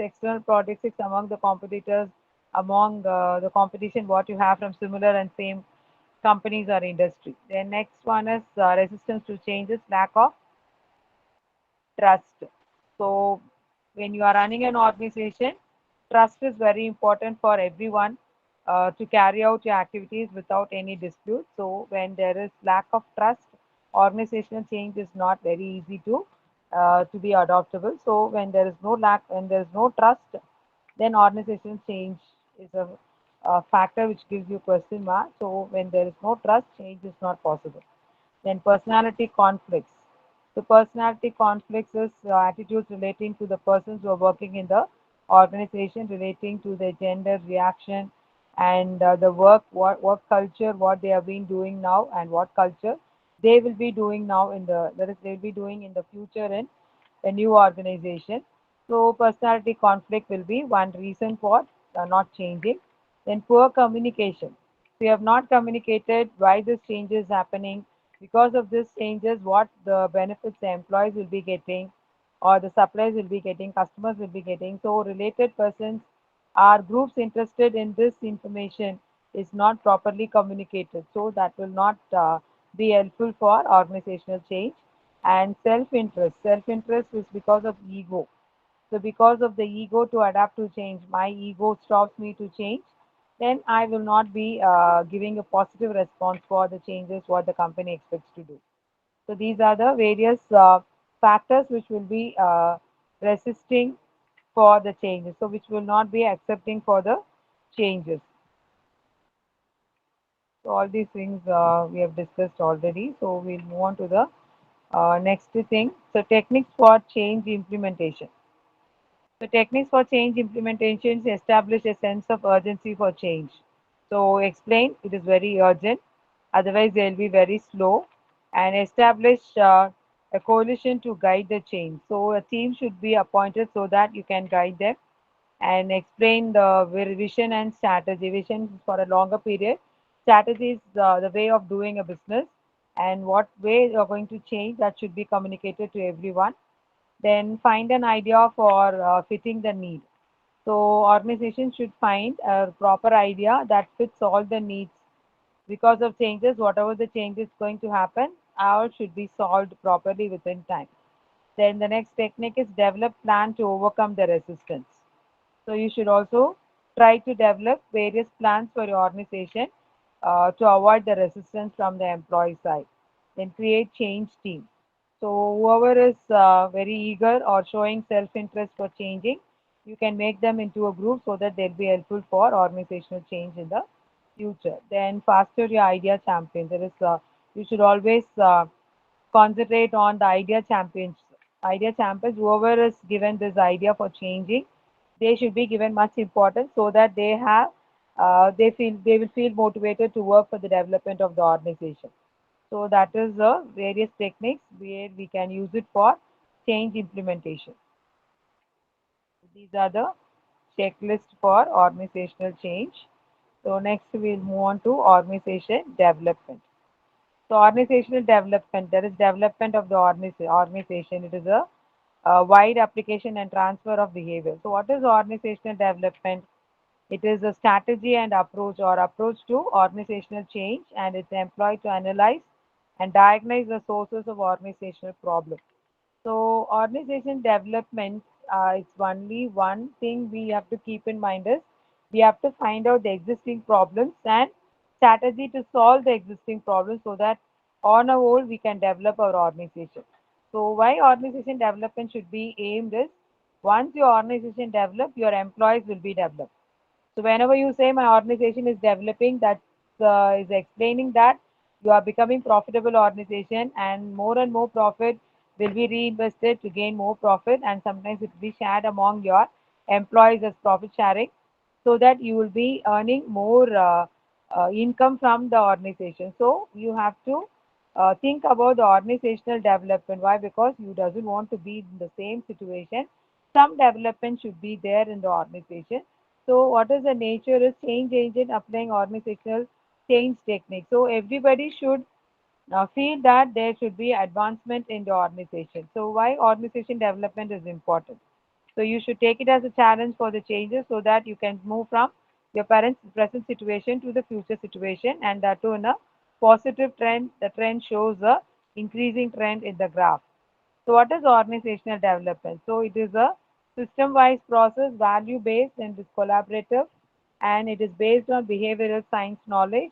among the competitors, among the competition what you have from similar and same companies or industry. The next one is resistance to changes, lack of trust. So when you are running an organization, trust is very important for everyone to carry out your activities without any dispute. So when there is lack of trust, organizational change is not very easy to be adoptable. So when there is no trust, then organizational change is a factor which gives you question mark. So when there is no trust, change is not possible. Then personality conflicts. The personality conflicts is attitudes relating to the persons who are working in the organization, relating to the gender reaction, and the work culture, what they have been doing now, and what culture they will be doing now that is, they'll be doing in the future in a new organization. So personality conflict will be one reason for not changing. Then poor communication. We have not communicated why this change is happening. Because of this changes, what the benefits the employees will be getting, or the suppliers will be getting, customers will be getting. So related persons are groups interested in this information is not properly communicated. So that will not be helpful for organizational change. And self-interest. Self-interest is because of ego. So because of the ego to adapt to change, my ego stops me to change, then I will not be giving a positive response for the changes what the company expects to do. So these are the various factors which will be resisting for the changes, so which will not be accepting for the changes. So all these things we have discussed already. So we'll move on to the next thing. So techniques for change implementation. So techniques for change implementations establish a sense of urgency for change. So explain it is very urgent, otherwise they will be very slow, and establish a coalition to guide the change. So a team should be appointed so that you can guide them, and explain the vision and strategy. Vision is for a longer period. Strategy is the way of doing a business, and what way you are going to change, that should be communicated to everyone. Then find an idea for fitting the need. So organizations should find a proper idea that fits all the needs. Because of changes, whatever the change is going to happen, all should be solved properly within time. Then the next technique is develop plan to overcome the resistance. So you should also try to develop various plans for your organization to avoid the resistance from the employee side. Then create change team. So whoever is very eager or showing self-interest for changing, you can make them into a group so that they'll be helpful for organizational change in the future. Then foster your idea champion. There is you should always concentrate on the idea champions. Idea champions, whoever is given this idea for changing, they should be given much importance so that they will feel motivated to work for the development of the organization. So that is the various techniques where we can use it for change implementation. These are the checklist for organizational change. So next we'll move on to organization development. So organizational development, there is development of the organization. It is a wide application and transfer of behavior. So what is organizational development? It is a strategy and approach or approach to organizational change, and it's employed to analyze and diagnose the sources of organizational problems. So organization development, it's only one thing we have to keep in mind is we have to find out the existing problems and strategy to solve the existing problems so that on a whole we can develop our organization. So why organization development should be aimed is once your organization develop, your employees will be developed. So whenever you say my organization is developing, that is explaining that you are becoming profitable organization and more profit will be reinvested to gain more profit, and sometimes it will be shared among your employees as profit sharing so that you will be earning more income from the organization. So you have to think about the organizational development. Why? Because you doesn't want to be in the same situation. Some development should be there in the organization. So what is the nature is change agent applying organizational change technique. So everybody should feel that there should be advancement in the organization. So why organization development is important? So you should take it as a challenge for the changes so that you can move from your parents' present situation to the future situation, and that too in a positive trend. The trend shows a increasing trend in the graph. So what is organizational development? So it is a system-wise process, value-based and is collaborative, and it is based on behavioral science knowledge,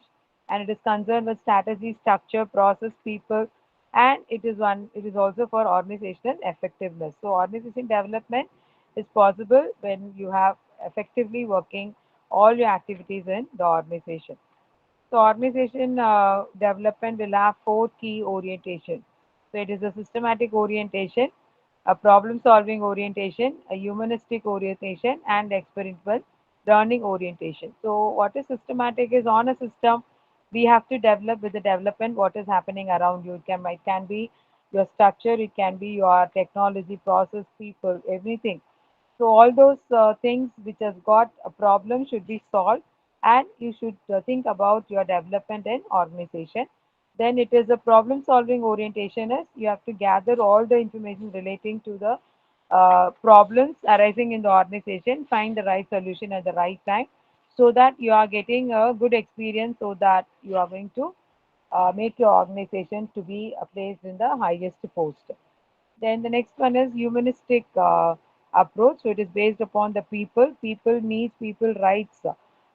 and it is concerned with strategy, structure, process, people, and it is also for organizational effectiveness. So organization development is possible when you have effectively working all your activities in the organization. So organization development will have four key orientations. So it is a systematic orientation, a problem-solving orientation, a humanistic orientation, and experiential learning orientation. So what is systematic is on a system we have to develop with the development what is happening around you. It can be your structure, it can be your technology, process, people, everything. So all those things which has got a problem should be solved, and you should think about your development and organization. Then it is a problem solving orientation is you have to gather all the information relating to the problems arising in the organization, find the right solution at the right time so that you are getting a good experience so that you are going to make your organization to be placed in the highest post. Then the next one is humanistic approach. So it is based upon the people needs, people rights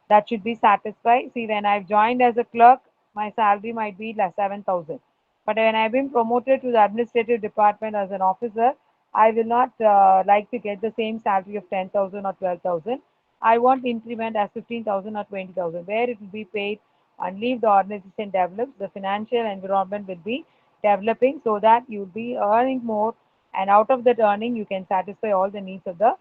that should be satisfied. See, when I've joined as a clerk, my salary might be like 7,000. But when I've been promoted to the administrative department as an officer, I will not like to get the same salary of 10,000 or 12,000. I want increment as 15,000 or 20,000, where it will be paid and leave the organization develops. The financial environment will be developing so that you'll be earning more, and out of that earning you can satisfy all the needs of the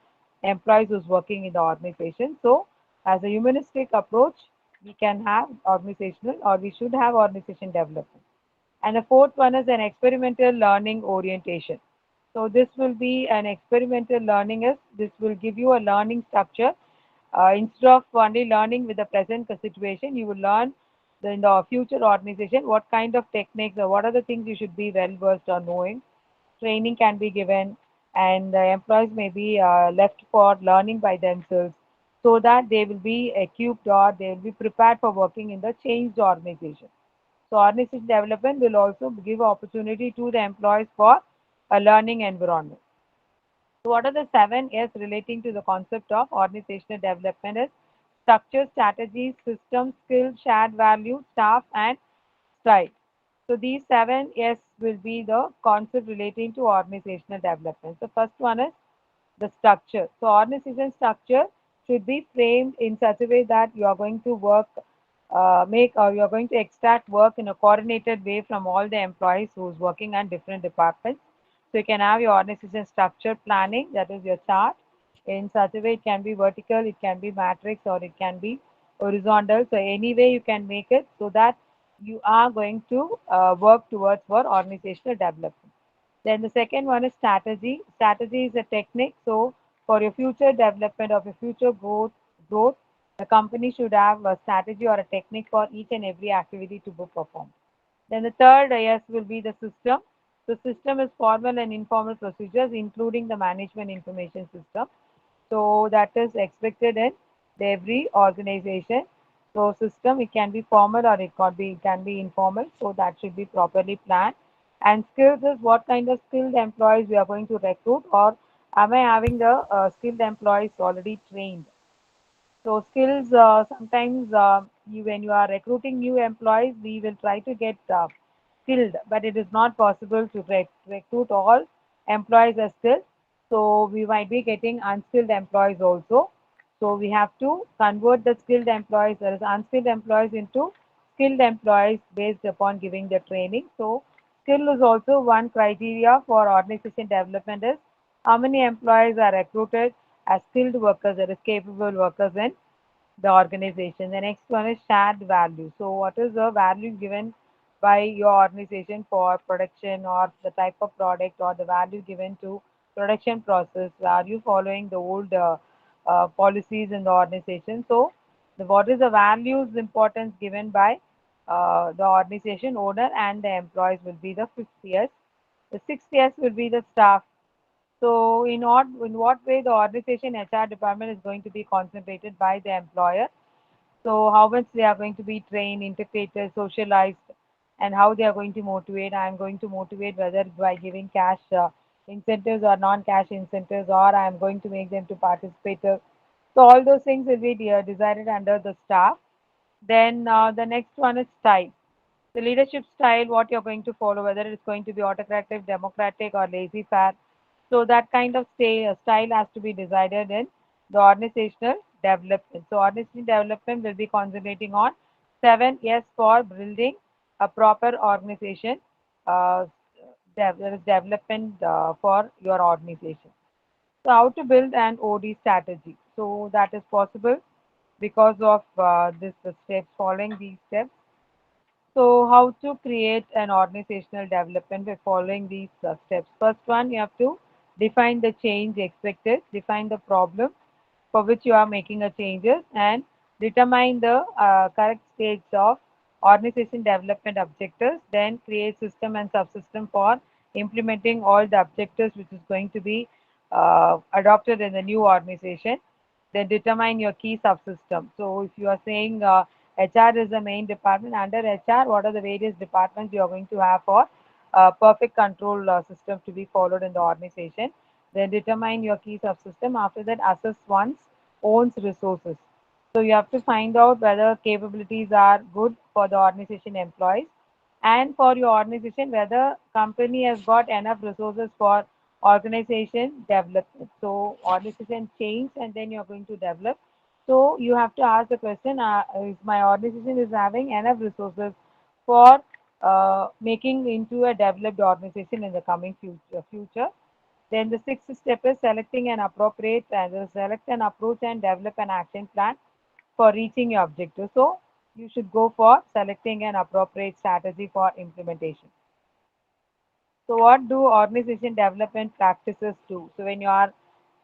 employees who's working in the organization. So as a humanistic approach, we can have organizational or we should have organization development. And the fourth one is an experimental learning orientation. So this will be an experimental learning is this will give you a learning structure. Instead of only learning with the present situation, you will learn in the future organization what kind of techniques or what are the things you should be well versed on knowing. Training can be given, and the employees may be left for learning by themselves so that they will be equipped or they will be prepared for working in the changed organization. So organization development will also give opportunity to the employees for a learning environment. So what are the 7 S relating to the concept of organizational development is structure, strategies, systems, skills, shared value, staff, and style. So these 7 S will be the concept relating to organizational development. So first one is the structure. So organization structure should be framed in such a way that you are going to work, make or you are going to extract work in a coordinated way from all the employees who's working on different departments. So you can have your organization structure planning, that is your chart, in such a way it can be vertical, it can be matrix, or it can be horizontal. So any way you can make it so that you are going to work towards for organizational development. Then the second one is strategy. Strategy is a technique. So for your future development of your future growth, the company should have a strategy or a technique for each and every activity to be performed. Then the third S will be the system. The system is formal and informal procedures, including the management information system. So that is expected in every organization. So system, it can be formal or it can be informal. So that should be properly planned. And skills is what kind of skilled employees we are going to recruit, or am I having the skilled employees already trained? So skills, sometimes when you are recruiting new employees, we will try to get skilled, but it is not possible to recruit all employees as skilled. So we might be getting unskilled employees also. So we have to convert the skilled employees, that is unskilled employees, into skilled employees based upon giving the training. So skill is also one criteria for organization development, is how many employees are recruited as skilled workers, that is capable workers in the organization. The next one is shared value. So what is the value given by your organization for production or the type of product, or the value given to production process? Are you following the old policies in the organization? So what is the values importance given by the organization owner and the employees will be the fifth yes. The sixth yes will be the staff. So in what way the organization HR department is going to be concentrated by the employer? So how much they are going to be trained, integrated, socialized, and how they are going to motivate. I am going to motivate whether by giving cash incentives or non-cash incentives, or I am going to make them to participate. So all those things will be decided under the staff. Then the next one is style. The leadership style, what you're going to follow, whether it's going to be autocratic, democratic, or laissez-faire. So that kind of style has to be decided in the organizational development. So organizational development will be concentrating on 7 S for building a proper organization, uh, there is development for your organization. So how to build an OD strategy. So that is possible because of this steps, following these steps. So how to create an organizational development by following these steps. First one, you have to define the change expected, define the problem for which you are making a changes, and determine the correct stage of organization development objectives. Then create system and subsystem for implementing all the objectives which is going to be adopted in the new organization. Then determine your key subsystem. So if you are saying HR is the main department, under HR, what are the various departments you are going to have for perfect control system to be followed in the organization. Then determine your key subsystem. After that, assess one's own resources. So you have to find out whether capabilities are good for the organization employees, and for your organization whether company has got enough resources for organization development. So organization change and then you're going to develop. So you have to ask the question, is my organization is having enough resources for making into a developed organization in the coming future. Then the sixth step is selecting an appropriate and select an approach and develop an action plan for reaching your objective. So you should go for selecting an appropriate strategy for implementation. So what do organization development practices do? So when you are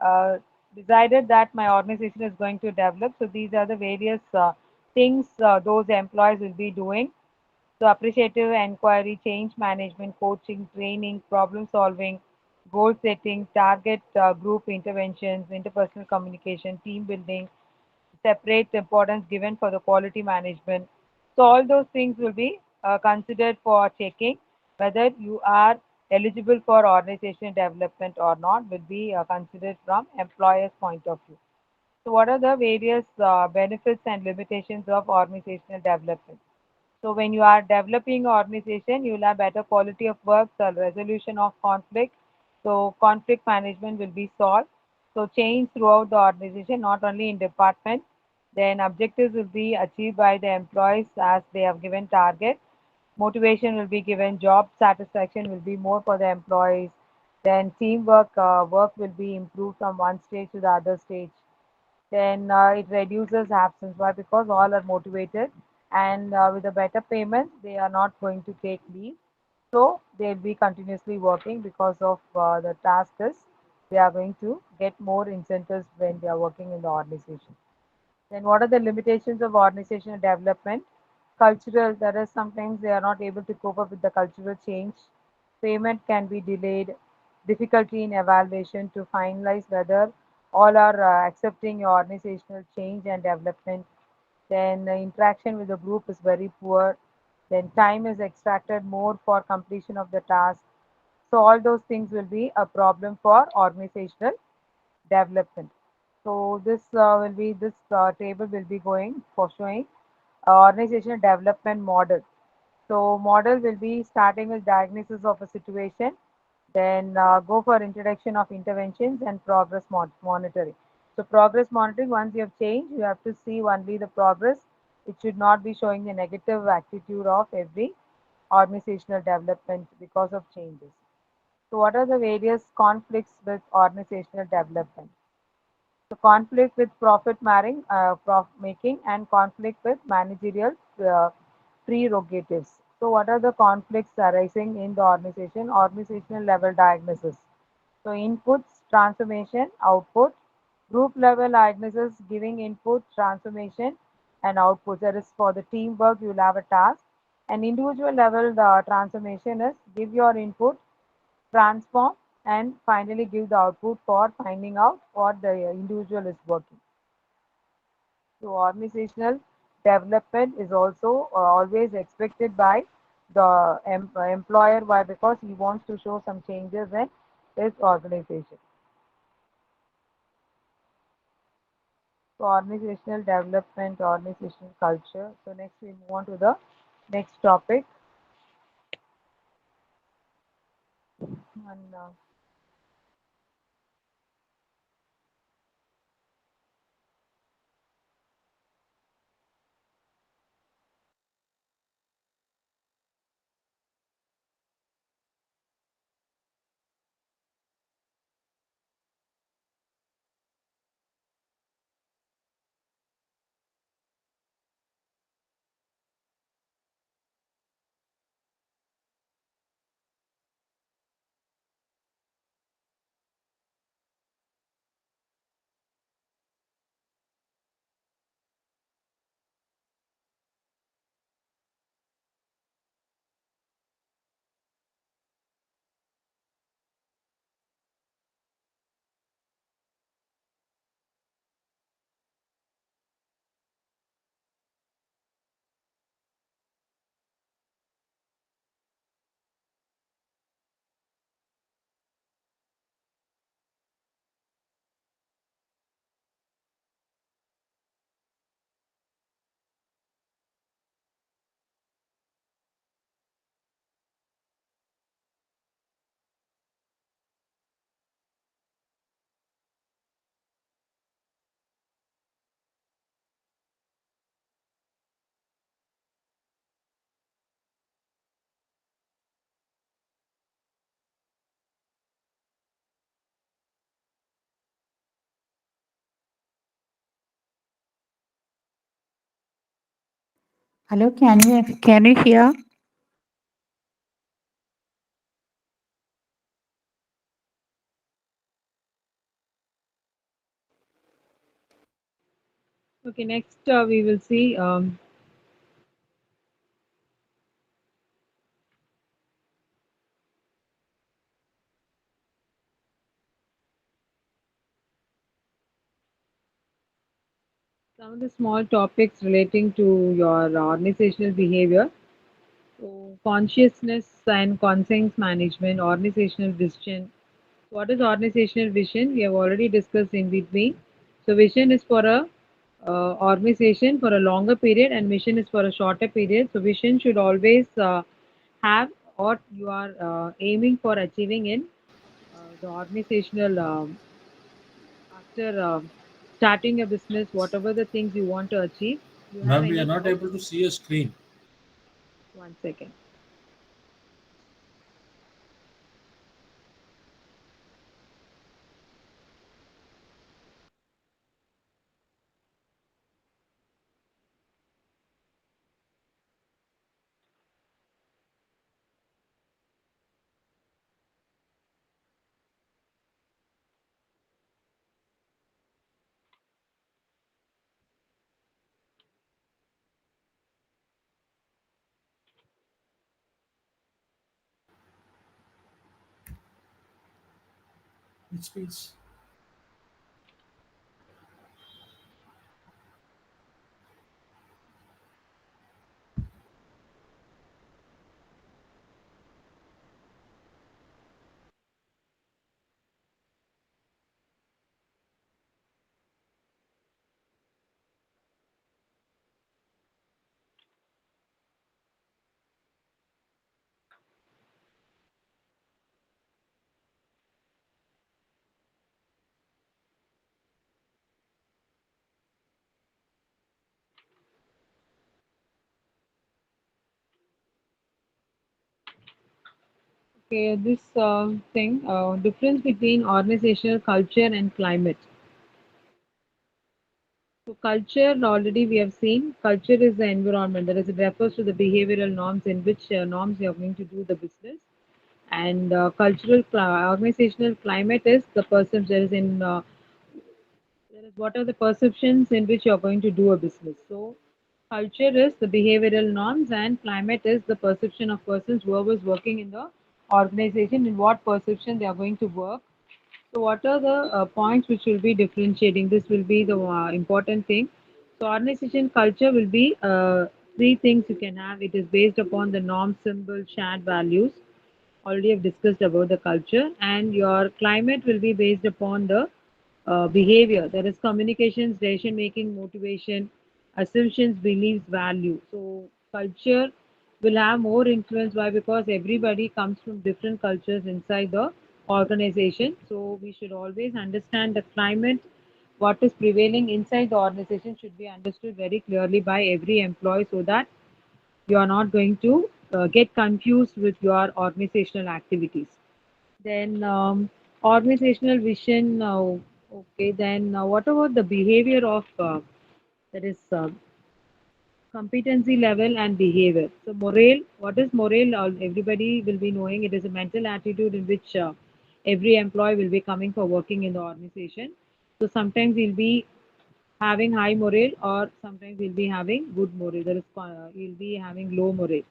uh, decided that my organization is going to develop, so these are the various things those employees will be doing. So appreciative inquiry, change management, coaching, training, problem solving, goal setting, target group interventions, interpersonal communication, team building, separate importance given for the quality management. So all those things will be considered for checking whether you are eligible for organization development or not, will be considered from employer's point of view. So what are the various benefits and limitations of organizational development? So when you are developing organization, you will have better quality of work, the resolution of conflict. So conflict management will be solved. So change throughout the organization, not only in department. Then objectives will be achieved by the employees as they have given target. Motivation will be given. Job satisfaction will be more for the employees. Then teamwork work will be improved from one stage to the other stage. Then it reduces absence. Why? Because all are motivated, and with a better payment, they are not going to take leave. So they'll be continuously working because of the task is they are going to get more incentives when they are working in the organization. Then what are the limitations of organizational development? Cultural, there is sometimes they are not able to cope up with the cultural change. Payment can be delayed. Difficulty in evaluation to finalize whether all are accepting your organizational change and development. Then interaction with the group is very poor. Then time is extracted more for completion of the task. So all those things will be a problem for organizational development. So this table will be going for showing organizational development model. So model will be starting with diagnosis of a situation, then go for introduction of interventions and progress monitoring. So progress monitoring, once you have changed, you have to see only the progress. It should not be showing the negative attitude of every organizational development because of changes. So what are the various conflicts with organizational development? So conflict with profit making and conflict with managerial prerogatives. So what are the conflicts arising in the organization? Organizational level diagnosis. So inputs, transformation, output. Group level diagnosis giving input, transformation, and output. That is for the teamwork, you will have a task. And individual level the transformation is give your input, transform, and finally give the output for finding out what the individual is working. So organizational development is also always expected by the employer. Why? Because he wants to show some changes in his organization. So organizational development, organizational culture. So next we move on to the next topic. And, Hello, can you hear? okay, next we will see some of the small topics relating to your organizational behavior. So consciousness and conscience management, organizational vision. What is organizational vision? We have already discussed in between. So vision is for a organization for a longer period, and mission is for a shorter period. So vision should always have what you are aiming for achieving in the organizational after starting a business, whatever the things you want to achieve, you have Ma'am, we are any not doubt? able to see a screen. One second. Which means Okay, this thing, difference between organizational culture and climate. So culture, already we have seen, culture is the environment. That is, it refers to the behavioral norms in which norms you are going to do the business. And organizational climate is the person there is in there is what are the perceptions in which you are going to do a business. So culture is the behavioral norms and climate is the perception of persons whoever is working in the organization in what perception they are going to work. So what are the points which will be differentiating? This will be the important thing. So organization culture will be three things you can have. It is based upon the norm, symbol, shared values. Already have discussed about the culture, and your climate will be based upon the behavior. There is communications, decision making, motivation, assumptions, beliefs, value. So culture will have more influence. Why? Because everybody comes from different cultures inside the organization. So we should always understand the climate. What is prevailing inside the organization should be understood very clearly by every employee so that you are not going to get confused with your organizational activities. Then organizational vision. Okay. Then what about the behavior of that is competency level and behavior? So morale. What is morale? Everybody will be knowing it is a mental attitude in which every employee will be coming for working in the organization. So sometimes he'll be having high morale, or sometimes he'll be having good morale. There is he'll be having low morale.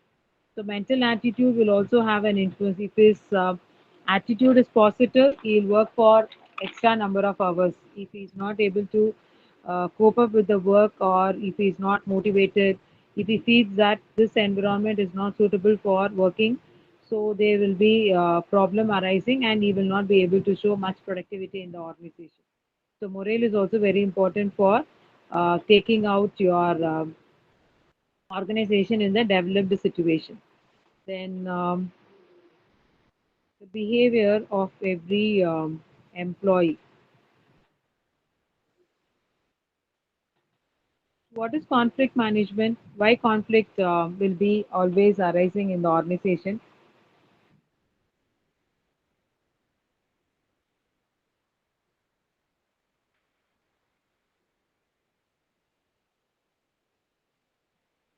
So mental attitude will also have an influence. If his attitude is positive, he'll work for extra number of hours. If he's not able to cope up with the work, or if he's not motivated, if he feels that this environment is not suitable for working, so there will be problem arising, and he will not be able to show much productivity in the organization. So morale is also very important for taking out your organization in the developed situation. Then the behavior of every employee. What is conflict management? Why conflict will be always arising in the organization?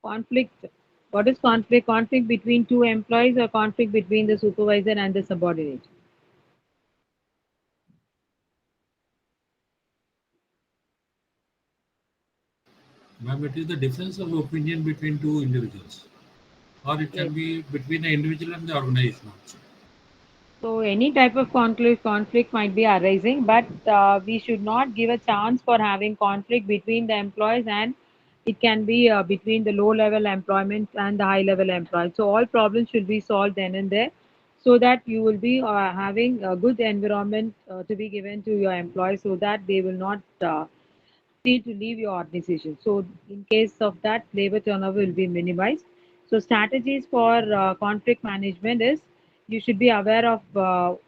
Conflict. What is conflict? Conflict between two employees or conflict between the supervisor and the subordinate? ma'am, it is the difference of opinion between two individuals, or it Yes. can be between the individual and the organization also. So any type of conflict might be arising, but we should not give a chance for having conflict between the employees, and it can be between the low level employment and the high level employees. So all problems should be solved then and there, so that you will be having a good environment to be given to your employees, so that they will not feel to leave your organization. So in case of that, labor turnover will be minimized. So strategies for conflict management is you should be aware of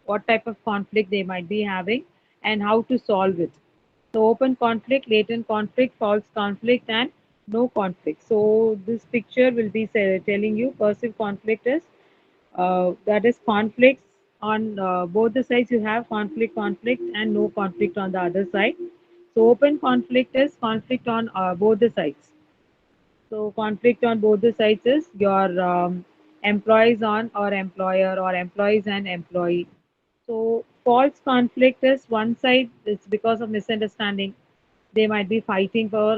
what type of conflict they might be having, and how to solve it. So open conflict, latent conflict, false conflict, and no conflict. So this picture will be telling you perceived conflict is that is conflicts on both the sides. You have conflict, and no conflict on the other side. So open conflict is conflict on both the sides. So conflict on both the sides is your employees on or employer, or employees and employee. So false conflict is one side, it's because of misunderstanding. They might be fighting for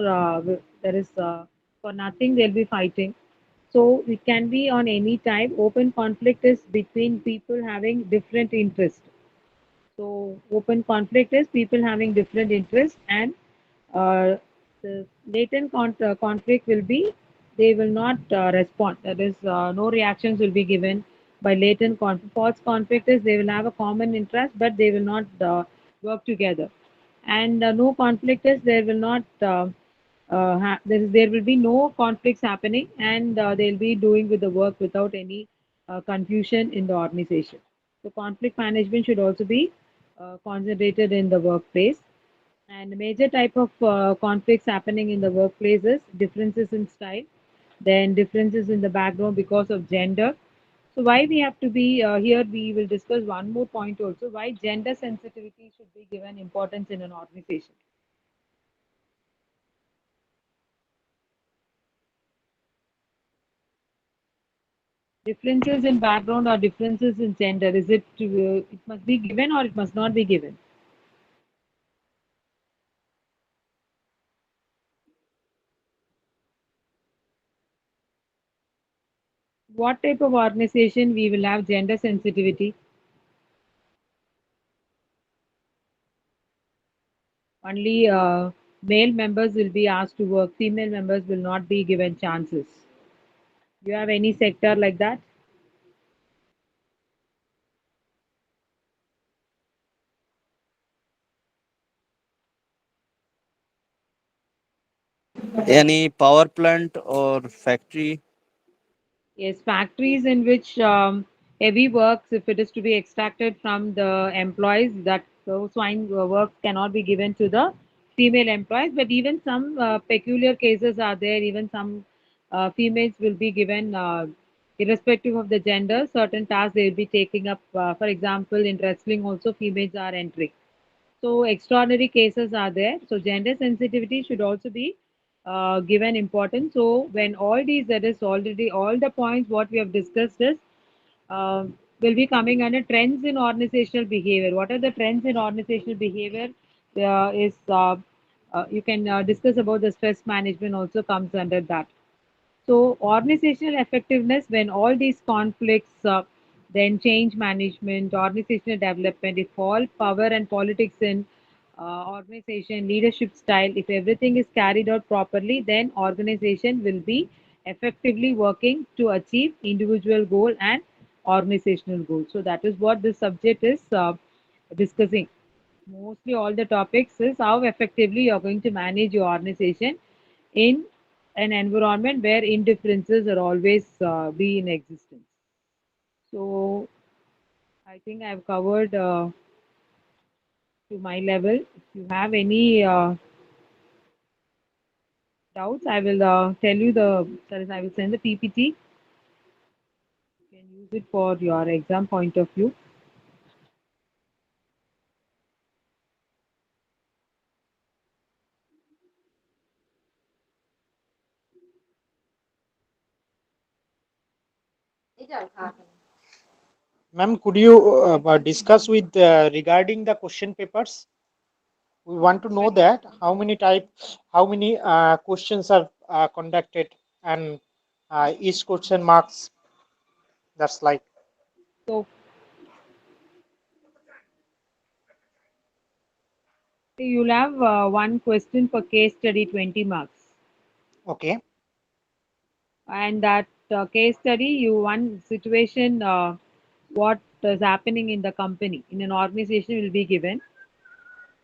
there is for nothing they'll be fighting. So it can be on any type. Open conflict is between people having different interests. So open conflict is people having different interests, and the latent conflict will be they will not respond. That is, no reactions will be given by latent conflict. False conflict is they will have a common interest, but they will not work together. And no conflict is there will not there will be no conflicts happening, and they'll be doing with the work without any confusion in the organization. So conflict management should also be concentrated in the workplace. And the major type of conflicts happening in the workplace is differences in style, then differences in the background because of gender. So why we have to be here, we will discuss one more point also, why gender sensitivity should be given importance in an organization. Differences in background or differences in gender, is it it must be given or it must not be given? What type of organization we will have gender sensitivity? Only male members will be asked to work, female members will not be given chances. You have any sector like that? Any power plant or factory? Yes, factories in which heavy works, if it is to be extracted from the employees, that those fine work cannot be given to the female employees. But even some peculiar cases are there. Even some females will be given, irrespective of the gender, certain tasks they will be taking up. For example, in wrestling, also females are entering. So extraordinary cases are there. So gender sensitivity should also be given importance. So when all these, that is already all the points what we have discussed is will be coming under trends in organizational behavior. What are the trends in organizational behavior? Is you can discuss about the stress management also comes under that. So organizational effectiveness, when all these conflicts, then change management, organizational development, if all power and politics in organization, leadership style, if everything is carried out properly, then organization will be effectively working to achieve individual goal and organizational goal. So that is what this subject is discussing. Mostly all the topics is how effectively you are going to manage your organization in an environment where indifferences are always be in existence. So I think I've covered to my level. If you have any doubts, I will tell you the, sorry, I will send the PPT. You can use it for your exam point of view. Ma'am, could you discuss with regarding the question papers? We want to know that how many questions are conducted, and each question marks. That's like. So you'll have one question per case study, 20 marks. Okay. And that case study, you one situation, what is happening in the company, in an organization will be given,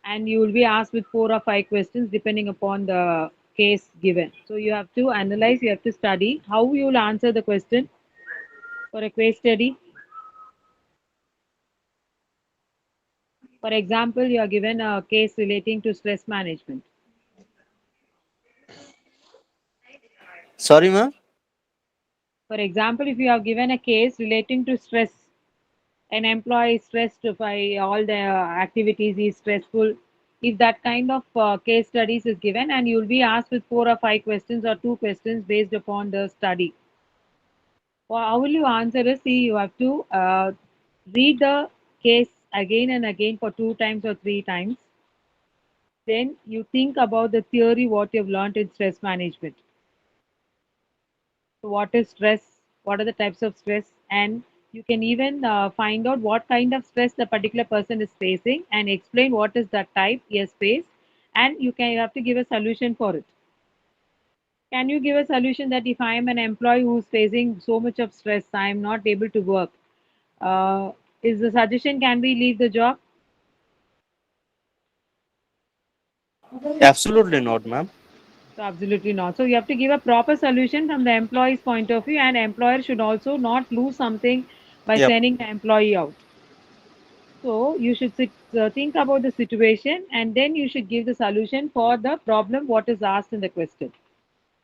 and you will be asked with 4 or 5 questions depending upon the case given. So you have to analyze, you have to study how you will answer the question for a case study. For example, you are given a case relating to stress management. Sorry, ma'am. For example, if you are given a case relating to stress, an employee is stressed by all the activities, is stressful. If that kind of case studies is given, and you will be asked with 4 or 5 questions or 2 questions based upon the study. Well, how will you answer is, see, you have to read the case again and again for 2 times or 3 times. Then you think about the theory, what you have learned in stress management. So what is stress? What are the types of stress? And you can even find out what kind of stress the particular person is facing and explain what is that type he has faced. And you have to give a solution for it. Can you give a solution that if I am an employee who is facing so much of stress, I am not able to work? Is the suggestion, can we leave the job? Absolutely not, ma'am. So absolutely not. So you have to give a proper solution from the employee's point of view, and employer should also not lose something by Yep. sending the employee out. So you should think about the situation, and then you should give the solution for the problem what is asked in the question.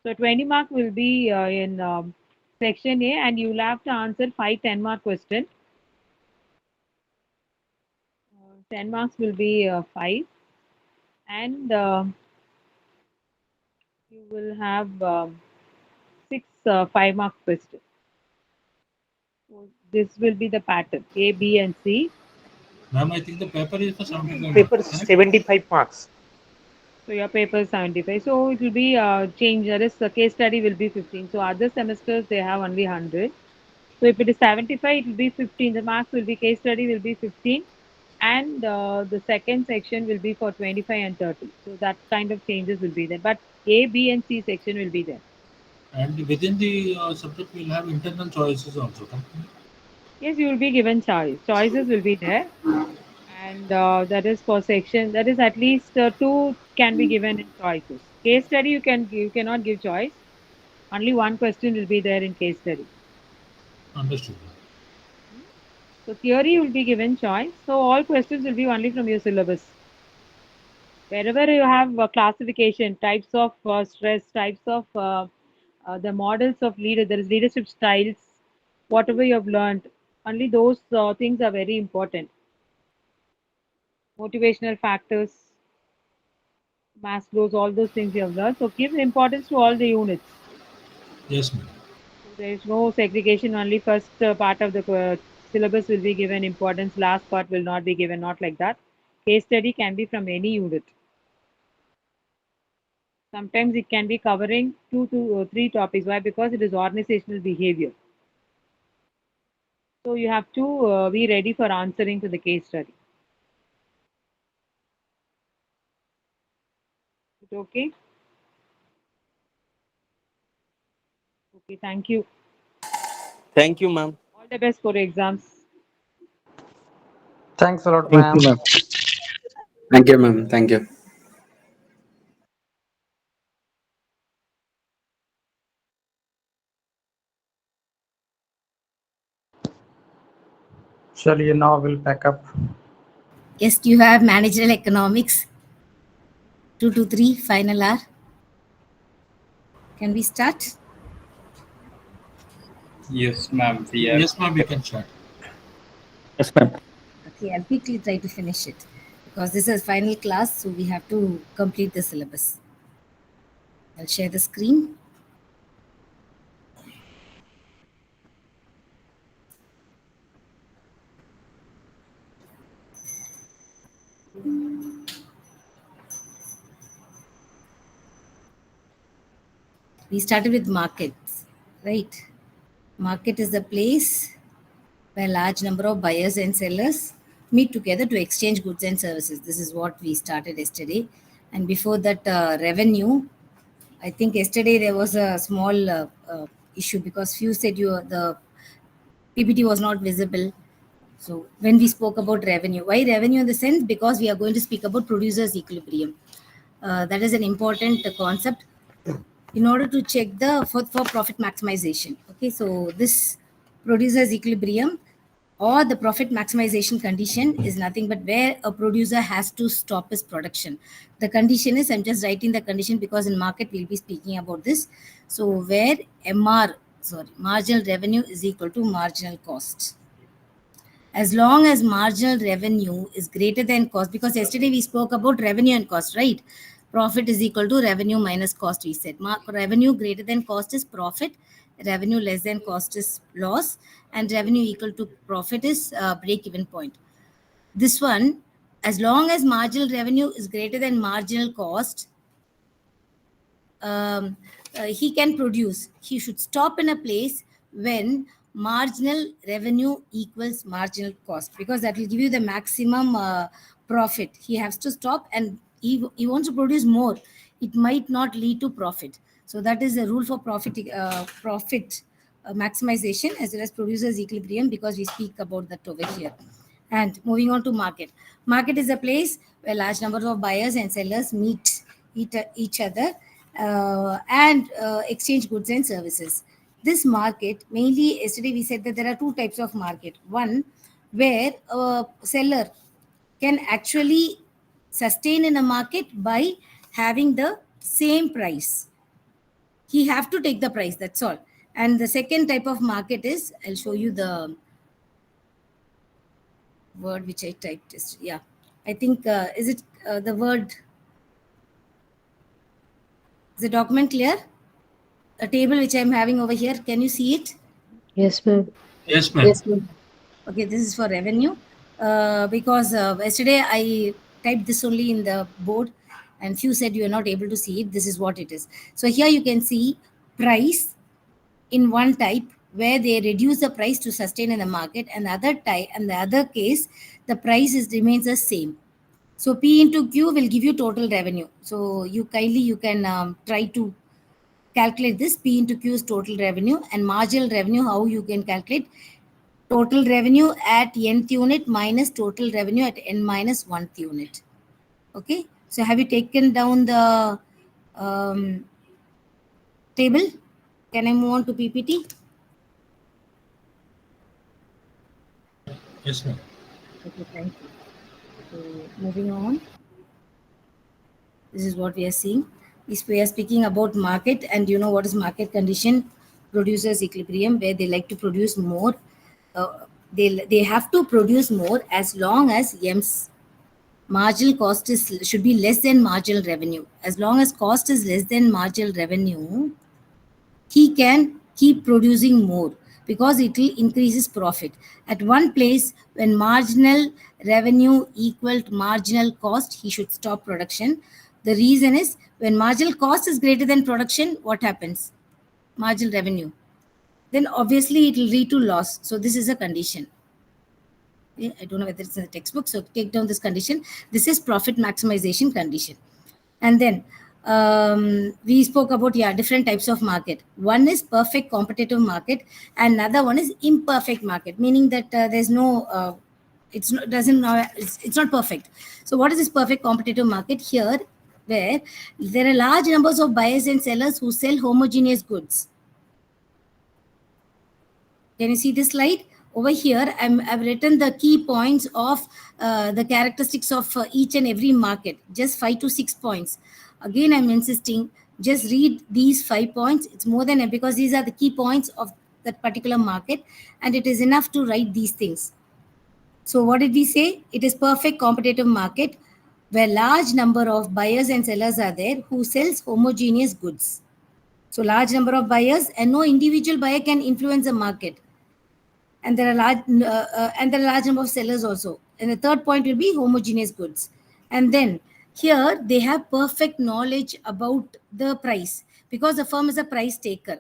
So 20 mark will be in section A, and you will have to answer 5 10-mark question. 10 marks will be 5, and you will have 6 5-mark questions. So this will be the pattern A, B, and C. Ma'am, I think the paper is for 75 Paper marks, is correct? 75 marks. So your paper is 75. So it will be changed. That is, the case study will be 15. So other semesters they have only 100. So if it is 75, it will be 15. The marks will be, case study will be 15, and the second section will be for 25 and 30. So that kind of changes will be there. But A, B, and C section will be there. And within the subject, we'll have internal choices also, correct? Yes, you will be given choice. Choices will be there, and that is for section. That is at least 2 can be given in choices. Case study you cannot give choice. Only one question will be there in case study. Understood. So theory will be given choice. So all questions will be only from your syllabus. Wherever you have classification, types of stress, types of the models of leader, there is leadership styles, whatever you have learned, only those things are very important. Motivational factors, Maslow's, all those things you have learned. So give importance to all the units. Yes, ma'am. So there is no segregation. Only first part of the syllabus will be given importance. Last part will not be given. Not like that. Case study can be from any unit. Sometimes it can be covering 2 to 3 topics. Why? Because it is organizational behavior. So you have to be ready for answering to the case study. Is it okay? Okay, thank you. Thank you, ma'am. All the best for your exams. Thanks a lot, Thank you, ma'am. ma'am. Thank you, ma'am. Thank you. Shall you now will pack up? Yes, you have managerial economics 2 to 3 final hour. Can we start? Yes, ma'am. We are. Yes, ma'am, we can start. Yes, ma'am. Okay, I'll quickly try to finish it because this is final class, so we have to complete the syllabus. I'll share the screen. We started with markets, right? Market is the place where a large number of buyers and sellers meet together to exchange goods and services. This is what we started yesterday. And before that, revenue. I think yesterday there was a small issue because few said the PPT was not visible. So when we spoke about revenue, why revenue in the sense? Because we are going to speak about producers equilibrium. That is an important concept in order to check the for profit maximization. Okay, so this producers equilibrium Or the profit maximization condition is nothing but where a producer has to stop his production. The condition is, I'm just writing the condition because in market we'll be speaking about this. So where marginal revenue is equal to marginal cost. As long as marginal revenue is greater than cost, because yesterday we spoke about revenue and cost, right? Profit is equal to revenue minus cost, we said. Revenue greater than cost is profit, revenue less than cost is loss, and revenue equal to profit is break-even point. This one, as long as marginal revenue is greater than marginal cost, he can produce. He should stop in a place when marginal revenue equals marginal cost, because that will give you the maximum profit. He has to stop, and he wants to produce more. It might not lead to profit. So that is the rule for profit maximization as well as producers equilibrium, because we speak about that over here. And moving on to market. Market is a place where large number of buyers and sellers meet each other and exchange goods and services. This market, mainly yesterday we said that there are two types of market. One, where a seller can actually sustain in a market by having the same price. He have to take the price, that's all. And the second type of market is, I'll show you the word which I typed. Yeah, I think, is it the word, is the document clear? A table which I'm having over here, can you see it? Yes, ma'am. Yes, ma'am. Yes, ma'am. Okay, this is for revenue. Because yesterday I typed this only in the board and few said you are not able to see it. This is what it is. So here you can see price in one type where they reduce the price to sustain in the market, and the other type, and the other case, the price remains the same. So P into Q will give you total revenue. So you can try to calculate this. P into Q is total revenue, and marginal revenue, how you can calculate total revenue at nth unit minus total revenue at n minus 1th unit. Okay, so have you taken down the table? Can I move on to PPT? Yes, ma'am. Okay, thank you. So moving on, this is what we are seeing. Is we are speaking about market, and you know what is market condition? Producers equilibrium, where they like to produce more. They have to produce more as long as M's marginal cost should be less than marginal revenue. As long as cost is less than marginal revenue, he can keep producing more because it will increase his profit. At one place, when marginal revenue equal to marginal cost, he should stop production. The reason is when marginal cost is greater than production, what happens? Marginal revenue. Then obviously it will lead to loss. So this is a condition. I don't know whether it's in the textbook. So take down this condition. This is profit maximization condition. And then we spoke about different types of market. One is perfect competitive market, and another one is imperfect market, meaning that there's no it's not perfect. So what is this perfect competitive market? Here where there are large numbers of buyers and sellers who sell homogeneous goods. Can you see this slide? Over here, I've written the key points of the characteristics of each and every market, just 5 to 6 points. Again, I'm insisting, just read these 5 points. It's more than, because these are the key points of that particular market, and it is enough to write these things. So what did we say? It is perfect competitive market where large number of buyers and sellers are there who sells homogeneous goods. So large number of buyers, and no individual buyer can influence the market. And there are large number of sellers also. And the third point will be homogeneous goods. And then here they have perfect knowledge about the price because the firm is a price taker.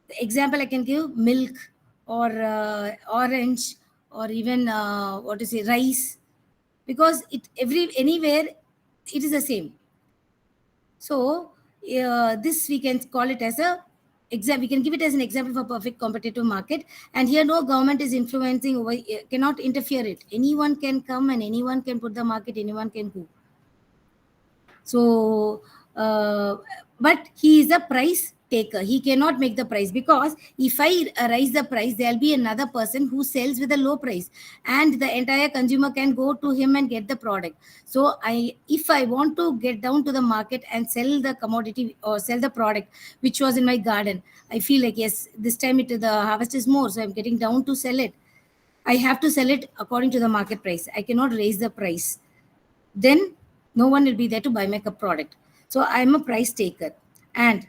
The example I can give: milk or orange, or even rice, because anywhere it is the same. So this we can call it as a we can give it as an example for perfect competitive market. And here no government is influencing over, cannot interfere it. Anyone can come and anyone can put the market, anyone can go. So but he is a price taker. He cannot make the price, because if I raise the price, there'll be another person who sells with a low price, and the entire consumer can go to him and get the product. So if I want to get down to the market and sell the commodity or sell the product which was in my garden, I feel like, yes, this time the harvest is more, so I'm getting down to sell it. I have to sell it according to the market price. I cannot raise the price. Then no one will be there to buy my product. So I'm a price taker. And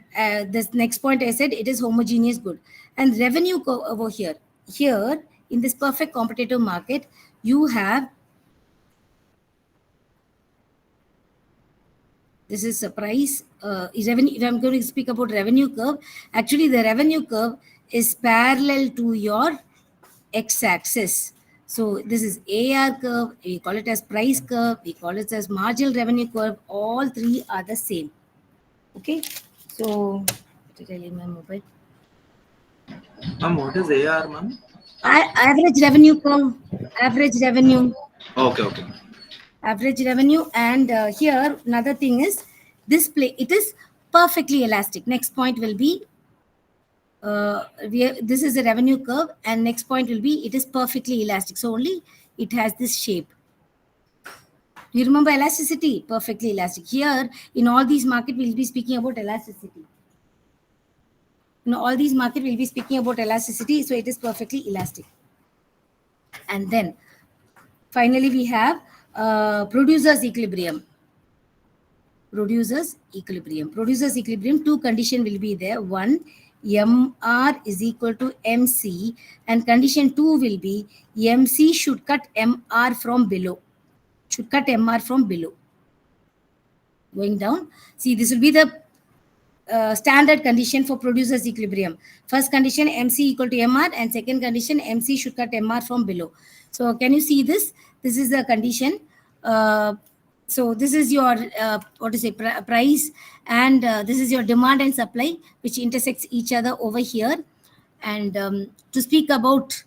this next point I said, it is homogeneous good. And revenue over here. Here, in this perfect competitive market, you have, this is a price, revenue. If I'm going to speak about revenue curve, actually the revenue curve is parallel to your x-axis. So this is AR curve, we call it as price curve, we call it as marginal revenue curve. All three are the same. Okay, so did I leave my mobile? Ma'am, what is AR, ma'am? Average revenue curve, average revenue. Okay, okay. Average revenue. And here another thing is display. It is perfectly elastic. Next point will be this is a revenue curve, and next point will be it is perfectly elastic. So only it has this shape. You remember elasticity? Perfectly elastic. Here in all these market we'll be speaking about elasticity. In all these market we'll be speaking about elasticity. So it is perfectly elastic. And then finally we have producer's equilibrium. Producer's equilibrium. Producer's equilibrium, two condition will be there. One, MR is equal to MC, and condition 2 will be MC should cut MR from below. Should cut MR from below. Going down. See, this will be the standard condition for producer's equilibrium. First condition, MC equal to MR, and second condition, MC should cut MR from below. So can you see this? This is the condition. So this is your price, and this is your demand and supply, which intersects each other over here. And to speak about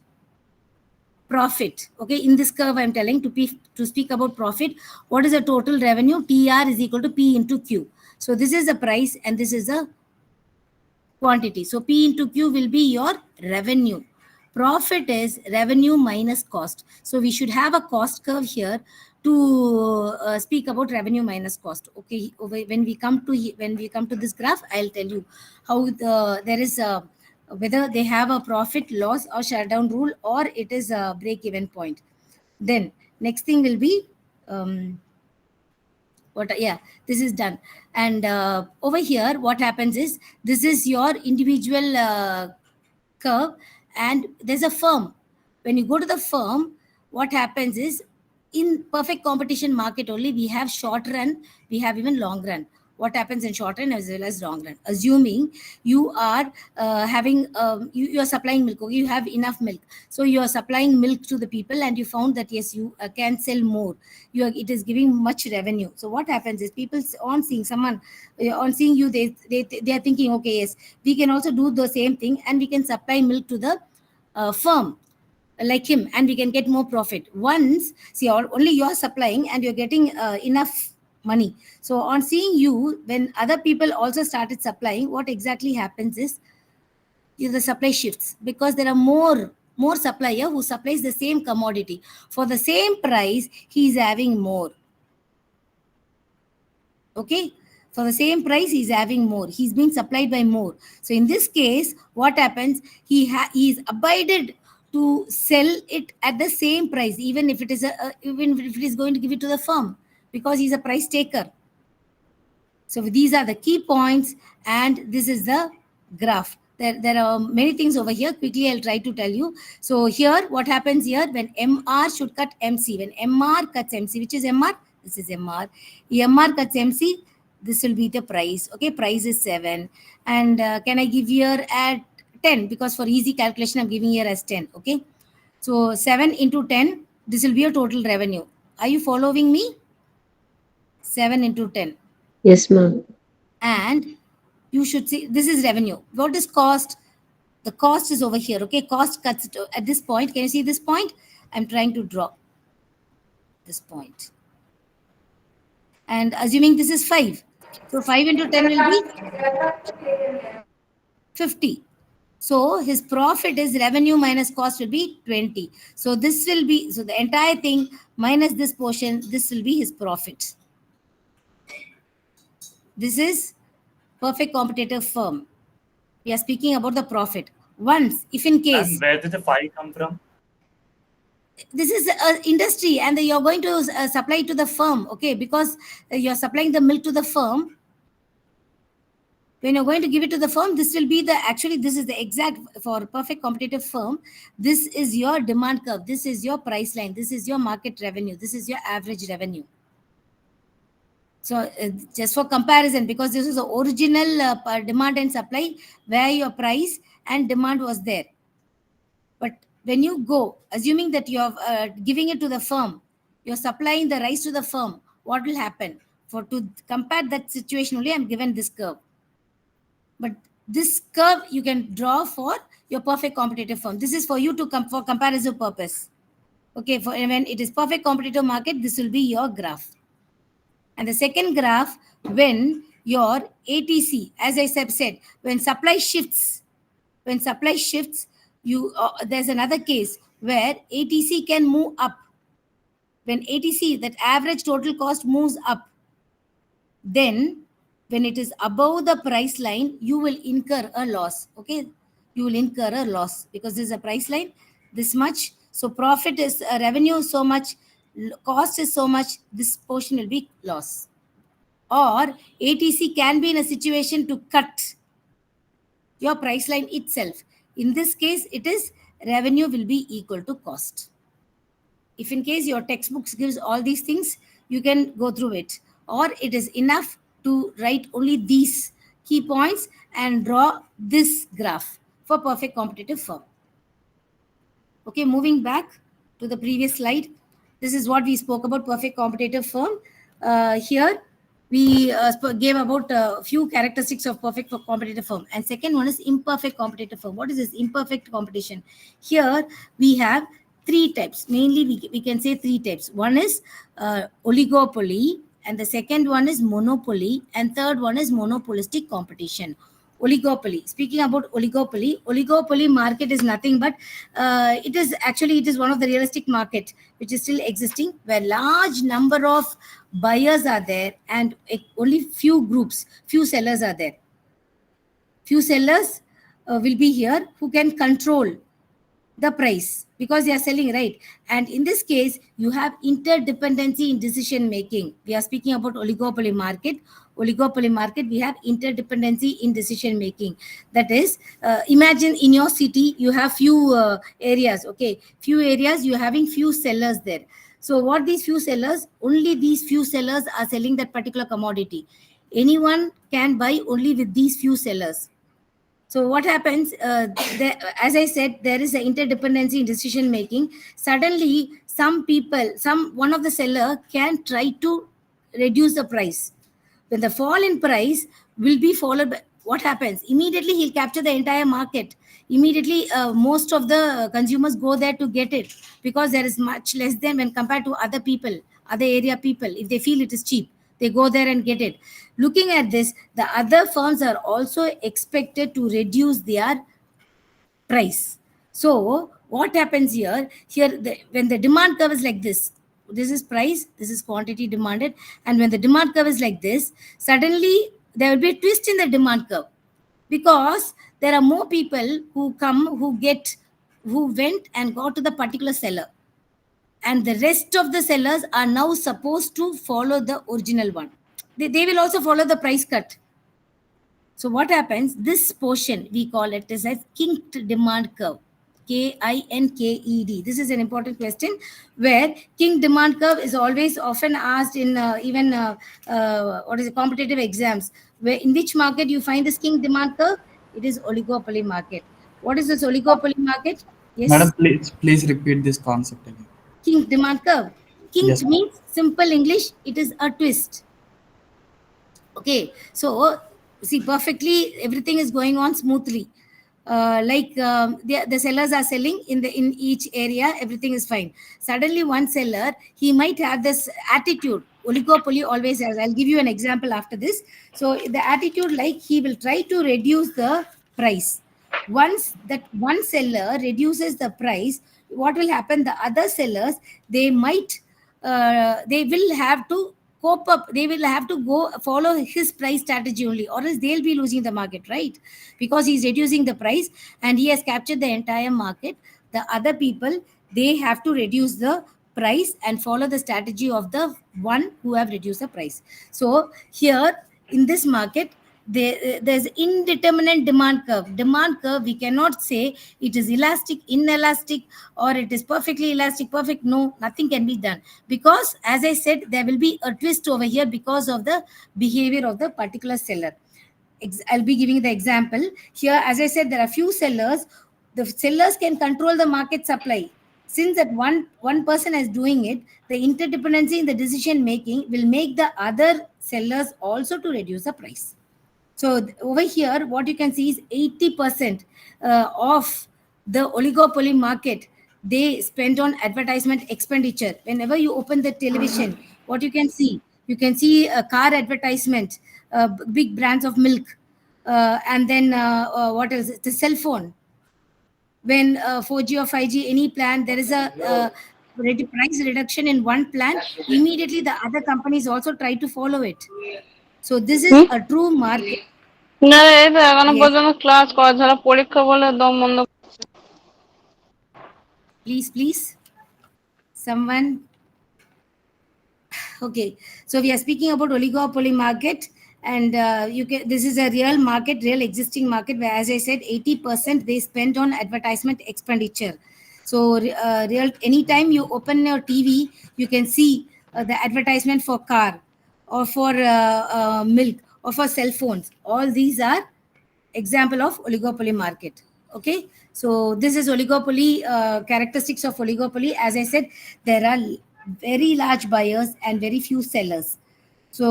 profit, okay, in this curve I'm telling to speak about profit, what is the total revenue? TR is equal to P into Q. So this is the price and this is the quantity. So P into Q will be your revenue. Profit is revenue minus cost. So we should have a cost curve here to speak about revenue minus cost. Okay, when we come to this graph, I'll tell you how there is a whether they have a profit, loss, or shutdown rule, or it is a break-even point. Then next thing will be this is done. And over here what happens is, this is your individual curve, and there's a firm. When you go to the firm, what happens is, in perfect competition market only, we have short run, we have even long run. What happens in short run as well as long run? Assuming you are having you are supplying milk, okay, you have enough milk, so you are supplying milk to the people, and you found that yes, you can sell more, it is giving much revenue. So what happens is, people on seeing someone on seeing you, they are thinking, okay, yes, we can also do the same thing, and we can supply milk to the firm like him, and we can get more profit. Once, see, only you're supplying and you're getting enough money. So on seeing you, when other people also started supplying, what exactly happens is, the supply shifts, because there are more supplier who supplies the same commodity for the same price. He is having more. Okay, for the same price he's having more, he's being supplied by more. So in this case, what happens, he is abided to sell it at the same price, even if it is even if it is going to give it to the firm, because he's a price taker. So these are the key points, and this is the graph. There are many things over here. Quickly, I'll try to tell you. So here, what happens here, when MR should cut MC, when MR cuts MC, which is MR? This is MR. MR cuts MC, this will be the price. Okay, price is 7. And can I give here at 10? Because for easy calculation, I'm giving here as 10. Okay, so 7 into 10, this will be a total revenue. Are you following me? 7 into 10. Yes, ma'am. And you should see, this is revenue. What is cost? The cost is over here. Okay, cost cuts it at this point. Can you see this point? I'm trying to draw this point. And assuming this is 5. So 5 into 10 will be 50. So his profit is revenue minus cost will be 20. So this will be, so the entire thing minus this portion, this will be his profit. This is perfect competitive firm. We are speaking about the profit. Once, if in case. And where did the 5 come from? This is industry and you're going to supply to the firm, okay, because you're supplying the milk to the firm. When you're going to give it to the firm, this will be the, actually this is the exact, for perfect competitive firm, this is your demand curve, this is your price line, this is your market revenue, this is your average revenue. So just for comparison, because this is the original demand and supply where your price and demand was there. But when you go, assuming that you're giving it to the firm, you're supplying the rice to the firm, what will happen? For to compare that situation only, I'm given this curve. But this curve you can draw for your perfect competitive firm. This is for you to come for comparison purpose. Okay, for when it is perfect competitive market, this will be your graph. And the second graph, when your ATC, as I said, when supply shifts, you there's another case where ATC can move up. When ATC, that average total cost, moves up, then when it is above the price line, you will incur a loss. Okay, you will incur a loss because this is a price line, this much. So profit is revenue so much, cost is so much, this portion will be loss. Or ATC can be in a situation to cut your price line itself. In this case, it is revenue will be equal to cost. If in case your textbooks gives all these things, you can go through it. Or it is enough to write only these key points and draw this graph for perfect competitive firm. Okay, moving back to the previous slide. This is what we spoke about perfect competitive firm. Here, we gave about a few characteristics of perfect competitive firm. And second one is imperfect competitive firm. What is this imperfect competition? Here, we have three types. Mainly, we can say three types. One is oligopoly, and the second one is monopoly, and third one is monopolistic competition. Oligopoly. Speaking about oligopoly market is nothing but it is one of the realistic market which is still existing, where large number of buyers are there and only few sellers are there. Few sellers will be here who can control the price because they are selling, right? And in this case, you have interdependency in decision making. We are speaking about oligopoly market. Oligopoly market, we have interdependency in decision making. That is, imagine in your city, you have few areas, okay? Few areas, you're having few sellers there. So what these few sellers, only these few sellers are selling that particular commodity. Anyone can buy only with these few sellers. So what happens, as I said, there is an interdependency in decision making. Suddenly, one of the seller can try to reduce the price. When the fall in price will be followed by, what happens? Immediately, he'll capture the entire market. Immediately, most of the consumers go there to get it because there is much less than when compared to other people, other area people. If they feel it is cheap, they go there and get it. Looking at this, the other firms are also expected to reduce their price. So what happens here? When the demand curve is like this is price, this is quantity demanded. And when the demand curve is like this, suddenly there will be a twist in the demand curve because there are more people who went and got to the particular seller. And the rest of the sellers are now supposed to follow the original one. They will also follow the price cut. So what happens? This portion, we call it as kinked demand curve. KINKED. This is an important question where kinked demand curve is always often asked in competitive exams. Where in which market you find this kinked demand curve? It is oligopoly market. What is this oligopoly market? Yes. Madam, please repeat this concept again. Kinked demand curve. Kinked Yes, means simple English. It is a twist. Okay, so see perfectly everything is going on smoothly. The sellers are selling in each area, everything is fine. Suddenly one seller, he might have this attitude. Oligopoly always has. I'll give you an example after this. So the attitude, like he will try to reduce the price. Once that one seller reduces the price, what will happen? The other sellers, they might, they will have to cope up. They will have to go follow his price strategy only, or else they'll be losing the market, right? Because he's reducing the price and he has captured the entire market. The other people, they have to reduce the price and follow the strategy of the one who have reduced the price. So here in this market, there's indeterminate demand curve. Demand curve, we cannot say it is elastic, inelastic, or it is perfectly elastic, perfect. No, nothing can be done, because as I said, there will be a twist over here because of the behavior of the particular seller. I'll be giving the example here. As I said, there are few sellers. The sellers can control the market supply. Since that one person is doing it, the interdependency in the decision making will make the other sellers also to reduce the price. So over here, what you can see is 80% of the oligopoly market, they spend on advertisement expenditure. Whenever you open the television, what you can see a car advertisement, big brands of milk, and then what else? The cell phone. When 4G or 5G, any plan, there is a price reduction in one plan, immediately the other companies also try to follow it. So this is a true market. না এই তো এখনো Yes. পর্যন্ত class করা ছাড়া পরীক্ষা বলে দম বন্ধ। Please, someone. Okay, so we are speaking about oligopoly market, and you can. This is a real market, real existing market, where, as I said, 80% they spend on advertisement expenditure. So real, anytime you open your TV, you can see the advertisement for car, or for milk, or for cell phones. All these are example of oligopoly market. Okay, so this is oligopoly, characteristics of oligopoly. As I said, there are very large buyers and very few sellers. So,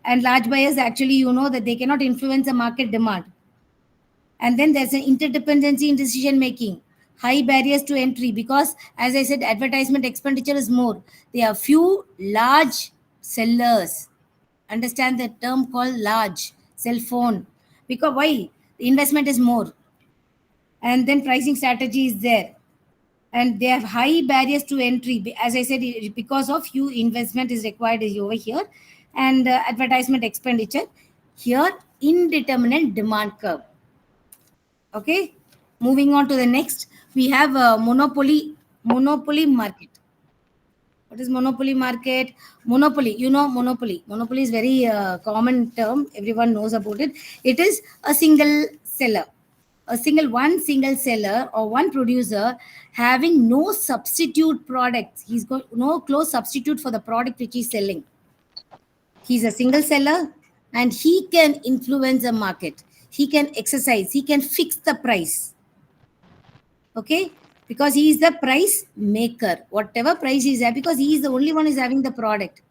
and large buyers, actually, you know that they cannot influence the market demand. And then there's an interdependency in decision making, high barriers to entry, because as I said, advertisement expenditure is more. There are few large sellers. Understand the term called large cell phone, because why? The investment is more, and then pricing strategy is there, and they have high barriers to entry. As I said, because of few investment is required over here, and advertisement expenditure here, indeterminate demand curve. Okay, moving on to the next, we have monopoly market. What is monopoly market? Monopoly, you know, monopoly is very common term, everyone knows about it. It is a single seller, one single seller or one producer having no substitute products. He's got no close substitute for the product which he's selling. He's a single seller, and he can influence the market. He can exercise, he can fix the price. Okay, because he is the price maker. Whatever price is there, because he is the only one who is having the product,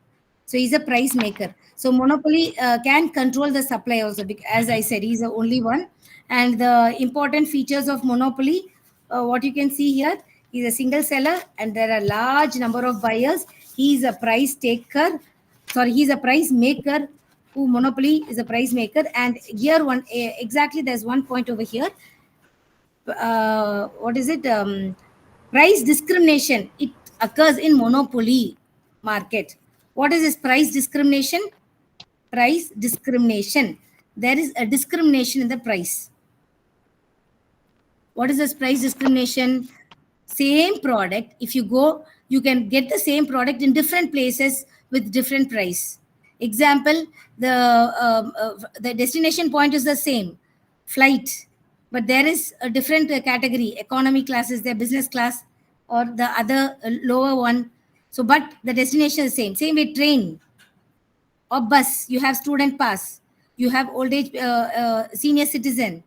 so he's a price maker. So monopoly can control the supply also, because as I said, he's the only one. And the important features of monopoly, what you can see here, he's a single seller and there are large number of buyers. He's a price taker, sorry, he's a price maker. Who monopoly is a price maker. And here one exactly, there's one point over here. What is it? Price discrimination, it occurs in monopoly market. What is this price discrimination? Price discrimination, there is a discrimination in the price. What is this price discrimination? Same product, if you go, you can get the same product in different places with different price. Example, the destination point is the same, flight, but there is a different category. Economy class is there, business class, or the other lower one. So but the destination is same with train or bus. You have student pass, you have old age, senior citizen,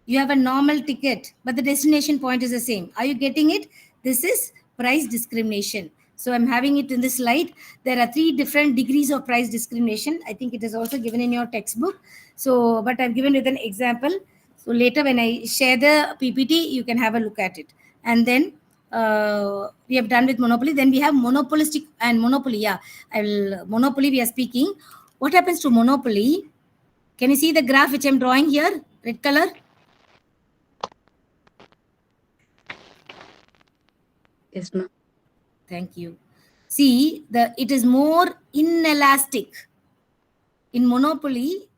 you have a normal ticket, but the destination point is the same. Are you getting it? This is price discrimination. So I'm having it in this slide. There are 3 different degrees of price discrimination. I think it is also given in your textbook. So, but I've given it an example. So later when I share the PPT, you can have a look at it. And then we have done with monopoly. Then we have monopolistic and monopoly. Yeah, monopoly we are speaking. What happens to monopoly? Can you see the graph which I'm drawing here? Red color? Yes, ma'am. Thank you. See, it is more inelastic. In monopoly,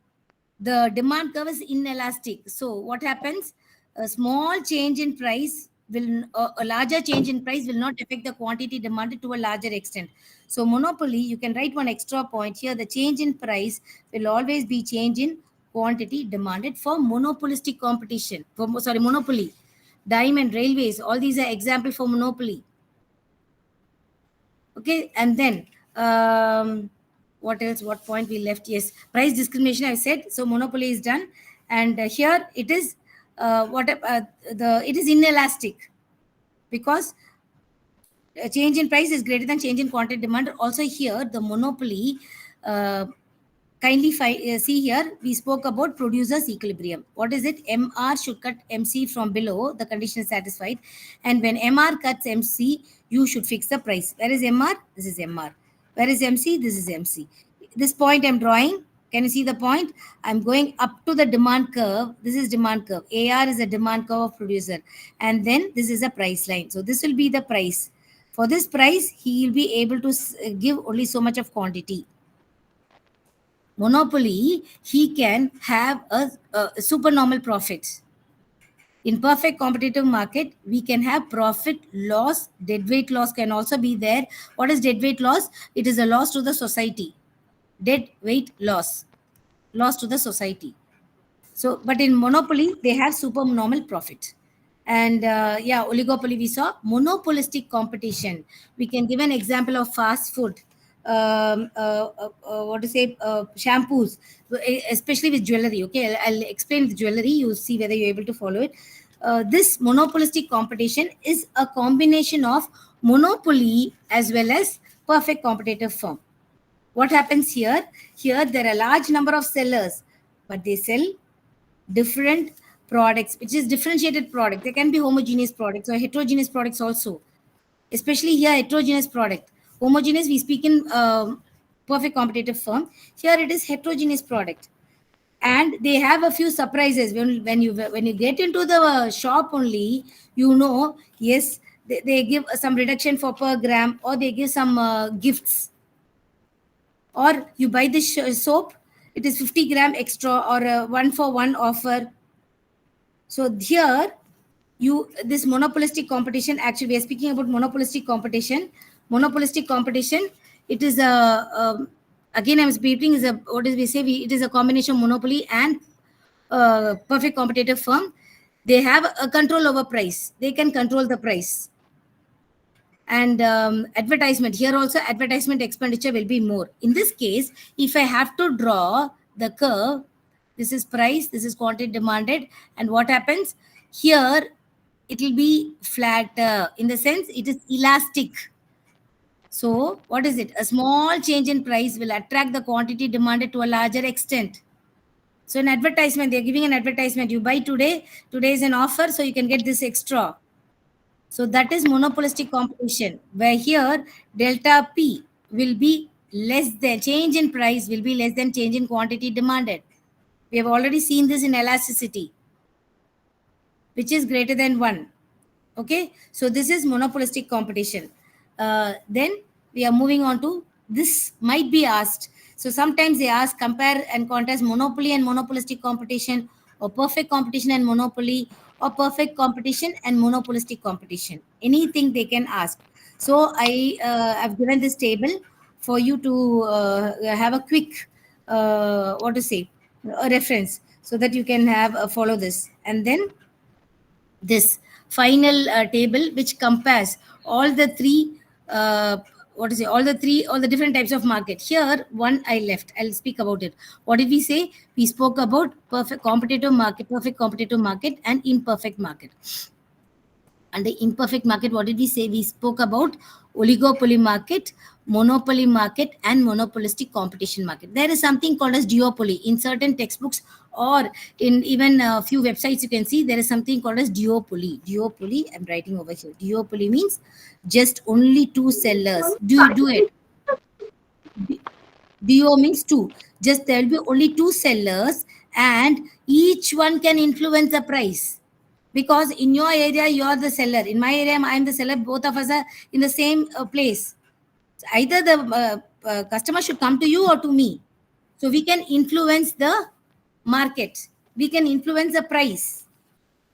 the demand curve is inelastic. So what happens? A small change in price will, a larger change in price will not affect the quantity demanded to a larger extent. So monopoly, you can write one extra point here. The change in price will always be change in quantity demanded for monopolistic competition. Monopoly. Diamond, railways, all these are example for monopoly. Okay, and then what else? What point we left? Yes, price discrimination. I said so. Monopoly is done, and here it is. It is inelastic because a change in price is greater than change in quantity demand. Also here, the monopoly. Kindly see here, we spoke about producer's equilibrium. What is it? MR should cut MC from below, the condition is satisfied. And when MR cuts MC, you should fix the price. Where is MR? This is MR. Where is MC? This is MC. This point I'm drawing, can you see the point? I'm going up to the demand curve. This is demand curve. AR is a demand curve of producer. And then this is a price line. So this will be the price. For this price, he will be able to give only so much of quantity. Monopoly, he can have a supernormal profit. In perfect competitive market, we can have profit loss. Deadweight loss can also be there. What is deadweight loss? It is a loss to the society. Deadweight loss. Loss to the society. So, but in monopoly, they have supernormal profit. And yeah, oligopoly we saw. Monopolistic competition. We can give an example of fast food. Shampoos, especially with jewelry. Okay, I'll explain the jewelry. You'll see whether you're able to follow it. This monopolistic competition is a combination of monopoly as well as perfect competitive firm. What happens here? Here there are a large number of sellers, but they sell different products, which is differentiated product. There can be homogeneous products or heterogeneous products also. Especially here, heterogeneous product. Homogeneous, we speak in perfect competitive firm. Here it is heterogeneous product. And they have a few surprises. When you get into the shop only, you know, yes, they give some reduction for per gram, or they give some gifts. Or you buy this soap, it is 50 gram extra, or a 1-for-1 offer. So here, this monopolistic competition, actually we are speaking about monopolistic competition. Monopolistic competition, it is again I'm speaking, is it is a combination of monopoly and perfect competitive firm. They have a control over price. They can control the price. And advertisement, here also advertisement expenditure will be more. In this case, if I have to draw the curve, this is price, this is quantity demanded, and what happens here, it will be flatter, in the sense it is elastic. So what is it? A small change in price will attract the quantity demanded to a larger extent. So in advertisement, they're giving an advertisement, you buy today is an offer, so you can get this extra. So that is monopolistic competition, where here delta P will be less than, change in price will be less than change in quantity demanded. We have already seen this in elasticity, which is greater than 1. Okay, so this is monopolistic competition. Then we are moving on to, this might be asked. So sometimes they ask, compare and contrast monopoly and monopolistic competition, or perfect competition and monopoly, or perfect competition and monopolistic competition. Anything they can ask. So I have given this table for you to have a quick, a reference, so that you can have follow this. And then this final table, which compares all the three all the different types of market. Here one I left, I'll speak about it. What did we say? We spoke about perfect competitive market, and imperfect market. And the imperfect market, what did we say? We spoke about oligopoly market, monopoly market, and monopolistic competition market. There is something called as duopoly. In certain textbooks, or in even a few websites, you can see there is something called as duopoly. Duopoly, I'm writing over here. Duopoly means just only 2 sellers. Do it. Duo means 2. Just there will be only 2 sellers, and each one can influence the price. Because in your area, you're the seller. In my area, I'm the seller. Both of us are in the same place. Either the customer should come to you or to me. So we can influence the market. We can influence the price.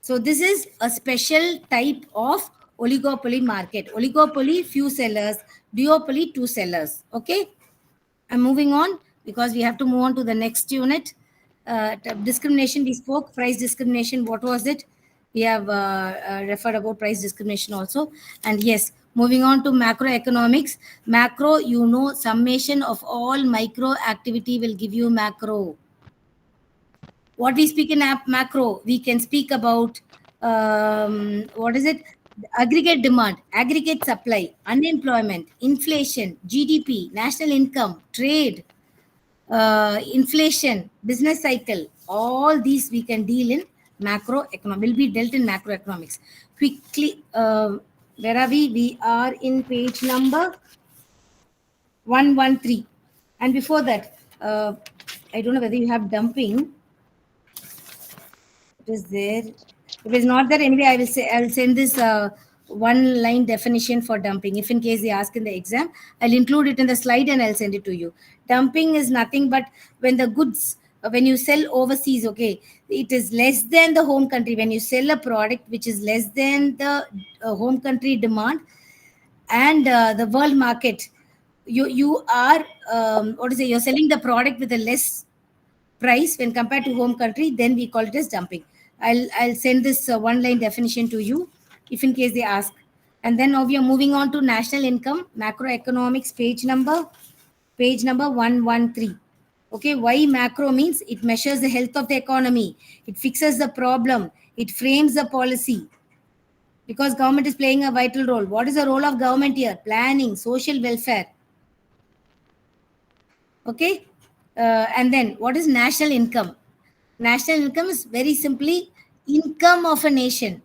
So this is a special type of oligopoly market. Oligopoly, few sellers. Duopoly, two sellers. Okay. I'm moving on because we have to move on to the next unit. Discrimination, we spoke. Price discrimination, what was it? We have referred about price discrimination also. And yes, moving on to macroeconomics. Macro, you know, summation of all micro activity will give you macro. What we speak in macro, we can speak about what is it? Aggregate demand, aggregate supply, unemployment, inflation, GDP, national income, trade, inflation, business cycle. All these we can deal in macroeconomics, will be dealt in macroeconomics. Quickly, where are we? We are in page number 113. And before that, I don't know whether you have dumping. It is there. If it's not there, anyway, I'll send this one line definition for dumping. If in case they ask in the exam, I'll include it in the slide and I'll send it to you. Dumping is nothing but when the goods, when you sell overseas, okay, it is less than the home country. When you sell a product which is less than the home country demand and the world market, you are you're selling the product with a less price when compared to home country, then we call it as dumping. I'll send this one line definition to you if in case they ask. And then now we are moving on to national income, macroeconomics, page number 113. Okay, why macro means it measures the health of the economy, it fixes the problem, it frames the policy. Because government is playing a vital role. What is the role of government here? Planning, social welfare. Okay, and then what is national income? National income is very simply income of a nation.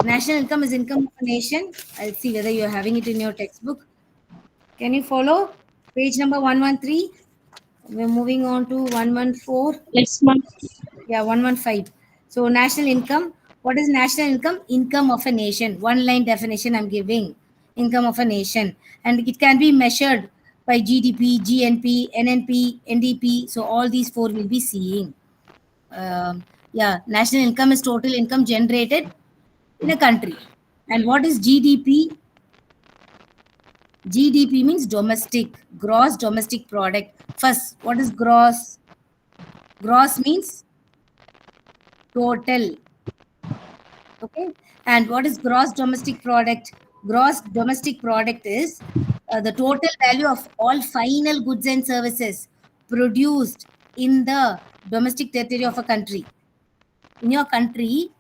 National income is income of a nation. I'll see whether you're having it in your textbook. Can you follow? Page number 113. We're moving on to 114. Yes, ma'am. Yeah, 115. So national income. What is national income? Income of a nation. One line definition I'm giving. Income of a nation. And it can be measured by GDP, GNP, NNP, NDP. So all these four will be seeing. Yeah, national income is total income generated in a country. And what is GDP? GDP means domestic, gross domestic product. First, what is gross? Gross means total. Okay. And what is gross domestic product? Gross domestic product is the total value of all final goods and services produced in the domestic territory of a country. In your country,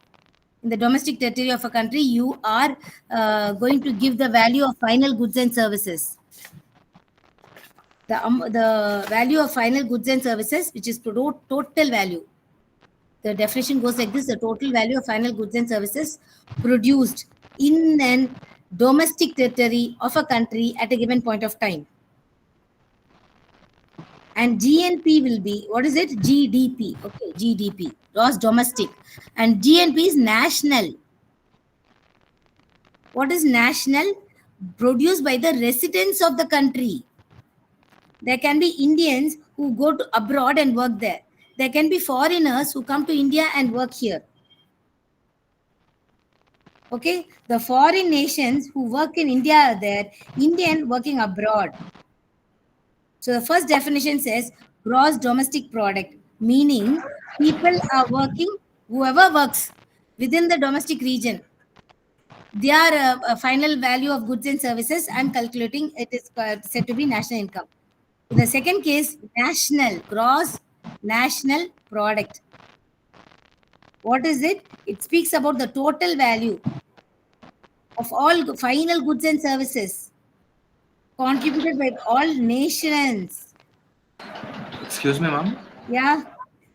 in the domestic territory of a country, you are going to give the value of final goods and services. The value of final goods and services, which is total value. The definition goes like this: the total value of final goods and services produced in an domestic territory of a country at a given point of time. And GNP will be, what is it? GDP. Okay, GDP, gross domestic. And GNP is national. What is national? Produced by the residents of the country. There can be Indians who go to abroad and work there. There can be foreigners who come to India and work here. Okay, the foreign nations who work in India are there, Indian working abroad. So the first definition says gross domestic product, meaning people are working, whoever works within the domestic region, their final value of goods and services, I'm calculating, it is said to be national income. In the second case, national, gross national product. What is it? It speaks about the total value of all final goods and services contributed by all nations. Excuse me, ma'am. Yeah.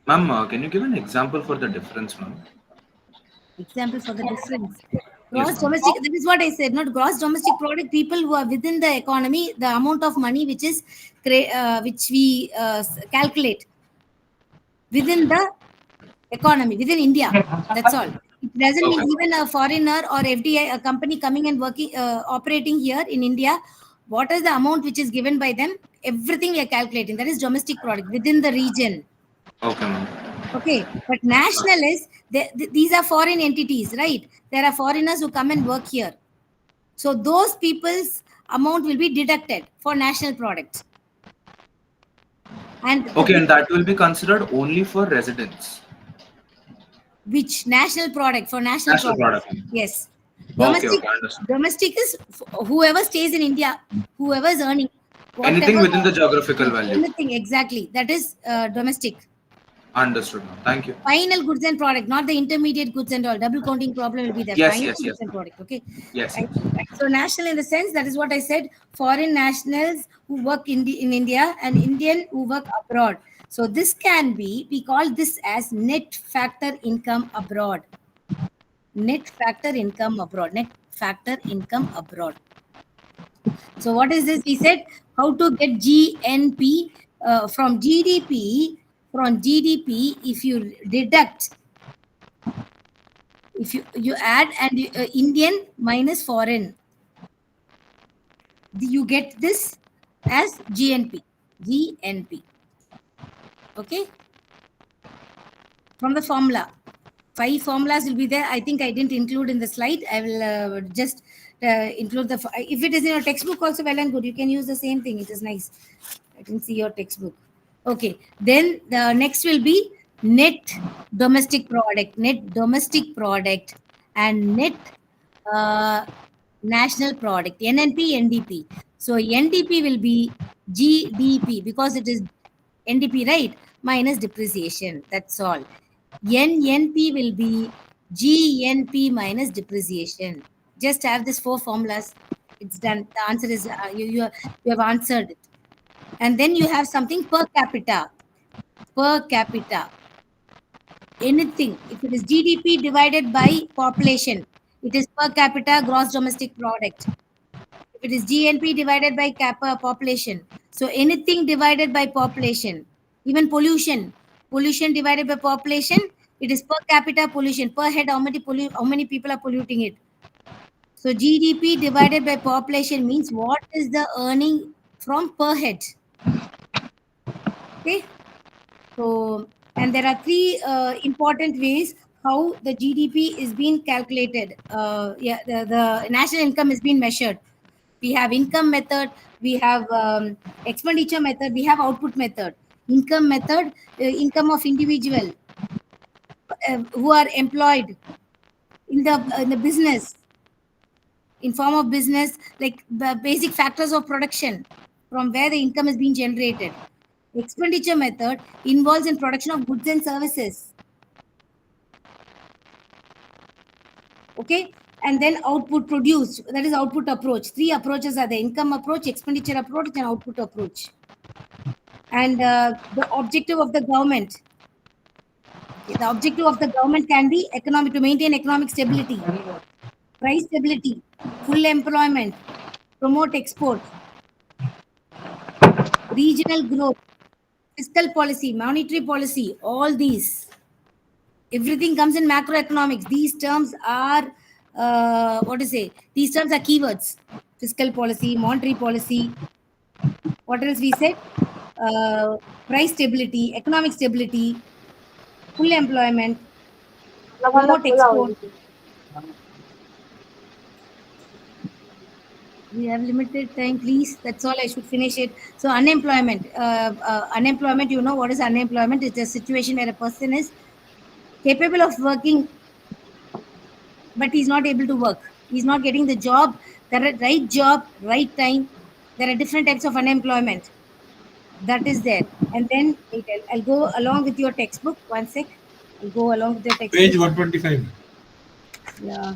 Ma'am, can you give an example for the difference, ma'am? Example for the difference. Yes, Gross domestic, that is what I said, not gross domestic product, people who are within the economy, the amount of money which is which we calculate within the economy, within India. That's all. It doesn't mean even a foreigner or FDI, a company coming and working, operating here in India, what is the amount which is given by them? Everything we are calculating. That is domestic product within the region. Okay, ma'am. Okay, but national is, these are foreign entities, right? There are foreigners who come and work here. So those people's amount will be deducted for national product. And Okay, and that will be considered only for residents. Which national product? For national product. Yes. Okay, Domestic, understood. domestic is whoever stays in India, whoever is earning. Anything within the geographical value. Anything, exactly. That is domestic. Understood, ma'am. Thank you. Final goods and product, not the intermediate goods and all. Double counting problem will be there. Yes, Final yes, goods yes. and product. Okay. Yes. Thank you. So national in the sense, that is what I said. Foreign nationals who work in India and Indian who work abroad. So this can be, we call this as net factor income abroad. Net factor income abroad. Net factor income abroad. So what is this? We said how to get GNP from GDP. From GDP, if you deduct, if you add and Indian minus foreign, you get this as GNP. GNP. Okay. From the formula. 5 formulas will be there. I think I didn't include in the slide. I will just include the. If it is in your textbook also, well and good. You can use the same thing. It is nice. I can see your textbook. Okay. Then the next will be net domestic product. Net domestic product and net national product. NNP, NDP. So NDP will be GDP because it is NDP, right? Minus depreciation. That's all. NNP will be GNP minus depreciation. Just have this 4 formulas. It's done. The answer is you have answered it. And then you have something per capita. Per capita. Anything. If it is GDP divided by population, it is per capita gross domestic product. If it is GNP divided by population. So anything divided by population, even pollution divided by population, it is per capita pollution. Per head, how many people are polluting it? So GDP divided by population means what is the earning from per head. Okay. So, and there are 3 important ways how the GDP is being calculated. The national income is being measured. We have income method, we have expenditure method, we have output method. Income method, income of individual who are employed in the business, in form of business, like the basic factors of production from where the income is being generated. Expenditure method involves in production of goods and services. Okay. And then output produced, that is output approach. 3 approaches are the income approach, expenditure approach, and output approach. And the objective of the government. The objective of the government can be economic, to maintain economic stability, price stability, full employment, promote export, regional growth, fiscal policy, monetary policy, all these. Everything comes in macroeconomics. These terms are these terms are keywords. Fiscal policy, monetary policy. What else we said? Price stability, economic stability, full employment, promote export. We have limited time, please. That's all. I should finish it. So unemployment. Unemployment, you know what is unemployment? It's a situation where a person is capable of working, but he's not able to work. He's not getting the job, the right job, right time. There are different types of unemployment. That is there. And then I'll go along with your textbook. One sec. I'll go along with your textbook. Page 125. Yeah.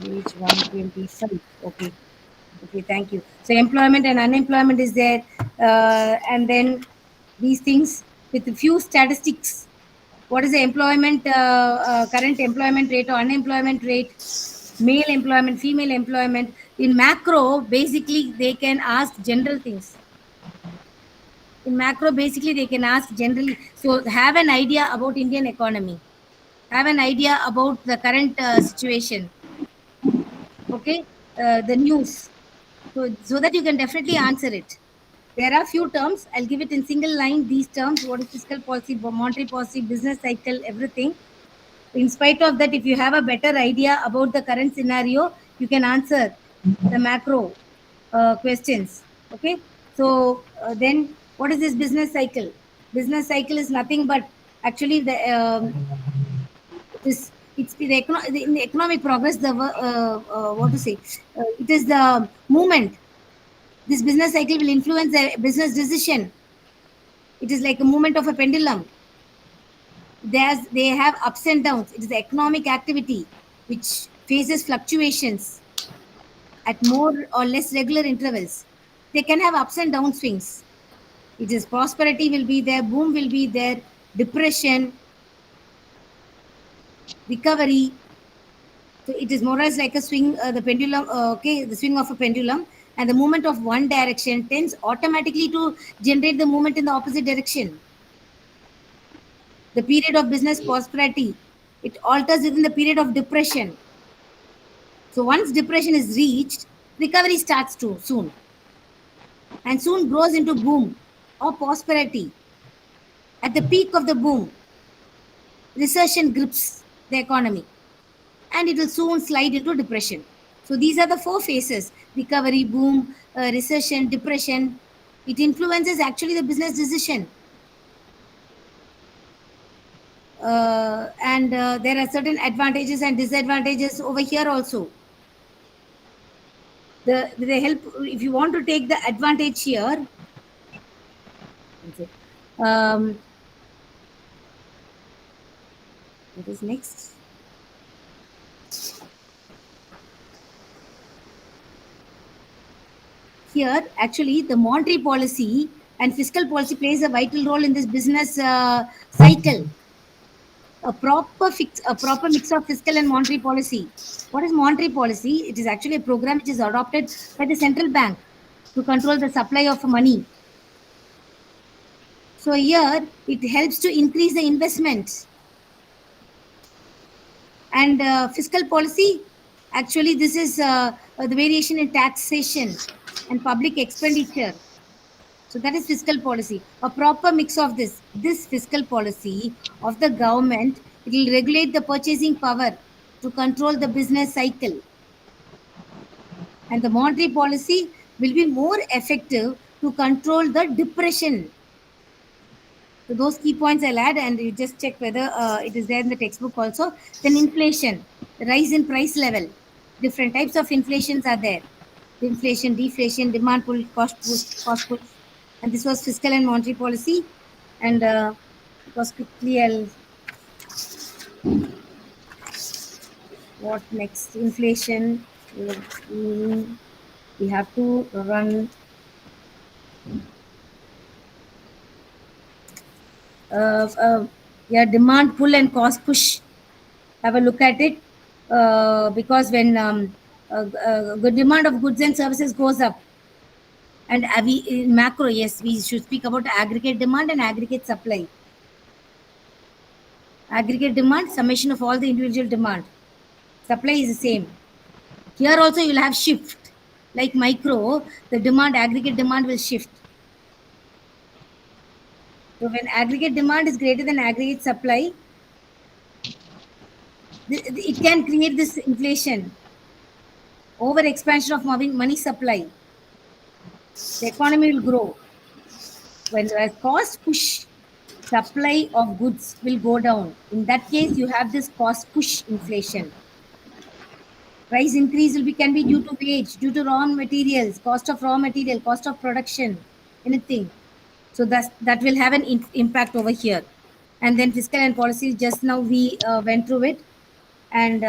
Page 125. Okay. Okay, thank you. So employment and unemployment is there. And then these things with a few statistics. What is the employment, current employment rate or unemployment rate, male employment, female employment? In macro, basically, they can ask general things. In macro, basically they can ask generally. So have an idea about Indian economy. Have an idea about the current situation. Okay, the news. So that you can definitely answer it. There are few terms. I'll give it in single line. These terms: what is fiscal policy, monetary policy, business cycle, everything. In spite of that, if you have a better idea about the current scenario, you can answer the macro questions. Okay. So then, what is this business cycle? Business cycle is nothing but actually the it's in the economic progress. The what to say? It is the movement. This business cycle will influence the business decision. It is like a movement of a pendulum. They have ups and downs. It is the economic activity which faces fluctuations at more or less regular intervals. They can have ups and down swings. It is prosperity will be there, boom will be there, depression, recovery. So it is more or less like a swing, the pendulum, okay, the swing of a pendulum, and the movement of one direction tends automatically to generate the movement in the opposite direction. The period of business prosperity, it alters within the period of depression. So once depression is reached, recovery starts too soon, and soon grows into boom or prosperity. At the peak of the boom, recession grips the economy, and it will soon slide into depression. So these are the four phases: recovery, boom, recession, depression. It influences actually the business decision. And there are certain advantages and disadvantages over here also. They help if you want to take the advantage here. What is next? Here, actually, the monetary policy and fiscal policy plays a vital role in this business cycle. A proper mix of fiscal and monetary policy. What is monetary policy? It is actually a program which is adopted by the central bank to control the supply of money. So here, it helps to increase the investment. And fiscal policy, actually, this is the variation in taxation and public expenditure. So that is fiscal policy. A proper mix of this fiscal policy of the government, it will regulate the purchasing power to control the business cycle. And the monetary policy will be more effective to control the depression. So those key points I'll add, and you just check whether it is there in the textbook also. Then inflation, the rise in price level. Different types of inflations are there. Inflation, deflation, demand pull, cost push. And this was fiscal and monetary policy. And because quickly what next? Inflation. We have to run. Yeah, demand pull and cost push. Have a look at it, because when the demand of goods and services goes up, and we in macro, yes, we should speak about aggregate demand and aggregate supply. Aggregate demand, summation of all the individual demand. Supply is the same. Here also you will have shift. Like micro, the demand, aggregate demand will shift. So when aggregate demand is greater than aggregate supply, it can create this inflation, over expansion of money supply. The economy will grow. When the cost push, supply of goods will go down. In that case, you have this cost push inflation. Price increase can be due to wage, due to raw materials, cost of raw material, cost of production, anything. So that will have an impact over here. And then fiscal and policy, just now we went through it. And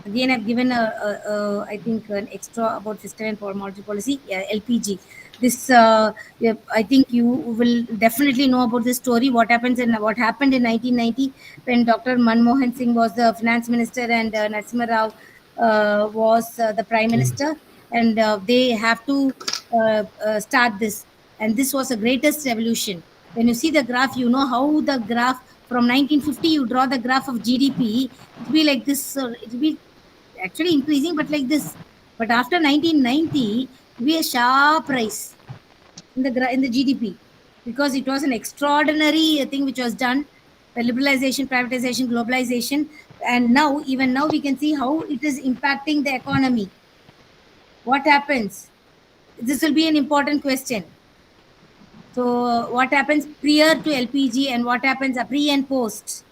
again, I've given I think an extra about fiscal and monetary policy, LPG. This I think you will definitely know about this story. What happened in 1990 when Dr. Manmohan Singh was the finance minister and Narasimha Rao was the prime minister, and they have to start this. And this was the greatest revolution. When you see the graph, you know how the graph from 1950, you draw the graph of GDP, it'll be like this, it'll be actually increasing, but like this. But after 1990, it'll be a sharp rise in the GDP, because it was an extraordinary thing which was done, the liberalization, privatization, globalization, and now, even now, we can see how it is impacting the economy. What happens? This will be an important question. So, what happens prior to LPG and what happens pre and post?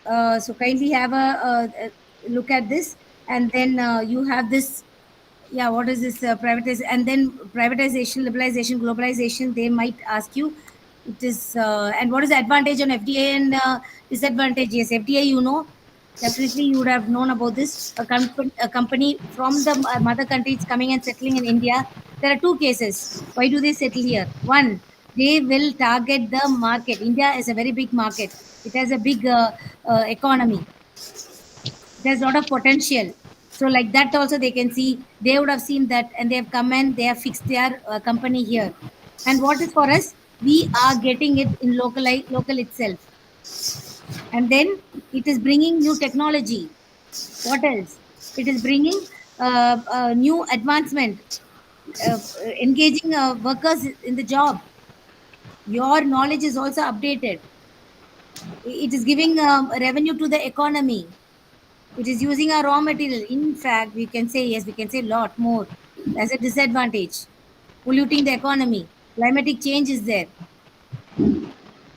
So, kindly have a look at this, and then you have this. Yeah, what is this privatization? And then privatization, liberalization, globalization. They might ask you, it is and what is the advantage on FDI and disadvantage? Yes, FDI, you know, definitely you would have known about this. A company from the mother country is coming and settling in India. There are two cases. Why do they settle here? One, they will target the market. India is a very big market. It has a big economy. There's a lot of potential. So like that also they can see, they would have seen that, and they have come and they have fixed their company here. And what is for us? We are getting it in local itself. And then it is bringing new technology. What else? It is bringing new advancement, engaging workers in the job. Your knowledge is also updated. It is giving revenue to the economy. It is using our raw material. In fact, we can say, yes, we can say a lot more. As a disadvantage, polluting the economy. Climatic change is there.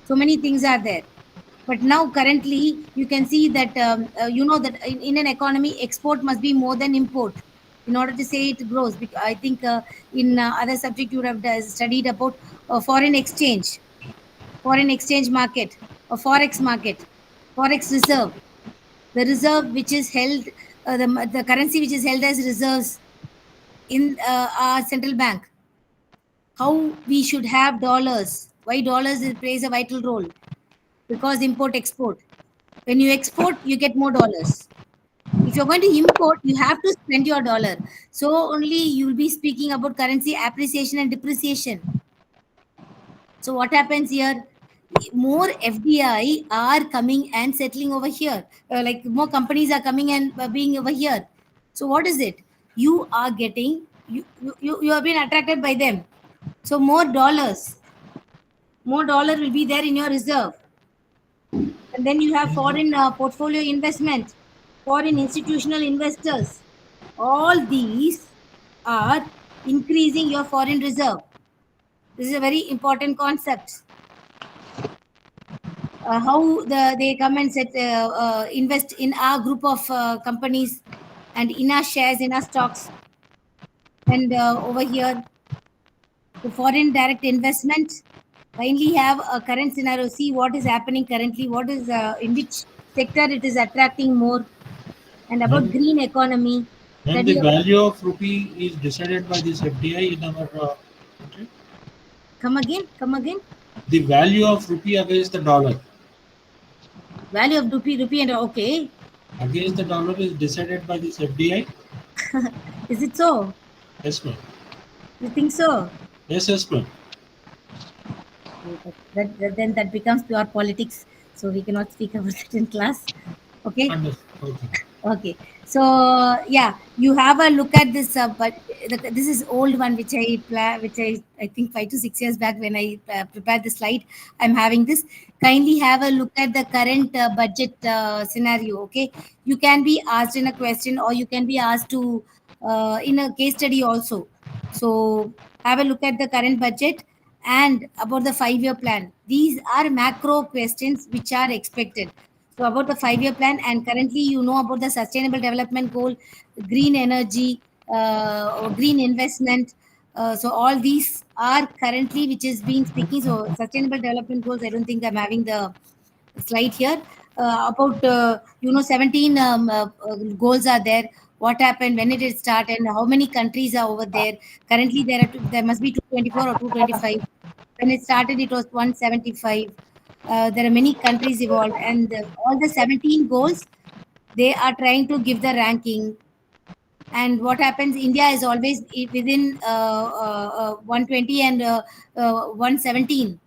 So many things are there. But now, currently, you can see that, you know, that in an economy, export must be more than import in order to say it grows. I think in other subject you would have studied about foreign exchange market, or forex market, forex reserve. The reserve which is held, the currency which is held as reserves in our central bank. How we should have dollars. Why dollars plays a vital role? Because import export. When you export, you get more dollars. If you're going to import, you have to spend your dollar. So only you will be speaking about currency appreciation and depreciation. So what happens here? More FDI are coming and settling over here. Like more companies are coming and being over here. So what is it? You are getting, you have been attracted by them. So more dollars will be there in your reserve. And then you have foreign portfolio investment, foreign institutional investors. All these are increasing your foreign reserve. This is a very important concept. How they come and invest in our group of companies and in our shares, in our stocks. And over here, the foreign direct investment. Kindly have a current scenario. See what is happening currently. What is in which sector it is attracting more, and about green economy. When the value of rupee is decided by this FDI in our country. Come again. The value of rupee against the dollar. Value of rupee and okay. Against the dollar is decided by this FDI. Is it so? Yes, ma'am. You think so? Yes, ma'am. Then that becomes pure politics. So we cannot speak about that in class. Okay. Okay. So yeah, you have a look at this. But this is old one, which I think 5 to 6 years back when I prepared the slide. I'm having this. Kindly have a look at the current budget scenario. Okay, you can be asked in a question, or you can be asked to in a case study also. So have a look at the current budget and about the 5-year plan. These are macro questions which are expected. So about the 5-year plan, and currently you know about the sustainable development goal, green energy, green investment. So all these are currently which is being speaking. So sustainable development goals, I don't think I'm having the slide here. About 17 goals are there. What happened, when it did start, and how many countries are over there? Currently there must be 224 or 225. When it started, it was 175. There are many countries involved, and all the 17 goals, they are trying to give the ranking. And what happens? India is always within 120 and 117.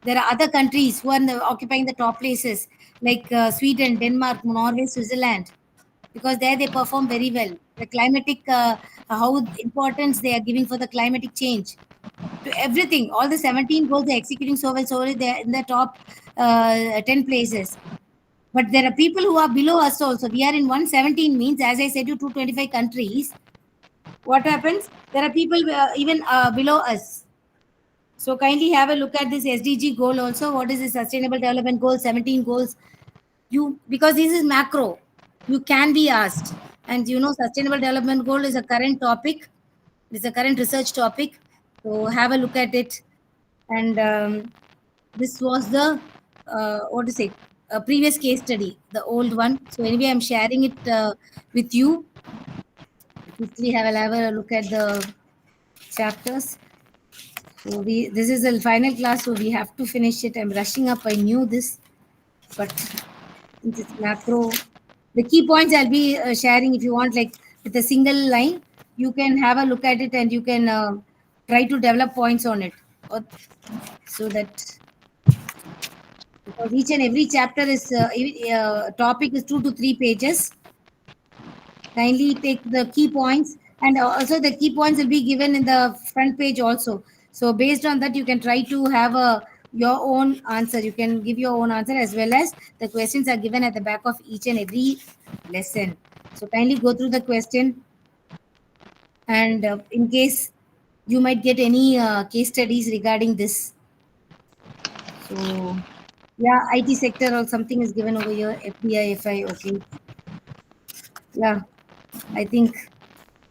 There are other countries who are occupying the top places, like Sweden, Denmark, Norway, Switzerland, because there they perform very well. The climatic, how importance they are giving for the climatic change to everything. All the 17 goals they're executing so well, so they're in the top 10 places. But there are people who are below us also. We are in 117 means, as I said, you 225 countries. What happens? There are people even below us. So kindly have a look at this SDG goal also. What is the Sustainable Development Goal? 17 goals. Because this is macro, you can be asked. And Sustainable Development Goal is a current topic. It's a current research topic. So have a look at it. And this was the previous case study, the old one. So anyway, I'm sharing it with you. Quickly have a look at the chapters. So this is the final class, so we have to finish it. I'm rushing up. I knew this, but since it's macro, the key points I'll be sharing. If you want, like with a single line, you can have a look at it and you can try to develop points on it, so that, because each and every chapter is topic is 2 to 3 pages. Kindly take the key points, and also the key points will be given in the front page also. So based on that, you can try to have your own answer. You can give your own answer, as well as the questions are given at the back of each and every lesson. So kindly go through the question, and in case you might get any case studies regarding this. So yeah, IT sector or something is given over here. FDI, FI, okay. Yeah, I think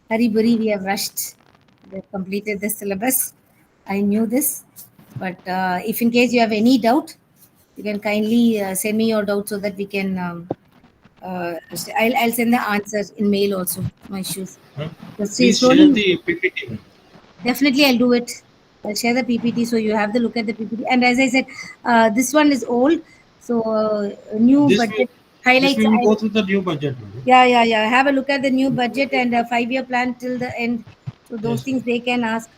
hurry burry, we have rushed. We have completed the syllabus. I knew this, but if in case you have any doubt, you can kindly send me your doubt so that we can. I'll send the answers in mail also. No issues. Please share the PPT. Definitely, I'll do it. I'll share the PPT so you have the look at the PPT. And as I said, this one is old, so new budget highlights. This will go through the new budget. Yeah. Have a look at the new budget and a 5-year plan till the end. So those things they can ask.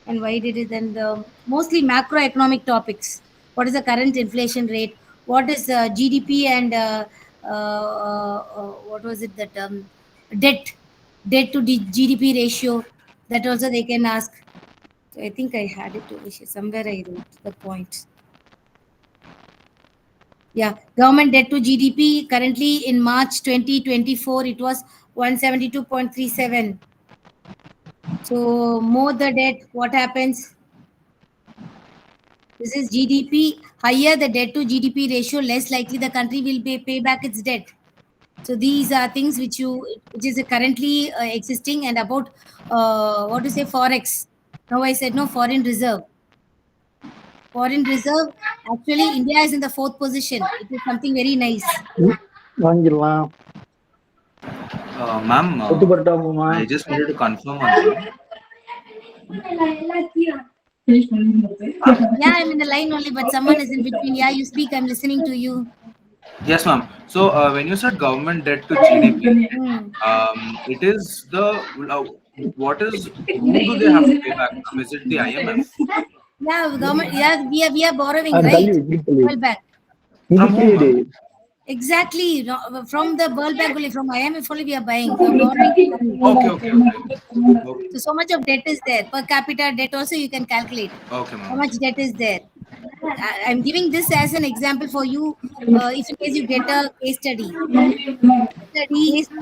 And why did it? And mostly macroeconomic topics. What is the current inflation rate? What is GDP and what was it that debt to GDP ratio? That also they can ask. So I think I had it over here. Somewhere I wrote the point. Yeah, government debt to GDP currently in March 2024, it was 172.37. So more the debt, what happens? This is GDP. Higher the debt to GDP ratio, less likely the country will pay back its debt. So these are things which is currently existing. And about what to say, forex. Now I said no, foreign reserve. Foreign reserve. Actually, India is in the 4th position. It is something very nice. Ma'am, I just wanted to confirm one thing. Yeah, I'm in the line only, but someone is in between. Yeah, you speak. I'm listening to you. Yes, ma'am. So when you said government debt to GDP, it is what is, who do they have to pay back from? Is it the IMF? Yeah, government. Yeah, we are borrowing, right? World Bank. From whom, ma'am? Exactly. No, from the World Bank only, from IMF only we are buying. We are borrowing. Okay. So much of debt is there. Per capita debt also you can calculate. Okay, How ma'am. much debt is there? I'm giving this as an example for you. If in case you get a case study.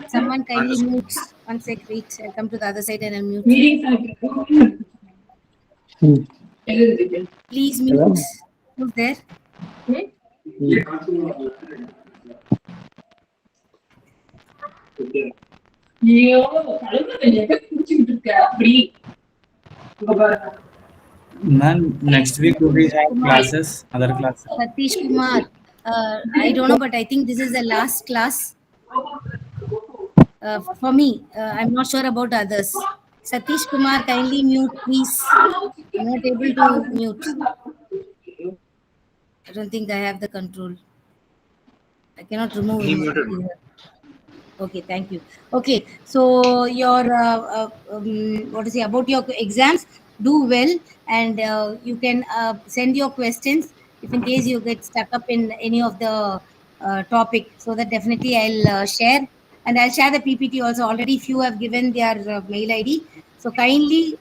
Someone kindly Understood. mute. One sec, wait. I'll come to the other side and I'll mute. Please mute. Who's there? Ma'am, next week do we have classes, other classes? Satish Kumar. I don't know, but I think this is the last class for me. I'm not sure about others. Satish Kumar, kindly mute, please. I'm not able to mute. I don't think I have the control. I cannot remove He him. muted, ma'am. Okay, thank you. Okay, so your what to say about your exams? Do well, and you can send your questions if in case you get stuck up in any of the topic. So that definitely I'll share, and I'll share the PPT also. Already, few have given their mail ID. So kindly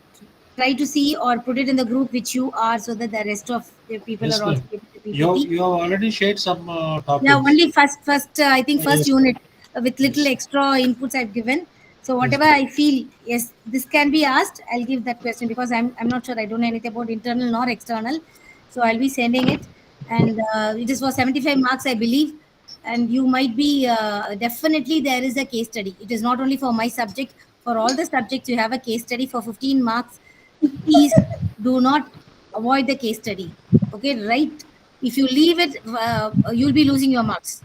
try to see or put it in the group which you are, so that the rest of the people Yes, are also ma'am. getting the You PPT. you have already shared some Yeah, topics. only first I think first Yes, unit with little yes, extra inputs I've given. So yes, whatever I feel, yes, this can be asked, I'll give that question because I'm not sure. I don't know anything about internal nor external. So I'll be sending it, and it is for 75 marks, I believe. And you might be definitely there is a case study. It is not only for my subject. For all the subjects, you have a case study for 15 marks. Please do not avoid the case study. Okay, right? If you leave it, you'll be losing your marks.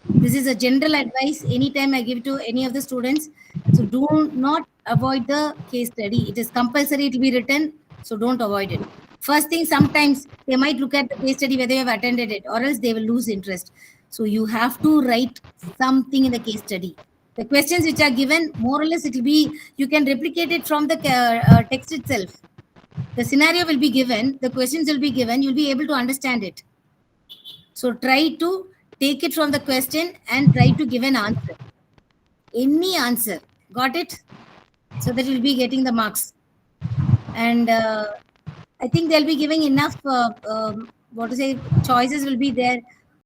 This is a general advice anytime I give to any of the students. So do not avoid the case study. It is compulsory to be written, so don't avoid it. First thing, sometimes they might look at the case study whether you have attended it, or else they will lose interest. So you have to write something in the case study. The questions which are given, more or less, it will be, you can replicate it from the text itself. The scenario will be given, the questions will be given, you'll be able to understand it. So try to take it from the question and try to give an answer. Any answer. Got it? So that you'll be getting the marks. And I think they'll be giving enough, what to say, choices will be there